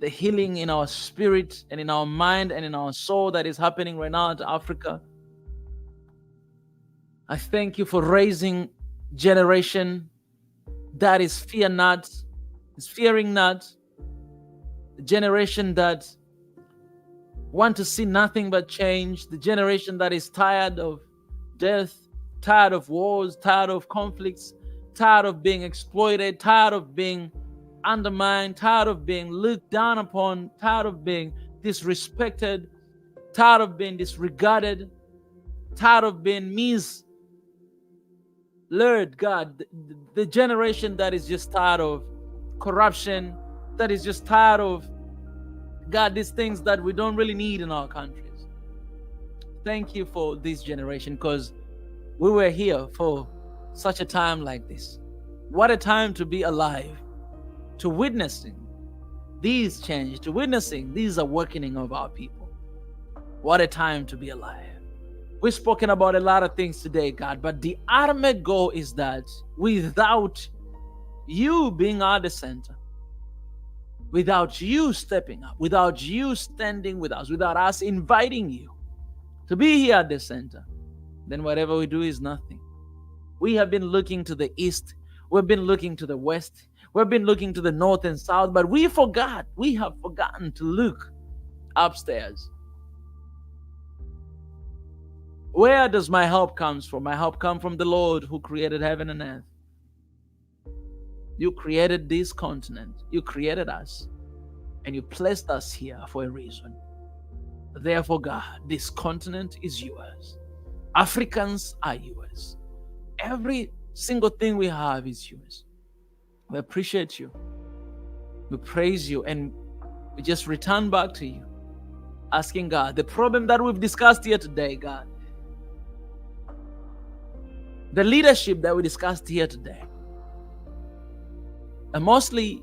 the healing in our spirit and in our mind and in our soul that is happening right now to Africa. I thank you for raising generation that is fear not, is fearing not, the generation that want to see nothing but change, the generation that is tired of death, tired of wars, tired of conflicts, tired of being exploited, tired of being undermined, tired of being looked down upon, tired of being disrespected, tired of being disregarded, tired of being misled, God. The generation that is just tired of corruption, that is just tired of, God, these things that we don't really need in our countries. Thank you for this generation, because we were here for such a time like this. What a time to be alive, to witnessing these changes, to witnessing these awakening of our people. What a time to be alive. We've spoken about a lot of things today, God, but the ultimate goal is that without you being at the center, without you stepping up, without you standing with us, without us inviting you to be here at the center, then whatever we do is nothing. We have been looking to the east, we've been looking to the west, we've been looking to the north and south, but we have forgotten to look upstairs. Where does my help come from? My help comes from the Lord who created heaven and earth. You created this continent. You created us. And you placed us here for a reason. Therefore, God, this continent is yours. Africans are yours. Every single thing we have is yours. We appreciate you. We praise you, and we just return back to you, asking God, the problem that we've discussed here today, God, the leadership that we discussed here today, and mostly,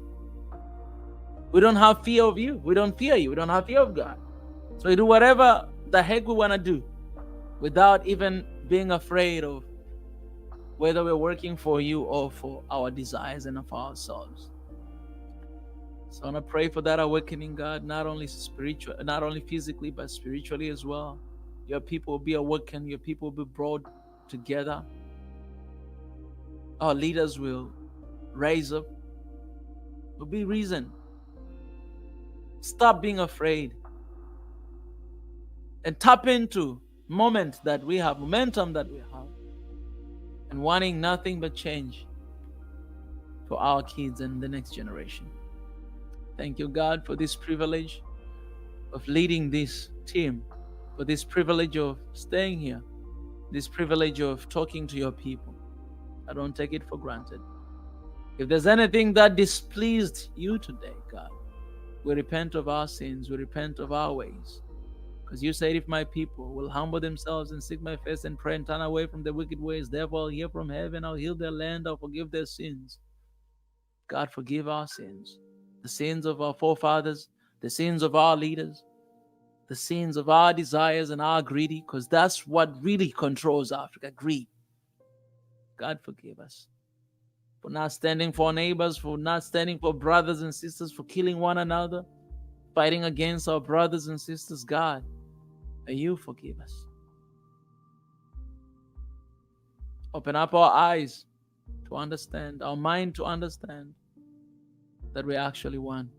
we don't have fear of you. We don't fear you. We don't have fear of God. So we do whatever the heck we want to do without even being afraid of whether we're working for you or for our desires and for ourselves. So I want to pray for that awakening, God, not only spiritual, not only physically, but spiritually as well. Your people will be awakened. Your people will be brought together. Our leaders will raise up. Will be reason. Stop being afraid and tap into moment that we have, momentum that we have, and wanting nothing but change for our kids and the next generation. Thank you, God, for this privilege of leading this team, for this privilege of staying here, this privilege of talking to your people. I don't take it for granted. If there's anything that displeased you today, God, we repent of our sins. We repent of our ways. Because you said, if my people will humble themselves and seek my face and pray and turn away from their wicked ways, therefore I'll hear from heaven, I'll heal their land, I'll forgive their sins. God, forgive our sins. The sins of our forefathers, the sins of our leaders, the sins of our desires and our greedy, because that's what really controls Africa, greed. God, forgive us for not standing for our neighbors, for not standing for brothers and sisters, for killing one another, fighting against our brothers and sisters. God, may you forgive us. Open up our eyes to understand, our mind to understand that we actually want.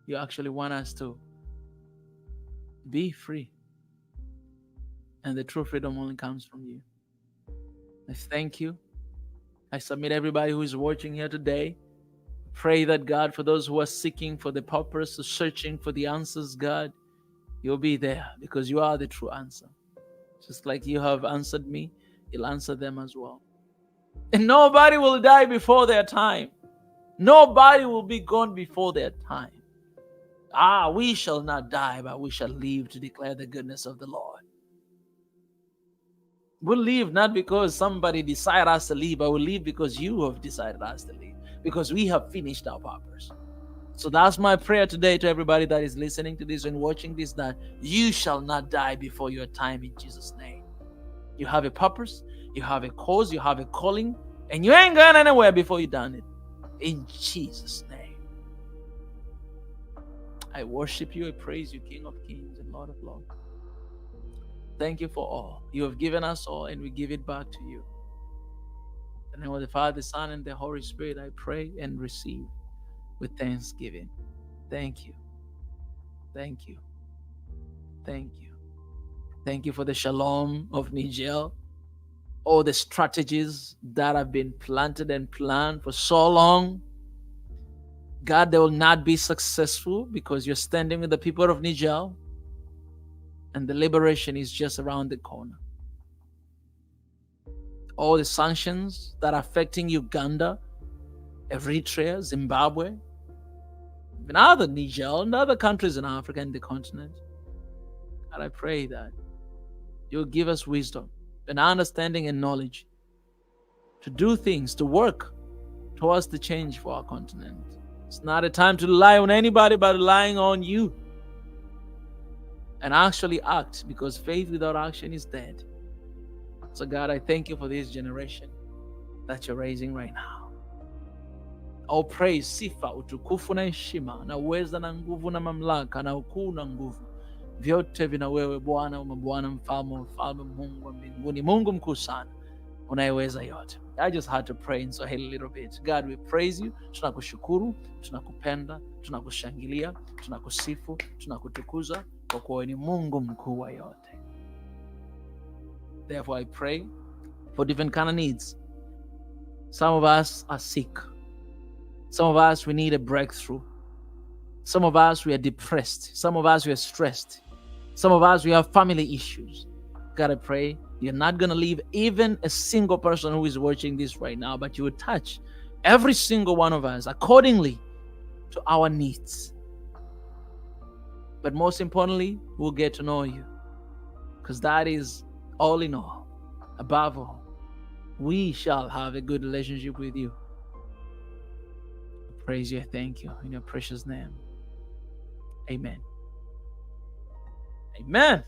You actually want us to be free. And the true freedom only comes from you. I thank you. I submit everybody who is watching here today. Pray that, God, for those who are seeking for the purpose, searching for the answers, God, you'll be there because you are the true answer. Just like you have answered me, you'll answer them as well. And nobody will die before their time. Nobody will be gone before their time. We shall not die, but we shall live to declare the goodness of the Lord. We'll live not because somebody decided us to live, but we'll live because you have decided us to live, because we have finished our purpose. So that's my prayer today to everybody that is listening to this and watching this, that you shall not die before your time in Jesus' name. You have a purpose, you have a cause, you have a calling, and you ain't going anywhere before you've done it. In Jesus' name. I worship you, I praise you, King of Kings and Lord of Lords. Thank you for all. You have given us all, and we give it back to you. In the name of the Father, the Son, and the Holy Spirit, I pray and receive with thanksgiving. Thank you. Thank you. Thank you. Thank you for the shalom of Niger. All the strategies that have been planted and planned for so long. God, they will not be successful because you're standing with the people of Niger. And the liberation is just around the corner. All the sanctions that are affecting Uganda, Eritrea, Zimbabwe, and other Niger, and other countries in Africa and the continent. And I pray that you'll give us wisdom and understanding and knowledge to do things, to work towards the change for our continent. It's not a time to rely on anybody, but relying on you. And actually act, because faith without action is dead. So God, I thank you for this generation that you're raising right now. All praise, sifa, utukufu na heshima, na uweza na nguvu na mamlaka na ukuu na nguvu, vyote vina wewe Bwana, Bwana mfalme, mfalme, Mungu wa mbinguni, Mungu mkuu sana, unayeweza yote. I just had to pray in Swahili a little bit. God, we praise you. Tunakushukuru, tunakupenda, tunakushangilia, tunakusifu, tunakutukuza, kwa kuwa ni Mungu mkuu wa yote. Therefore I pray for different kind of needs. Some of us are sick. Some of us, we need a breakthrough. Some of us, we are depressed. Some of us, we are stressed. Some of us, we have family issues. God, I pray You're not going to leave even a single person who is watching this right now, but you will touch every single one of us accordingly to our needs. But most importantly, we'll get to know you, because that is all in all. Above all, we shall have a good relationship with you. I praise you. Thank you in your precious name. Amen. Amen.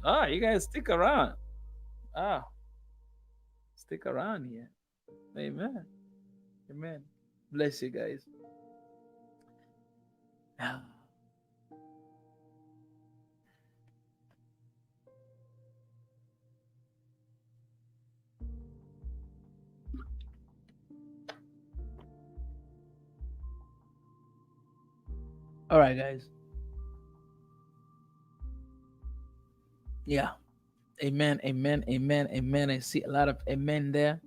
Ah, you guys stick around. Ah, stick around here. Amen. Amen. Bless you guys. All right, guys. Yeah. Amen, amen, amen, amen. I see a lot of amen there.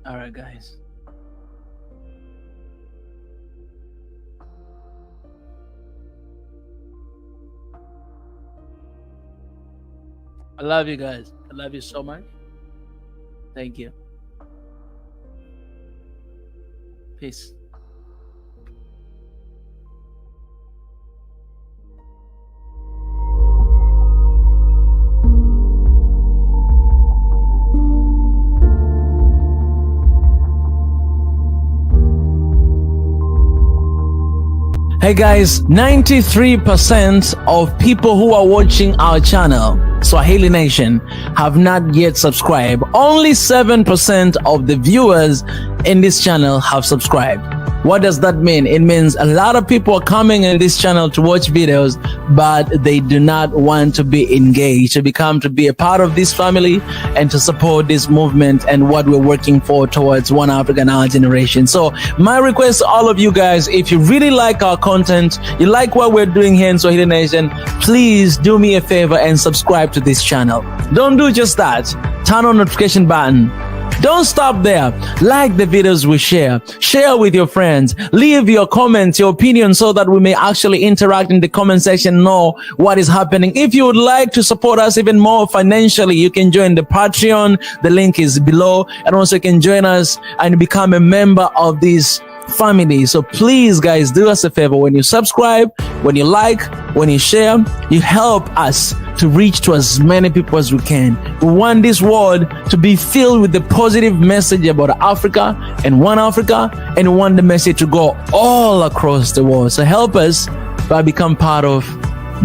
All right, guys. I love you guys. I love you so much. Thank you. Peace. Hey guys, 93% of people who are watching our channel, Swahili Nation, have not yet subscribed. Only 7% of the viewers in this channel have subscribed. What does that mean? It means a lot of people are coming in this channel to watch videos, but they do not want to be engaged, to be a part of this family and to support this movement and what we're working for towards One Africa Now generation. So my request to all of you guys, if you really like our content, you like what we're doing here in Swahili Nation, please do me a favor and subscribe to this channel. Don't do just that. Turn on notification button. Don't stop there. Like the videos we share. Share with your friends. Leave your comments, your opinion, so that we may actually interact in the comment section, know what is happening. If you would like to support us even more financially, you can join the Patreon. The link is below. And also you can join us and become a member of this family. So please, guys, do us a favor. When you subscribe, when you like, when you share, you help us to reach to as many people as we can. We want this world to be filled with the positive message about Africa and One Africa, and we want the message to go all across the world. So help us by becoming part of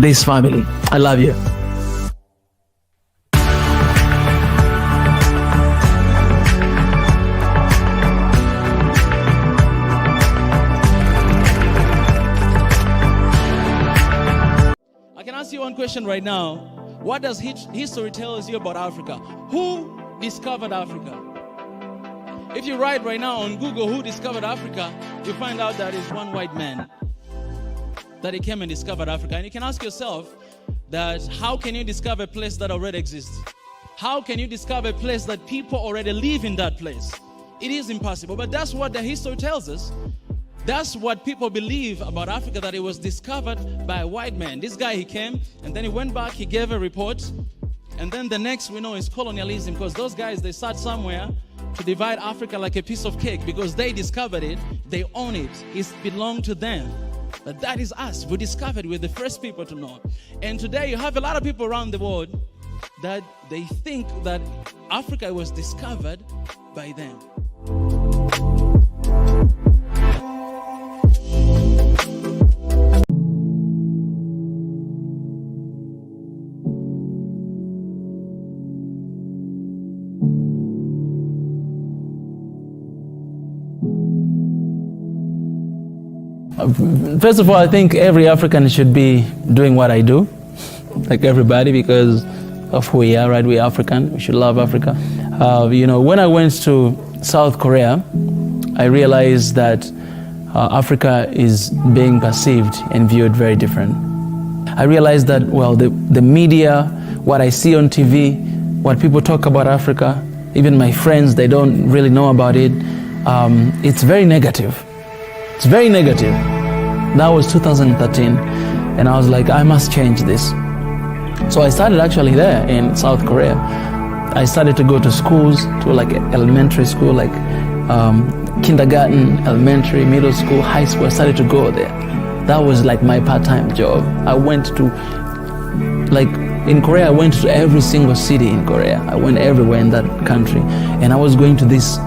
this family. I love you. One question right now. What does history tell us you about Africa? Who discovered Africa? If you write right now on Google who discovered Africa, you find out that it's one white man that he came and discovered Africa. And you can ask yourself that how can you discover a place that already exists? How can you discover a place that people already live in that place? It is impossible, but that's what the history tells us. That's what people believe about Africa, that it was discovered by a white man. This guy, he came, and then he went back, he gave a report, and then the next we know is colonialism, because those guys, they sat somewhere to divide Africa like a piece of cake, because they discovered it, they own it, it belonged to them. But that is us. We discovered, we're the first people to know. And today you have a lot of people around the world that they think that Africa was discovered by them. First of all, I think every African should be doing what I do, like everybody, because of who we are, right? We're African, we should love Africa. You know, when I went to South Korea, I realized that Africa is being perceived and viewed very different. I realized that, well, the media, what I see on TV, what people talk about Africa, even my friends, they don't really know about it. It's very negative. It's very negative. That was 2013, and I was like, I must change this. So I started actually there in South Korea. I started to go to schools, to like elementary school, like kindergarten, elementary, middle school, high school. I started to go there. That was like my part-time job. I went to, like in Korea, I went to every single city in Korea. I went everywhere in that country, and I was going to these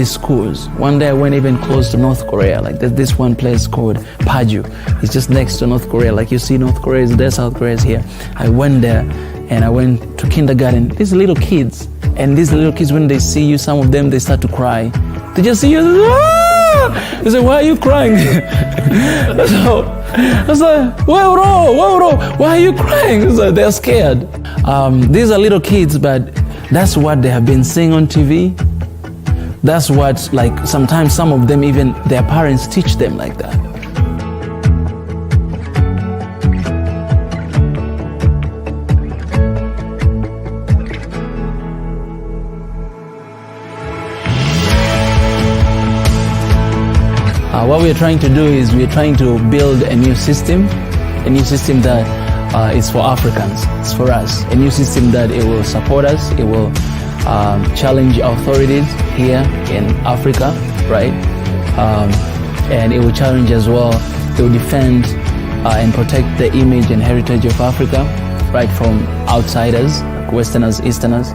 schools. One day I went even close to North Korea. Like there's this one place called Paju. It's just next to North Korea. Like you see North Korea is there, South Korea is here. I went there and I went to kindergarten. These little kids, and these little kids, when they see you, some of them, they start to cry. They just see you, they say, why are you crying? So I was like, why are you crying? So they're scared. These are little kids, but that's what they have been seeing on TV. That's what, like, sometimes some of them, even their parents teach them like that. What we're trying to do is we're trying to build a new system that is for Africans, it's for us, a new system that it will support us, it will challenge authorities here in Africa, right? And it will challenge as well, it will defend and protect the image and heritage of Africa, right, from outsiders, Westerners, Easterners,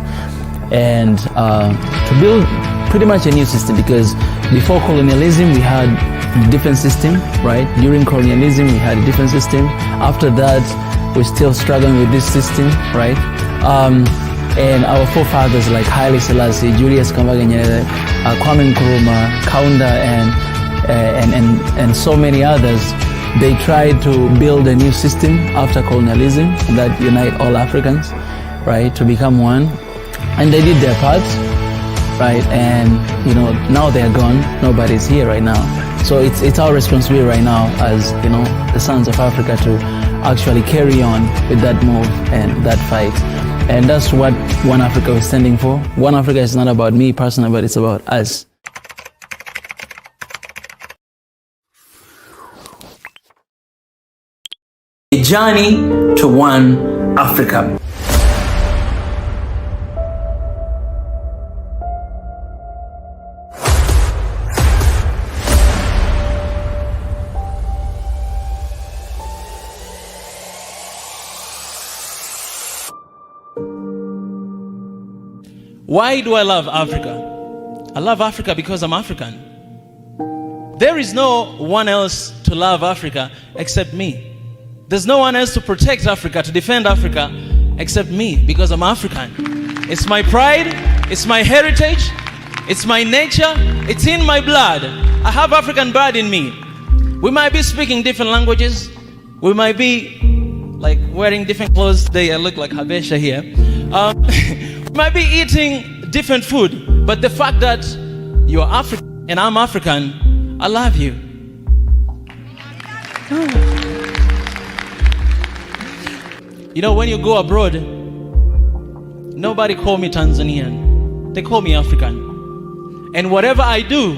and to build pretty much a new system, because before colonialism we had a different system, right? During colonialism we had a different system. After that we're still struggling with this system, right? And our forefathers like Haile Selassie, Julius Kambarage Nyerere, Kwame Nkrumah, Kaunda, and so many others, they tried to build a new system after colonialism that unite all Africans, right, to become one. And they did their part, right? And you know, now they're gone. Nobody's here right now. So it's our responsibility right now, as you know, the sons of Africa, to actually carry on with that move and that fight. And that's what One Africa is standing for. One Africa is not about me personally, but it's about us. A journey to One Africa. Why do I love Africa? I love Africa because I'm African. There is no one else to love Africa except me. There's no one else to protect Africa, to defend Africa, except me, because I'm African. It's my pride, it's my heritage, it's my nature, it's in my blood. I have African blood in me. We might be speaking different languages, we might be like wearing different clothes. Today I look like Habesha here. We might be eating different food, but the fact that you're African and I'm African, I love you. You know, when you go abroad, nobody call me Tanzanian. They call me African. And whatever I do,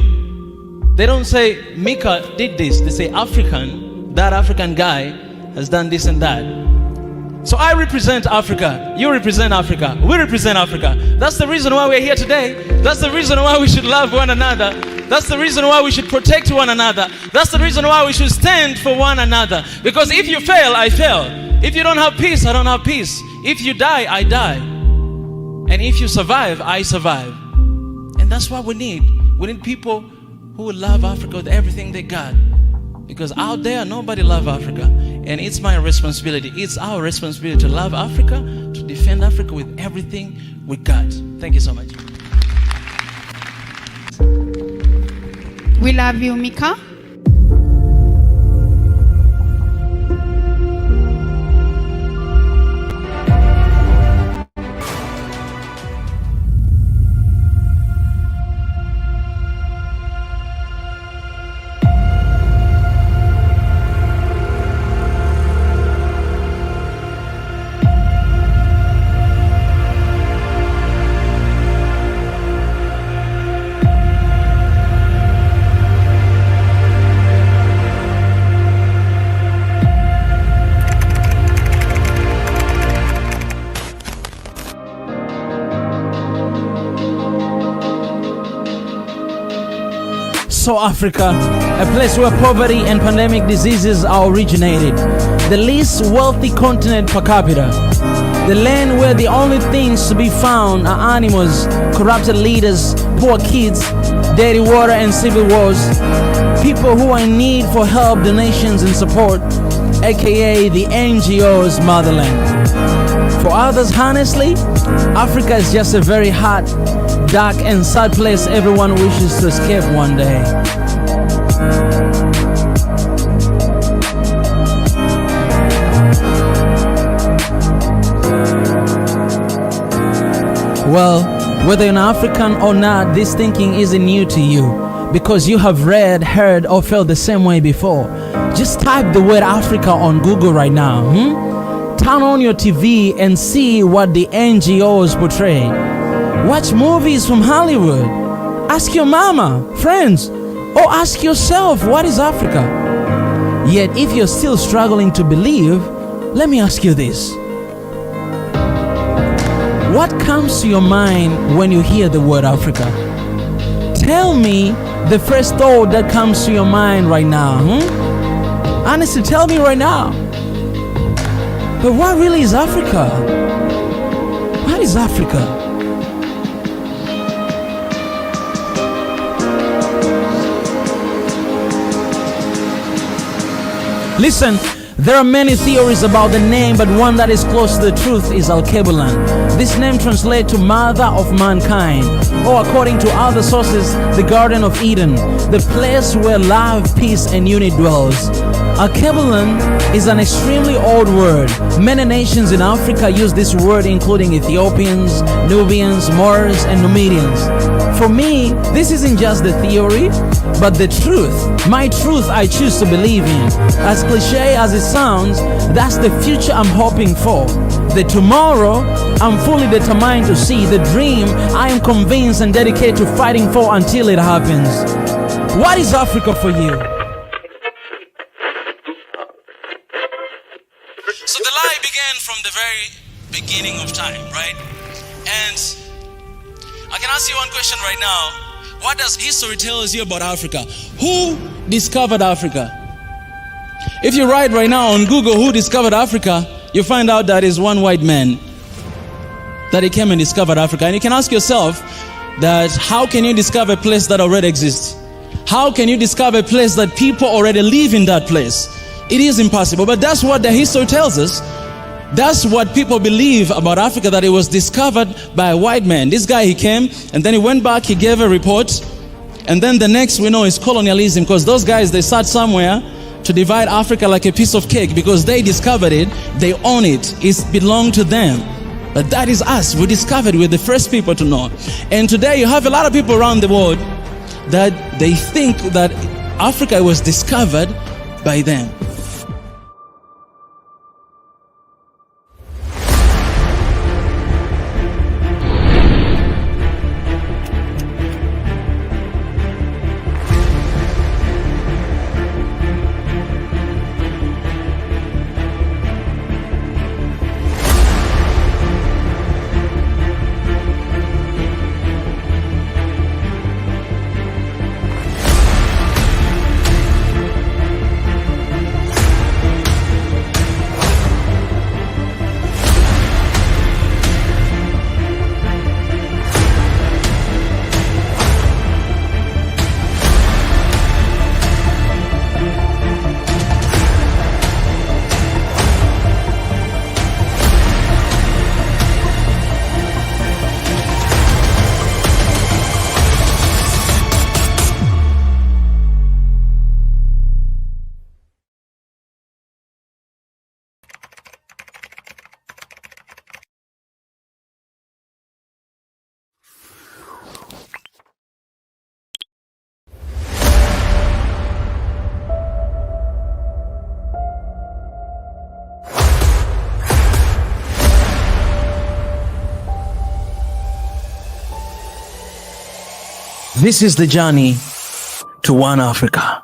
they don't say Mika did this. They say African, that African guy has done this and that. So I represent Africa, you represent Africa, we represent Africa. That's the reason why we're here today. That's the reason why we should love one another. That's the reason why we should protect one another. That's the reason why we should stand for one another. Because if you fail, I fail. If you don't have peace, I don't have peace. If you die, I die. And if you survive, I survive. And that's what we need. We need people who will love Africa with everything they got. Because out there, nobody loves Africa. And it's my responsibility, it's our responsibility to love Africa, to defend Africa with everything we got. Thank you so much. We love you, Mika. So Africa, a place where poverty and pandemic diseases are originated. The least wealthy continent per capita. The land where the only things to be found are animals, corrupted leaders, poor kids, dirty water and civil wars. People who are in need for help, donations and support, aka the NGO's motherland. For others, honestly, Africa is just a very hot, dark and sad place everyone wishes to escape one day. Well, whether you're an African or not, this thinking isn't new to you because you have read, heard or felt the same way before. Just type the word Africa on Google right now. Turn on your TV and see what the NGOs portray. Watch movies from Hollywood. Ask your mama, friends, or ask yourself, what is Africa? Yet if you're still struggling to believe, let me ask you this. What comes to your mind when you hear the word Africa? Tell me the first thought that comes to your mind right now. Honestly, tell me right now. But what really is Africa? What is Africa? Listen, there are many theories about the name, but one that is close to the truth is Al-Kebulan. This name translates to Mother of Mankind, or according to other sources, the Garden of Eden, the place where love, peace, and unity dwells. Al-Kebulan is an extremely old word. Many nations in Africa use this word, including Ethiopians, Nubians, Moors, and Numidians. For me, this isn't just the theory, but the truth. My truth I choose to believe in. As cliche as it sounds, that's the future I'm hoping for. The tomorrow I'm fully determined to see. The dream I am convinced and dedicated to fighting for until it happens. What is Africa for you? So the lie began from the very beginning of time, right? And I can ask you one question right now. What does history tell us you about Africa? Who discovered Africa? If you write right now on Google who discovered Africa, you find out that is one white man that he came and discovered Africa. And you can ask yourself that how can you discover a place that already exists? How can you discover a place that people already live in that place? It is impossible, but that's what the history tells us. That's what people believe about Africa, that it was discovered by a white man. This guy, he came and then he went back, he gave a report, and then the next we know is colonialism, because those guys, they sat somewhere to divide Africa like a piece of cake because they discovered it, they own it, it belonged to them. But that is us. We discovered, we're the first people to know. And today you have a lot of people around the world that they think that Africa was discovered by them. This is the journey to one Africa.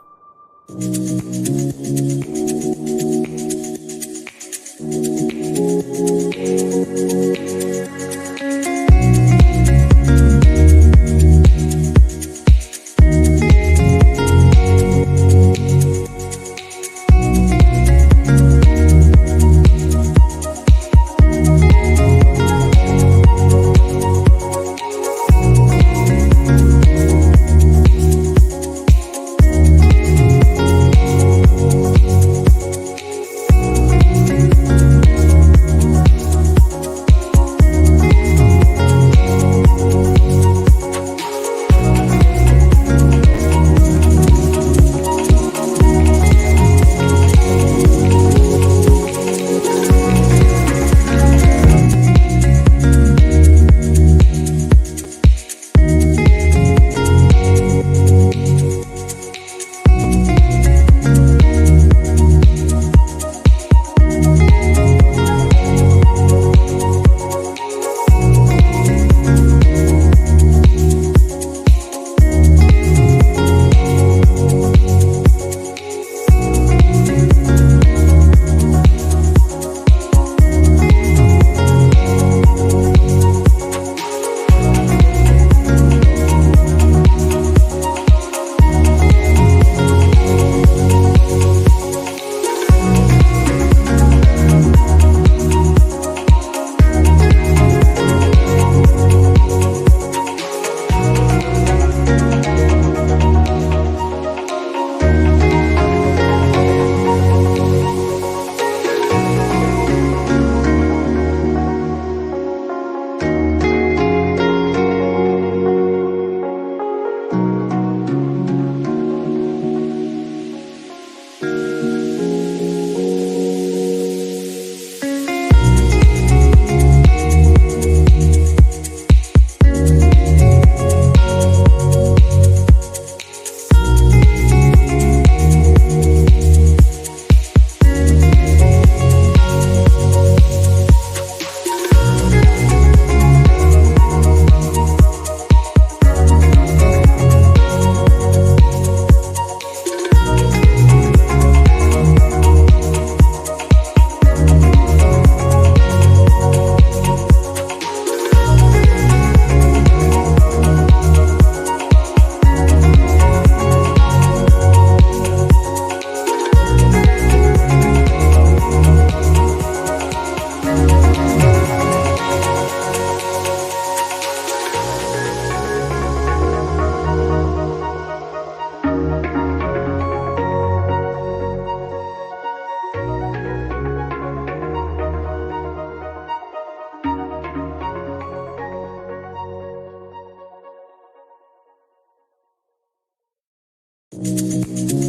you.